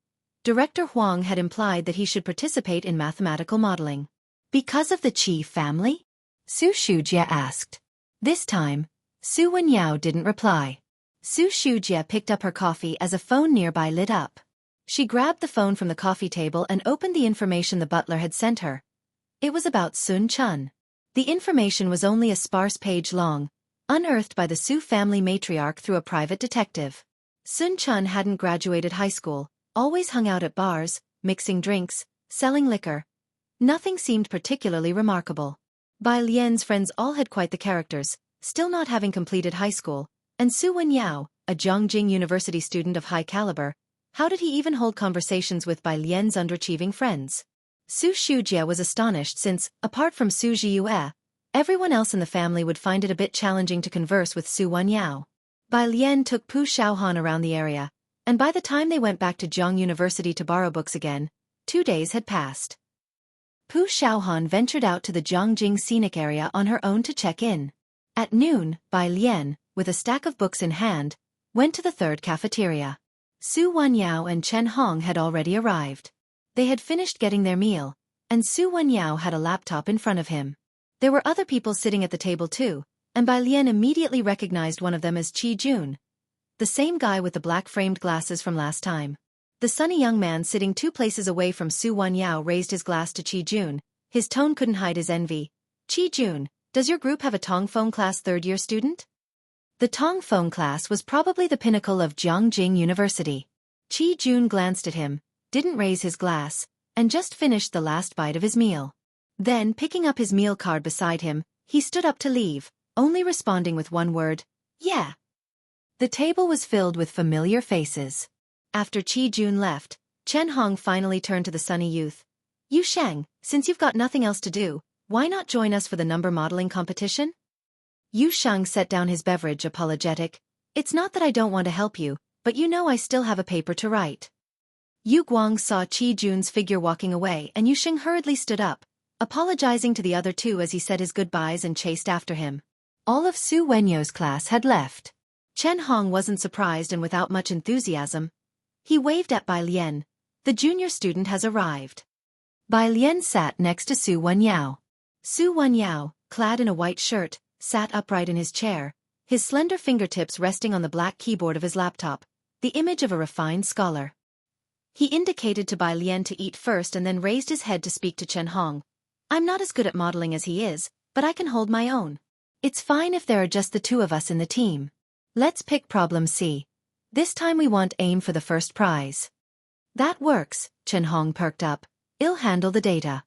Director Huang had implied that he should participate in mathematical modeling. "Because of the Qi family?" Su Shujie asked. This time, Su Wenyao didn't reply. Su Shujie picked up her coffee as a phone nearby lit up. She grabbed the phone from the coffee table and opened the information the butler had sent her. It was about Sun Chun. The information was only a sparse page long, unearthed by the Su family matriarch through a private detective. Sun Chun hadn't graduated high school, always hung out at bars, mixing drinks, selling liquor. Nothing seemed particularly remarkable. Bai Lian's friends all had quite the characters, still not having completed high school, and Su Wenyao, a Zhongjing University student of high caliber, how did he even hold conversations with Bai Lian's underachieving friends? Su Shujie was astonished since, apart from Su Zhiyue, everyone else in the family would find it a bit challenging to converse with Su Wenyao. Bai Lian took Pu Xiaohan around the area, and by the time they went back to Jiang University to borrow books again, 2 days had passed. Pu Xiaohan ventured out to the Jiangjing scenic area on her own to check in. At noon, Bai Lian, with a stack of books in hand, went to the third cafeteria. Su Wenyao and Chen Hong had already arrived. They had finished getting their meal, and Su Wenyao had a laptop in front of him. There were other people sitting at the table too, and Bai Lian immediately recognized one of them as Qi Jun, the same guy with the black-framed glasses from last time. The sunny young man sitting 2 places away from Su Wenyao raised his glass to Qi Jun. His tone couldn't hide his envy. Qi Jun, does your group have a Tongfeng class third-year student? The Tongfeng class was probably the pinnacle of Jiangjing University. Qi Jun glanced at him, didn't raise his glass, and just finished the last bite of his meal. Then, picking up his meal card beside him, he stood up to leave, only responding with one word, "Yeah." The table was filled with familiar faces. After Qi Jun left, Chen Hong finally turned to the sunny youth. "Yu Sheng, since you've got nothing else to do, why not join us for the number modeling competition?" Yu Sheng set down his beverage apologetic. "It's not that I don't want to help you, but you know I still have a paper to write." Yu Guang saw Qi Jun's figure walking away and Yu Sheng hurriedly stood up, apologizing to the other two as he said his goodbyes and chased after him. All of Su Wenyo's class had left. Chen Hong wasn't surprised and without much enthusiasm. He waved at Bai Lian. "The junior student has arrived." Bai Lian sat next to Su Wenyao. Su Wenyao, clad in a white shirt, sat upright in his chair, his slender fingertips resting on the black keyboard of his laptop, the image of a refined scholar. He indicated to Bai Lian to eat first and then raised his head to speak to Chen Hong. "I'm not as good at modeling as he is, but I can hold my own. It's fine if there are just the 2 of us in the team. Let's pick problem C. This time we want aim for the first prize." "That works," Chen Hong perked up. "I'll handle the data."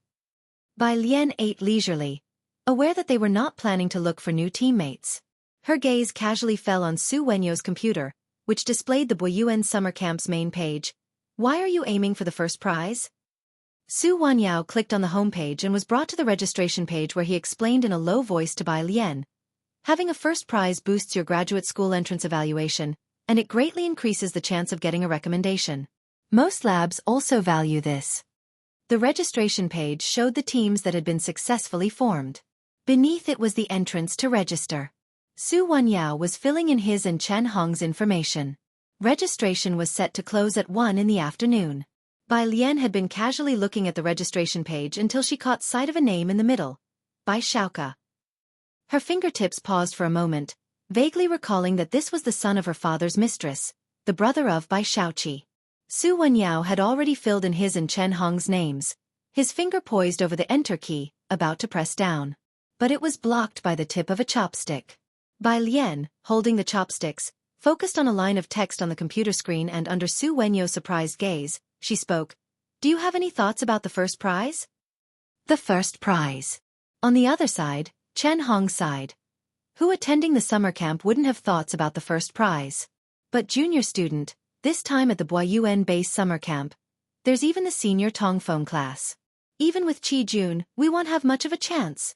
Bai Lian ate leisurely, aware that they were not planning to look for new teammates. Her gaze casually fell on Su Wenyo's computer, which displayed the Boyuan summer camp's main page. "Why are you aiming for the first prize?" Su Wenyao clicked on the homepage and was brought to the registration page where he explained in a low voice to Bai Lian. "Having a first prize boosts your graduate school entrance evaluation, and it greatly increases the chance of getting a recommendation. Most labs also value this." The registration page showed the teams that had been successfully formed. Beneath it was the entrance to register. Su Wenyao was filling in his and Chen Hong's information. Registration was set to close at 1 in the afternoon. Bai Lian had been casually looking at the registration page until she caught sight of a name in the middle. Bai Xueqi. Her fingertips paused for a moment, vaguely recalling that this was the son of her father's mistress, the brother of Bai Xueqi. Su Wenyao had already filled in his and Chen Hong's names, his finger poised over the enter key, about to press down. But it was blocked by the tip of a chopstick. Bai Lian, holding the chopsticks, focused on a line of text on the computer screen and under Su Wenyo's surprised gaze, she spoke. "Do you have any thoughts about the first prize?" The first prize. On the other side, Chen Hong sighed. Who attending the summer camp wouldn't have thoughts about the first prize? But junior student, this time at the Boyuan base summer camp. There's even the senior Tongfeng class. Even with Qi Jun, we won't have much of a chance.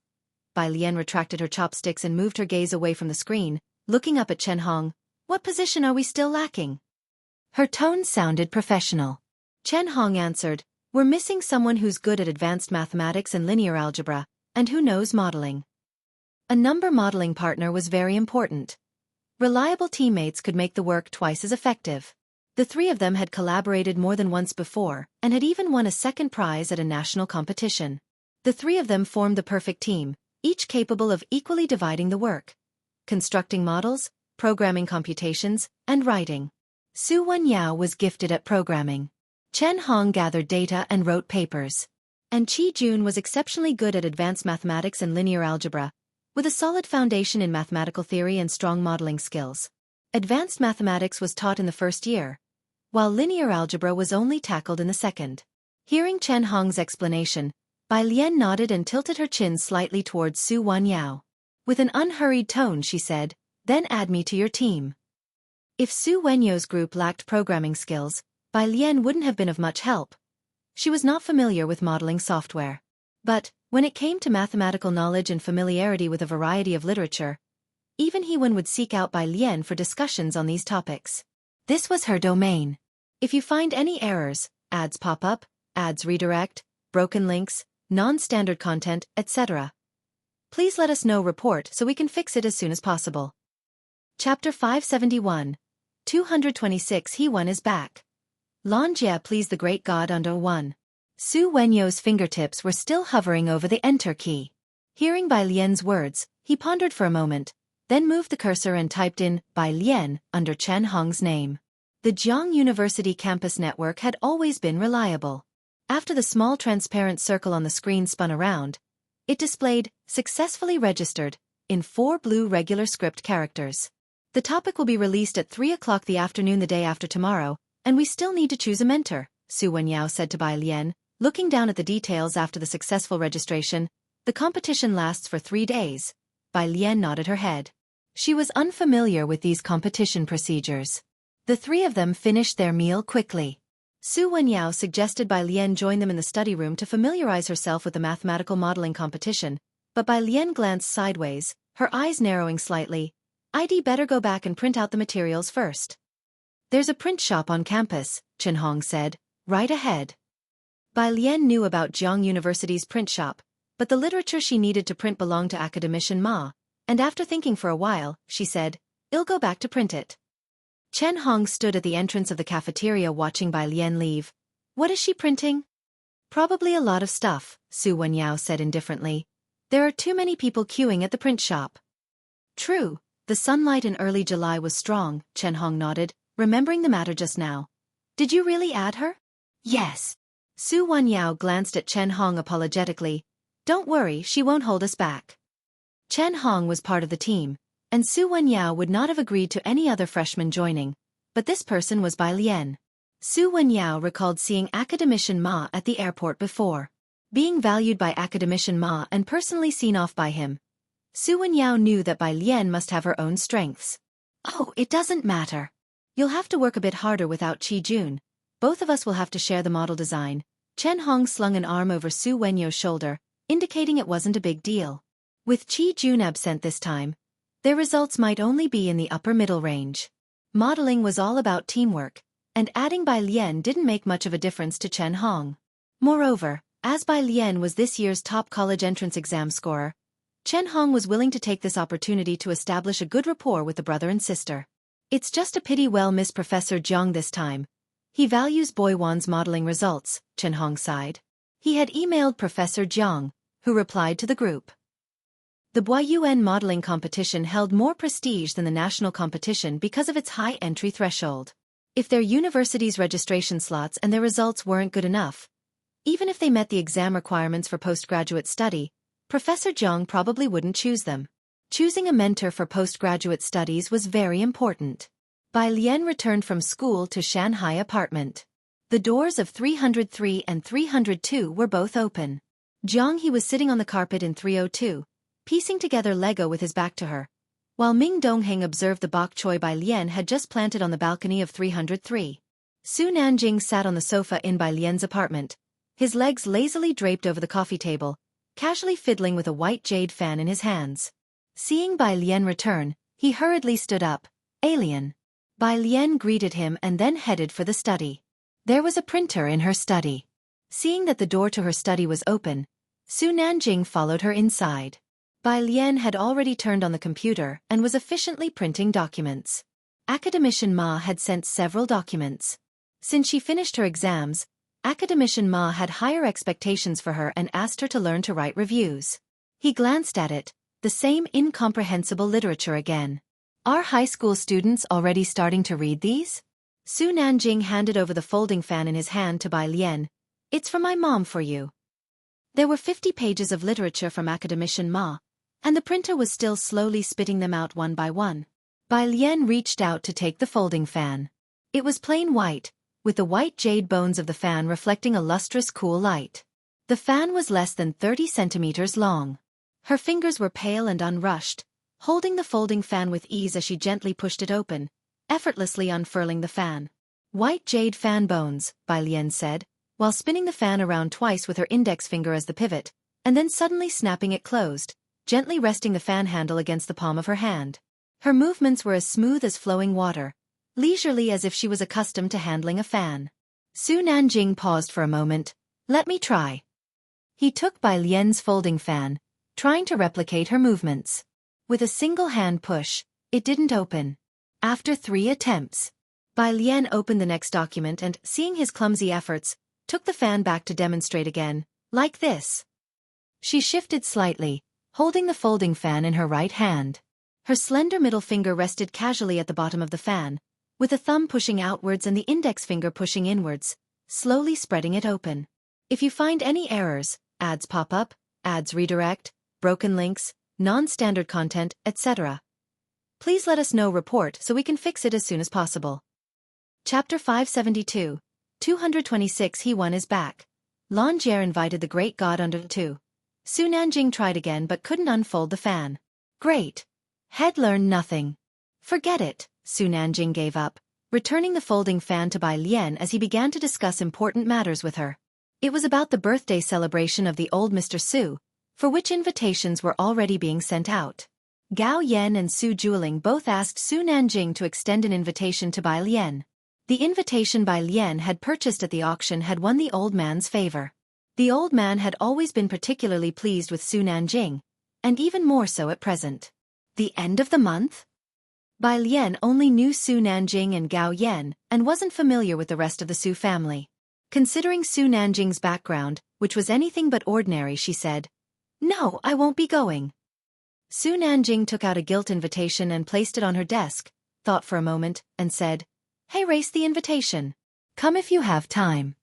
Bai Lian retracted her chopsticks and moved her gaze away from the screen, looking up at Chen Hong. "What position are we still lacking?" Her tone sounded professional. Chen Hong answered, "We're missing someone who's good at advanced mathematics and linear algebra, and who knows modeling." A number modeling partner was very important. Reliable teammates could make the work twice as effective. The 3 of them had collaborated more than once before, and had even won a second prize at a national competition. The 3 of them formed the perfect team, each capable of equally dividing the work. Constructing models, programming computations, and writing. Su Wenyao was gifted at programming. Chen Hong gathered data and wrote papers. And Qi Jun was exceptionally good at advanced mathematics and linear algebra, with a solid foundation in mathematical theory and strong modeling skills. Advanced mathematics was taught in the first year, while linear algebra was only tackled in the second. Hearing Chen Hong's explanation, Bai Lian nodded and tilted her chin slightly towards Su Wenyao. With an unhurried tone she said, "Then add me to your team." If Su Wenyo's group lacked programming skills, Bai Lian wouldn't have been of much help. She was not familiar with modeling software. But, when it came to mathematical knowledge and familiarity with a variety of literature, even Hewen would seek out Bai Lian for discussions on these topics. This was her domain. If you find any errors, ads pop up, ads redirect, broken links, non-standard content, etc. Please let us know report so we can fix it as soon as possible. Chapter 571. 226 He One is back. Lanjia please the great god under one. Su Wenyo's fingertips were still hovering over the enter key. Hearing Bai Lian's words, he pondered for a moment, then moved the cursor and typed in Bai Lian under Chen Hong's name. The Jiang University campus network had always been reliable. After the small transparent circle on the screen spun around, it displayed, successfully registered, in 4 blue regular script characters. The topic will be released at 3 o'clock the afternoon the day after tomorrow, and we still need to choose a mentor, Su Wenyao said to Bai Lian, looking down at the details after the successful registration. The competition lasts for 3 days. Bai Lian nodded her head. She was unfamiliar with these competition procedures. The 3 of them finished their meal quickly. Su Wenyao suggested Bai Lian join them in the study room to familiarize herself with the mathematical modeling competition, but Bai Lian glanced sideways, her eyes narrowing slightly. I'd better go back and print out the materials first. There's a print shop on campus, Chen Hong said, right ahead. Bai Lian knew about Jiang University's print shop, but the literature she needed to print belonged to Academician Ma, and after thinking for a while, she said, I'll go back to print it. Chen Hong stood at the entrance of the cafeteria watching Bai Lian leave. What is she printing? Probably a lot of stuff, Su Wenyao said indifferently. There are too many people queuing at the print shop. True, the sunlight in early July was strong, Chen Hong nodded, remembering the matter just now. Did you really add her? Yes. Su Wenyao glanced at Chen Hong apologetically. Don't worry, she won't hold us back. Chen Hong was part of the team, and Su Wenyao would not have agreed to any other freshman joining, but this person was Bai Lian. Su Wenyao recalled seeing Academician Ma at the airport before. Being valued by Academician Ma and personally seen off by him, Su Wenyao knew that Bai Lian must have her own strengths. Oh, it doesn't matter. You'll have to work a bit harder without Qi Jun. Both of us will have to share the model design. Chen Hong slung an arm over Su Wenyo's shoulder, indicating it wasn't a big deal. With Qi Jun absent this time, their results might only be in the upper middle range. Modeling was all about teamwork, and adding Bai Lian didn't make much of a difference to Chen Hong. Moreover, as Bai Lian was this year's top college entrance exam scorer, Chen Hong was willing to take this opportunity to establish a good rapport with the brother and sister. It's just a pity we'll miss Professor Jiang this time. He values Boy Wan's modeling results, Chen Hong sighed. He had emailed Professor Jiang, who replied to the group. The Boyuan modeling competition held more prestige than the national competition because of its high entry threshold. If their university's registration slots and their results weren't good enough, even if they met the exam requirements for postgraduate study, Professor Jiang probably wouldn't choose them. Choosing a mentor for postgraduate studies was very important. Bai Lian returned from school to Shanghai apartment. The doors of 303 and 302 were both open. Jiang He was sitting on the carpet in 302, piecing together Lego with his back to her, while Ming Dongheng observed the bok choy Bai Lian had just planted on the balcony of 303. Su Nanjing sat on the sofa in Bai Lian's apartment, his legs lazily draped over the coffee table, casually fiddling with a white jade fan in his hands. Seeing Bai Lian return, he hurriedly stood up. Alien. Bai Lian greeted him and then headed for the study. There was a printer in her study. Seeing that the door to her study was open, Su Nanjing followed her inside. Bai Lian had already turned on the computer and was efficiently printing documents. Academician Ma had sent several documents. Since she finished her exams, Academician Ma had higher expectations for her and asked her to learn to write reviews. He glanced at it, the same incomprehensible literature again. Are high school students already starting to read these? Su Nanjing handed over the folding fan in his hand to Bai Lian. It's from my mom for you. There were 50 pages of literature from Academician Ma, and the printer was still slowly spitting them out one by one. Bai Lian reached out to take the folding fan. It was plain white, with the white jade bones of the fan reflecting a lustrous cool light. The fan was less than 30 centimeters long. Her fingers were pale and unrushed, holding the folding fan with ease as she gently pushed it open, effortlessly unfurling the fan. White jade fan bones, Bai Lian said, while spinning the fan around twice with her index finger as the pivot, and then suddenly snapping it closed, gently resting the fan handle against the palm of her hand. Her movements were as smooth as flowing water, leisurely as if she was accustomed to handling a fan. Su Nanjing paused for a moment. Let me try. He took Bai Lian's folding fan, trying to replicate her movements. With a single hand push, it didn't open. After 3 attempts, Bai Lian opened the next document and, seeing his clumsy efforts, took the fan back to demonstrate again, like this. She shifted slightly, holding the folding fan in her right hand. Her slender middle finger rested casually at the bottom of the fan, with a thumb pushing outwards and the index finger pushing inwards, slowly spreading it open. If you find any errors, ads pop up, ads redirect, broken links, non-standard content, etc., please let us know report so we can fix it as soon as possible. Chapter 572. 226 He won his back. Lan Jie invited the great god under 2. Su Nanjing tried again but couldn't unfold the fan. Great. Had learned nothing. Forget it, Su Nanjing gave up, returning the folding fan to Bai Lian as he began to discuss important matters with her. It was about the birthday celebration of the old Mr. Su, for which invitations were already being sent out. Gao Yan and Su Juling both asked Su Nanjing to extend an invitation to Bai Lian. The invitation Bai Lian had purchased at the auction had won the old man's favor. The old man had always been particularly pleased with Su Nanjing, and even more so at present. The end of the month? Bai Lian only knew Su Nanjing and Gao Yan and wasn't familiar with the rest of the Su family. Considering Su Nanjing's background, which was anything but ordinary, she said, "No, I won't be going." Su Nanjing took out a gilt invitation and placed it on her desk, thought for a moment, and said, "Heiress the invitation. Come if you have time."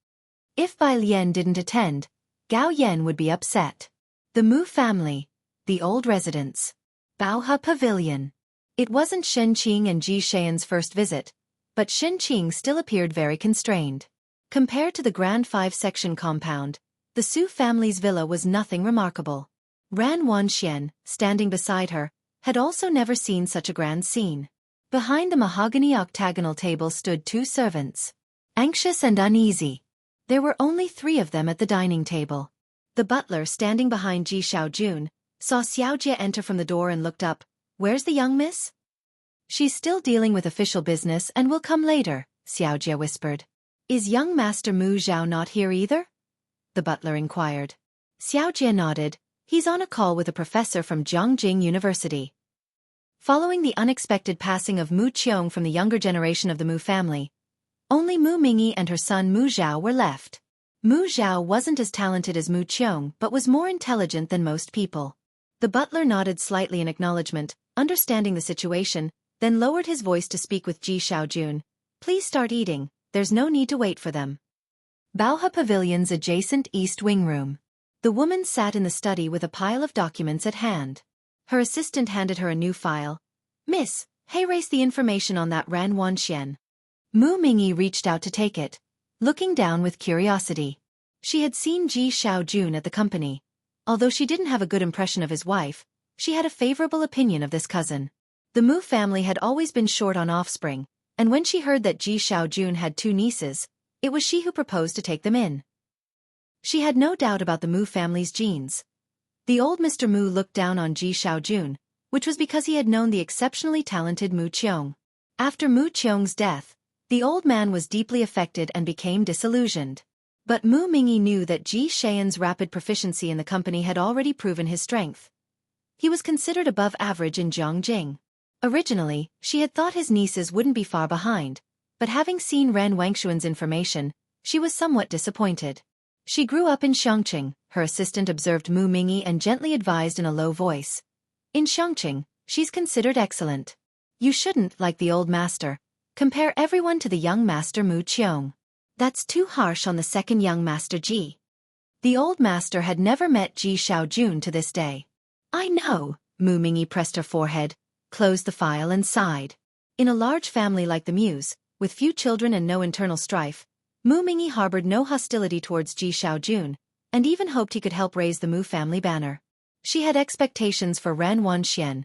If Bai Lian didn't attend, Gao Yan would be upset. The Mu family. The old residence. Baohe Pavilion. It wasn't Shen Qing and Ji Shayan's first visit, but Shen Qing still appeared very constrained. Compared to the grand 5-section compound, the Su family's villa was nothing remarkable. Ran Wanxian, standing beside her, had also never seen such a grand scene. Behind the mahogany octagonal table stood 2 servants. Anxious and uneasy. There were only 3 of them at the dining table. The butler, standing behind Ji Xiaojun, saw Xiaojie enter from the door and looked up. "Where's the young miss?" "She's still dealing with official business and will come later," Xiaojie whispered. "Is young Master Mu Zhao not here either?" the butler inquired. Xiaojie nodded. "He's on a call with a professor from Jiangjing University." Following the unexpected passing of Mu Qiong from the younger generation of the Mu family, only Mu Mingyi and her son Mu Zhao were left. Mu Zhao wasn't as talented as Mu Qiong but was more intelligent than most people. The butler nodded slightly in acknowledgement, understanding the situation, then lowered his voice to speak with Ji Xiaojun. "Please start eating, there's no need to wait for them." Baohe Pavilion's adjacent east wing room. The woman sat in the study with a pile of documents at hand. Her assistant handed her a new file. "Miss, Heiress the information on that Ran Wanxian." Mu Mingyi reached out to take it, looking down with curiosity. She had seen Ji Xiaojun at the company. Although she didn't have a good impression of his wife, she had a favorable opinion of this cousin. The Mu family had always been short on offspring, and when she heard that Ji Xiaojun had 2 nieces, it was she who proposed to take them in. She had no doubt about the Mu family's genes. The old Mr. Mu looked down on Ji Xiaojun, which was because he had known the exceptionally talented Mu Qiong. After Mu Qiong's death, the old man was deeply affected and became disillusioned. But Mu Mingyi knew that Ji Shayan's rapid proficiency in the company had already proven his strength. He was considered above average in Jiangjing. Originally, she had thought his nieces wouldn't be far behind, but having seen Ren Wangshuan's information, she was somewhat disappointed. "She grew up in Xiangqing," her assistant observed Mu Mingyi and gently advised in a low voice. "In Xiangqing, she's considered excellent. You shouldn't, like the old master, compare everyone to the young master Mu Qiong. That's too harsh on the second young master Ji." The old master had never met Ji Xiaojun to this day. "I know," Mu Mingyi pressed her forehead, closed the file and sighed. In a large family like the Mu's, with few children and no internal strife, Mu Mingyi harbored no hostility towards Ji Xiaojun, and even hoped he could help raise the Mu family banner. She had expectations for Ran Wanxian,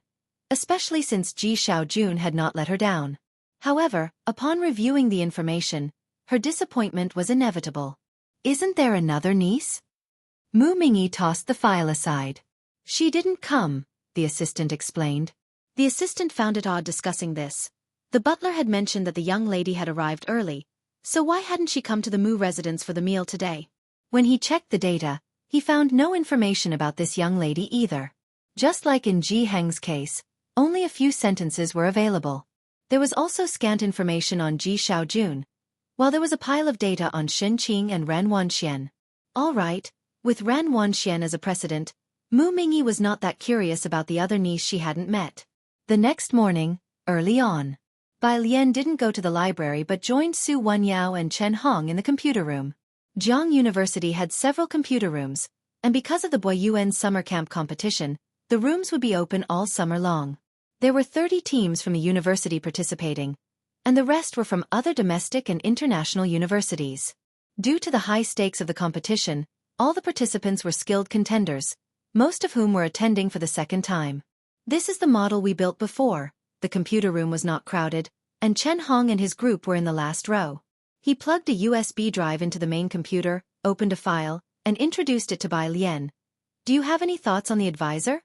especially since Ji Xiaojun had not let her down. However, upon reviewing the information, her disappointment was inevitable. "Isn't there another niece?" Mu Mingyi tossed the file aside. "She didn't come," the assistant explained. The assistant found it odd discussing this. The butler had mentioned that the young lady had arrived early, so why hadn't she come to the Mu residence for the meal today? When he checked the data, He found no information about this young lady either. Just like in Ji Heng's case, only a few sentences were available. There was also scant information on Ji Xiaojun, while there was a pile of data on Shen Qing and Ran Wanxian. All right, with Ran Wanxian as a precedent, Mu Mingyi was not that curious about the other niece she hadn't met. The next morning, early on, Bai Lian didn't go to the library but joined Su Wenyao and Chen Hong in the computer room. Jiang University had several computer rooms, and because of the Boyuan summer camp competition, the rooms would be open all summer long. There were 30 teams from the university participating, and the rest were from other domestic and international universities. Due to the high stakes of the competition, all the participants were skilled contenders, most of whom were attending for the second time. This is the model we built before. The computer room was not crowded, and Chen Hong and his group were in the last row. He plugged a USB drive into the main computer, opened a file, and introduced it to Bai Lian. Do you have any thoughts on the advisor?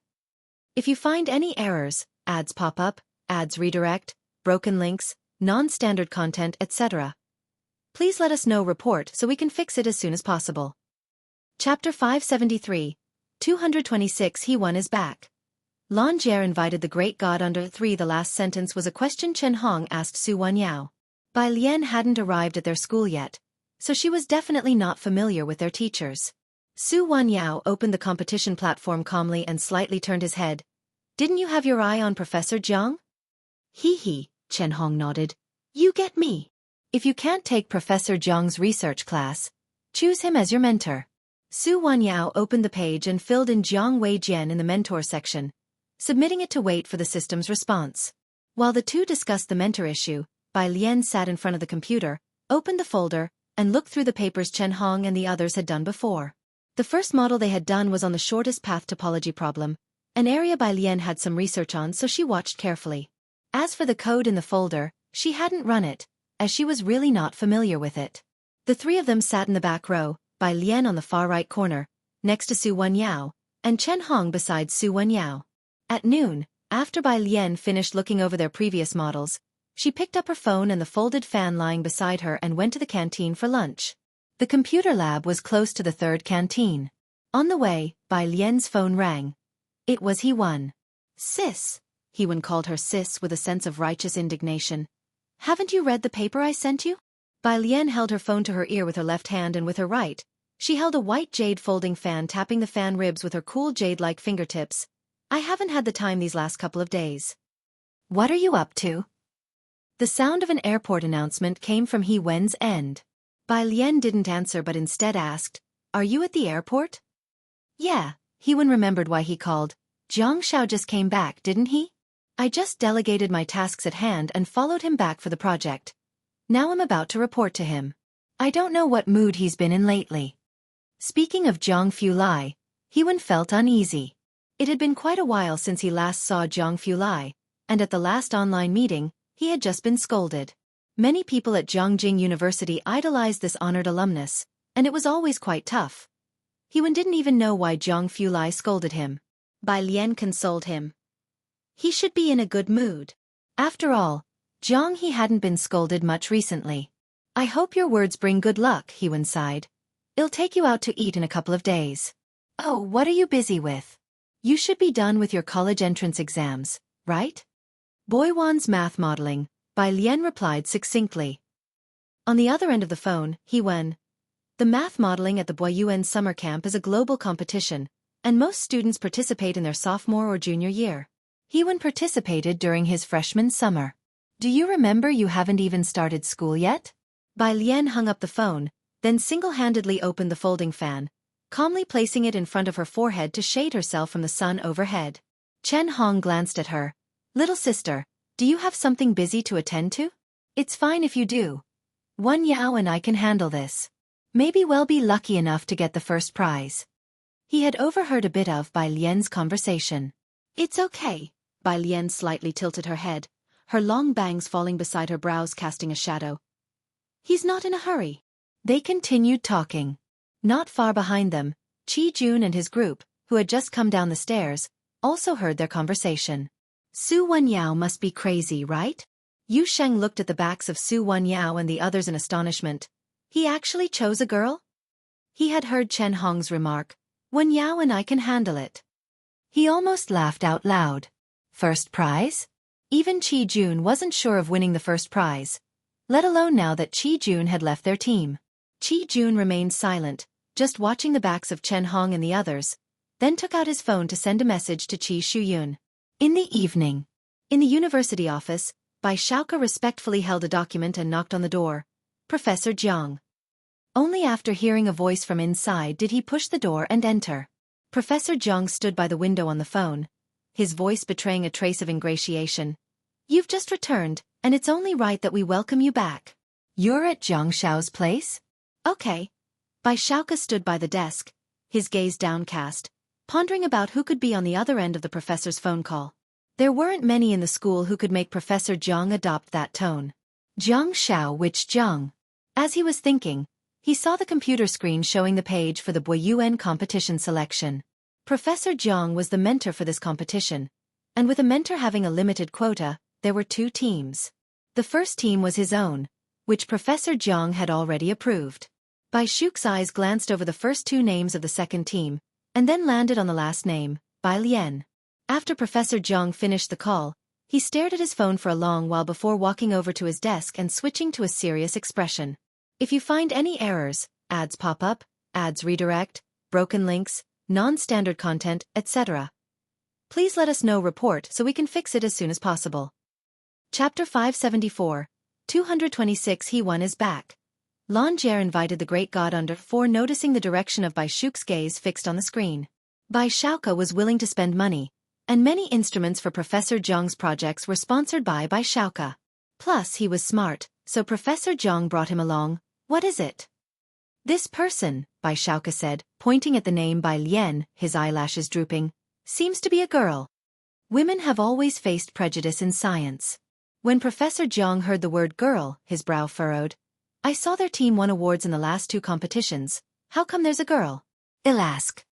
If you find any errors, ads pop up, ads redirect, broken links, non-standard content, etc., please let us know. Report so we can fix it as soon as possible. Chapter 573, 226. He won is back. Lan Jie invited the great god under 3. The last sentence was a question Chen Hong asked Su Wenyao. Bai Lian hadn't arrived at their school yet, so she was definitely not familiar with their teachers. Su Wenyao opened the competition platform calmly and slightly turned his head. Didn't you have your eye on Professor Jiang? He, Chen Hong nodded. You get me. If you can't take Professor Jiang's research class, choose him as your mentor. Su Wenyao opened the page and filled in Jiang Wei Jian in the mentor section, submitting it to wait for the system's response. While the two discussed the mentor issue, Bai Lian sat in front of the computer, opened the folder, and looked through the papers Chen Hong and the others had done before. The first model they had done was on the shortest path topology problem, an area Bai Lian had some research on, so she watched carefully. As for the code in the folder, she hadn't run it, as she was really not familiar with it. The three of them sat in the back row, Bai Lian on the far right corner, next to Su Wenyao, and Chen Hong beside Su Wenyao. At noon, after Bai Lian finished looking over their previous models, she picked up her phone and the folded fan lying beside her and went to the canteen for lunch. The computer lab was close to the third canteen. On the way, Bai Lian's phone rang. It was He-Wen. Sis. He-Wen called her sis with a sense of righteous indignation. Haven't you read the paper I sent you? Bai Lian held her phone to her ear with her left hand, and with her right, she held a white jade folding fan, tapping the fan ribs with her cool jade-like fingertips. I haven't had the time these last couple of days. What are you up to? The sound of an airport announcement came from He-Wen's end. Bai Lian didn't answer but instead asked, Are you at the airport? Yeah, He-Wen remembered why he called. Jiang Xiao just came back, didn't he? I just delegated my tasks at hand and followed him back for the project. Now I'm about to report to him. I don't know what mood he's been in lately. Speaking of Zhang Fulai, He-Wen felt uneasy. It had been quite a while since he last saw Zhang Fulai, and at the last online meeting, he had just been scolded. Many people at Jiangjing University idolized this honored alumnus, and it was always quite tough. He-Wen didn't even know why Zhang Fulai scolded him. Bai Lian consoled him. He should be in a good mood. After all, Jiang he hadn't been scolded much recently. I hope your words bring good luck, He-Wen sighed. It'll take you out to eat in a couple of days. Oh, what are you busy with? You should be done with your college entrance exams, right? Boyuan's math modeling, Bai Lian replied succinctly. On the other end of the phone, He-Wen. The math modeling at the Boyuan summer camp is a global competition, and most students participate in their sophomore or junior year. He-Wen participated during his freshman summer. Do you remember you haven't even started school yet? Bai Lian hung up the phone, then single-handedly opened the folding fan, calmly placing it in front of her forehead to shade herself from the sun overhead. Chen Hong glanced at her. Little sister, do you have something busy to attend to? It's fine if you do. Wen Yao and I can handle this. Maybe we'll be lucky enough to get the first prize. He had overheard a bit of Bai Lian's conversation. It's okay. Bai Lian slightly tilted her head, her long bangs falling beside her brows casting a shadow. He's not in a hurry. They continued talking. Not far behind them, Qi Jun and his group, who had just come down the stairs, also heard their conversation. Su Wenyao must be crazy, right? Yu Sheng looked at the backs of Su Wenyao and the others in astonishment. He actually chose a girl? He had heard Chen Hong's remark, Wen Yao and I can handle it. He almost laughed out loud. First prize? Even Qi Jun wasn't sure of winning the first prize, let alone now that Qi Jun had left their team. Qi Jun remained silent, just watching the backs of Chen Hong and the others, then took out his phone to send a message to Qi Shuyun. In the evening, in the university office, Bai Shaoke respectfully held a document and knocked on the door. Professor Jiang. Only after hearing a voice from inside did he push the door and enter. Professor Jiang stood by the window on the phone, his voice betraying a trace of ingratiation. You've just returned, and it's only right that we welcome you back. You're at Jiang Shao's place? Okay. Bai Shaoke stood by the desk, his gaze downcast, pondering about who could be on the other end of the professor's phone call. There weren't many in the school who could make Professor Jiang adopt that tone. Jiang Shao, which Jiang? As he was thinking, he saw the computer screen showing the page for the Boyuan competition selection. Professor Jiang was the mentor for this competition, and with a mentor having a limited quota, there were two teams. The first team was his own, which Professor Jiang had already approved. Bai Shuke's eyes glanced over the first two names of the second team, and then landed on the last name, Bai Lian. After Professor Jiang finished the call, he stared at his phone for a long while before walking over to his desk and switching to a serious expression. If you find any errors, ads pop up, ads redirect, broken links, non-standard content, etc., please let us know report so we can fix it as soon as possible. Chapter 574, 226 He One is back. Lan Jie invited the great god under for noticing the direction of Bai Shuke's gaze fixed on the screen. Bai Shaoke was willing to spend money, and many instruments for Professor Jiang's projects were sponsored by Bai Shaoke. Plus he was smart, so Professor Jiang brought him along. What is it? This person, Bai Shaoke said, pointing at the name Bai Lian, his eyelashes drooping, seems to be a girl. Women have always faced prejudice in science. When Professor Jiang heard the word girl, his brow furrowed. I saw their team won awards in the last two competitions. How come there's a girl? I'll ask.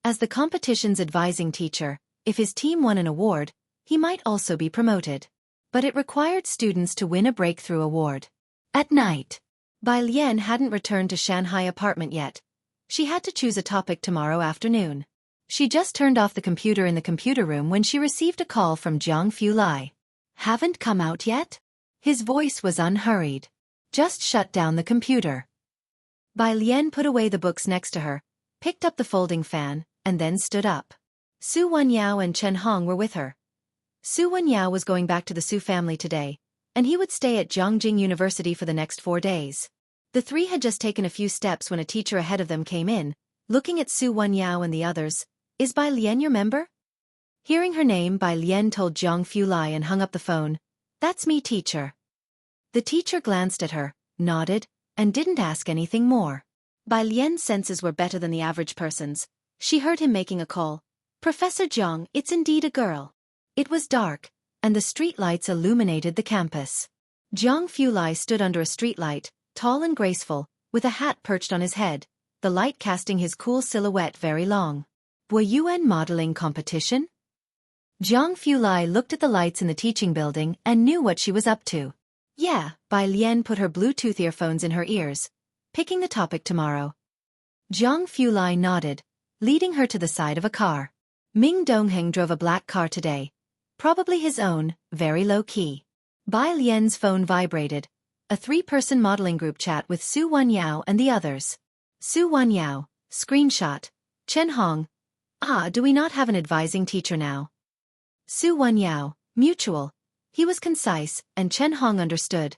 As the competition's advising teacher, if his team won an award, he might also be promoted. But it required students to win a breakthrough award. At night, Bai Lian hadn't returned to Shanghai apartment yet. She had to choose a topic tomorrow afternoon. She just turned off the computer in the computer room when she received a call from Jiang Fulai. Haven't come out yet? His voice was unhurried. Just shut down the computer. Bai Lian put away the books next to her, picked up the folding fan, and then stood up. Su Wenyao and Chen Hong were with her. Su Wenyao was going back to the Su family today, and he would stay at Zhongjing University for the next 4 days. The three had just taken a few steps when a teacher ahead of them came in, looking at Su Wenyao and the others. Is Bai Lian your member? Hearing her name, Bai Lian told Jiang Fulai and hung up the phone. That's me, teacher. The teacher glanced at her, nodded, and didn't ask anything more. Bai Lian's senses were better than the average person's. She heard him making a call. Professor Jiang, it's indeed a girl. It was dark, and the streetlights illuminated the campus. Jiang Fulai stood under a streetlight, tall and graceful, with a hat perched on his head, the light casting his cool silhouette very long. Boyuan modeling competition? Jiang Fulai looked at the lights in the teaching building and knew what she was up to. Yeah, Bai Lian put her Bluetooth earphones in her ears. Picking the topic tomorrow. Jiang Fulai nodded, leading her to the side of a car. Ming Dongheng drove a black car today. Probably his own, very low-key. Bai Lian's phone vibrated. A 3-person modeling group chat with Su Wenyao and the others. Su Wenyao, screenshot. Chen Hong. Do we not have an advising teacher now? Su Wenyao, mutual. He was concise, and Chen Hong understood.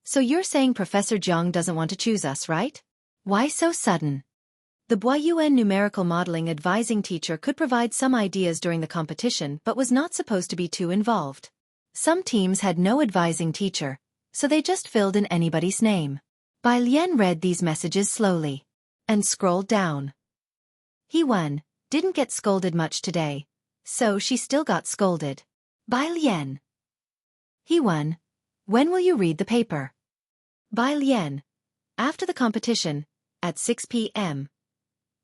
So you're saying Professor Jiang doesn't want to choose us, right? Why so sudden? The Boyuan numerical modeling advising teacher could provide some ideas during the competition but was not supposed to be too involved. Some teams had no advising teacher, so they just filled in anybody's name. Bai Lian read these messages slowly and scrolled down. He won, didn't get scolded much today, so she still got scolded. Bai Lian. He won. When will you read the paper? Bai Lian. After the competition, at 6 p.m.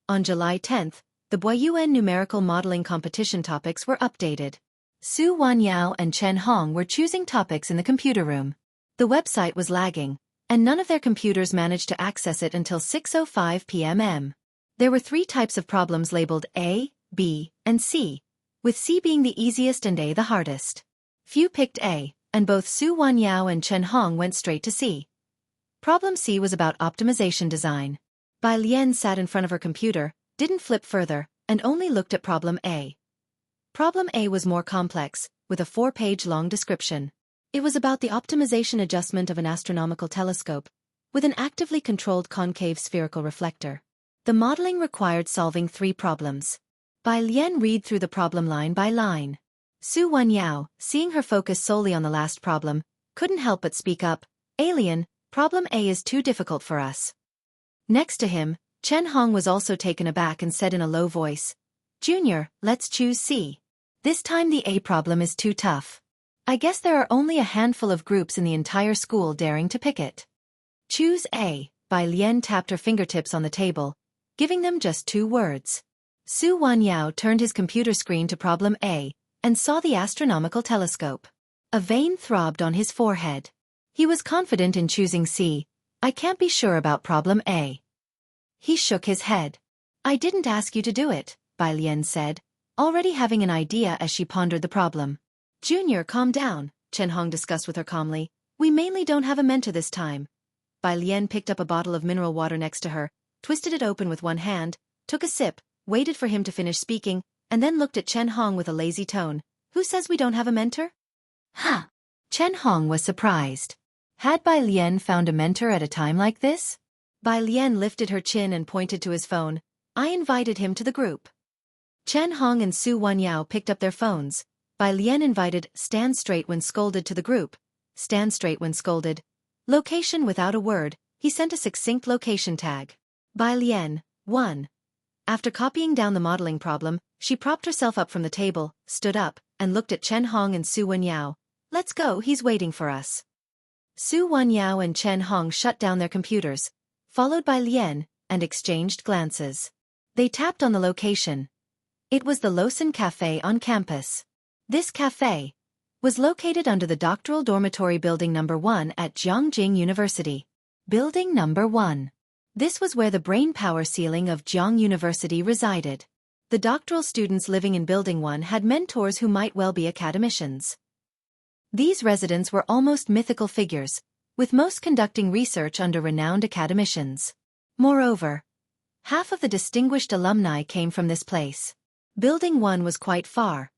On July 10th, the Boyuan numerical modeling competition topics were updated. Su Wenyao and Chen Hong were choosing topics in the computer room. The website was lagging, and none of their computers managed to access it until 6:05 p.m. There were 3 types of problems labeled A, B, and C, with C being the easiest and A the hardest. Few picked A, and both Su Wanyao and Chen Hong went straight to C. Problem C was about optimization design. Bai Lian sat in front of her computer, didn't flip further, and only looked at problem A. Problem A was more complex, with a 4-page-long description. It was about the optimization adjustment of an astronomical telescope, with an actively controlled concave spherical reflector. The modeling required solving 3 problems. Bai Lian read through the problem line by line. Su Wanyao, seeing her focus solely on the last problem, couldn't help but speak up. Alien, problem A is too difficult for us. Next to him, Chen Hong was also taken aback and said in a low voice, Junior, let's choose C. This time the A problem is too tough. I guess there are only a handful of groups in the entire school daring to pick it. Choose A. Bai Lian tapped her fingertips on the table, giving them just 2 words. Su Wanyao turned his computer screen to problem A, and saw the astronomical telescope. A vein throbbed on his forehead. He was confident in choosing C. I can't be sure about problem A. He shook his head. I didn't ask you to do it, Bai Lian said, already having an idea as she pondered the problem. Junior, calm down, Chen Hong discussed with her calmly. We mainly don't have a mentor this time. Bai Lian picked up a bottle of mineral water next to her, twisted it open with one hand, took a sip, waited for him to finish speaking, and then looked at Chen Hong with a lazy tone. Who says we don't have a mentor? Huh. Chen Hong was surprised. Had Bai Lian found a mentor at a time like this? Bai Lian lifted her chin and pointed to his phone. I invited him to the group. Chen Hong and Su Wanyao picked up their phones. Bai Lian invited stand straight when scolded to the group. Stand straight when scolded. Location without a word, he sent a succinct location tag. Bai Lian, 1. After copying down the modeling problem, she propped herself up from the table, stood up, and looked at Chen Hong and Su Wanyao. Let's go, he's waiting for us. Su Wanyao and Chen Hong shut down their computers, followed by Lian, and exchanged glances. They tapped on the location. It was the Lawson Cafe on campus. This cafe was located under the doctoral dormitory building number 1 at Jiangjing University. Building number 1. This was where the brainpower ceiling of Jiang University resided. The doctoral students living in Building 1 had mentors who might well be academicians. These residents were almost mythical figures, with most conducting research under renowned academicians. Moreover, half of the distinguished alumni came from this place. Building 1 was quite far.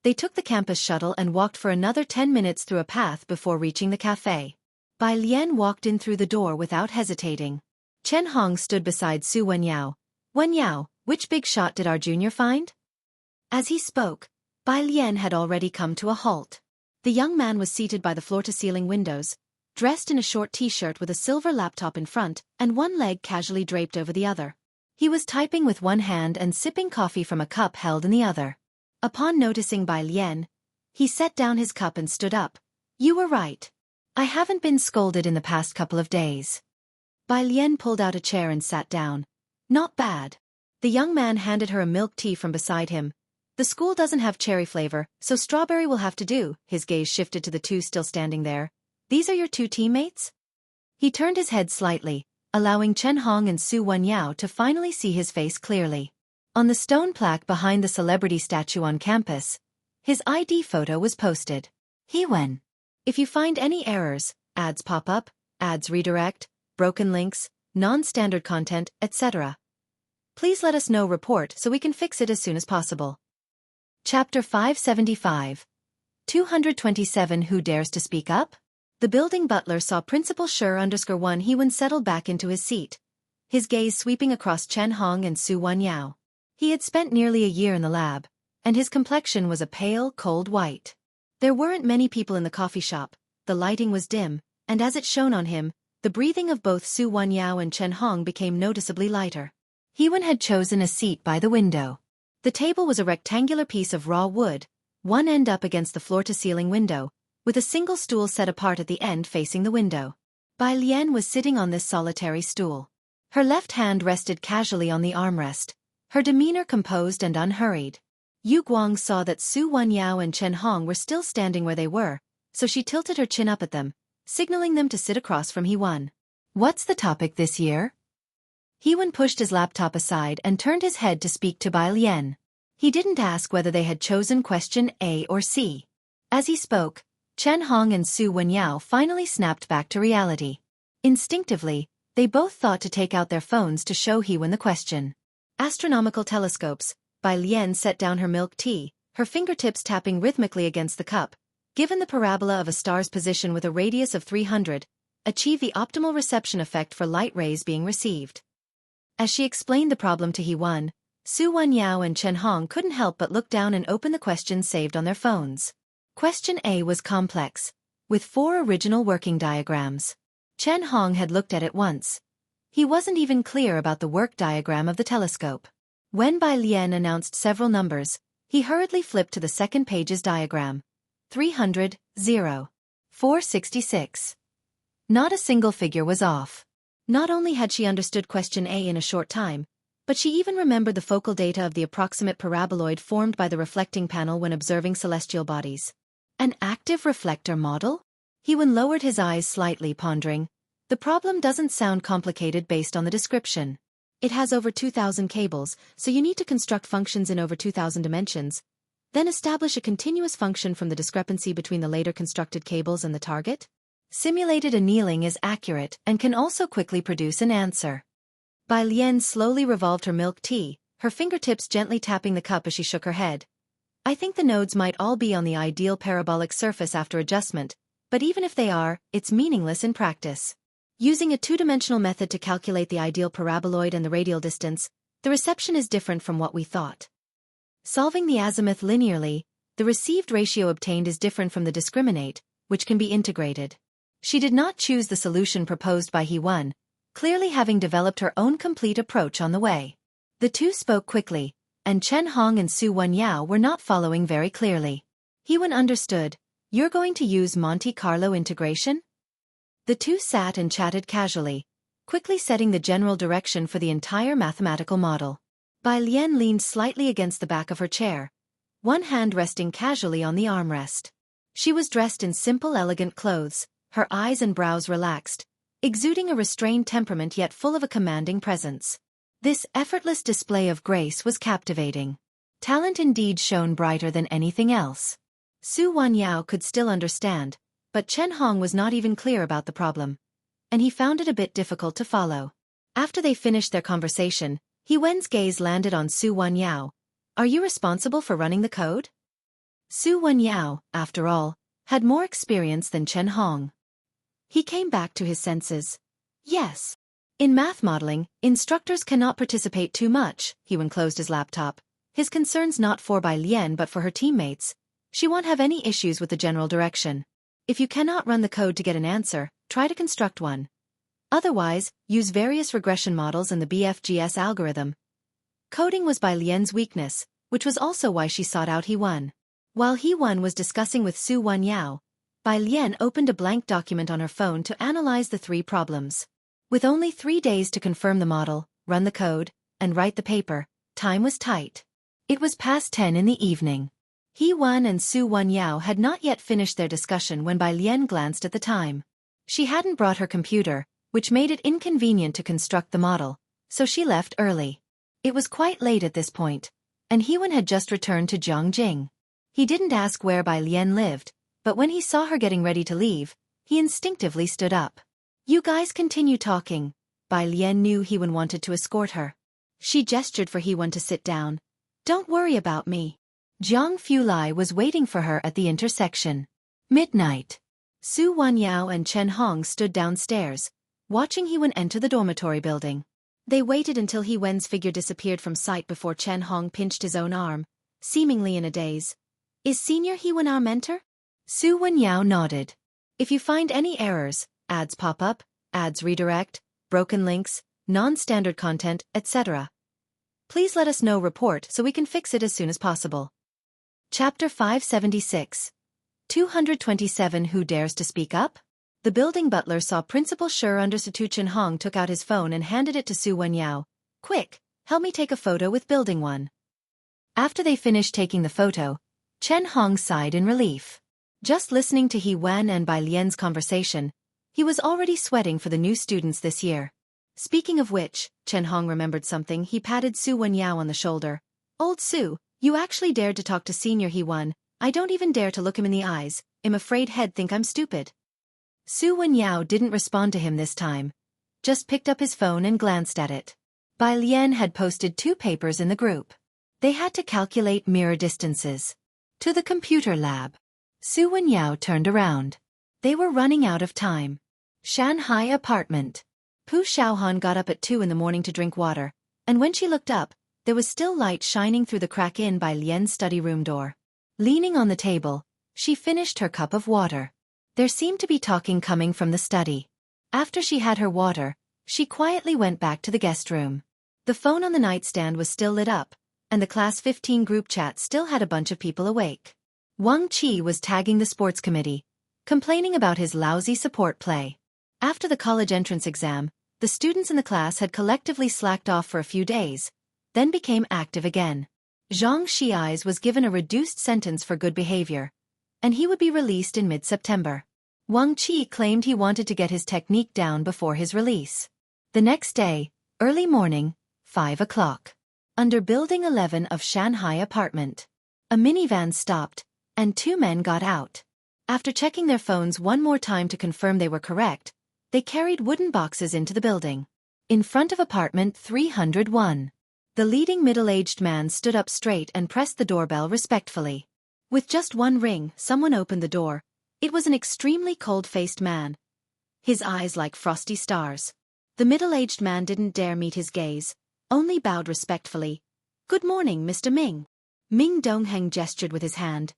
They took the campus shuttle and walked for another 10 minutes through a path before reaching the cafe. Bai Lian walked in through the door without hesitating. Chen Hong stood beside Su Wanyao. Wanyao, which big shot did our junior find? As he spoke, Bai Lian had already come to a halt. The young man was seated by the floor-to-ceiling windows, dressed in a short t-shirt with a silver laptop in front and one leg casually draped over the other. He was typing with one hand and sipping coffee from a cup held in the other. Upon noticing Bai Lian, he set down his cup and stood up. You were right. I haven't been scolded in the past couple of days. Bai Lian pulled out a chair and sat down. Not bad. The young man handed her a milk tea from beside him. The school doesn't have cherry flavor, so strawberry will have to do. His gaze shifted to the 2 still standing there. These are your 2 teammates? He turned his head slightly, allowing Chen Hong and Su Wanyao to finally see his face clearly. On the stone plaque behind the celebrity statue on campus, his ID photo was posted. Hewen. If you find any errors, ads pop up, ads redirect, broken links, non-standard content, etc., please let us know. Report so we can fix it as soon as possible. Chapter 575. 227 Who Dares to Speak Up? The building butler saw Principal Sure_1 Hewen settled back into his seat, his gaze sweeping across Chen Hong and Su Wanyao. He had spent nearly a year in the lab, and his complexion was a pale, cold white. There weren't many people in the coffee shop, the lighting was dim, and as it shone on him, the breathing of both Su Wanyao and Chen Hong became noticeably lighter. Hewen had chosen a seat by the window. The table was a rectangular piece of raw wood, one end up against the floor-to-ceiling window, with a single stool set apart at the end facing the window. Bai Lian was sitting on this solitary stool. Her left hand rested casually on the armrest, her demeanor composed and unhurried. Yu Guang saw that Su Wanyao and Chen Hong were still standing where they were, so she tilted her chin up at them, signaling them to sit across from Hewen. What's the topic this year? Hewen pushed his laptop aside and turned his head to speak to Bai Lian. He didn't ask whether they had chosen question A or C. As he spoke, Chen Hong and Su Wenyao finally snapped back to reality. Instinctively, they both thought to take out their phones to show Hewen the question. Astronomical telescopes. Bai Lian set down her milk tea, her fingertips tapping rhythmically against the cup. Given the parabola of a star's position with a radius of 300, achieve the optimal reception effect for light rays being received. As she explained the problem to Hewen, Su Wenyao and Chen Hong couldn't help but look down and open the questions saved on their phones. Question A was complex, with 4 original working diagrams. Chen Hong had looked at it once. He wasn't even clear about the work diagram of the telescope. When Bai Lian announced several numbers, he hurriedly flipped to the second page's diagram. 300, 0. 466. Not a single figure was off. Not only had she understood question A in a short time, but she even remembered the focal data of the approximate paraboloid formed by the reflecting panel when observing celestial bodies. An active reflector model? Hewen lowered his eyes slightly, pondering. The problem doesn't sound complicated based on the description. It has over 2,000 cables, so you need to construct functions in over 2,000 dimensions, then establish a continuous function from the discrepancy between the later constructed cables and the target. Simulated annealing is accurate and can also quickly produce an answer. Bai Lian slowly revolved her milk tea, her fingertips gently tapping the cup as she shook her head. I think the nodes might all be on the ideal parabolic surface after adjustment, but even if they are, it's meaningless in practice. Using a two-dimensional method to calculate the ideal paraboloid and the radial distance, the reception is different from what we thought. Solving the azimuth linearly, the received ratio obtained is different from the discriminate, which can be integrated. She did not choose the solution proposed by Hewen, clearly having developed her own complete approach on the way. The two spoke quickly, and Chen Hong and Su Wenyao were not following very clearly. Hewen understood. You're going to use Monte Carlo integration? The two sat and chatted casually, quickly setting the general direction for the entire mathematical model. Bai Lian leaned slightly against the back of her chair, one hand resting casually on the armrest. She was dressed in simple, elegant clothes, her eyes and brows relaxed, exuding a restrained temperament yet full of a commanding presence. This effortless display of grace was captivating. Talent indeed shone brighter than anything else. Su Wenyao could still understand, but Chen Hong was not even clear about the problem, and he found it a bit difficult to follow. After they finished their conversation, Hewen's gaze landed on Su Wenyao. Are you responsible for running the code? Su Wenyao, after all, had more experience than Chen Hong. He came back to his senses. Yes. In math modeling, instructors cannot participate too much. Hewen closed his laptop. His concerns not for Bai Lian but for her teammates. She won't have any issues with the general direction. If you cannot run the code to get an answer, try to construct one. Otherwise, use various regression models and the BFGS algorithm. Coding was Bai Lian's weakness, which was also why she sought out Hewen. While Hewen was discussing with Su Wenyao, Bai Lian opened a blank document on her phone to analyze the 3 problems. With only 3 days to confirm the model, run the code, and write the paper, time was tight. It was past 10 in the evening. Hewen and Su Wenyao had not yet finished their discussion when Bai Lian glanced at the time. She hadn't brought her computer, which made it inconvenient to construct the model, so she left early. It was quite late at this point, and Hewen had just returned to Zhongjing. He didn't ask where Bai Lian lived, but when he saw her getting ready to leave, he instinctively stood up. You guys continue talking. Bai Lian knew Hewen wanted to escort her. She gestured for Hewen to sit down. Don't worry about me. Jiang Fulai was waiting for her at the intersection. Midnight. Su Wenyao and Chen Hong stood downstairs, watching Hewen enter the dormitory building. They waited until Hewen's figure disappeared from sight before Chen Hong pinched his own arm, seemingly in a daze. Is Senior Hewen our mentor? Su Wenyao nodded. If you find any errors, ads pop up, ads redirect, broken links, non-standard content, etc., please let us know report so we can fix it as soon as possible. Chapter 576. 227 Who Dares to Speak Up? The building butler saw Principal Sher Understitute Chen Hong took out his phone and handed it to Su Wenyao. Quick, help me take a photo with Building 1. After they finished taking the photo, Chen Hong sighed in relief. Just listening to Hewen and Bai Lian's conversation, he was already sweating for the new students this year. Speaking of which, Chen Hong remembered something. He patted Su Wenyao on the shoulder. Old Su, you actually dared to talk to Senior He-1. I don't even dare to look him in the eyes. I'm afraid he'd think I'm stupid. Su Wenyao didn't respond to him this time. Just picked up his phone and glanced at it. Bai Lian had posted 2 papers in the group. They had to calculate mirror distances. To the computer lab. Su Wenyao turned around. They were running out of time. Shanghai apartment. Pu Xiaohan got up at 2 in the morning to drink water, and when she looked up, there was still light shining through the crack in Bai Lian's study room door. Leaning on the table, she finished her cup of water. There seemed to be talking coming from the study. After she had her water, she quietly went back to the guest room. The phone on the nightstand was still lit up, and the Class 15 group chat still had a bunch of people awake. Wang Qi was tagging the sports committee, complaining about his lousy support play. After the college entrance exam, the students in the class had collectively slacked off for a few days, then became active again. Zhang Xiai's was given a reduced sentence for good behavior, and he would be released in mid-September. Wang Qi claimed he wanted to get his technique down before his release. The next day, early morning, 5 o'clock. Under Building 11 of Shanghai apartment. A minivan stopped, and 2 men got out. After checking their phones one more time to confirm they were correct, they carried wooden boxes into the building. In front of apartment 301. The leading middle-aged man stood up straight and pressed the doorbell respectfully. With just one ring, someone opened the door. It was an extremely cold-faced man. His eyes like frosty stars. The middle-aged man didn't dare meet his gaze, only bowed respectfully. "Good morning, Mr. Ming." Ming Dongheng gestured with his hand.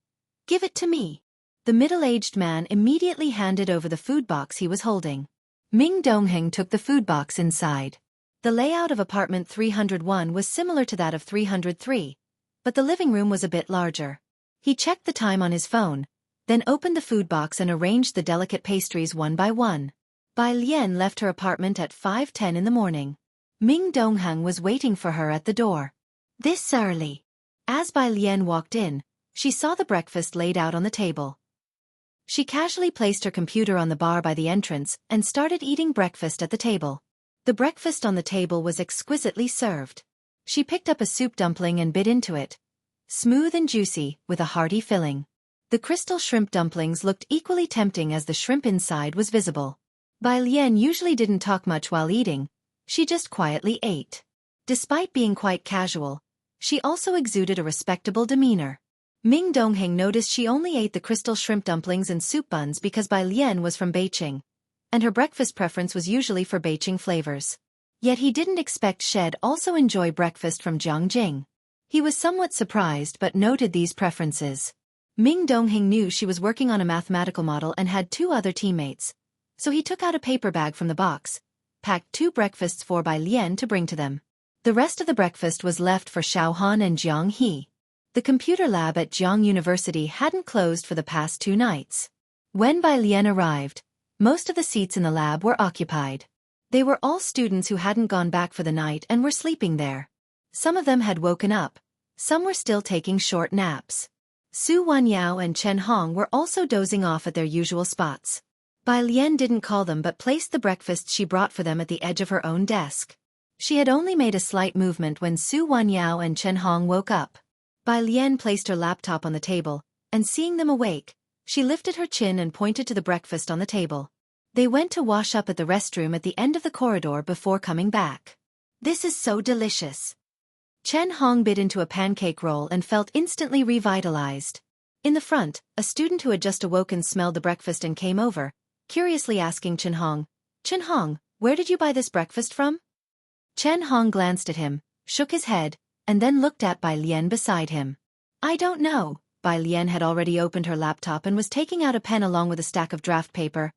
"Give it to me." The middle-aged man immediately handed over the food box he was holding. Ming Dongheng took the food box inside. The layout of apartment 301 was similar to that of 303, but the living room was a bit larger. He checked the time on his phone, then opened the food box and arranged the delicate pastries one by one. Bai Lian left her apartment at 5:10 in the morning. Ming Dongheng was waiting for her at the door. "This early." As Bai Lian walked in, she saw the breakfast laid out on the table. She casually placed her computer on the bar by the entrance and started eating breakfast at the table. The breakfast on the table was exquisitely served. She picked up a soup dumpling and bit into it. Smooth and juicy, with a hearty filling. The crystal shrimp dumplings looked equally tempting as the shrimp inside was visible. Bai Lian usually didn't talk much while eating. She just quietly ate. Despite being quite casual, she also exuded a respectable demeanor. Ming Dongheng noticed she only ate the crystal shrimp dumplings and soup buns because Bai Lian was from Beijing, and her breakfast preference was usually for Beijing flavors. Yet he didn't expect she'd also enjoy breakfast from Jiangjing. He was somewhat surprised but noted these preferences. Ming Dongheng knew she was working on a mathematical model and had 2 other teammates, so he took out a paper bag from the box, packed 2 breakfasts for Bai Lian to bring to them. The rest of the breakfast was left for Xiaohan and Jiang He. The computer lab at Jiang University hadn't closed for the past 2 nights. When Bai Lian arrived, most of the seats in the lab were occupied. They were all students who hadn't gone back for the night and were sleeping there. Some of them had woken up, some were still taking short naps. Su Wenyao and Chen Hong were also dozing off at their usual spots. Bai Lian didn't call them but placed the breakfast she brought for them at the edge of her own desk. She had only made a slight movement when Su Wenyao and Chen Hong woke up. Bai Lian placed her laptop on the table, and seeing them awake, she lifted her chin and pointed to the breakfast on the table. They went to wash up at the restroom at the end of the corridor before coming back. "This is so delicious." Chen Hong bit into a pancake roll and felt instantly revitalized. In the front, a student who had just awoken smelled the breakfast and came over, curiously asking Chen Hong, "Chen Hong, where did you buy this breakfast from?" Chen Hong glanced at him, shook his head, and then looked at Bai Lian beside him. "I don't know." Bai Lian had already opened her laptop and was taking out a pen along with a stack of draft paper.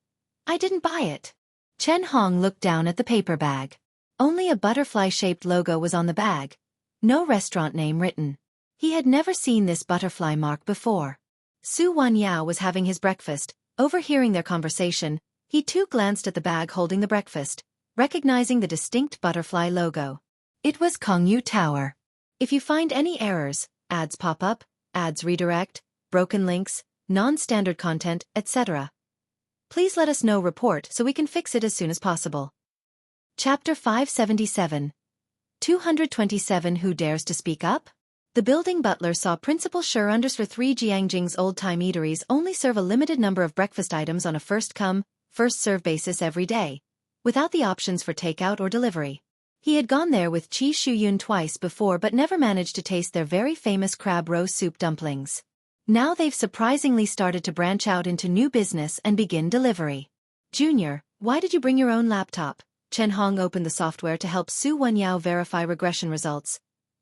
"I didn't buy it." Chen Hong looked down at the paper bag. Only a butterfly-shaped logo was on the bag. No restaurant name written. He had never seen this butterfly mark before. Su Wenyao was having his breakfast. Overhearing their conversation, he too glanced at the bag holding the breakfast, recognizing the distinct butterfly logo. It was Kongyu Tower. If you find any errors, ads pop up, ads redirect, broken links, non-standard content, etc., please let us know. Report so we can fix it as soon as possible. Chapter 577. 227 Who Dares to Speak Up? The building butler saw Principal Shi underscore 3 Jiangjing's old-time eateries only serve a limited number of breakfast items on a first-come, first-served basis every day, without the options for takeout or delivery. He had gone there with Qi Shuyun twice before but never managed to taste their very famous crab roe soup dumplings. Now they've surprisingly started to branch out into new business and begin delivery. Junior, why did you bring your own laptop? Chen Hong opened the software to help Su Wenyao verify regression results.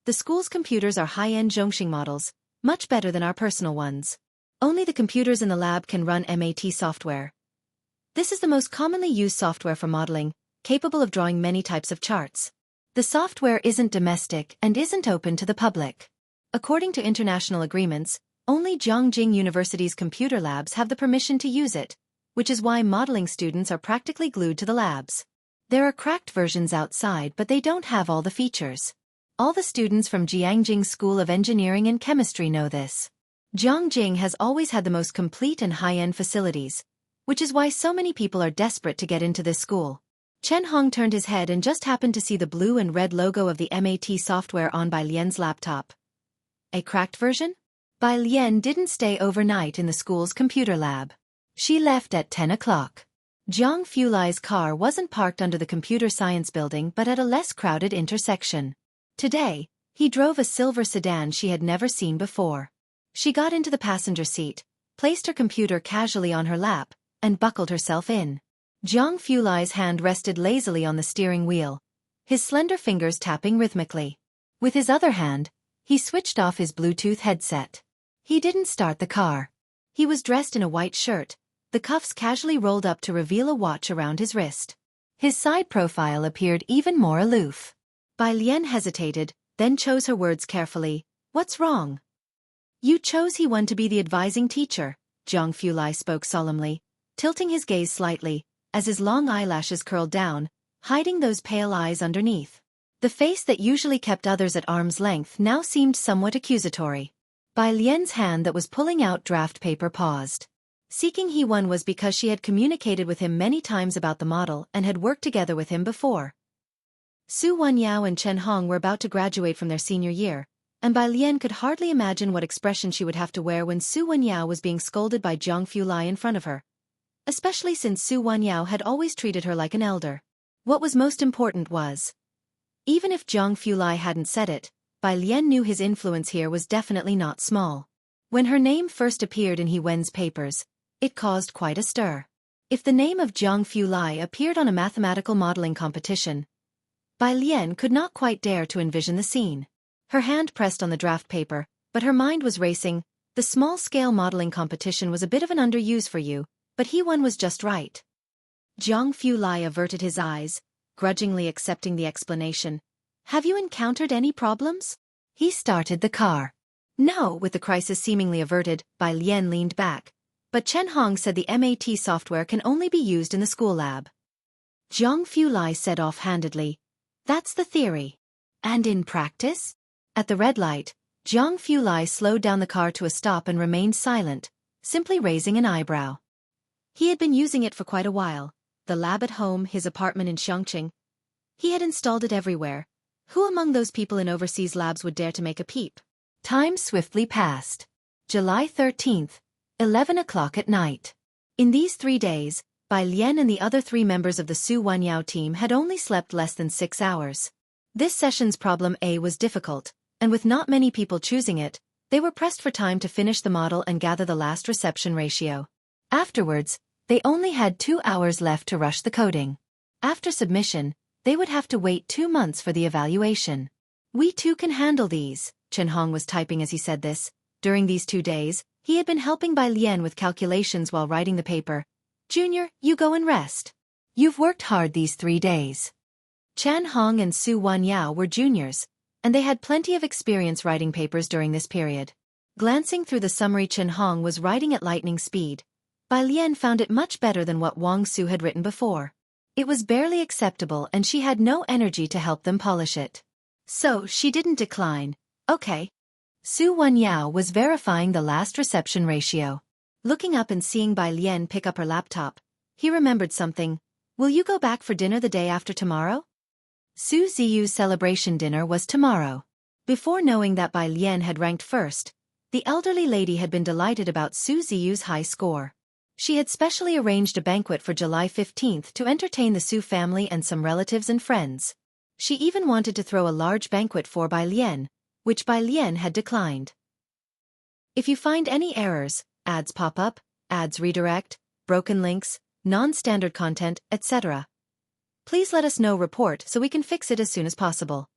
The school's computers are high-end Zhongxing models, much better than our personal ones. Only the computers in the lab can run MAT software. This is the most commonly used software for modeling, capable of drawing many types of charts. The software isn't domestic and isn't open to the public. According to international agreements, only Jiangjing University's computer labs have the permission to use it, which is why modeling students are practically glued to the labs. There are cracked versions outside, but they don't have all the features. All the students from Jiangjing School of Engineering and Chemistry know this. Jiangjing has always had the most complete and high-end facilities, which is why so many people are desperate to get into this school. Chen Hong turned his head and just happened to see the blue and red logo of the MAT software on Bai Lian's laptop. A cracked version? Bai Lian didn't stay overnight in the school's computer lab. She left at 10 o'clock. Zhang Fulai's car wasn't parked under the computer science building but at a less crowded intersection. Today, he drove a silver sedan she had never seen before. She got into the passenger seat, placed her computer casually on her lap, and buckled herself in. Zhang Fulai's hand rested lazily on the steering wheel, his slender fingers tapping rhythmically. With his other hand, he switched off his Bluetooth headset. He didn't start the car. He was dressed in a white shirt, the cuffs casually rolled up to reveal a watch around his wrist. His side profile appeared even more aloof. Bai Lian hesitated, then chose her words carefully. What's wrong? You chose he one to be the advising teacher, Zhang Fulai spoke solemnly, tilting his gaze slightly, as his long eyelashes curled down, hiding those pale eyes underneath. The face that usually kept others at arm's length now seemed somewhat accusatory. Bai Lian's hand that was pulling out draft paper paused. Seeking he one was because she had communicated with him many times about the model and had worked together with him before. Su Wenyao and Chen Hong were about to graduate from their senior year, and Bai Lian could hardly imagine what expression she would have to wear when Su Wenyao was being scolded by Zhang Fulai in front of her. Especially since Su Wenyao had always treated her like an elder. What was most important was, even if Zhang Fulai hadn't said it, Bai Lian knew his influence here was definitely not small. When her name first appeared in He Wen's papers, it caused quite a stir. If the name of Zhang Fulai appeared on a mathematical modeling competition, Bai Lian could not quite dare to envision the scene. Her hand pressed on the draft paper, but her mind was racing. The small-scale modeling competition was a bit of an underuse for you, but he one was just right. Zhang Fulai averted his eyes, grudgingly accepting the explanation. Have you encountered any problems? He started the car. No, with the crisis seemingly averted, Bai Lian leaned back. But Chen Hong said the MAT software can only be used in the school lab. Zhang Fulai said offhandedly. That's the theory. And in practice? At the red light, Zhang Fulai slowed down the car to a stop and remained silent, simply raising an eyebrow. He had been using it for quite a while. The lab at home, his apartment in Xiangqing. He had installed it everywhere. Who among those people in overseas labs would dare to make a peep? Time swiftly passed. July 13th. 11 o'clock at night. In these 3 days, Bai Lian and the other 3 members of the Su Wenyao team had only slept less than 6 hours. This session's problem A was difficult, and with not many people choosing it, they were pressed for time to finish the model and gather the last reception ratio. Afterwards, they only had 2 hours left to rush the coding. After submission, they would have to wait 2 months for the evaluation. We too can handle these, Chen Hong was typing as he said this. During these 2 days, he had been helping Bai Lian with calculations while writing the paper. Junior, you go and rest. You've worked hard these 3 days. Chen Hong and Su Wenyao were juniors, and they had plenty of experience writing papers during this period. Glancing through the summary Chen Hong was writing at lightning speed. Bai Lian found it much better than what Wang Su had written before. It was barely acceptable and she had no energy to help them polish it. So she didn't decline. Okay. Su Wenyao was verifying the last reception ratio. Looking up and seeing Bai Lian pick up her laptop, he remembered something. Will you go back for dinner the day after tomorrow? Su Ziyu's celebration dinner was tomorrow. Before knowing that Bai Lian had ranked first, the elderly lady had been delighted about Su Ziyu's high score. She had specially arranged a banquet for July 15th to entertain the Su family and some relatives and friends. She even wanted to throw a large banquet for Bai Lian, which Bai Lian had declined. If you find any errors, ads pop up, ads redirect, broken links, non-standard content, etc., please let us know. Report so we can fix it as soon as possible.